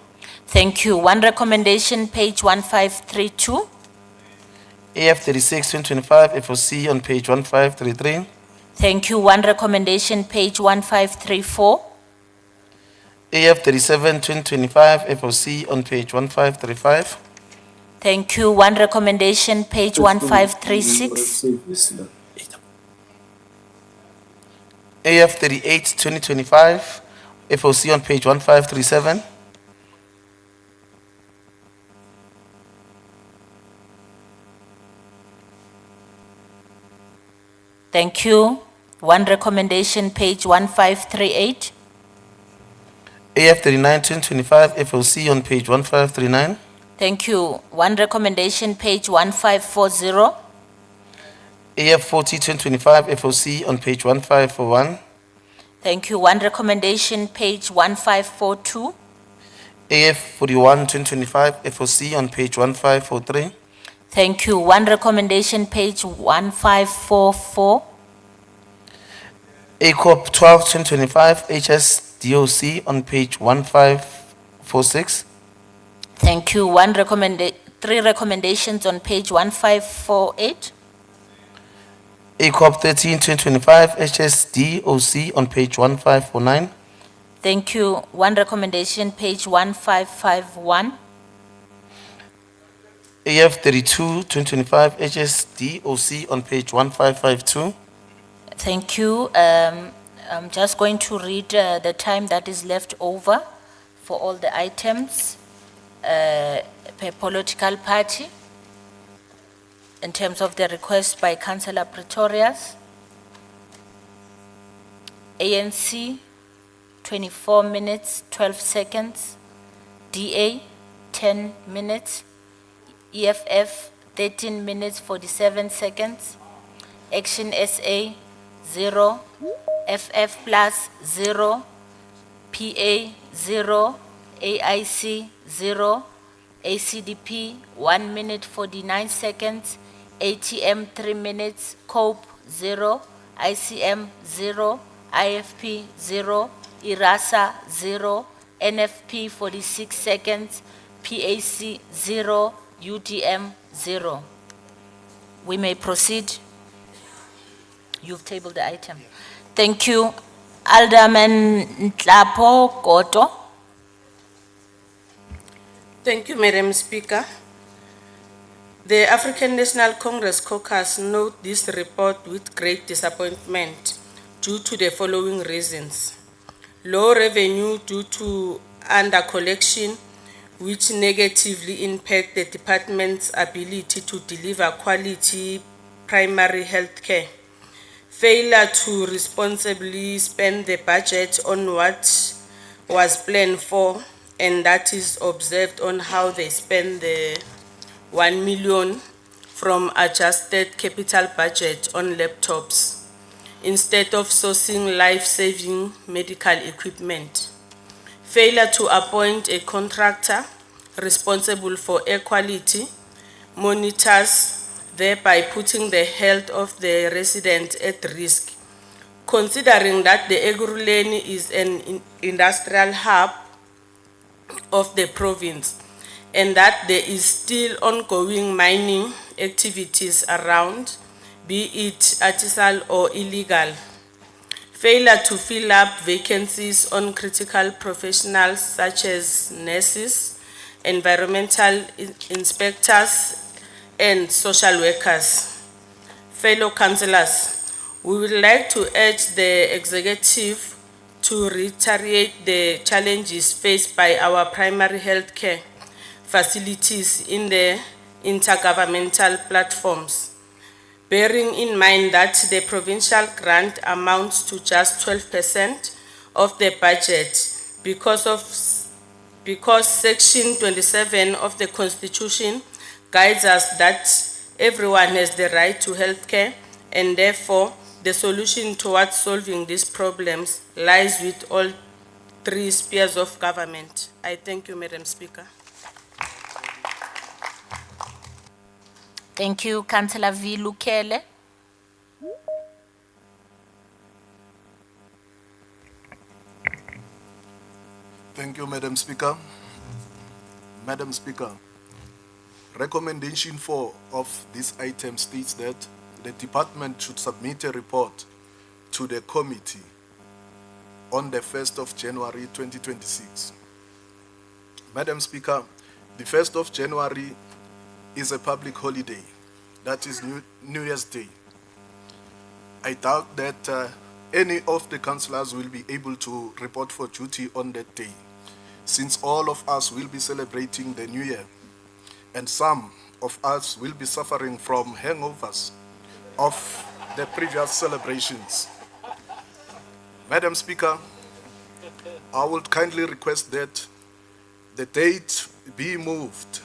B: Thank you. One recommendation, page 1532.
A: AF 36-2025 FOC on page 1533.
B: Thank you. One recommendation, page 1534.
A: AF 37-2025 FOC on page 1535.
B: Thank you. One recommendation, page 1536.
A: AF 38-2025 FOC on page 1537.
B: Thank you. One recommendation, page 1538.
A: AF 39-2025 FOC on page 1539.
B: Thank you. One recommendation, page 1540.
A: AF 40-2025 FOC on page 1541.
B: Thank you. One recommendation, page 1542.
A: AF 41-2025 FOC on page 1543.
B: Thank you. One recommendation, page 1544.
A: ACOP 12-2025 HSDOC on page 1546.
B: Thank you. Three recommendations on page 1548.
A: ACOP 13-2025 HSDOC on page 1549.
B: Thank you. One recommendation, page 1551.
A: AF 32-2025 HSDOC on page 1552.
B: Thank you. I'm just going to read the time that is left over for all the items per political party in terms of the request by Councillor Pretorius. ANC, 24 minutes, 12 seconds. DA, 10 minutes. EFF, 13 minutes, 47 seconds. Action SA, 0. FF plus, 0. PA, 0. AIC, 0. ACDP 1 minute 49 seconds, ATM 3 minutes, COPE 0, ICM 0, IFP 0, IRASA 0, NFP 46 seconds, PAC 0, UDM 0. We may proceed. You've tabled the item. Thank you. Alderman Ntlapo Koto.
W: Thank you, Madam Speaker. The African National Congress caucus note this report with great disappointment due to the following reasons. Low revenue due to under-collection, which negatively impact the department's ability to deliver quality primary health care. Failure to responsibly spend the budget on what was planned for, and that is observed on how they spend the 1 million from adjusted capital budget on laptops instead of sourcing life-saving medical equipment. Failure to appoint a contractor responsible for air quality monitors, thereby putting the health of the resident at risk. Considering that the Ekurhuleni is an industrial hub of the province and that there is still ongoing mining activities around, be it artisanal or illegal. Failure to fill up vacancies on critical professionals such as nurses, environmental inspectors, and social workers. Fellow councillors, we would like to urge the executive to reiterate the challenges faced by our primary health care facilities in the intergovernmental platforms, bearing in mind that the provincial grant amounts to just 12% of the budget because Section 27 of the Constitution guides us that everyone has the right to health care, and therefore the solution towards solving these problems lies with all three spheres of government. I thank you, Madam Speaker.
B: Thank you, Councillor V. Lukele.
D: Thank you, Madam Speaker. Madam Speaker, recommendation 4 of this item states that the department should submit a report to the committee on the 1st of January 2026. Madam Speaker, the 1st of January is a public holiday. That is New Year's Day. I doubt that any of the councillors will be able to report for duty on that day, since all of us will be celebrating the New Year, and some of us will be suffering from hangovers of the previous celebrations. Madam Speaker, I would kindly request that the date be moved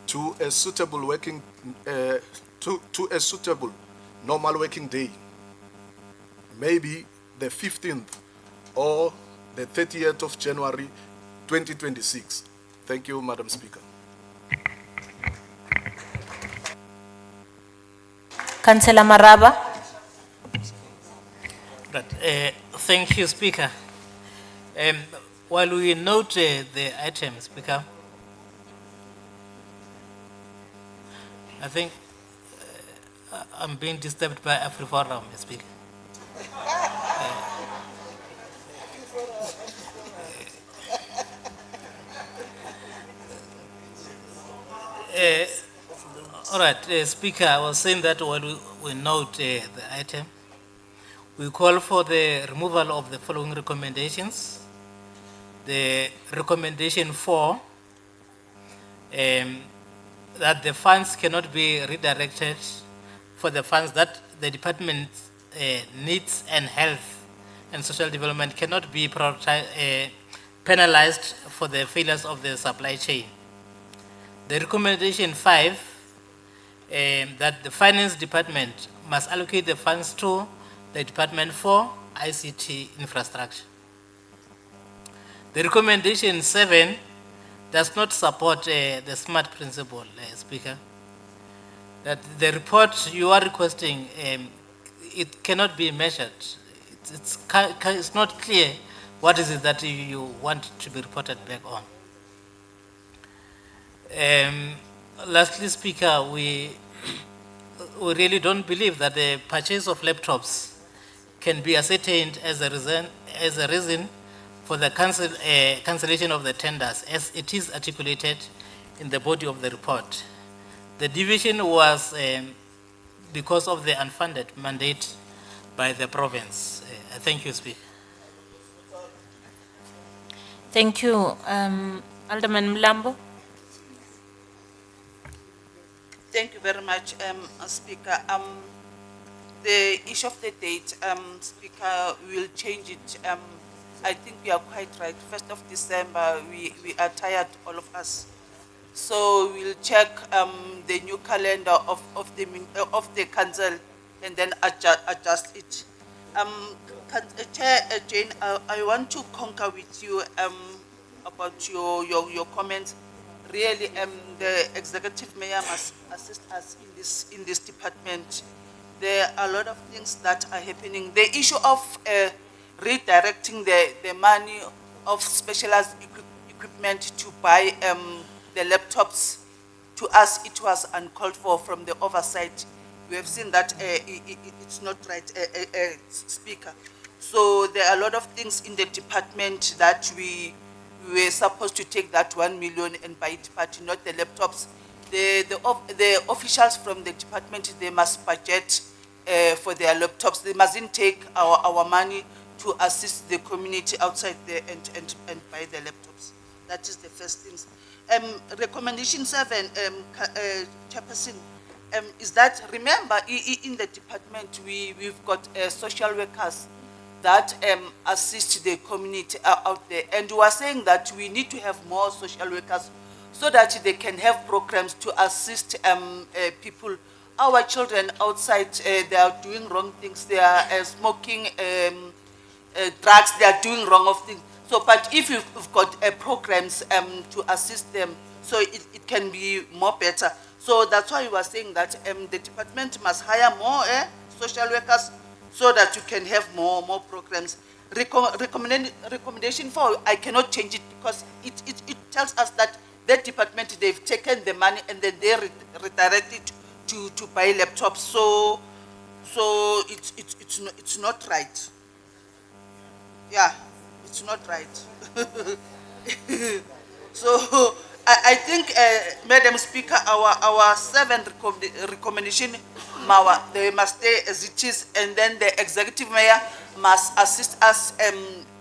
D: to a suitable working, to a suitable normal working day, maybe the 15th or the 30th of January 2026. Thank you, Madam Speaker.
B: Councillor Maraba.
L: But, thank you, Speaker. While we note the item, Speaker, I think I'm being disturbed by AfriForum, Speaker. All right, Speaker, I was saying that while we note the item, we call for the removal of the following recommendations. The recommendation 4, that the funds cannot be redirected for the funds that the department needs, and health and social development cannot be penalized for the failures of the supply chain. The recommendation 5, that the finance department must allocate the funds to the department for ICT infrastructure. The recommendation 7, does not support the SMART principle, Speaker. That the report you are requesting, it cannot be measured. It's not clear what is it that you want to be reported back on. Lastly, Speaker, we really don't believe that the purchase of laptops can be ascertained as a reason for the cancellation of the tenders, as it is articulated in the body of the report. The division was because of the unfunded mandate by the province. Thank you, Speaker.
B: Thank you. Alderman Mlambo.
S: Thank you very much, Speaker. The issue of the date, Speaker, we will change it. I think we are quite right. 1st of December, we are tired, all of us. So we'll check the new calendar of the council and then adjust it. Chair Jane, I want to concur with you about your comments. Really, the executive mayor must assist us in this department. There are a lot of things that are happening. The issue of redirecting the money of specialized equipment to buy the laptops, to us it was uncalled for from the oversight. We have seen that it's not right, Speaker. So there are a lot of things in the department that we were supposed to take that 1 million and buy it, but not the laptops. The officials from the department, they must budget for their laptops. They mustn't take our money to assist the community outside there and buy the laptops. That is the first thing. Recommendation 7, Chairperson, is that, remember, in the department, we've got social workers that assist the community out there. And we are saying that we need to have more social workers so that they can have programs to assist people. Our children outside, they are doing wrong things. They are smoking drugs. They are doing wrong of things. So, but if you've got programs to assist them, so it can be more better. So that's why we are saying that the department must hire more social workers so that you can have more programs. Recommendation 4, I cannot change it because it tells us that that department, they've taken the money and then they redirect it to buy laptops. So it's not right. Yeah, it's not right. So I think, Madam Speaker, our 7th recommendation, they must stay as it is, and then the executive mayor must assist us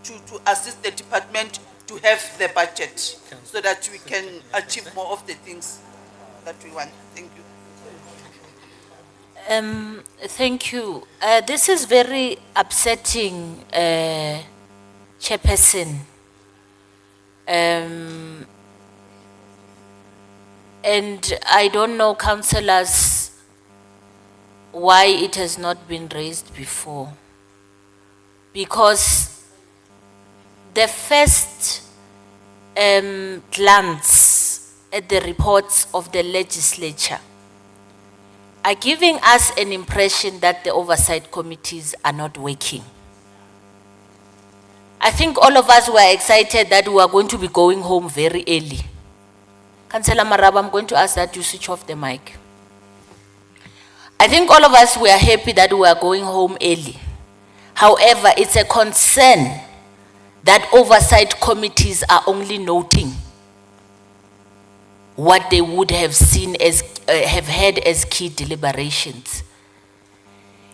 S: to assist the department to have the budget so that we can achieve more of the things that we want. Thank you.
B: Thank you. This is very upsetting, Chairperson. And I don't know, councillors, why it has not been raised before. Because the first glance at the reports of the legislature are giving us an impression that the oversight committees are not working. I think all of us were excited that we are going to be going home very early. Councillor Maraba, I'm going to ask that you switch off the mic. I think all of us were happy that we are going home early. However, it's a concern that oversight committees are only noting what they would have seen as, have had as key deliberations.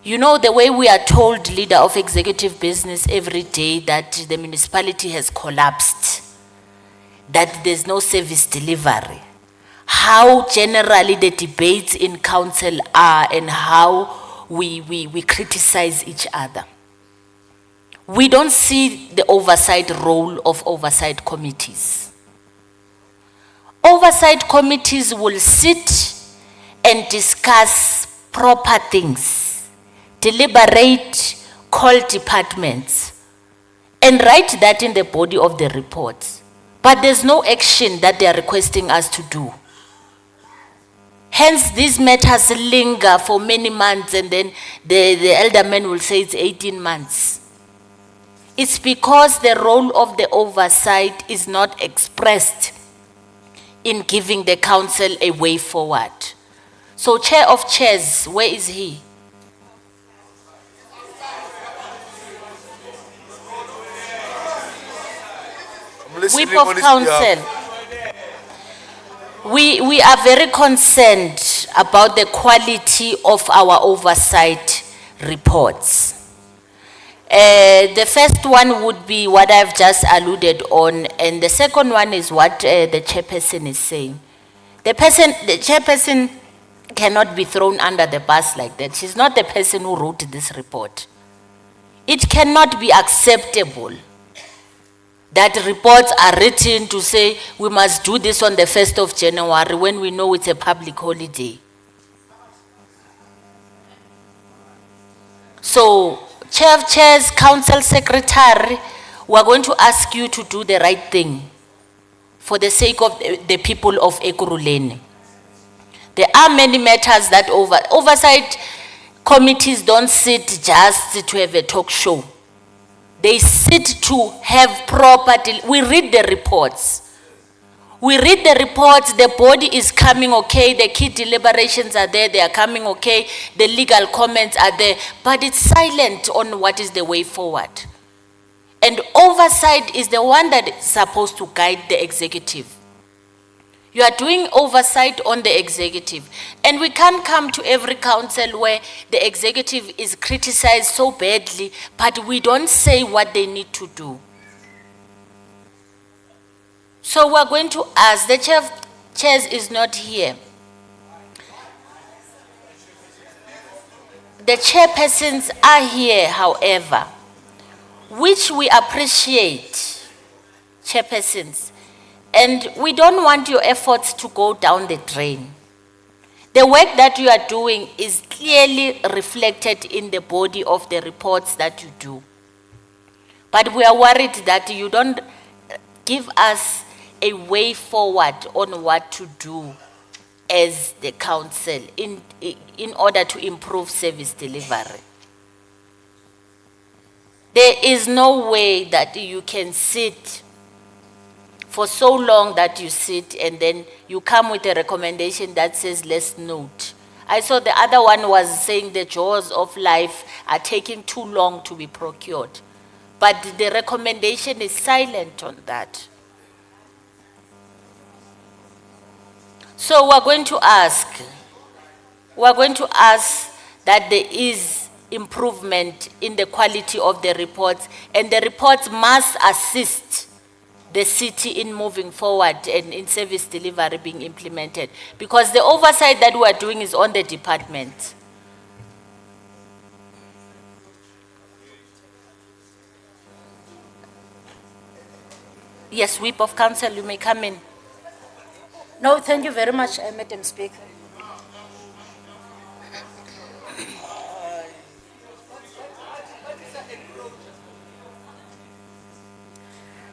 B: You know, the way we are told, leader of executive business, every day that the municipality has collapsed, that there's no service delivery, how generally the debates in council are and how we criticize each other. We don't see the oversight role of oversight committees. Oversight committees will sit and discuss proper things, deliberate, call departments, and write that in the body of the report. but there's no action that they are requesting us to do. Hence, these matters linger for many months, and then the elderman will say it's 18 months. It's because the role of the oversight is not expressed in giving the council a way forward. So, Chair of Chairs, where is he? Whip of Council. We are very concerned about the quality of our oversight reports. The first one would be what I've just alluded on, and the second one is what the chairperson is saying. The chairperson cannot be thrown under the bus like that. She's not the person who wrote this report. It cannot be acceptable that reports are written to say we must do this on the 1st of January when we know it's a public holiday. So, Chair of Chairs, Council Secretary, we are going to ask you to do the right thing for the sake of the people of Ekurhuleni. There are many matters that oversight committees don't sit just to have a talk show. They sit to have property. We read the reports. We read the reports, the body is coming okay, the key deliberations are there, they are coming okay, the legal comments are there, but it's silent on what is the way forward. And oversight is the one that is supposed to guide the executive. You are doing oversight on the executive. And we can't come to every council where the executive is criticized so badly, but we don't say what they need to do. So we're going to ask, the Chair of Chairs is not here. The chairpersons are here, however, which we appreciate, chairpersons. And we don't want your efforts to go down the drain. The work that you are doing is clearly reflected in the body of the reports that you do. But we are worried that you don't give us a way forward on what to do as the council in order to improve service delivery. There is no way that you can sit for so long that you sit and then you come with a recommendation that says let's note. I saw the other one was saying the jaws of life are taking too long to be procured. But the recommendation is silent on that. So we're going to ask that there is improvement in the quality of the reports, and the reports must assist the city in moving forward and in service delivery being implemented, because the oversight that we are doing is on the department. Yes, Whip of Council, you may come in.
C: No, thank you very much, Madam Speaker.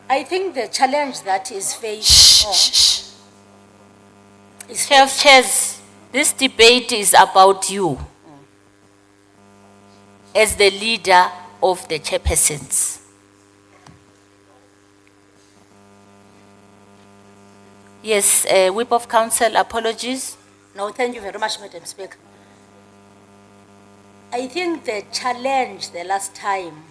C: I think the challenge that is faced is
B: Chair of Chairs, this debate is about you as the leader of the chairpersons. Yes, Whip of Council, apologies.
C: No, thank you very much, Madam Speaker. I think the challenge the last time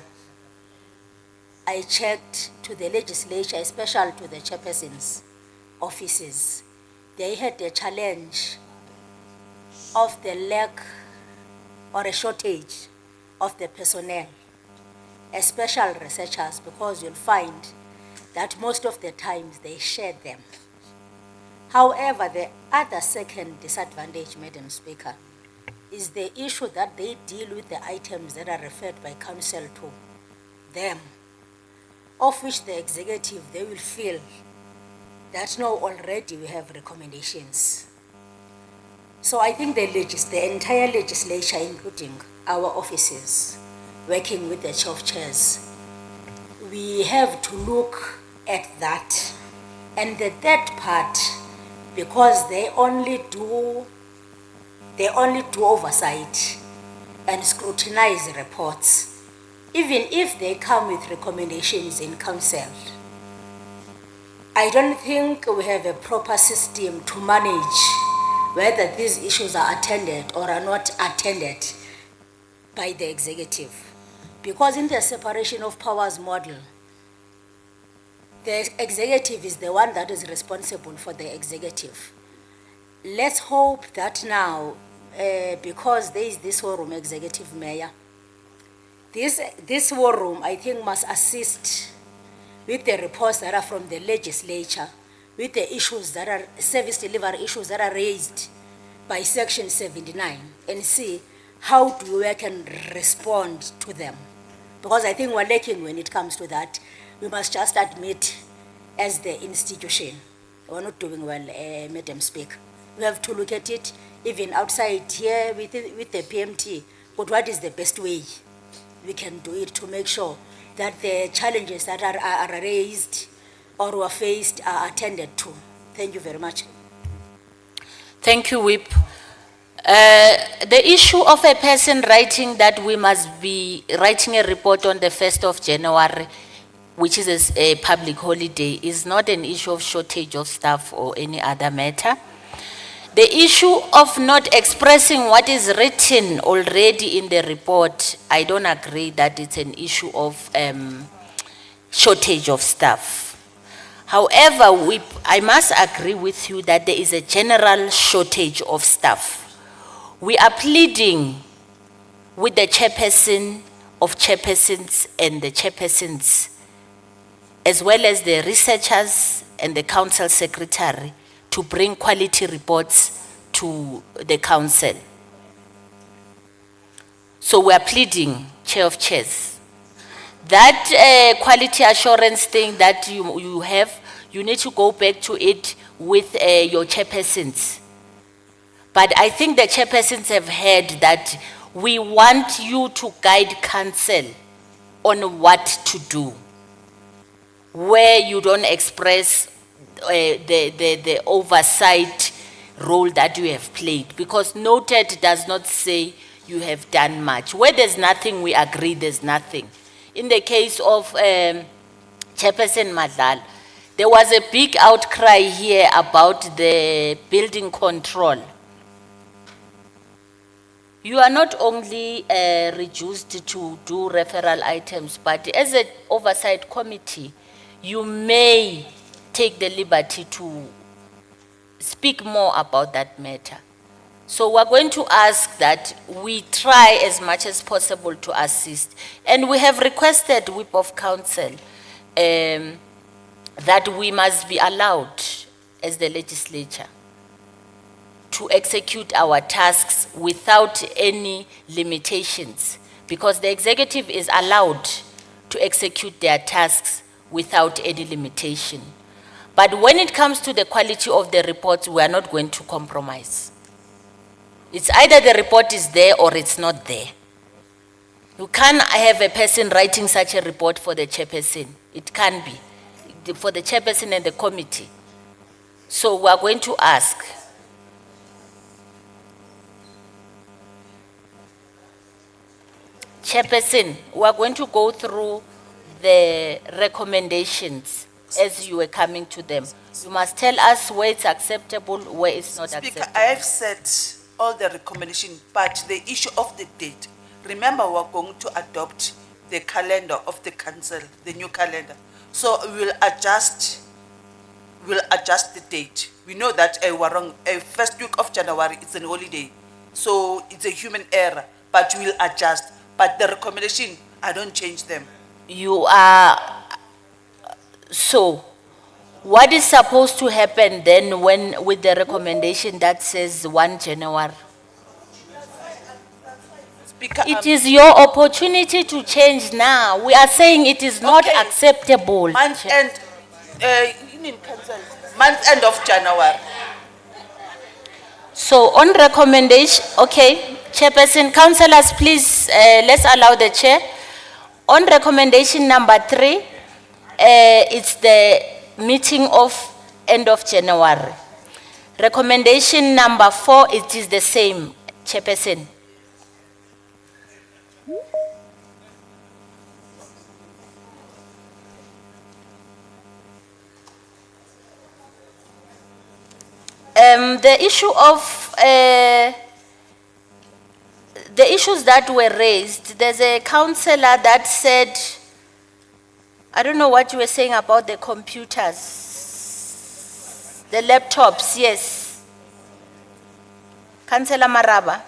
C: I checked to the legislature, especially to the chairpersons' offices, they had the challenge of the lack or a shortage of the personnel, especially researchers, because you'll find that most of the times they share them. However, the other second disadvantage, Madam Speaker, is the issue that they deal with the items that are referred by council to them, of which the executive, they will feel that no, already we have recommendations. So I think the entire legislature, including our offices, working with the Chair of Chairs, we have to look at that And the third part, because they only do oversight and scrutinize reports, even if they come with recommendations in council. I don't think we have a proper system to manage whether these issues are attended or are not attended by the executive. Because in the separation of powers model, the executive is the one that is responsible for the executive. Let's hope that now, because there is this war room executive mayor, this war room, I think, must assist with the reports that are from the legislature, with the issues that are, service delivery issues that are raised by Section 79, and see how do we can respond to them. Because I think we're lacking when it comes to that. We must just admit, as the institution, we're not doing well, Madam Speaker. We have to look at it, even outside here with the PMT, but what is the best way we can do it to make sure that the challenges that are raised or were faced are attended to. Thank you very much.
B: Thank you, Whip. The issue of a person writing that we must be writing a report on the 1st of January, which is a public holiday, is not an issue of shortage of staff or any other matter. The issue of not expressing what is written already in the report, I don't agree that it's an issue of shortage of staff. However, I must agree with you that there is a general shortage of staff. We are pleading with the chairperson of chairpersons and the chairpersons, as well as the researchers and the council secretary, to bring quality reports to the council. So we are pleading, Chair of Chairs, that quality assurance thing that you have, you need to go back to it with your chairpersons. But I think the chairpersons have heard that we want you to guide council on what to do, where you don't express the oversight role that you have played, because noted does not say you have done much. Where there's nothing, we agree there's nothing. In the case of Chairperson Madlal, there was a big outcry here about the building control. You are not only reduced to do referral items, but as an oversight committee, you may take the liberty to speak more about that matter. So we're going to ask that we try as much as possible to assist. And we have requested, Whip of Council, that we must be allowed as the legislature to execute our tasks without any limitations, because the executive is allowed to execute their tasks without any limitation. But when it comes to the quality of the reports, we are not going to compromise. It's either the report is there or it's not there. You can't have a person writing such a report for the chairperson. It can be for the chairperson and the committee. So we are going to ask Chairperson, we are going to go through the recommendations as you were coming to them. You must tell us where it's acceptable, where it's not
S: Speaker,
B: acceptable.
S: I have said all the recommendations, but the issue of the date, remember we're going to adopt the calendar of the council, the new calendar. So we'll adjust the date. We know that first week of January, it's an holiday. So it's a human error, but we'll adjust. But the recommendation, I don't change them.
B: You are, so what is supposed to happen then when, with the recommendation that says 1 January?
S: Speaker,
B: It is your opportunity to change now. We are saying it is not acceptable.
S: Month end, month end of January.
B: So on recommendation, okay, Chairperson, councillors, please, let's allow the chair. On recommendation number 3, it's the meeting of end of January. Recommendation number 4, it is the same, Chairperson. The issue of the issues that were raised, there's a councillor that said, I don't know what you were saying about the computers, the laptops, yes. Councillor Maraba.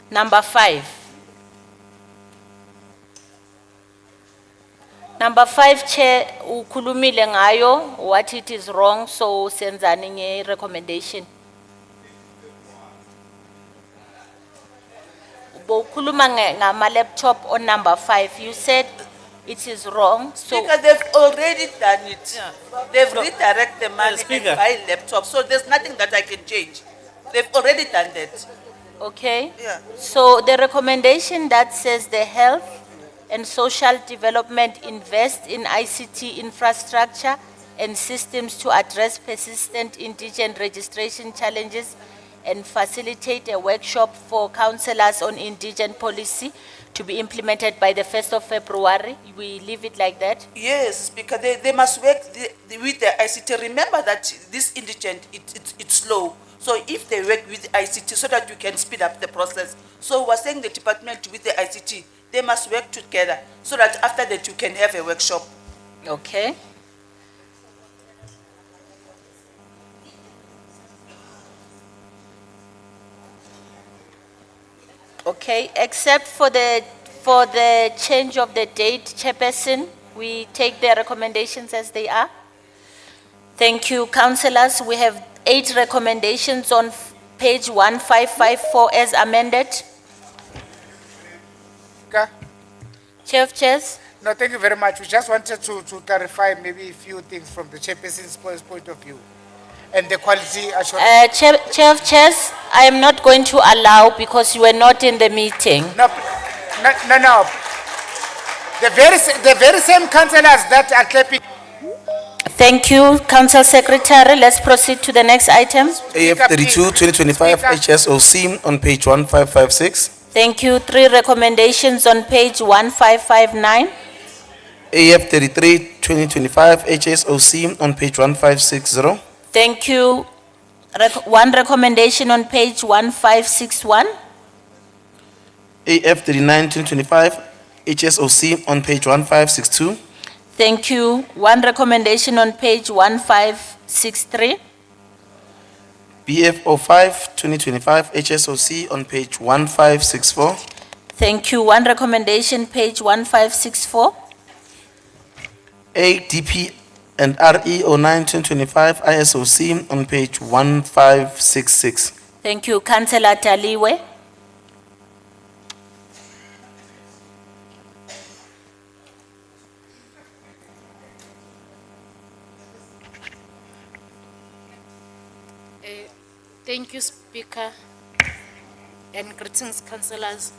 B: Number 5. Number 5, Chair, ukhulumile ngayo, what it is wrong, so senzani nge recommendation. Ukhuluma ngama laptop on number 5, you said it is wrong, so.
S: Speaker, they've already done it. They've redirected the money and
B: Speaker.
S: buy laptops, so there's nothing that I can change. They've already done that.
B: Okay.
S: Yeah.
B: So the recommendation that says the health and social development invest in ICT infrastructure and systems to address persistent indigent registration challenges and facilitate a workshop for councillors on indigent policy to be implemented by the 1st of February. We leave it like that?
S: Yes, Speaker, they must work with the ICT. Remember that this indigent, it's slow. So if they work with ICT so that you can speed up the process. So we're saying the department with the ICT, they must work together so that after that you can have a workshop.
B: Okay. Okay, except for the change of the date, Chairperson, we take their recommendations as they are. Thank you, councillors. We have 8 recommendations on page 1554 as amended. Chair of Chairs.
P: No, thank you very much. We just wanted to clarify maybe a few things from the chairperson's point of view. And the quality assurance.
B: Chair of Chairs, I am not going to allow because you were not in the meeting.
P: No. The very same councillors that are clapping.
B: Thank you, Council Secretary. Let's proceed to the next item.
A: AF 32, 2025 HSOC on page 1556.
B: Thank you. 3 recommendations on page 1559.
A: AF 33, 2025 HSOC on page 1560.
B: Thank you. 1 recommendation on page 1561.
A: AF 39, 2025 HSOC on page 1562.
B: Thank you. 1 recommendation on page 1563.
A: BF 05, 2025 HSOC on page 1564.
B: Thank you. 1 recommendation, page 1564.
A: ADP and RE 09, 2025 ISOC on page 1566.
B: Thank you. Councillor Taliwe.
Q: Thank you, Speaker, and greetings, councillors.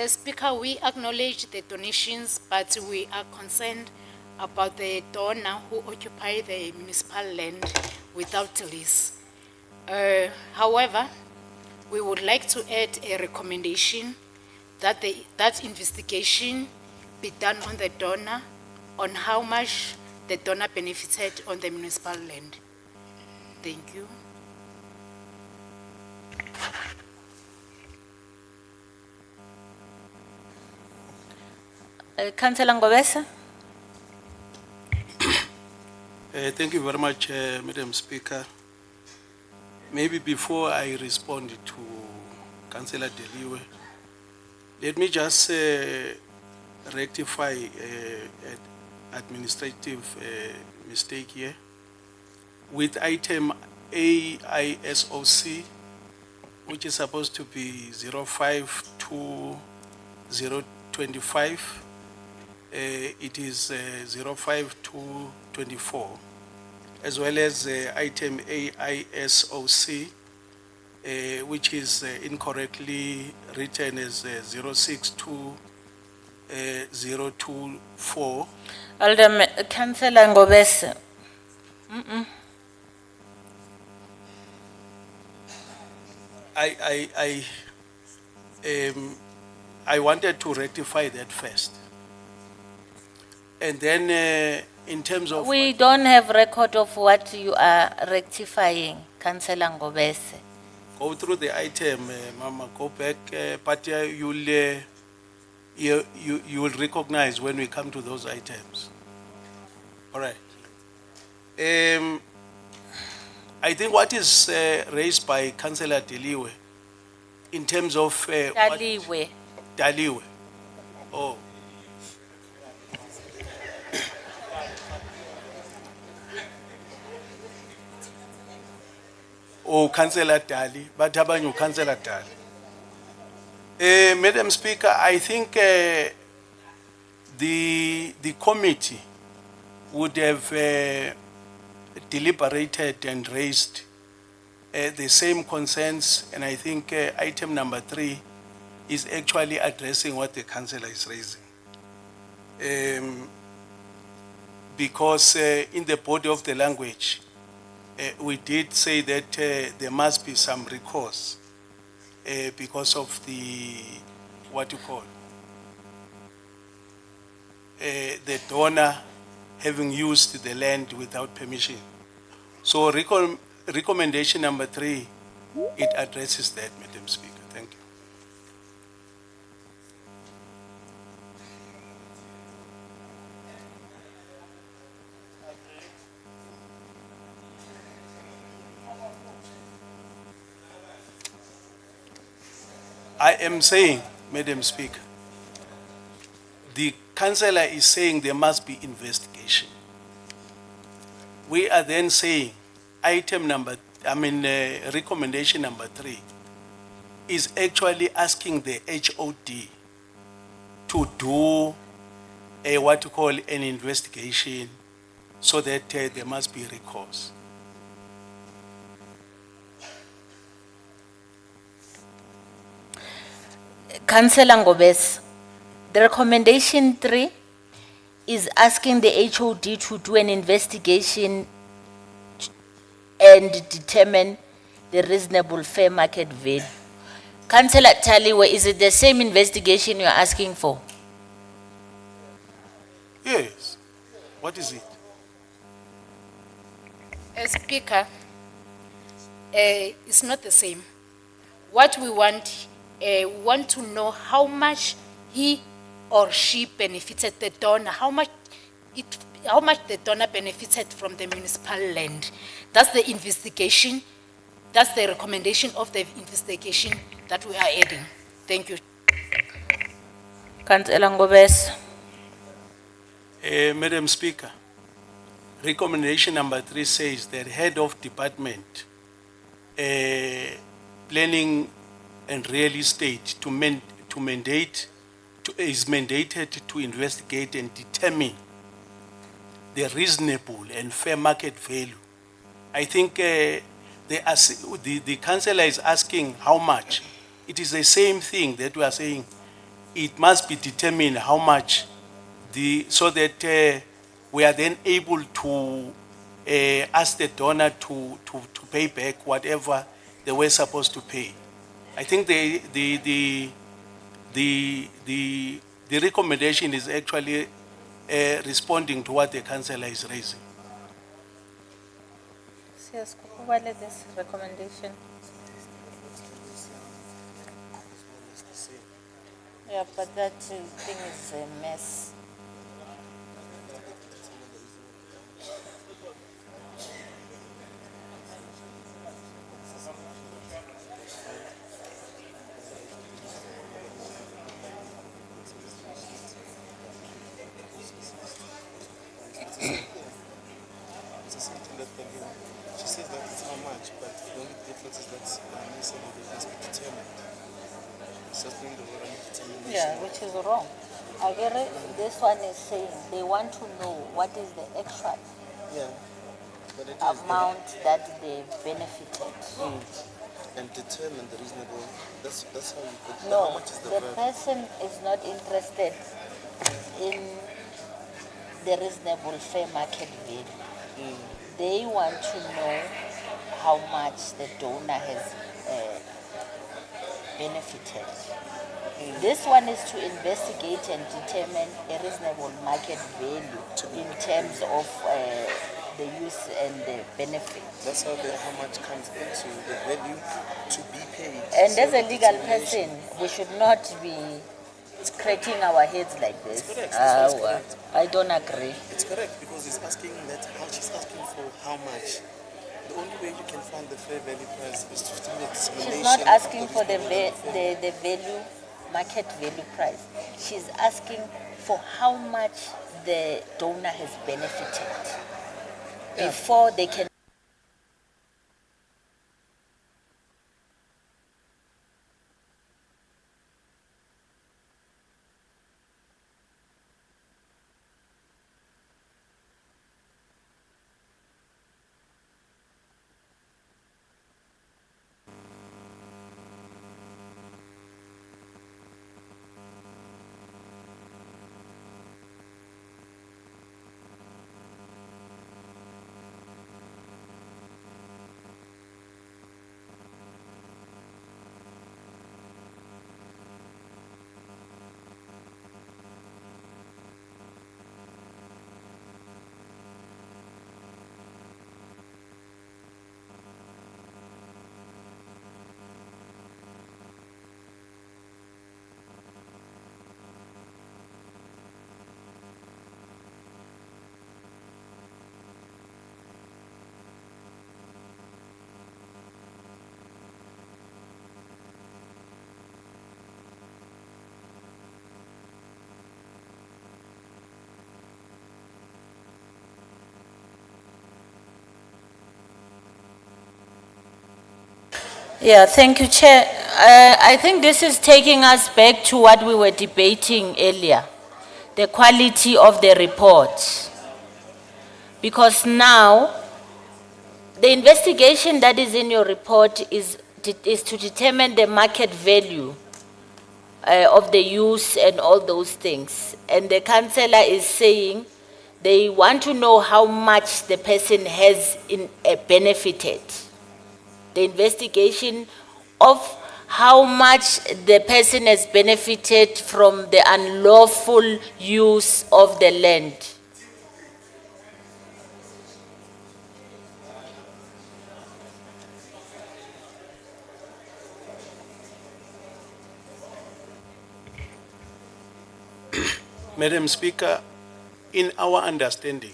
Q: Speaker, we acknowledge the donations, but we are concerned about the donor who occupy the municipal land without lease. However, we would like to add a recommendation that that investigation be done on the donor on how much the donor benefited on the municipal land. Thank you.
B: Councillor Ngobesa.
T: Thank you very much, Madam Speaker. Maybe before I respond to Councillor Deliwe, let me just rectify an administrative mistake here. With item AISOC, which is supposed to be 052025, it is 05224, as well as item AISOC, which is incorrectly written as 062 024.
B: Alderman, Councillor Ngobese.
T: I wanted to rectify that first. And then in terms of
B: We don't have record of what you are rectifying, Councillor Ngobese.
T: go through the item, Mama, go back, but you will recognize when we come to those items. All right. I think what is raised by Councillor Deliwe in terms of
B: Daliwe.
T: Daliwe. Oh. Oh, Councillor Dali, but abanye Councillor Dali. Madam Speaker, I think the committee would have deliberated and raised the same concerns, and I think item number 3 is actually addressing what the councillor is raising. Because in the body of the language, we did say that there must be some recourse because of the, what you call, the donor having used the land without permission. So recommendation number 3, it addresses that, Madam Speaker. Thank you. I am saying, Madam Speaker, the councillor is saying there must be investigation. We are then saying recommendation number 3 is actually asking the HOD to do what you call an investigation so that there must be recourse.
B: Councillor Ngobese, the recommendation 3 is asking the HOD to do an investigation and determine the reasonable fair market value. Councillor Taliwe, is it the same investigation you're asking for?
T: Yes. What is it?
Q: Speaker, it's not the same. What we want to know how much he or she benefited the donor, how much the donor benefited from the municipal land. That's the investigation. That's the recommendation of the investigation that we are adding. Thank you.
B: Councillor Ngobese.
T: Madam Speaker, recommendation number 3 says that head of department, planning and real estate is mandated to investigate and determine the reasonable and fair market value. I think the councillor is asking how much. It is the same thing that we are saying. It must be determined how much, so that we are then able to ask the donor to pay back whatever they were supposed to pay. I think the recommendation is actually responding to what the councillor is raising.
B: Yes, this recommendation. Yeah, but that thing is a mess.
A: She says that it's how much, but the only difference is that missing it has been determined. It's just doing the word determination.
B: Yeah, which is wrong. Again, this one is saying they want to know what is the actual
A: But it is
B: amount that they benefited.
A: and determine the reasonable. That's how you put. How
B: No,
A: much is the
B: the
A: verb?
B: person is not interested in the reasonable fair market value. They want to know how much the donor has benefited. This one is to investigate and determine a reasonable market value in terms of the use and the benefit.
A: That's how much comes into the value to be paid.
B: And
A: So
B: as a
A: the
B: legal
A: determination-
B: person, we should not be scratching our heads like this.
A: correct, that's
B: Uh,
A: correct.
B: I don't agree.
A: It's correct because it's asking that how she's asking for how much. The only way you can find the fair value price is to make discrimination.
B: She's not asking for the value, market value price. She's asking for how much the donor has benefited before they can. Yeah, thank you, Chair. I think this is taking us back to what we were debating earlier, the quality of the report. Because now, the investigation that is in your report is to determine the market value of the use and all those things. And the councillor is saying they want to know how much the person has benefited. The investigation of how much the person has benefited from the unlawful use of the land.
T: Madam Speaker, in our understanding,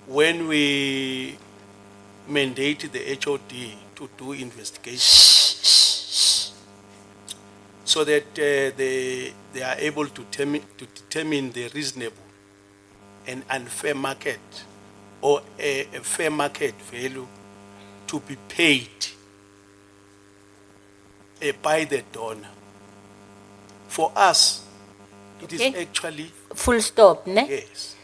T: when we mandate the HOD to do investigation, so that they are able to determine the reasonable and unfair market or a fair market value to be paid by the donor. For us, it is actually
B: Full stop, ne?
T: yes.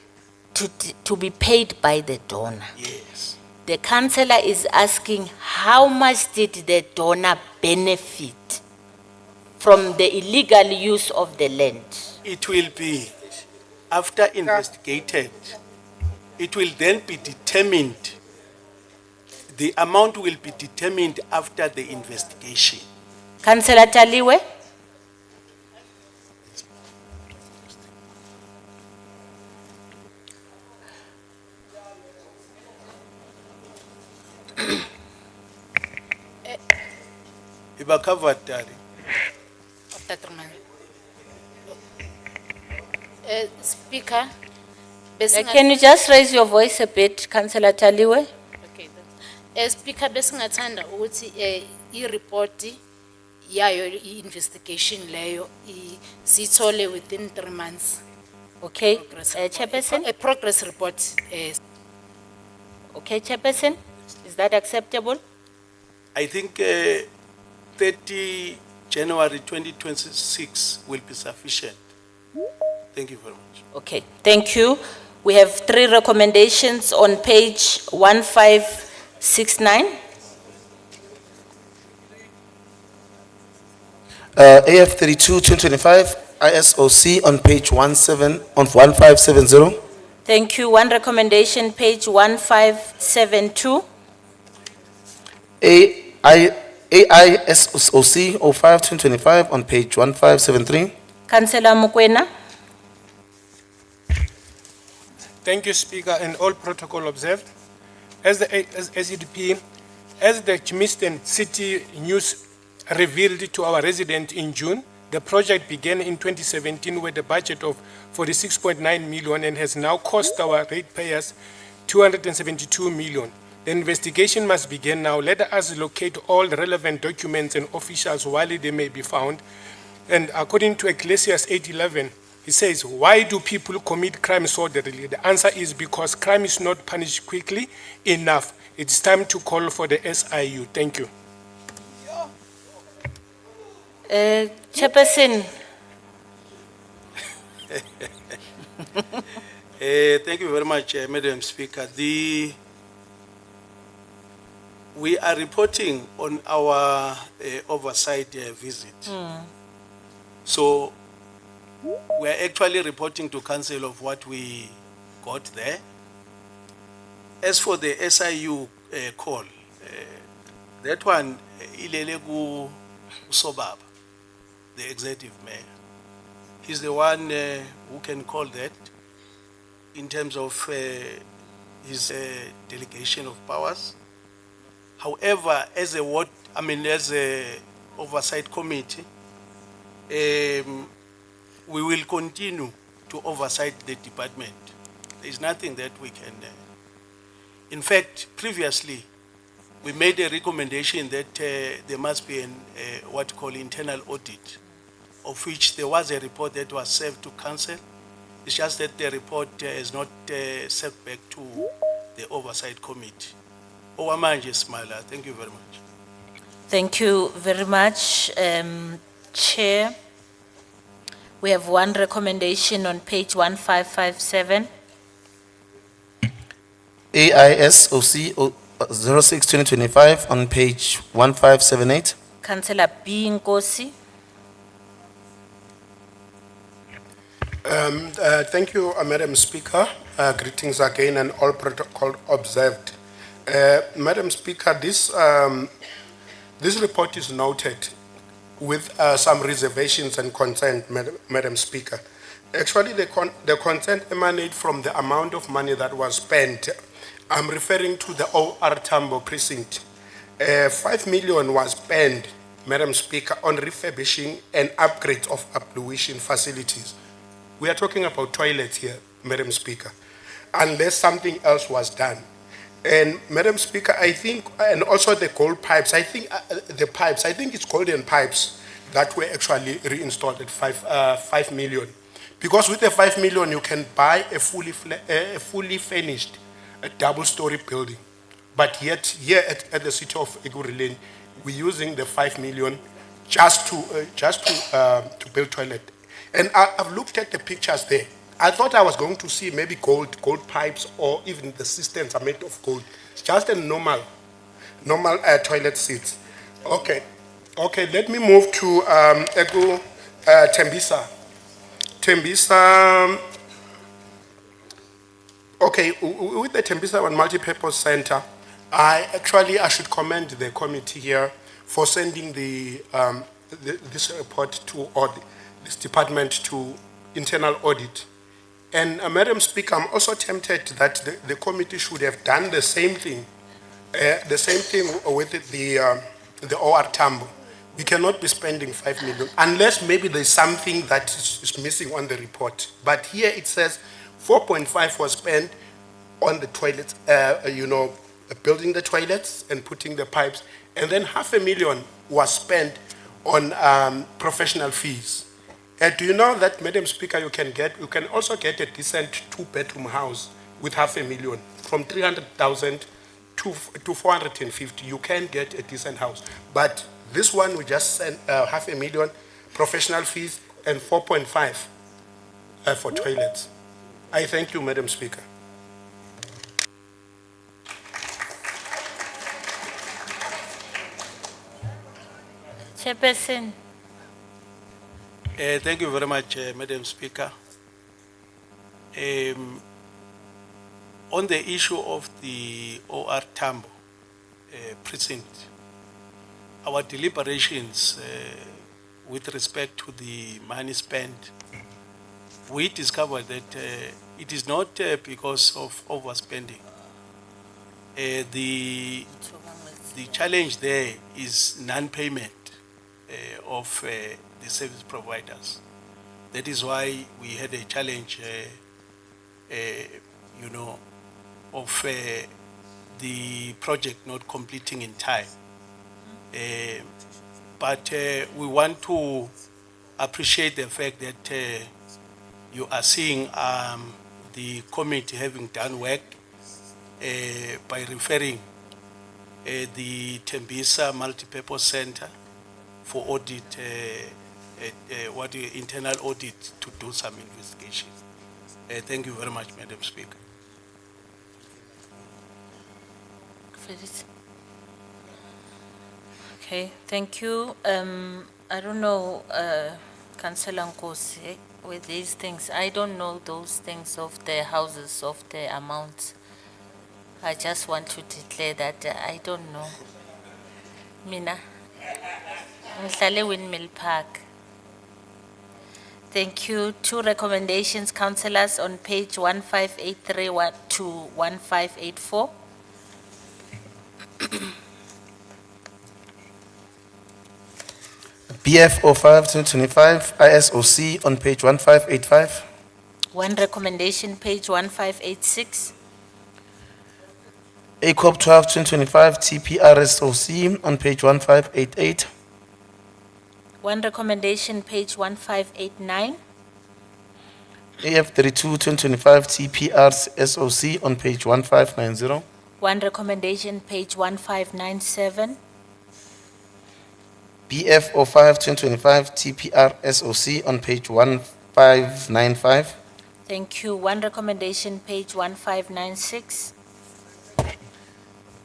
B: To be paid by the donor.
T: Yes.
B: The councillor is asking how much did the donor benefit from the illegal use of the land?
T: It will be, after investigated, it will then be determined, the amount will be determined after the investigation.
B: Councillor Taliwe?
T: Iba covered, darling.
Q: After 3 months. Speaker,
B: Can you just raise your voice a bit, Councillor Taliwe?
Q: Okay, Speaker, besingathanda ukuthi i-report yayo i-investigation leyo sithole within 3 months.
B: Okay,
Q: Progress
B: Chairperson?
Q: A progress report.
B: Okay, Chairperson, is that acceptable?
T: I think 30 January 2026 will be sufficient. Thank you very much.
B: Okay, thank you. We have 3 recommendations on page 1569.
A: AF 32, 2025, ISOC on page 1570.
B: Thank you. One recommendation, page 1572.
A: AISOC 05-2025 on page 1573.
B: Councillor Mokoena.
E: Thank you, Speaker, and all protocol observed. As the SEDP, as the Chimiston City News revealed to our resident in June, the project began in 2017 with a budget of 46.9 million and has now cost our ratepayers 272 million. The investigation must begin now. Let us locate all relevant documents and officials while they may be found. And according to Ecclesiastes 8:11, it says, why do people commit crime so readily? The answer is because crime is not punished quickly enough. It's time to call for the SIU. Thank you.
B: Chairperson.
T: Thank you very much, Madam Speaker. We are reporting on our oversight visit. So we are actually reporting to Council of what we got there. As for the SIU call, that one, Ilelegu Sobab, the executive mayor, he's the one who can call that in terms of his delegation of powers. However, as a oversight committee, we will continue to oversight the department. There is nothing that we can. In fact, previously, we made a recommendation that there must be what you call internal audit, of which there was a report that was served to council. It's just that the report is not sent back to the oversight committee. Owamanje Smila, thank you very much.
B: Thank you very much, Chair. We have one recommendation on page 1557.
A: AISOC 06-2025 on page 1578.
B: Councillor B. Nkosi.
O: Thank you, Madam Speaker. Greetings again and all protocol observed. Madam Speaker, this report is noted with some reservations and consent, Madam Speaker. Actually, the consent emanate from the amount of money that was spent. I'm referring to the OR Tambo precinct. 5 million was spent, Madam Speaker, on refurbishing and upgrades of ablution facilities. We are talking about toilets here, Madam Speaker, unless something else was done. And Madam Speaker, I think, and also the gold pipes, I think the pipes, I think it's golden pipes that were actually reinstalled at 5 million. Because with the 5 million, you can buy a fully furnished, a double-story building. But yet, here at the city of Ekurhuleni, we're using the 5 million just to build toilet. And I've looked at the pictures there. I thought I was going to see maybe gold pipes, or even the cisterns are made of gold. It's just a normal toilet seats. Okay, let me move to Tembisa. Okay, with the Tembisa One Multipurpose Center, I should commend the committee here for sending this report to this department to internal audit. And Madam Speaker, I'm also tempted that the committee should have done the same thing with the OR Tambo. We cannot be spending 5 million unless maybe there's something that is missing on the report. But here it says 4.5 was spent on the toilets, building the toilets and putting the pipes, and then 500,000 was spent on professional fees. Do you know that, Madam Speaker, you can also get a decent 2-bedroom house with 500,000 from 300,000 to 450. You can get a decent house, but this one we just sent 500,000 professional fees and 4.5 for toilets. I thank you, Madam Speaker.
B: Chairperson.
T: Thank you very much, Madam Speaker. On the issue of the OR Tambo precinct, our deliberations with respect to the money spent, we discovered that it is not because of overspending. The challenge there is non-payment of the service providers. That is why we had a challenge, you know, of the project not completing in time. But we want to appreciate the fact that you are seeing the committee having done work by referring the Tembisa Multipurpose Center for audit, internal audit to do some investigation. Thank you very much, Madam Speaker.
B: Okay, thank you. I don't know, Councillor Nkosi, with these things, I don't know those things of the houses, of the amounts. I just want to declare that I don't know. Mina, ngihlale Windmill Park. Thank you. Two recommendations, councillors, on page 1583 to 1584.
A: BF 05-2025 ISOC on page 1585.
B: One recommendation, page 1586.
A: ACOP 12-2025 TPRSOC on page 1588.
B: One recommendation, page 1589.
A: AF 32-2025 TPRSOC on page 1590.
B: One recommendation, page 1597.
A: BF 05-2025 TPRSOC on page 1595.
B: Thank you. One recommendation, page 1596.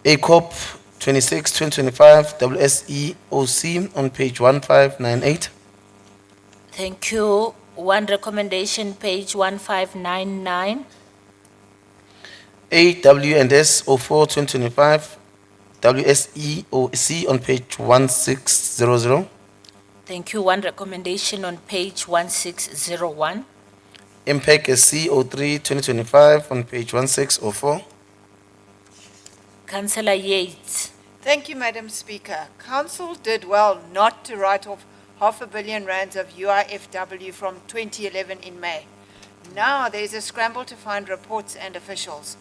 A: ACOP 26-2025 WSEOC on page 1598.
B: Thank you. One recommendation, page 1599.
A: AWNS 04-2025 WSEOC on page 1600.
B: Thank you. One recommendation on page 1601.
A: Impact SC 03-2025 on page 1604.
B: Councillor Yates.
K: Thank you, Madam Speaker. Council did well not to write off R500 million of UIFW from 2011 in May. Now there is a scramble to find reports and officials.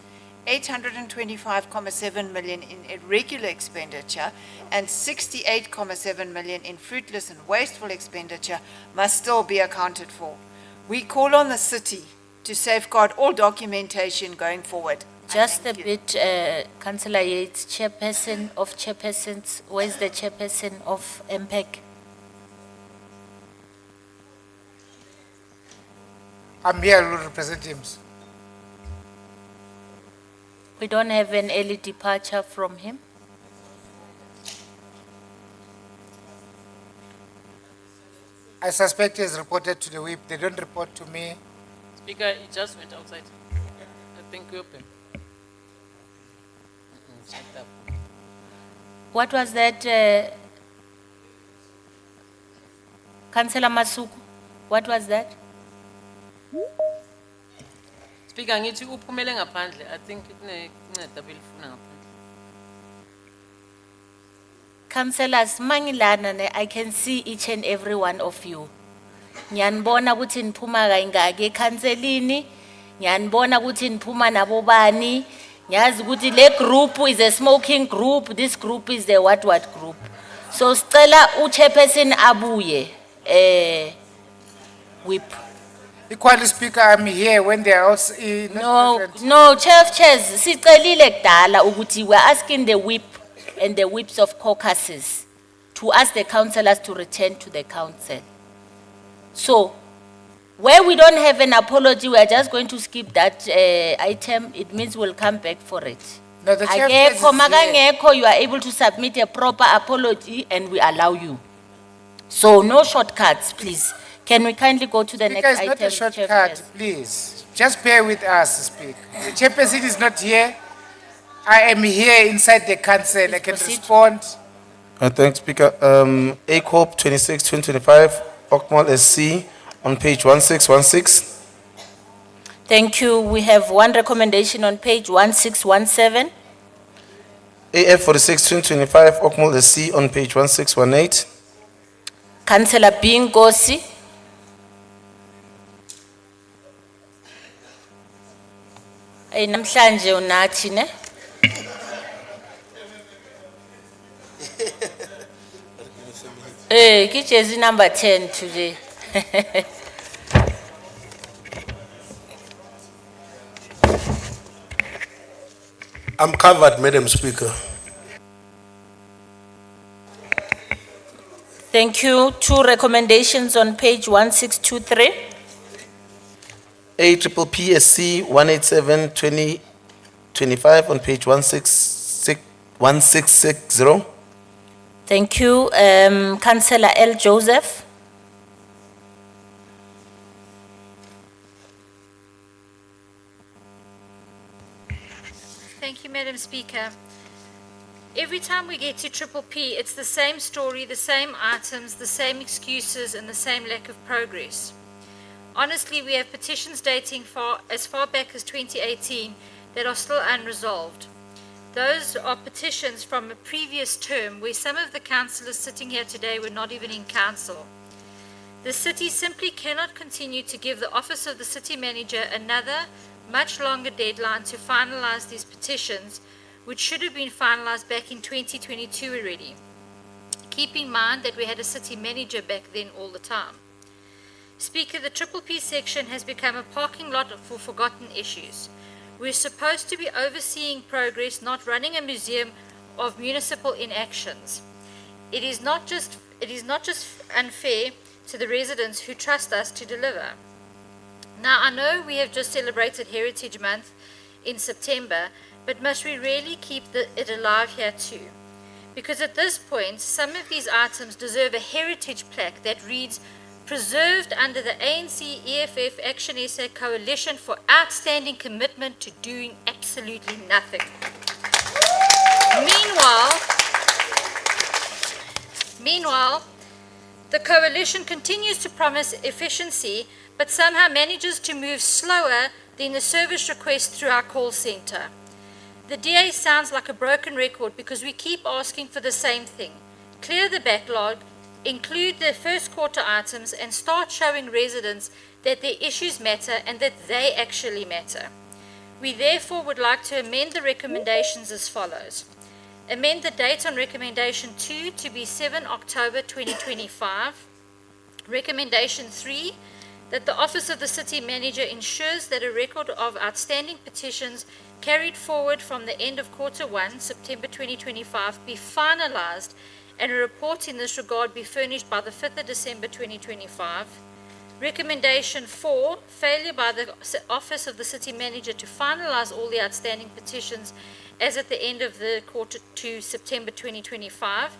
K: 825.7 million in irregular expenditure and 68.7 million in fruitless and wasteful expenditure must still be accounted for. We call on the city to safeguard all documentation going forward.
B: Just a bit, Councillor Yates, chairperson of chairpersons. Where's the chairperson of MPEC?
P: I'm here to represent him.
B: We don't have an early departure from him.
P: I suspect he has reported to the whip. They don't report to me.
R: Speaker, he just went outside. I think we open.
B: What was that, Councillor Masuku? What was that?
R: Speaker, ngithi uphumele ngaphandle. I think kunenceda belifuna ngaphandle.
B: Councillors, mangilana, I can see each and every one of you. Nyanbona ukuthi niphuma kayingaki ekhanselini, nyanbona ukuthi niphuma nabobani, nyazi ukuthi le group is a smoking group, this group is the what group. So sicela uchairperson abuye, whip.
P: Equally, Speaker, I'm here when they are also
B: No, Chair of Chairs, sicelile kudala ukuthi we're asking the whip and the whips of caucuses to ask the councillors to return to the council. So, where we don't have an apology, we are just going to skip that item. It means we'll come back for it.
P: No, the Chair of Chairs is here.
B: Magangeko, you are able to submit a proper apology and we allow you. So, no shortcuts, please. Can we kindly go to the
P: Speaker,
B: next
P: it's not
B: item?
P: a shortcut,
B: Chairperson?
P: please. Just bear with us, Speaker. The chairperson is not here. I am here inside the council. I can
B: proceed.
P: respond.
A: Thanks, Speaker. A Corp 26-2025, Okmal SC, on page 1616.
B: Thank you. We have one recommendation on page 1617.
A: AF 46-2025, Okmal SC, on page 1618.
B: Councillor Bingosi. Namhlanje unathi ne? Kijezi number 10 today.
O: I'm covered, Madam Speaker.
B: Thank you. Two recommendations on page 1623.
A: APPSC 187-2025, on page 1660.
B: Thank you. Councillor L. Joseph.
H: Thank you, Madam Speaker. Every time we get to Triple P, it's the same story, the same items, the same excuses, and the same lack of progress. Honestly, we have petitions dating as far back as 2018 that are still unresolved. Those are petitions from a previous term where some of the councillors sitting here today were not even in council. The city simply cannot continue to give the office of the city manager another much longer deadline to finalize these petitions, which should have been finalized back in 2022 already. Keep in mind that we had a city manager back then all the time. Speaker, the Triple P section has become a parking lot for forgotten issues. We're supposed to be overseeing progress, not running a museum of municipal inactions. It is not just unfair to the residents who trust us to deliver. Now, I know we have just celebrated Heritage Month in September, but must we really keep it alive here too? Because at this point, some of these items deserve a heritage plaque that reads, preserved under the ANC EFF Action SA Coalition for outstanding commitment to doing absolutely nothing. Meanwhile, the coalition continues to promise efficiency, but somehow manages to move slower than the service request through our call center. The DA sounds like a broken record because we keep asking for the same thing. Clear the backlog, include the first quarter items, and start showing residents that their issues matter and that they actually matter. We therefore would like to amend the recommendations as follows. Amend the date on recommendation 2 to be 7 October 2025. Recommendation 3, that the Office of the City Manager ensures that a record of outstanding petitions carried forward from the end of quarter 1, September 2025, be finalized and a report in this regard be furnished by the 5th of December 2025. Recommendation 4, failure by the Office of the City Manager to finalize all the outstanding petitions as at the end of the quarter 2, September 2025.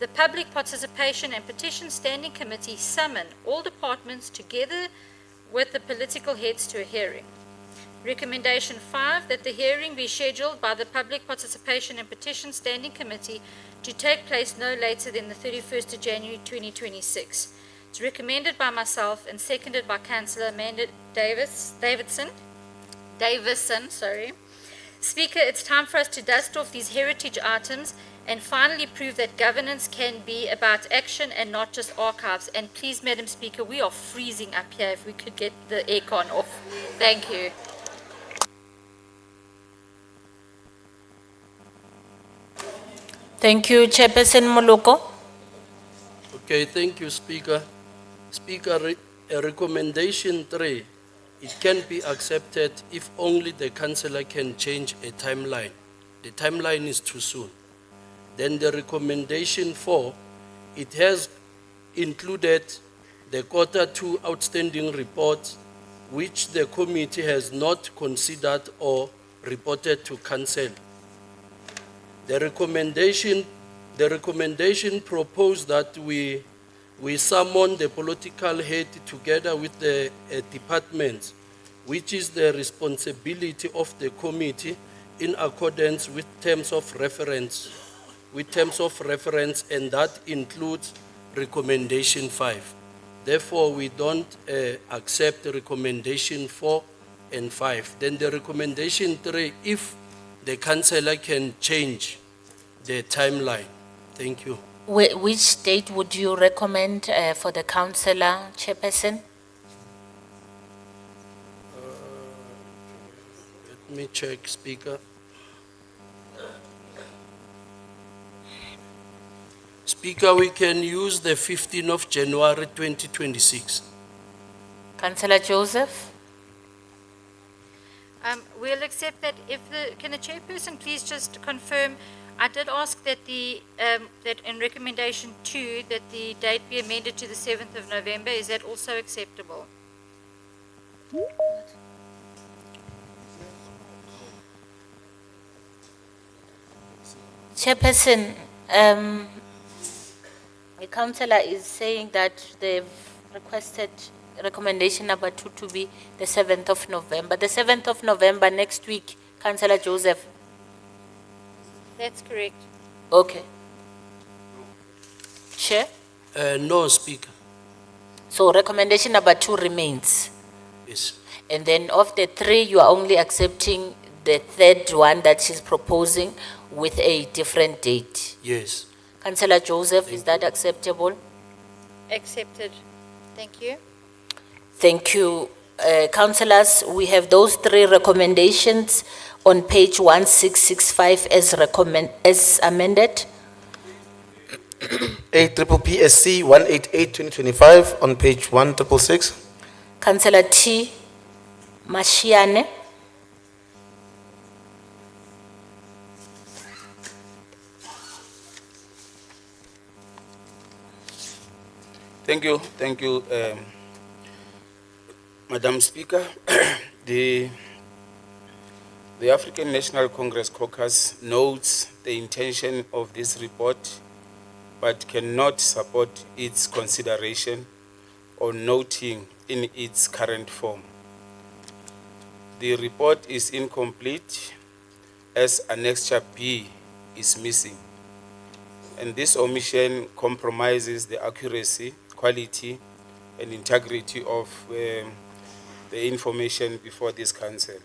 H: The Public Participation and Petition Standing Committee summon all departments together with the political heads to a hearing. Recommendation 5, that the hearing be scheduled by the Public Participation and Petition Standing Committee to take place no later than the 31st of January 2026. It's recommended by myself and seconded by Councillor Amanda Davison. Speaker, it's time for us to dust off these heritage items and finally prove that governance can be about action and not just archives. And please, Madam Speaker, we are freezing up here. If we could get the aircon off. Thank you.
B: Thank you, Chairperson Moloko.
J: Okay, thank you, Speaker. Speaker, recommendation 3, it can be accepted if only the councillor can change a timeline. The timeline is too soon. Then the recommendation 4, it has included the quarter 2 outstanding report, which the committee has not considered or reported to council. The recommendation proposed that we we summon the political head together with the departments, which is the responsibility of the committee in accordance with terms of reference, and that includes recommendation 5. Therefore, we don't accept recommendation 4 and 5. Then the recommendation 3, if the councillor can change the timeline. Thank you.
B: Which date would you recommend for the councillor chairperson?
J: Let me check, Speaker. Speaker, we can use the 15th of January 2026.
B: Councillor Joseph?
H: We'll accept that can the chairperson please just confirm, I did ask that that in recommendation 2, that the date be amended to the 7th of November. Is that also acceptable?
B: Chairperson, the councillor is saying that they've requested recommendation number 2 to be the 7th of November. The 7th of November next week, Councillor Joseph.
H: That's correct.
B: Okay. Chair?
J: No, Speaker.
B: So recommendation number 2 remains.
J: Yes.
B: And then of the 3, you are only accepting the third one that she's proposing with a different date.
J: Yes.
B: Councillor Joseph, is that acceptable?
H: Accepted. Thank you.
B: Thank you. Councillors, we have those 3 recommendations on page 1665 as amended.
A: APPSC 188-2025 on page 1666.
B: Councillor T. Mashiane.
G: Thank you, Madam Speaker. The African National Congress Caucus notes the intention of this report, but cannot support its consideration or noting in its current form. The report is incomplete as Annexure B is missing, and this omission compromises the accuracy, quality, and integrity of the information before this council.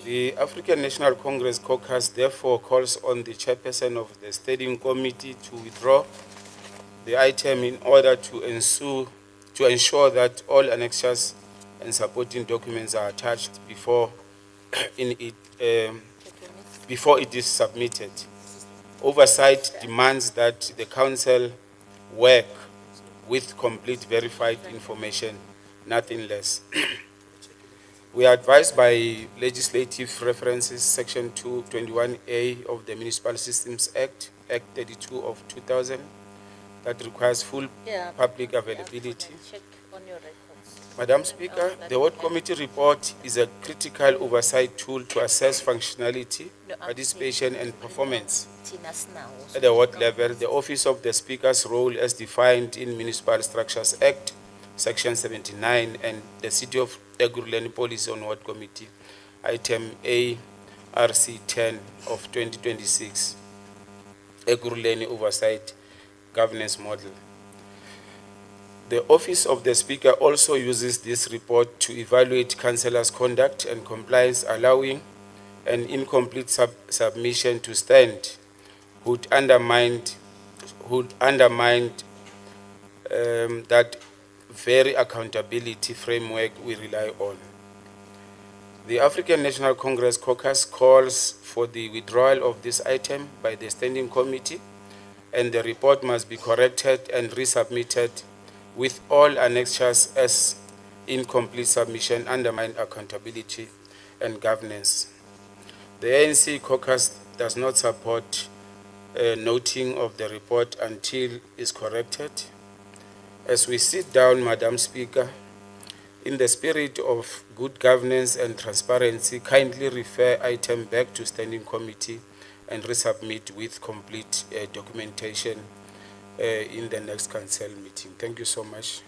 G: The African National Congress Caucus therefore calls on the chairperson of the Standing Committee to withdraw the item in order to ensure that all annexures and supporting documents are attached before it is submitted. Oversight demands that the council work with complete verified information, nothing less. We are advised by legislative references, Section 221A of the Municipal Systems Act, Act 32 of 2000, that requires full public availability. Madam Speaker, the Ward Committee report is a critical oversight tool to assess functionality, participation, and performance. At the ward level, the Office of the Speaker's role as defined in Municipal Structures Act, Section 79, and the City of Ekurhuleni Policy on Ward Committee, Item ARC 10 of 2026, Ekurhuleni Oversight Governance Model. The Office of the Speaker also uses this report to evaluate councillors' conduct and compliance, allowing an incomplete submission to stand would undermine that very accountability framework we rely on. The African National Congress Caucus calls for the withdrawal of this item by the Standing Committee, and the report must be corrected and resubmitted with all annexures, as incomplete submission undermine accountability and governance. The ANC Caucus does not support noting of the report until it's corrected. As we sit down, Madam Speaker, in the spirit of good governance and transparency, kindly refer item back to Standing Committee and resubmit with complete documentation in the next council meeting. Thank you so much.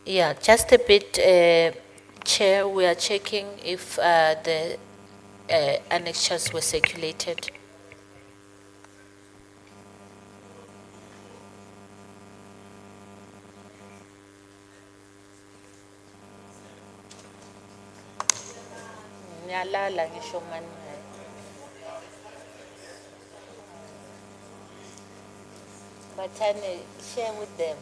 B: Yeah, just a bit, Chair, we are checking if the annexures were circulated. Ngiyalala ngisho mani. Bathane, share with them.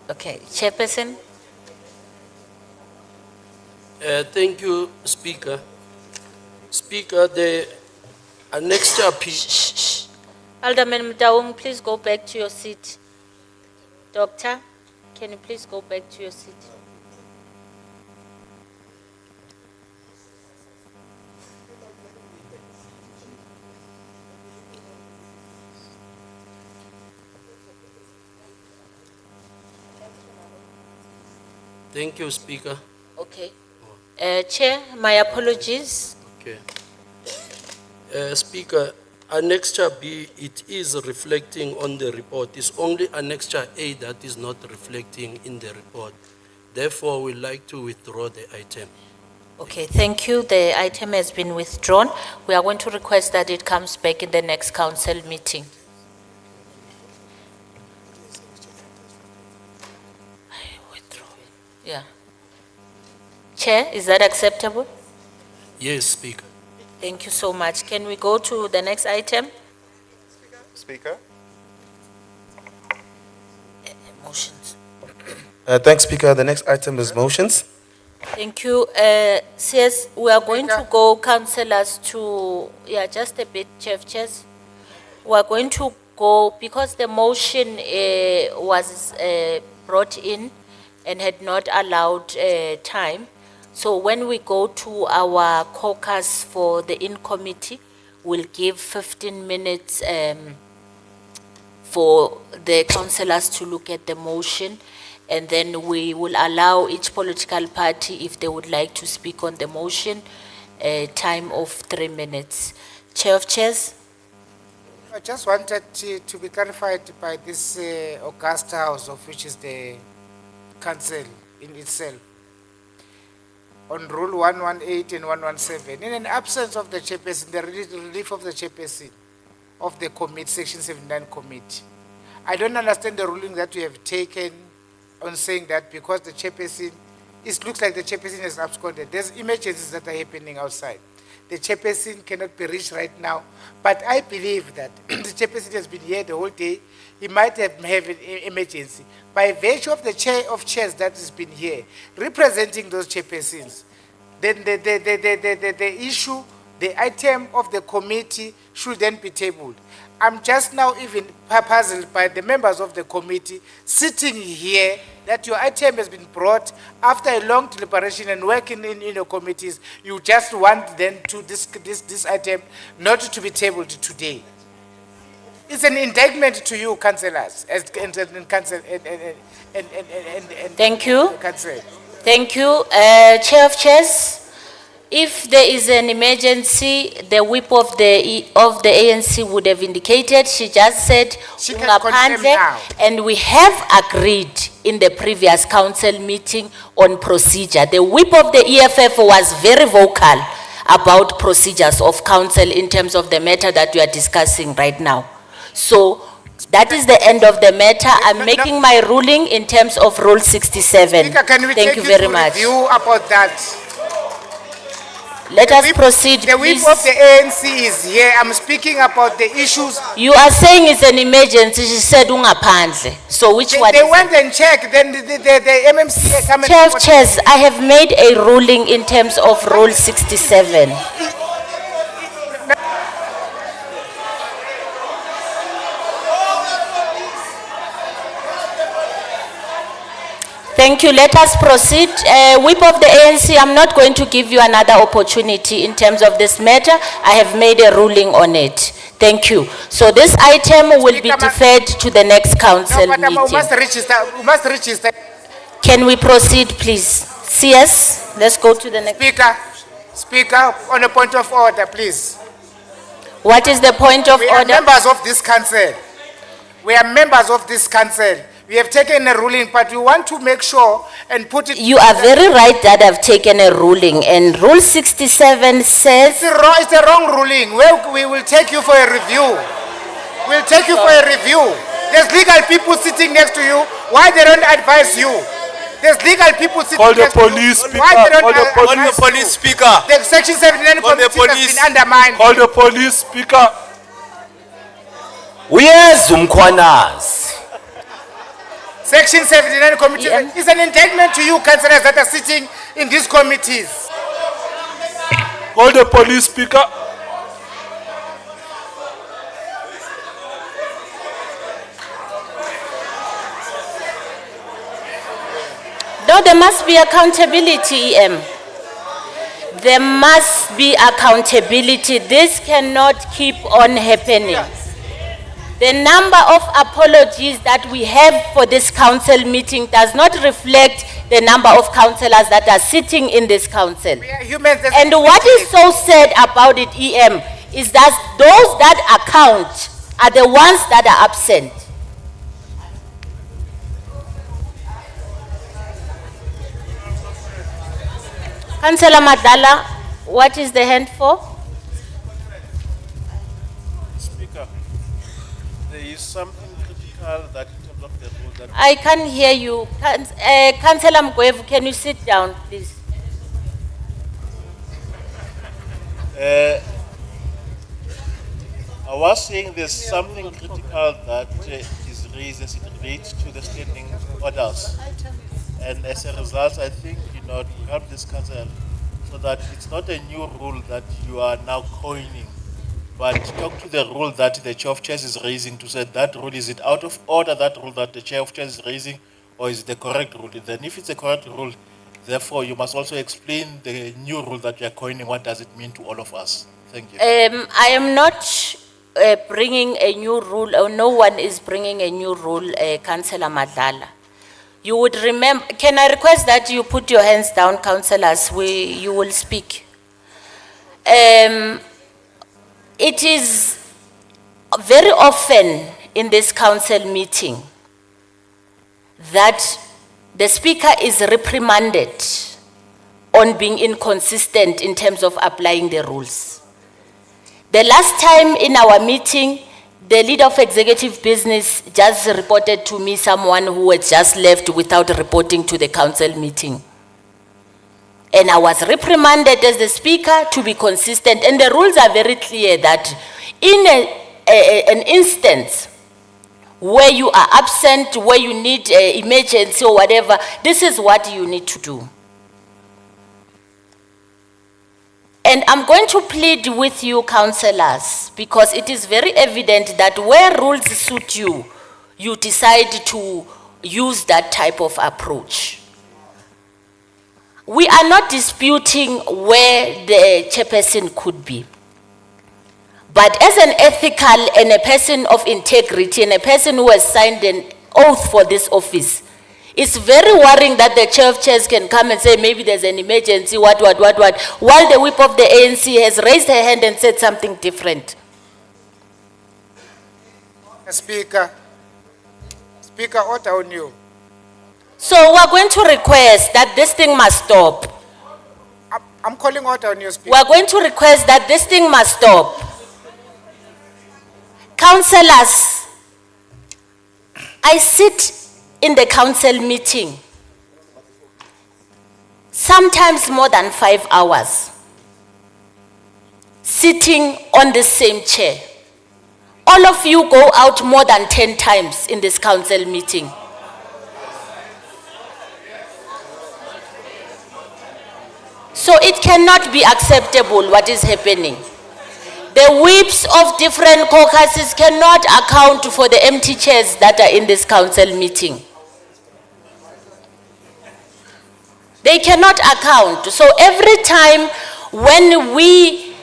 B: Okay, Chairperson?
J: Thank you, Speaker. Speaker, the annexure P.
B: Alderman Mdaung, please go back to your seat. Doctor, can you please go back to your seat?
J: Thank you, Speaker.
B: Okay. Chair, my apologies.
J: Okay. Speaker, annexure B, it is reflecting on the report. It's only annexure A that is not reflecting in the report. Therefore, we'd like to withdraw the item.
B: Okay, thank you. The item has been withdrawn. We are going to request that it comes back in the next council meeting. Yeah. Chair, is that acceptable?
J: Yes, Speaker.
B: Thank you so much. Can we go to the next item?
M: Speaker.
B: Motions.
A: Thanks, Speaker. The next item is motions.
B: Thank you. CS, we are going to go, councillors, to, yeah, just a bit, Chairs. We are going to go, because the motion was brought in and had not allowed time. So when we go to our caucus for the in-committee, we'll give 15 minutes for the councillors to look at the motion, and then we will allow each political party, if they would like to speak on the motion, a time of 3 minutes. Chair of Chairs?
P: I just wanted to be clarified by this Augusta House, of which is the council in itself. On Rule 118 and 117, in an absence of the chairperson, the relief of the chairperson of the committee, Section 79 committee. I don't understand the ruling that we have taken on saying that because the chairperson, it looks like the chairperson has absconded. There's emergencies that are happening outside. The chairperson cannot be reached right now, but I believe that the chairperson has been here the whole day. He might have an emergency. By virtue of the chair of chairs that has been here, representing those chairpersons, then the issue, the item of the committee should then be tabled. I'm just now even puzzled by the members of the committee sitting here that your item has been brought after a long deliberation and working in your committees. You just want then to this item not to be tabled today. It's an indictment to you, councillors,
B: Thank you.
P: Council.
B: Thank you. Chair of Chairs, if there is an emergency, the whip of the ANC would have indicated. She just said,
P: She can confirm
B: "Ungaphandle,"
P: now.
B: and we have agreed in the previous council meeting on procedure. The whip of the EFF was very vocal about procedures of council in terms of the matter that we are discussing right now. So that is the end of the matter. I'm making my ruling in terms of Rule 67.
P: Speaker, can we
B: Thank
P: take
B: you very
P: to
B: much.
P: review about that?
B: Let us proceed,
P: The whip
B: please.
P: of the ANC is here. I'm speaking about the issues.
B: You are saying it's an emergency. She said ungaphandle. So which one?
P: They
B: is
P: went and checked, then the MMCA come and
B: Chair of
P: report-
B: Chairs, I have made a ruling in terms of Rule 67. Thank you. Let us proceed. Whip of the ANC, I'm not going to give you another opportunity in terms of this matter. I have made a ruling on it. Thank you. So this item will be deferred to the next council
P: No, madam, we
B: meeting.
P: must register, we must register.
B: Can we proceed, please? CS, let's go to the next.
P: Speaker, on a point of order, please.
B: What is the point of
P: We are
B: order?
P: members of this council. We are members of this council. We have taken a ruling, but we want to make sure and put it.
B: You are very right that I've taken a ruling, and Rule 67 says.
P: It's a wrong ruling. We will take you for a review. We'll take you for a review. There's legal people sitting next to you. Why they don't advise you? There's legal people sitting
F: Call the
P: next
F: police,
P: to you.
F: speaker.
P: Why they don't
F: Call the
P: advise
F: police,
P: you?
F: speaker.
P: The Section 79
F: Call the
P: committee has
F: police.
P: been undermined.
F: Call the police, speaker.
P: Section 79 committee is an indictment to you, councillors that are sitting in these committees.
F: Call the police, speaker.
B: No, there must be accountability, EM. There must be accountability. This cannot keep on happening. The number of apologies that we have for this council meeting does not reflect the number of councillors that are sitting in this council.
P: We are humans.
B: And what is so sad about it, EM, is that those that account are the ones that are absent. Councillor Madala, what is the hand for?
F: Speaker, there is something critical that in terms of the rule that.
B: I can't hear you. Councillor Mgwevu, can you sit down, please?
F: I was saying there's something critical that is raised as it relates to the standing orders. And as a result, I think, to help this council so that it's not a new rule that you are now coining, but talk to the rule that the chair of chairs is raising to say that rule, is it out of order, that rule that the chair of chairs is raising, or is it the correct rule? Then if it's the correct rule, therefore you must also explain the new rule that you are coining. What does it mean to all of us? Thank you.
B: I am not bringing a new rule, or no one is bringing a new rule, Councillor Madala. You would remember, can I request that you put your hands down, councillors, you will speak. It is very often in this council meeting that the speaker is reprimanded on being inconsistent in terms of applying the rules. The last time in our meeting, the leader of executive business just reported to me someone who had just left without reporting to the council meeting. And I was reprimanded as the speaker to be consistent. And the rules are very clear that in an instance where you are absent, where you need emergency or whatever, this is what you need to do. And I'm going to plead with you, councillors, because it is very evident that where rules suit you, you decide to use that type of approach. We are not disputing where the chairperson could be. But as an ethical and a person of integrity and a person who has signed an oath for this office, it's very worrying that the chair of chairs can come and say maybe there's an emergency, what, while the whip of the ANC has raised her hand and said something different.
P: Speaker, order on you.
B: So we're going to request that this thing must stop.
P: I'm calling order on you, Speaker.
B: We're going to request that this thing must stop. Councillors, I sit in the council meeting, sometimes more than 5 hours, sitting on the same chair. All of you go out more than 10 times in this council meeting. So it cannot be acceptable what is happening. The whips of different caucuses cannot account for the empty chairs that are in this council meeting. They cannot account. So every time when we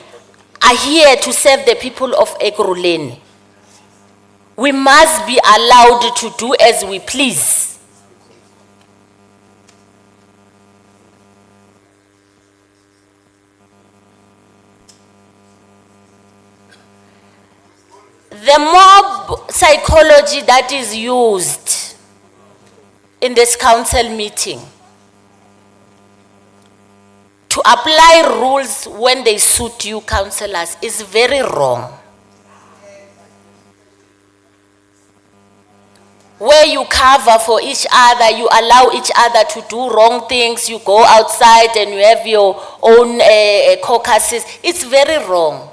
B: are here to serve the people of Ekurhuleni, we must be allowed to do as we please. The mob psychology that is used in this council meeting to apply rules when they suit you, councillors, is very wrong. Where you cover for each other, you allow each other to do wrong things, you go outside and you have your own caucuses, it's very wrong.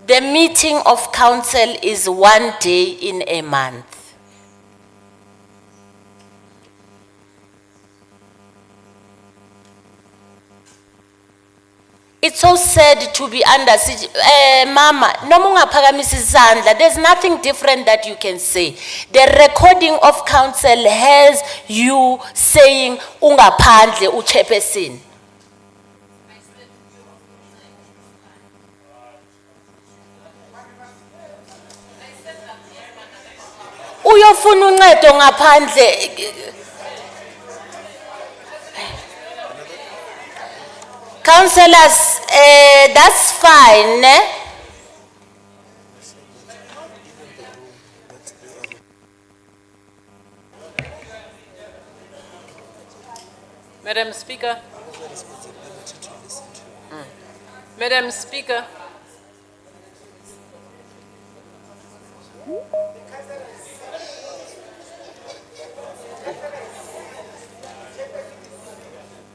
B: The meeting of council is 1 day in a month. It's so sad to be under siege. Mama, no mungaphakamisa isandla. There's nothing different that you can say. The recording of council has you saying ungaphandle uchairperson. Uyofuna uncedo ngaphandle. Councillors, that's fine.
R: Madam Speaker. Madam Speaker.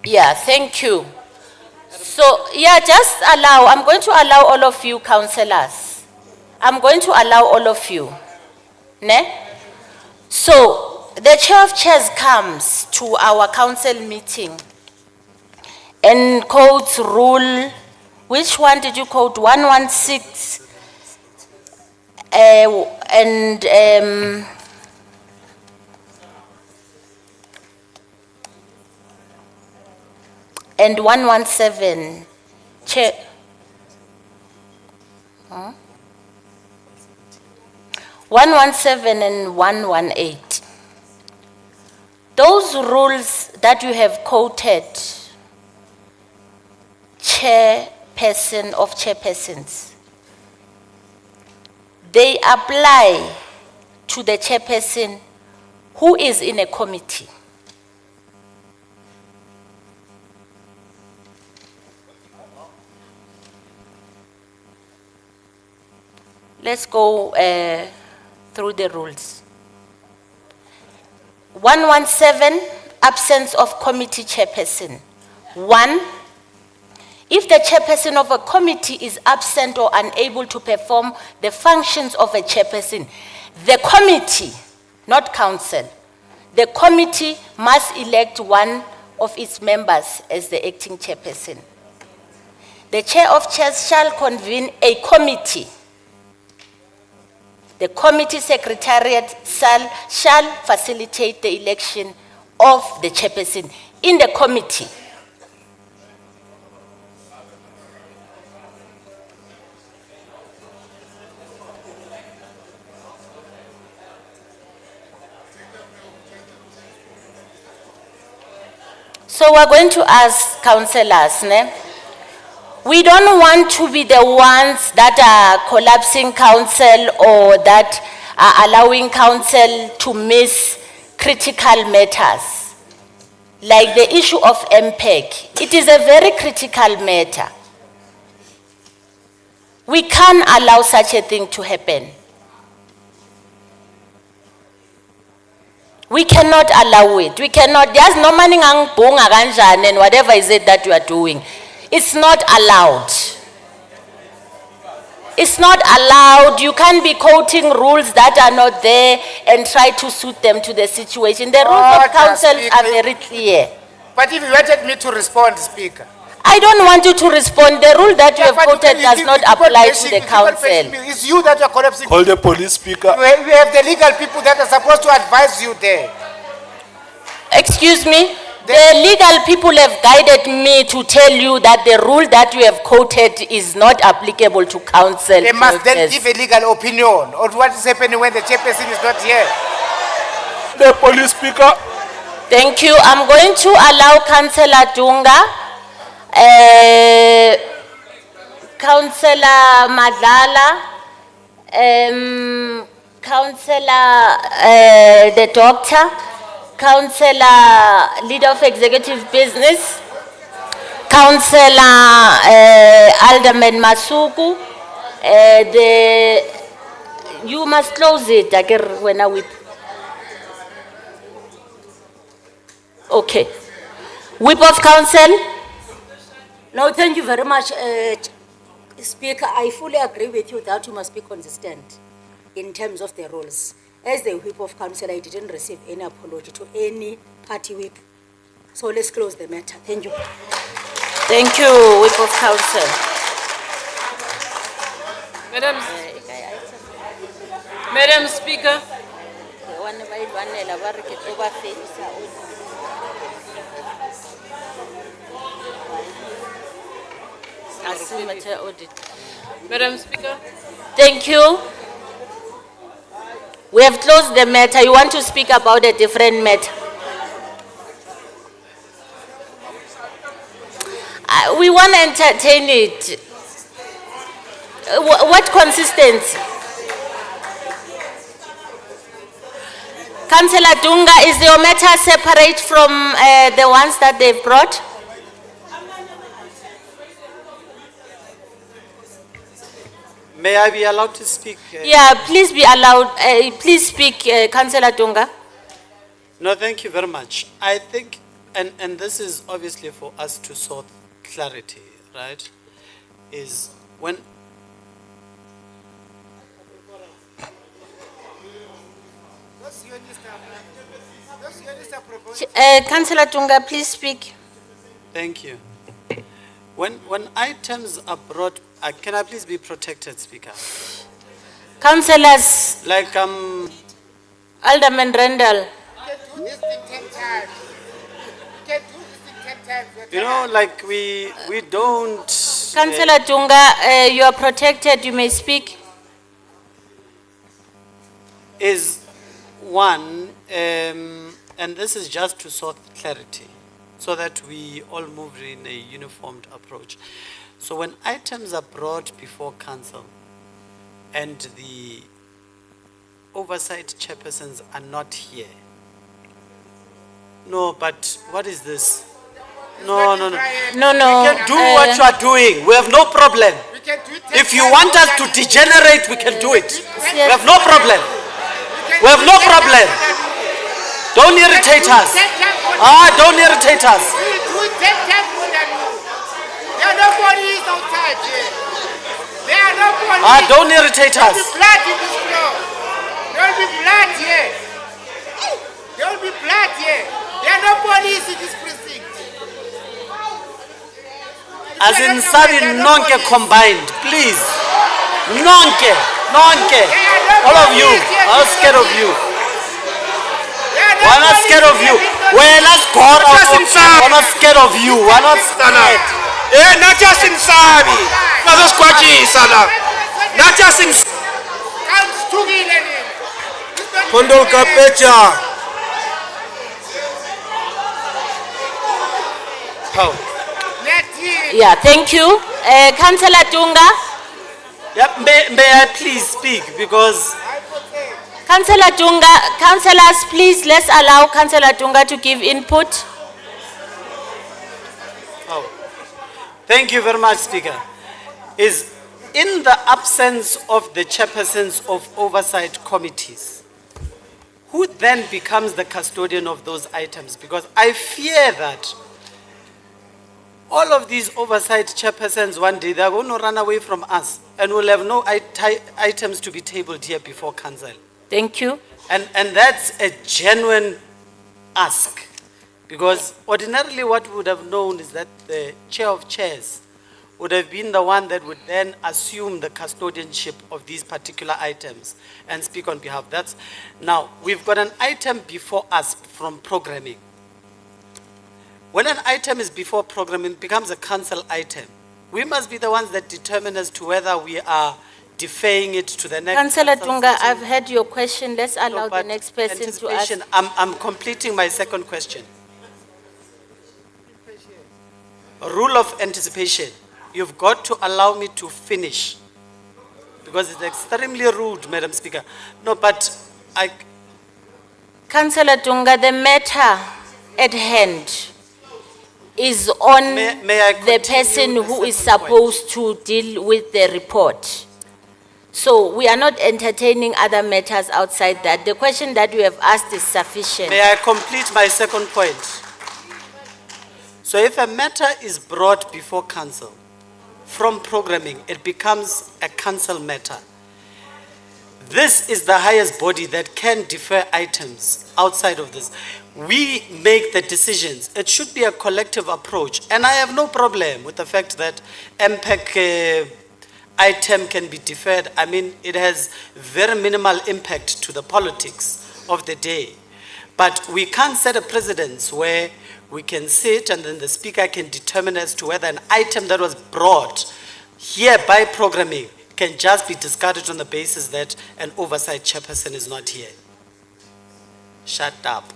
B: Yeah, thank you. So, yeah, just allow, I'm going to allow all of you councillors. I'm going to allow all of you. Ne? So, the chair of chairs comes to our council meeting and quotes rule, which one did you quote? 116 and 117, chair. 117 and 118. Those rules that you have quoted, chairperson of chairpersons, they apply to the chairperson who is in a committee. Let's go through the rules. 117, absence of committee chairperson. 1, if the chairperson of a committee is absent or unable to perform the functions of a chairperson, the committee, not council, the committee must elect one of its members as the acting chairperson. The chair of chairs shall convene a committee. The committee secretariat shall facilitate the election of the chairperson in the committee. So we're going to ask councillors, ne? We don't want to be the ones that are collapsing council or that are allowing council to miss critical matters. Like the issue of MPEG. It is a very critical matter. We can't allow such a thing to happen. We cannot allow it. We cannot, there's no money and whatever is it that you are doing. It's not allowed. It's not allowed. You can't be quoting rules that are not there and try to suit them to the situation. The rules of council are very clear.
P: But if you wanted me to respond, Speaker.
B: I don't want you to respond. The rule that you have quoted does not apply to the council.
P: It's you that are collapsing.
D: Call the police, Speaker.
P: We have the legal people that are supposed to advise you there.
B: Excuse me, the legal people have guided me to tell you that the rule that you have quoted is not applicable to council.
P: They must then
B: chairs.
P: give a legal opinion on what is happening when the chairperson is not here.
D: The police speaker.
B: Thank you. I'm going to allow Councillor Dunga, Councillor Madlala, Councillor the Doctor, Councillor Leader of Executive Business, Councillor Alderman Masuku. You must close it, Dagger, when I whip. Okay. Whip of Council.
C: No, thank you very much, Speaker. I fully agree with you that you must be consistent in terms of the rules. As the whip of council, I didn't receive any apology to any party whip. So let's close the matter. Thank you.
B: Thank you, Whip of Council.
R: Madam Speaker. Madam Speaker.
B: Thank you. We have closed the matter. You want to speak about a different matter? We want to entertain it. What consistency? Councillor Dunga, is your matter separate from the ones that they've brought?
N: May I be allowed to speak?
B: Yeah, please be allowed. Please speak, Councillor Dunga.
N: No, thank you very much. I think, and this is obviously for us to sort clarity, right? Is when
B: Councillor Dunga, please speak.
N: Thank you. When items are brought, can I please be protected, Speaker?
B: Councillors.
N: Like
B: Alderman Randall.
N: You know, like we don't.
B: Councillor Dunga, you are protected. You may speak.
N: Is one, and this is just to sort clarity, so that we all move in a uniformed approach. So when items are brought before council and the oversight chairpersons are not here. No, but what is this? No.
B: No.
N: We can do what you are doing. We have no problem. If you want us to degenerate, we can do it. We have no problem. We have no problem. Don't irritate us. Don't irritate us. Don't irritate us.
P: There will be blood here. There will be blood here. There are no police in this precinct.
N: As in Sabi Nonke combined, please. Nonke. All of you. I'm not scared of you. We're not scared of you. We're not scared of you. We're not scared of you. We're not scared.
O: Not just in Sabi. Not just in Kondol Kapecha.
B: Yeah, thank you. Councillor Dunga.
N: Yep, may I please speak because...
B: Councillor Dunga, councillors, please let's allow Councillor Dunga to give input.
N: Thank you very much, Speaker. Is in the absence of the chairpersons of oversight committees, who then becomes the custodian of those items? Because I fear that all of these oversight chairpersons one day, they're going to run away from us and we'll have no items to be tabled here before council.
B: Thank you.
N: And that's a genuine ask. Because ordinarily what we would have known is that the chair of chairs would have been the one that would then assume the custodianship of these particular items and speak on behalf. Now, we've got an item before us from programming. When an item is before programming, it becomes a council item. We must be the ones that determine as to whether we are deferring it to the next.
B: Councillor
N: council
B: Dunga,
N: sitting.
B: I've heard your question. Let's allow the
N: But
B: next person to ask.
N: anticipation, I'm completing my second question. Rule of anticipation. You've got to allow me to finish. Because it's extremely rude, Madam Speaker. No, but
B: Councillor Dunga, the matter at hand is on
N: May I
B: the person
N: continue
B: who
N: the
B: is
N: second
B: supposed to deal with the report. So we are not entertaining other matters outside that. The question that you have asked is sufficient.
N: May I complete my second point? So if a matter is brought before council from programming, it becomes a council matter. This is the highest body that can defer items outside of this. We make the decisions. It should be a collective approach. And I have no problem with the fact that MPEC item can be deferred. I mean, it has very minimal impact to the politics of the day. But we can't set a precedence where we can sit and then the speaker can determine as to whether an item that was brought here by programming can just be discarded on the basis that an oversight chairperson is not here. Shut up.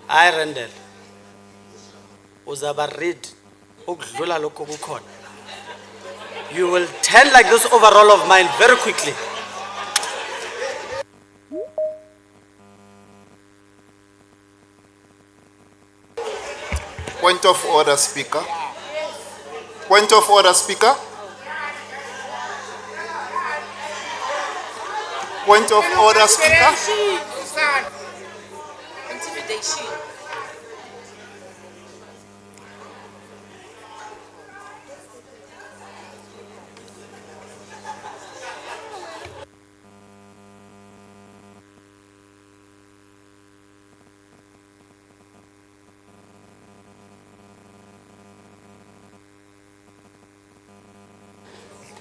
N: I Randall. Uzaba read. Ukudlula lokho kukhona. You will turn like this overall of mine very quickly.
D: Point of order, Speaker. Point of order, Speaker. Point of order, Speaker.
Q: Intimidation.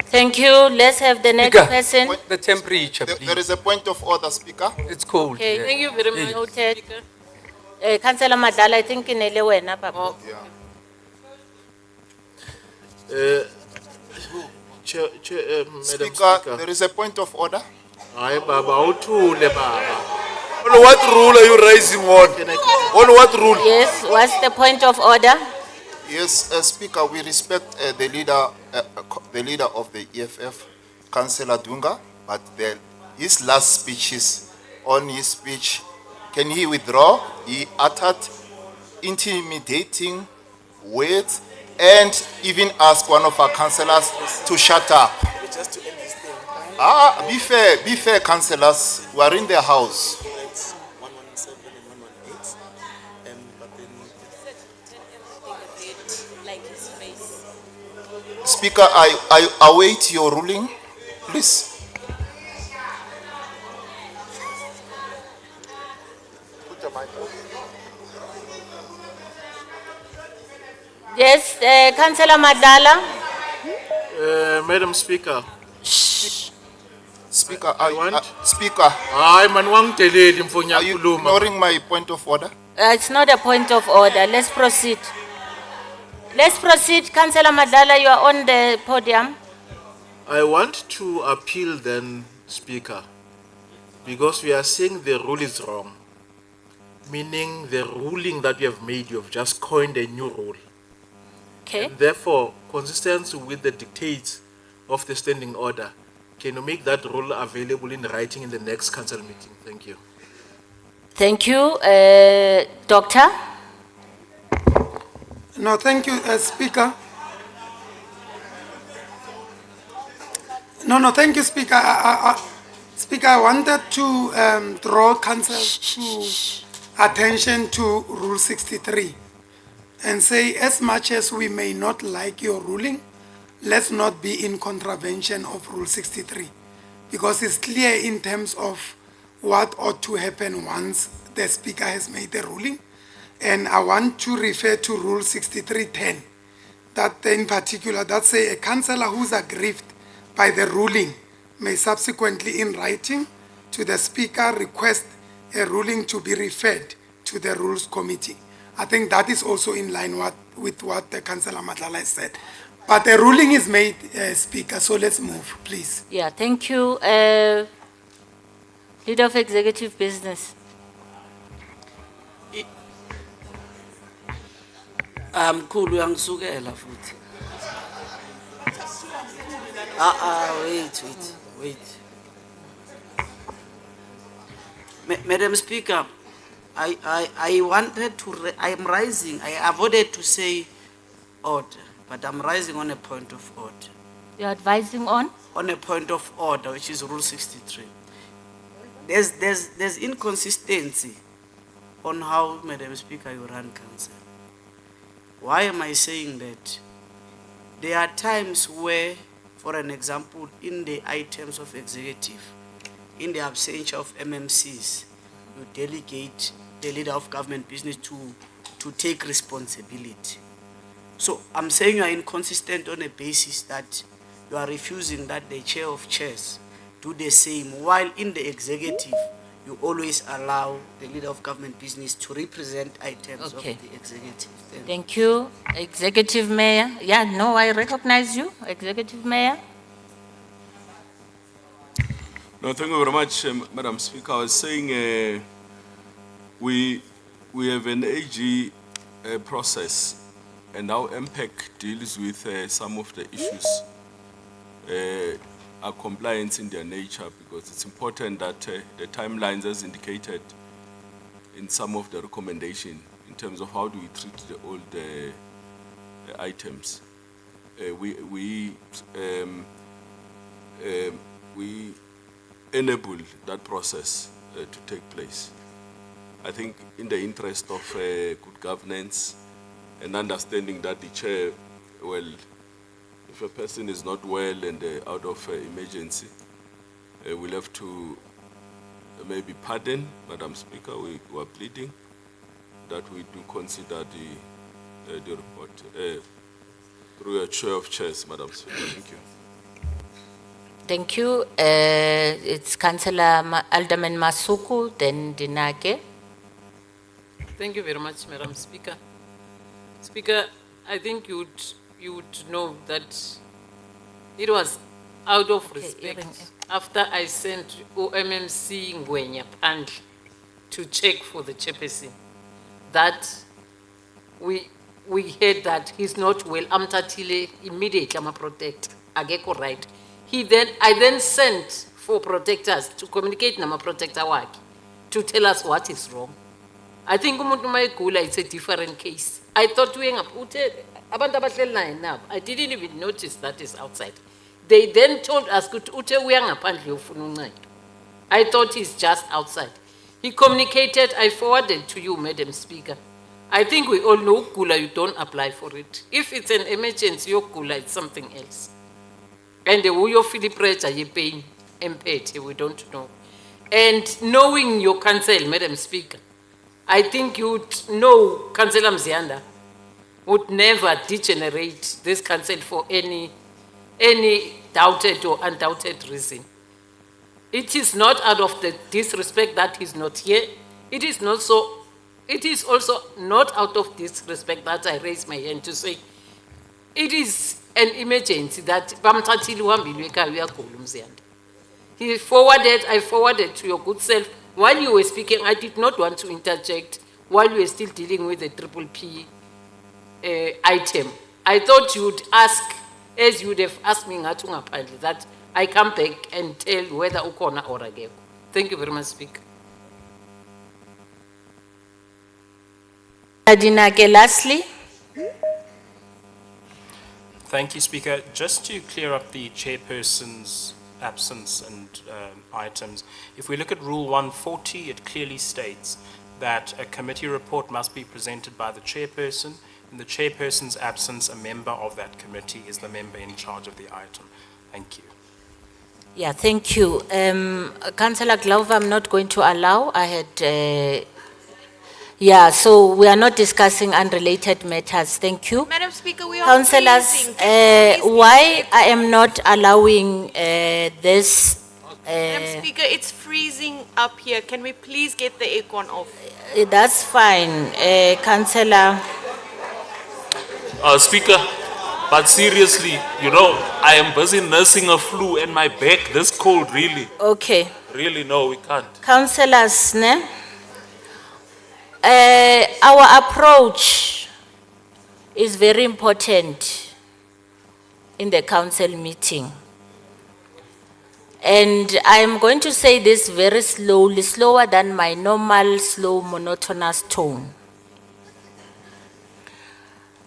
B: Thank you. Let's have the next person.
M: The temperature, please.
D: There is a point of order, Speaker.
M: It's cold.
B: Okay,
M: here.
B: thank you very much. Noted. Councillor Madala, I think in wena, Papa.
D: Madam Speaker, there is a point of order.
M: Aye, Baba, uthule, Baba. On what rule are you raising on? On what rule?
B: Yes, what's the point of order?
D: Yes, Speaker, we respect the leader of the EFF, Councillor Dunga, but his last speeches, on his speech, can he withdraw? He uttered intimidating words and even asked one of our councillors to shut up. Be fair, councillors. We are in their house. Speaker, I await your ruling, please.
B: Yes, Councillor Madala.
T: Madam Speaker.
D: Speaker,
T: I want.
D: Speaker.
T: Hayi man wangiteleli mfonyana
D: Are you
T: khuluma.
D: ignoring my point of order?
B: It's not a point of order. Let's proceed. Let's proceed. Councillor Madala, you are on the podium.
T: I want to appeal then, Speaker, because we are saying the rule is wrong. Meaning the ruling that you have made, you have just coined a new rule.
B: Okay.
T: And therefore, consistent with the dictates of the standing order, can you make that rule available in writing in the next council meeting? Thank you.
B: Thank you. Doctor?
I: No, thank you, Speaker. No, thank you, Speaker. Speaker, I wanted to draw council to attention to Rule 63 and say, as much as we may not like your ruling, let's not be in contravention of Rule 63, because it's clear in terms of what ought to happen once the Speaker has made the ruling. And I want to refer to Rule 63:10, that in particular, that say a councillor who's aggrieved by the ruling may subsequently in writing to the Speaker request a ruling to be referred to to the Rules Committee. I think that is also in line with what the Councillor Matlala has said. But the ruling is made, Speaker, so let's move, please.
B: Yeah, thank you. Leader of Executive Business.
U: Mkhulu uyangisukela futhi. Wait. Madam Speaker, I wanted to, I am rising, I avoided to say order, but I'm rising on a point of order.
B: You're advising on?
U: On a point of order, which is Rule 63. There's inconsistency on how, Madam Speaker, you run council. Why am I saying that? There are times where, for an example, in the items of executive, in the absentia of MMCs, you delegate the leader of government business to take responsibility. So I'm saying you are inconsistent on a basis that you are refusing that the chair of chairs do the same, while in the executive, you always allow the leader of government business to represent items
B: Okay.
U: of the executive.
B: Thank you. Executive Mayor. Yeah, no, I recognize you. Executive Mayor.
V: No, thank you very much, Madam Speaker. I was saying we have an AG process, and our MPEC deals with some of the issues are compliance in their nature, because it's important that the timelines as indicated in some of the recommendation in terms of how do we treat the old items. We enable that process to take place. I think in the interest of good governance and understanding that the chair, well, if a person is not well and out of emergency, we'll have to maybe pardon, Madam Speaker, we are pleading that we do consider the report through a chair of chairs, Madam Speaker. Thank you.
B: Thank you. It's Councillor Alderman Masuku, then Dinake.
R: Thank you very much, Madam Speaker. Speaker, I think you would know that it was out of respect after I sent OMMC Ngwenya Pandli to check for the chairperson that we heard that he's not well. Amtatile immediately I'm a protect. Ageko right. I then sent for protectors to communicate nama protector work to tell us what is wrong. I think umuntu mayigula it's a different case. I thought we abantu abahleli naye nabo. I didn't even notice that is outside. They then told us ukuthi uthe uyangaphandle ufuna uncedo. I thought he's just outside. He communicated, I forwarded to you, Madam Speaker. I think we all know gula, you don't apply for it. If it's an emergency, your gula, it's something else. And the Uyo Philip pressure, you pain, impaired, we don't know. And knowing your council, Madam Speaker, I think you'd know Councillor Mzianda would never degenerate this council for any doubted or undoubted reason. It is not out of the disrespect that he's not here. It is also not out of disrespect that I raise my hand to say it is an emergency that he forwarded, I forwarded to your good self. While you were speaking, I did not want to interject while you were still dealing with the triple P item. I thought you would ask, as you would have asked me that I come back and tell whether ukona or ageko. Thank you very much, Speaker.
B: Adinake, lastly.
W: Thank you, Speaker. Just to clear up the chairperson's absence and items, if we look at Rule 140, it clearly states that a committee report must be presented by the chairperson. In the chairperson's absence, a member of that committee is the member in charge of the item. Thank you.
B: Yeah, thank you. Councillor Glover, I'm not going to allow. I had, yeah, so we are not discussing unrelated matters. Thank you.
K: Madam Speaker, we are
B: Councillors,
K: freezing. Can you please be
B: why I am not allowing this
E: Madam Speaker, it's freezing up here. Can we please get the aircon off?
B: That's fine, Councillor.
L: Speaker, but seriously, you know, I am busy nursing a flu and my back this cold, really.
B: Okay.
L: Really, no, we can't.
B: Councillors, ne? Our approach is very important in the council meeting. And I'm going to say this very slowly, slower than my normal, slow, monotonous tone.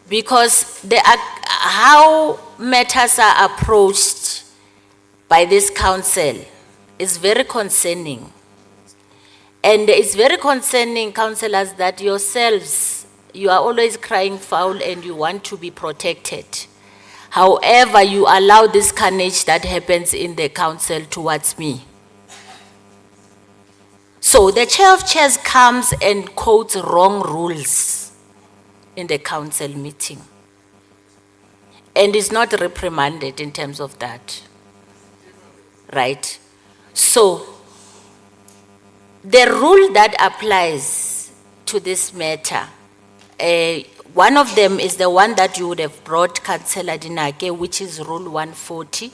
B: Because how matters are approached by this council is very concerning. And it's very concerning, councillors, that yourselves, you are always crying foul and you want to be protected. However, you allow this carnage that happens in the council towards me. So the chair of chairs comes and quotes wrong rules in the council meeting and is not reprimanded in terms of that, right? So the rule that applies to this matter, one of them is the one that you would have brought, Councillor Dinake, which is Rule 140.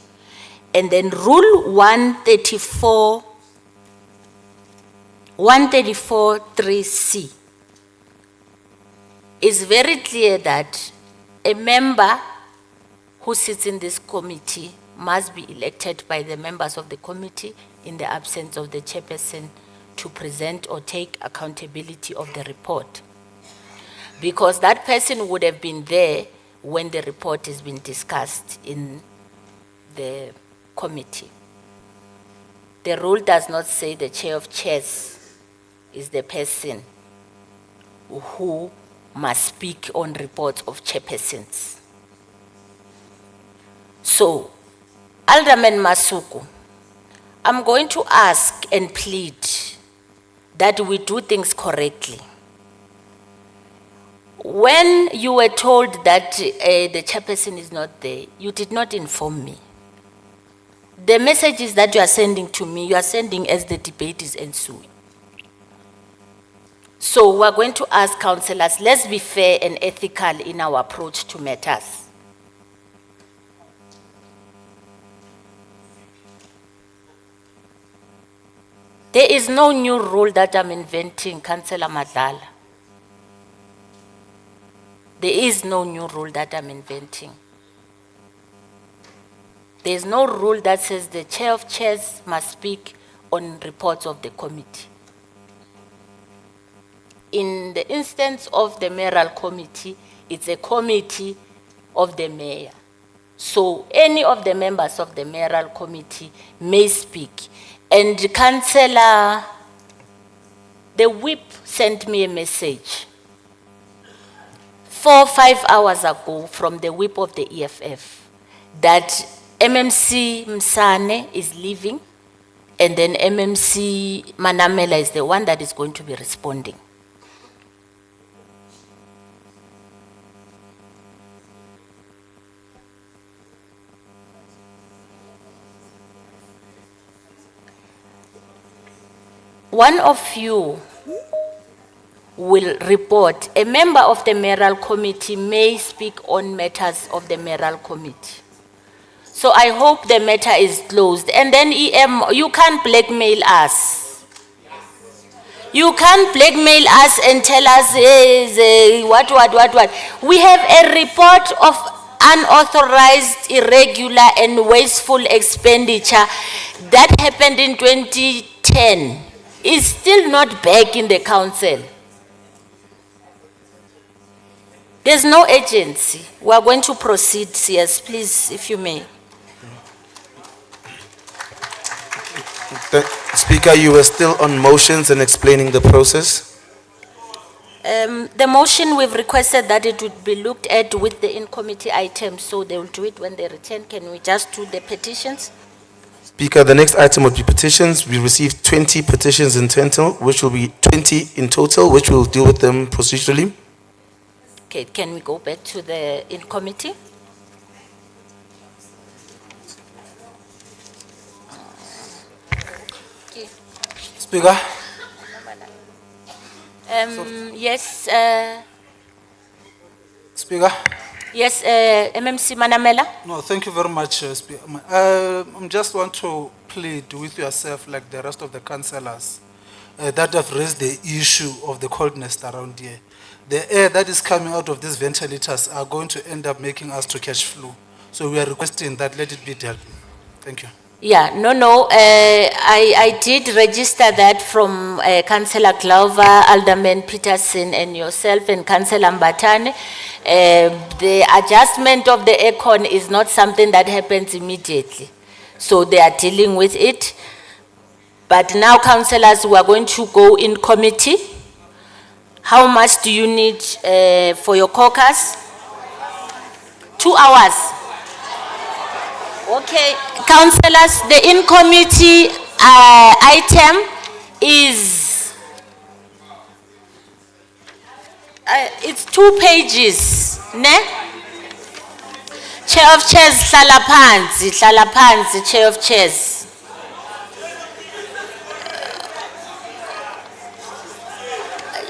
B: And then Rule 134.3C is very clear that a member who sits in this committee must be elected by the members of the committee in the absence of the chairperson to present or take accountability of the report. Because that person would have been there when the report has been discussed in the committee. The rule does not say the chair of chairs is the person who must speak on reports of chairpersons. So, Alderman Masuku, I'm going to ask and plead that we do things correctly. When you were told that the chairperson is not there, you did not inform me. The messages that you are sending to me, you are sending as the debate is ensuing. So we're going to ask councillors, let's be fair and ethical in our approach to matters. There is no new rule that I'm inventing, Councillor Madlala. There is no new rule that I'm inventing. There is no rule that says the chair of chairs must speak on reports of the committee. In the instance of the mayoral committee, it's a committee of the mayor. So any of the members of the mayoral committee may speak. And Councillor, the whip sent me a message 4 or 5 hours ago from the whip of the EFF that MMC Msane is leaving and then MMC Manamela is the one that is going to be responding. One of you will report, a member of the mayoral committee may speak on matters of the mayoral committee. So I hope the matter is closed. And then EM, you can't blackmail us. You can't blackmail us and tell us what. We have a report of unauthorized, irregular and wasteful expenditure that happened in 2010. It's still not back in the council. There's no agency. We are going to proceed, yes, please, if you may.
A: Speaker, you were still on motions and explaining the process.
B: The motion, we've requested that it would be looked at with the in-committee items, so they will do it when they return. Can we just do the petitions?
A: Speaker, the next item would be petitions. We received 20 petitions in total, which will be 20 in total, which we'll deal with them procedurally.
B: Okay, can we go back to the in-committee?
G: Speaker.
B: Yes,
G: Speaker.
B: yes, MMC Manamela.
G: No, thank you very much, Speaker. I just want to plead with yourself, like the rest of the councillors, that have raised the issue of the coldness around here. The air that is coming out of these ventilators are going to end up making us to catch flu. So we are requesting that let it be dealt with. Thank you.
B: Yeah, no, I did register that from Councillor Glover, Alderman Peterson and yourself and Councillor Mbatane. The adjustment of the aircon is not something that happens immediately. So they are dealing with it. But now councillors, we are going to go in committee. How much do you need for your caucus? 2 hours. Okay, councillors, the in-committee item is, it's 2 pages, ne? Chair of Chairs, hlala phansi, Chair of Chairs.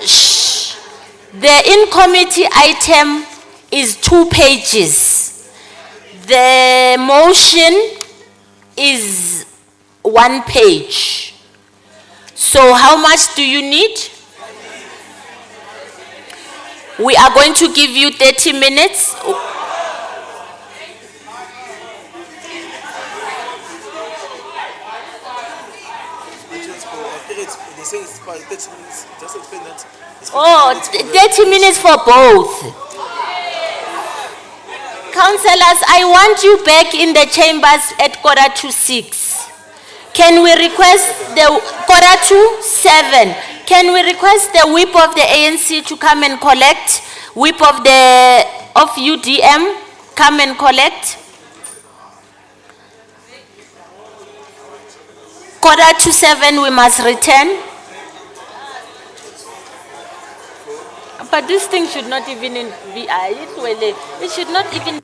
B: Shh. The in-committee item is 2 pages. The motion is 1 page. So how much do you need? We are going to give you 30 minutes. Oh, 30 minutes for both. Councillors, I want you back in the chambers at 5:45. Can we request the 6:45? Can we request the whip of the ANC to come and collect? Whip of UDM, come and collect? 6:45, we must return. But this thing should not even be, it should not even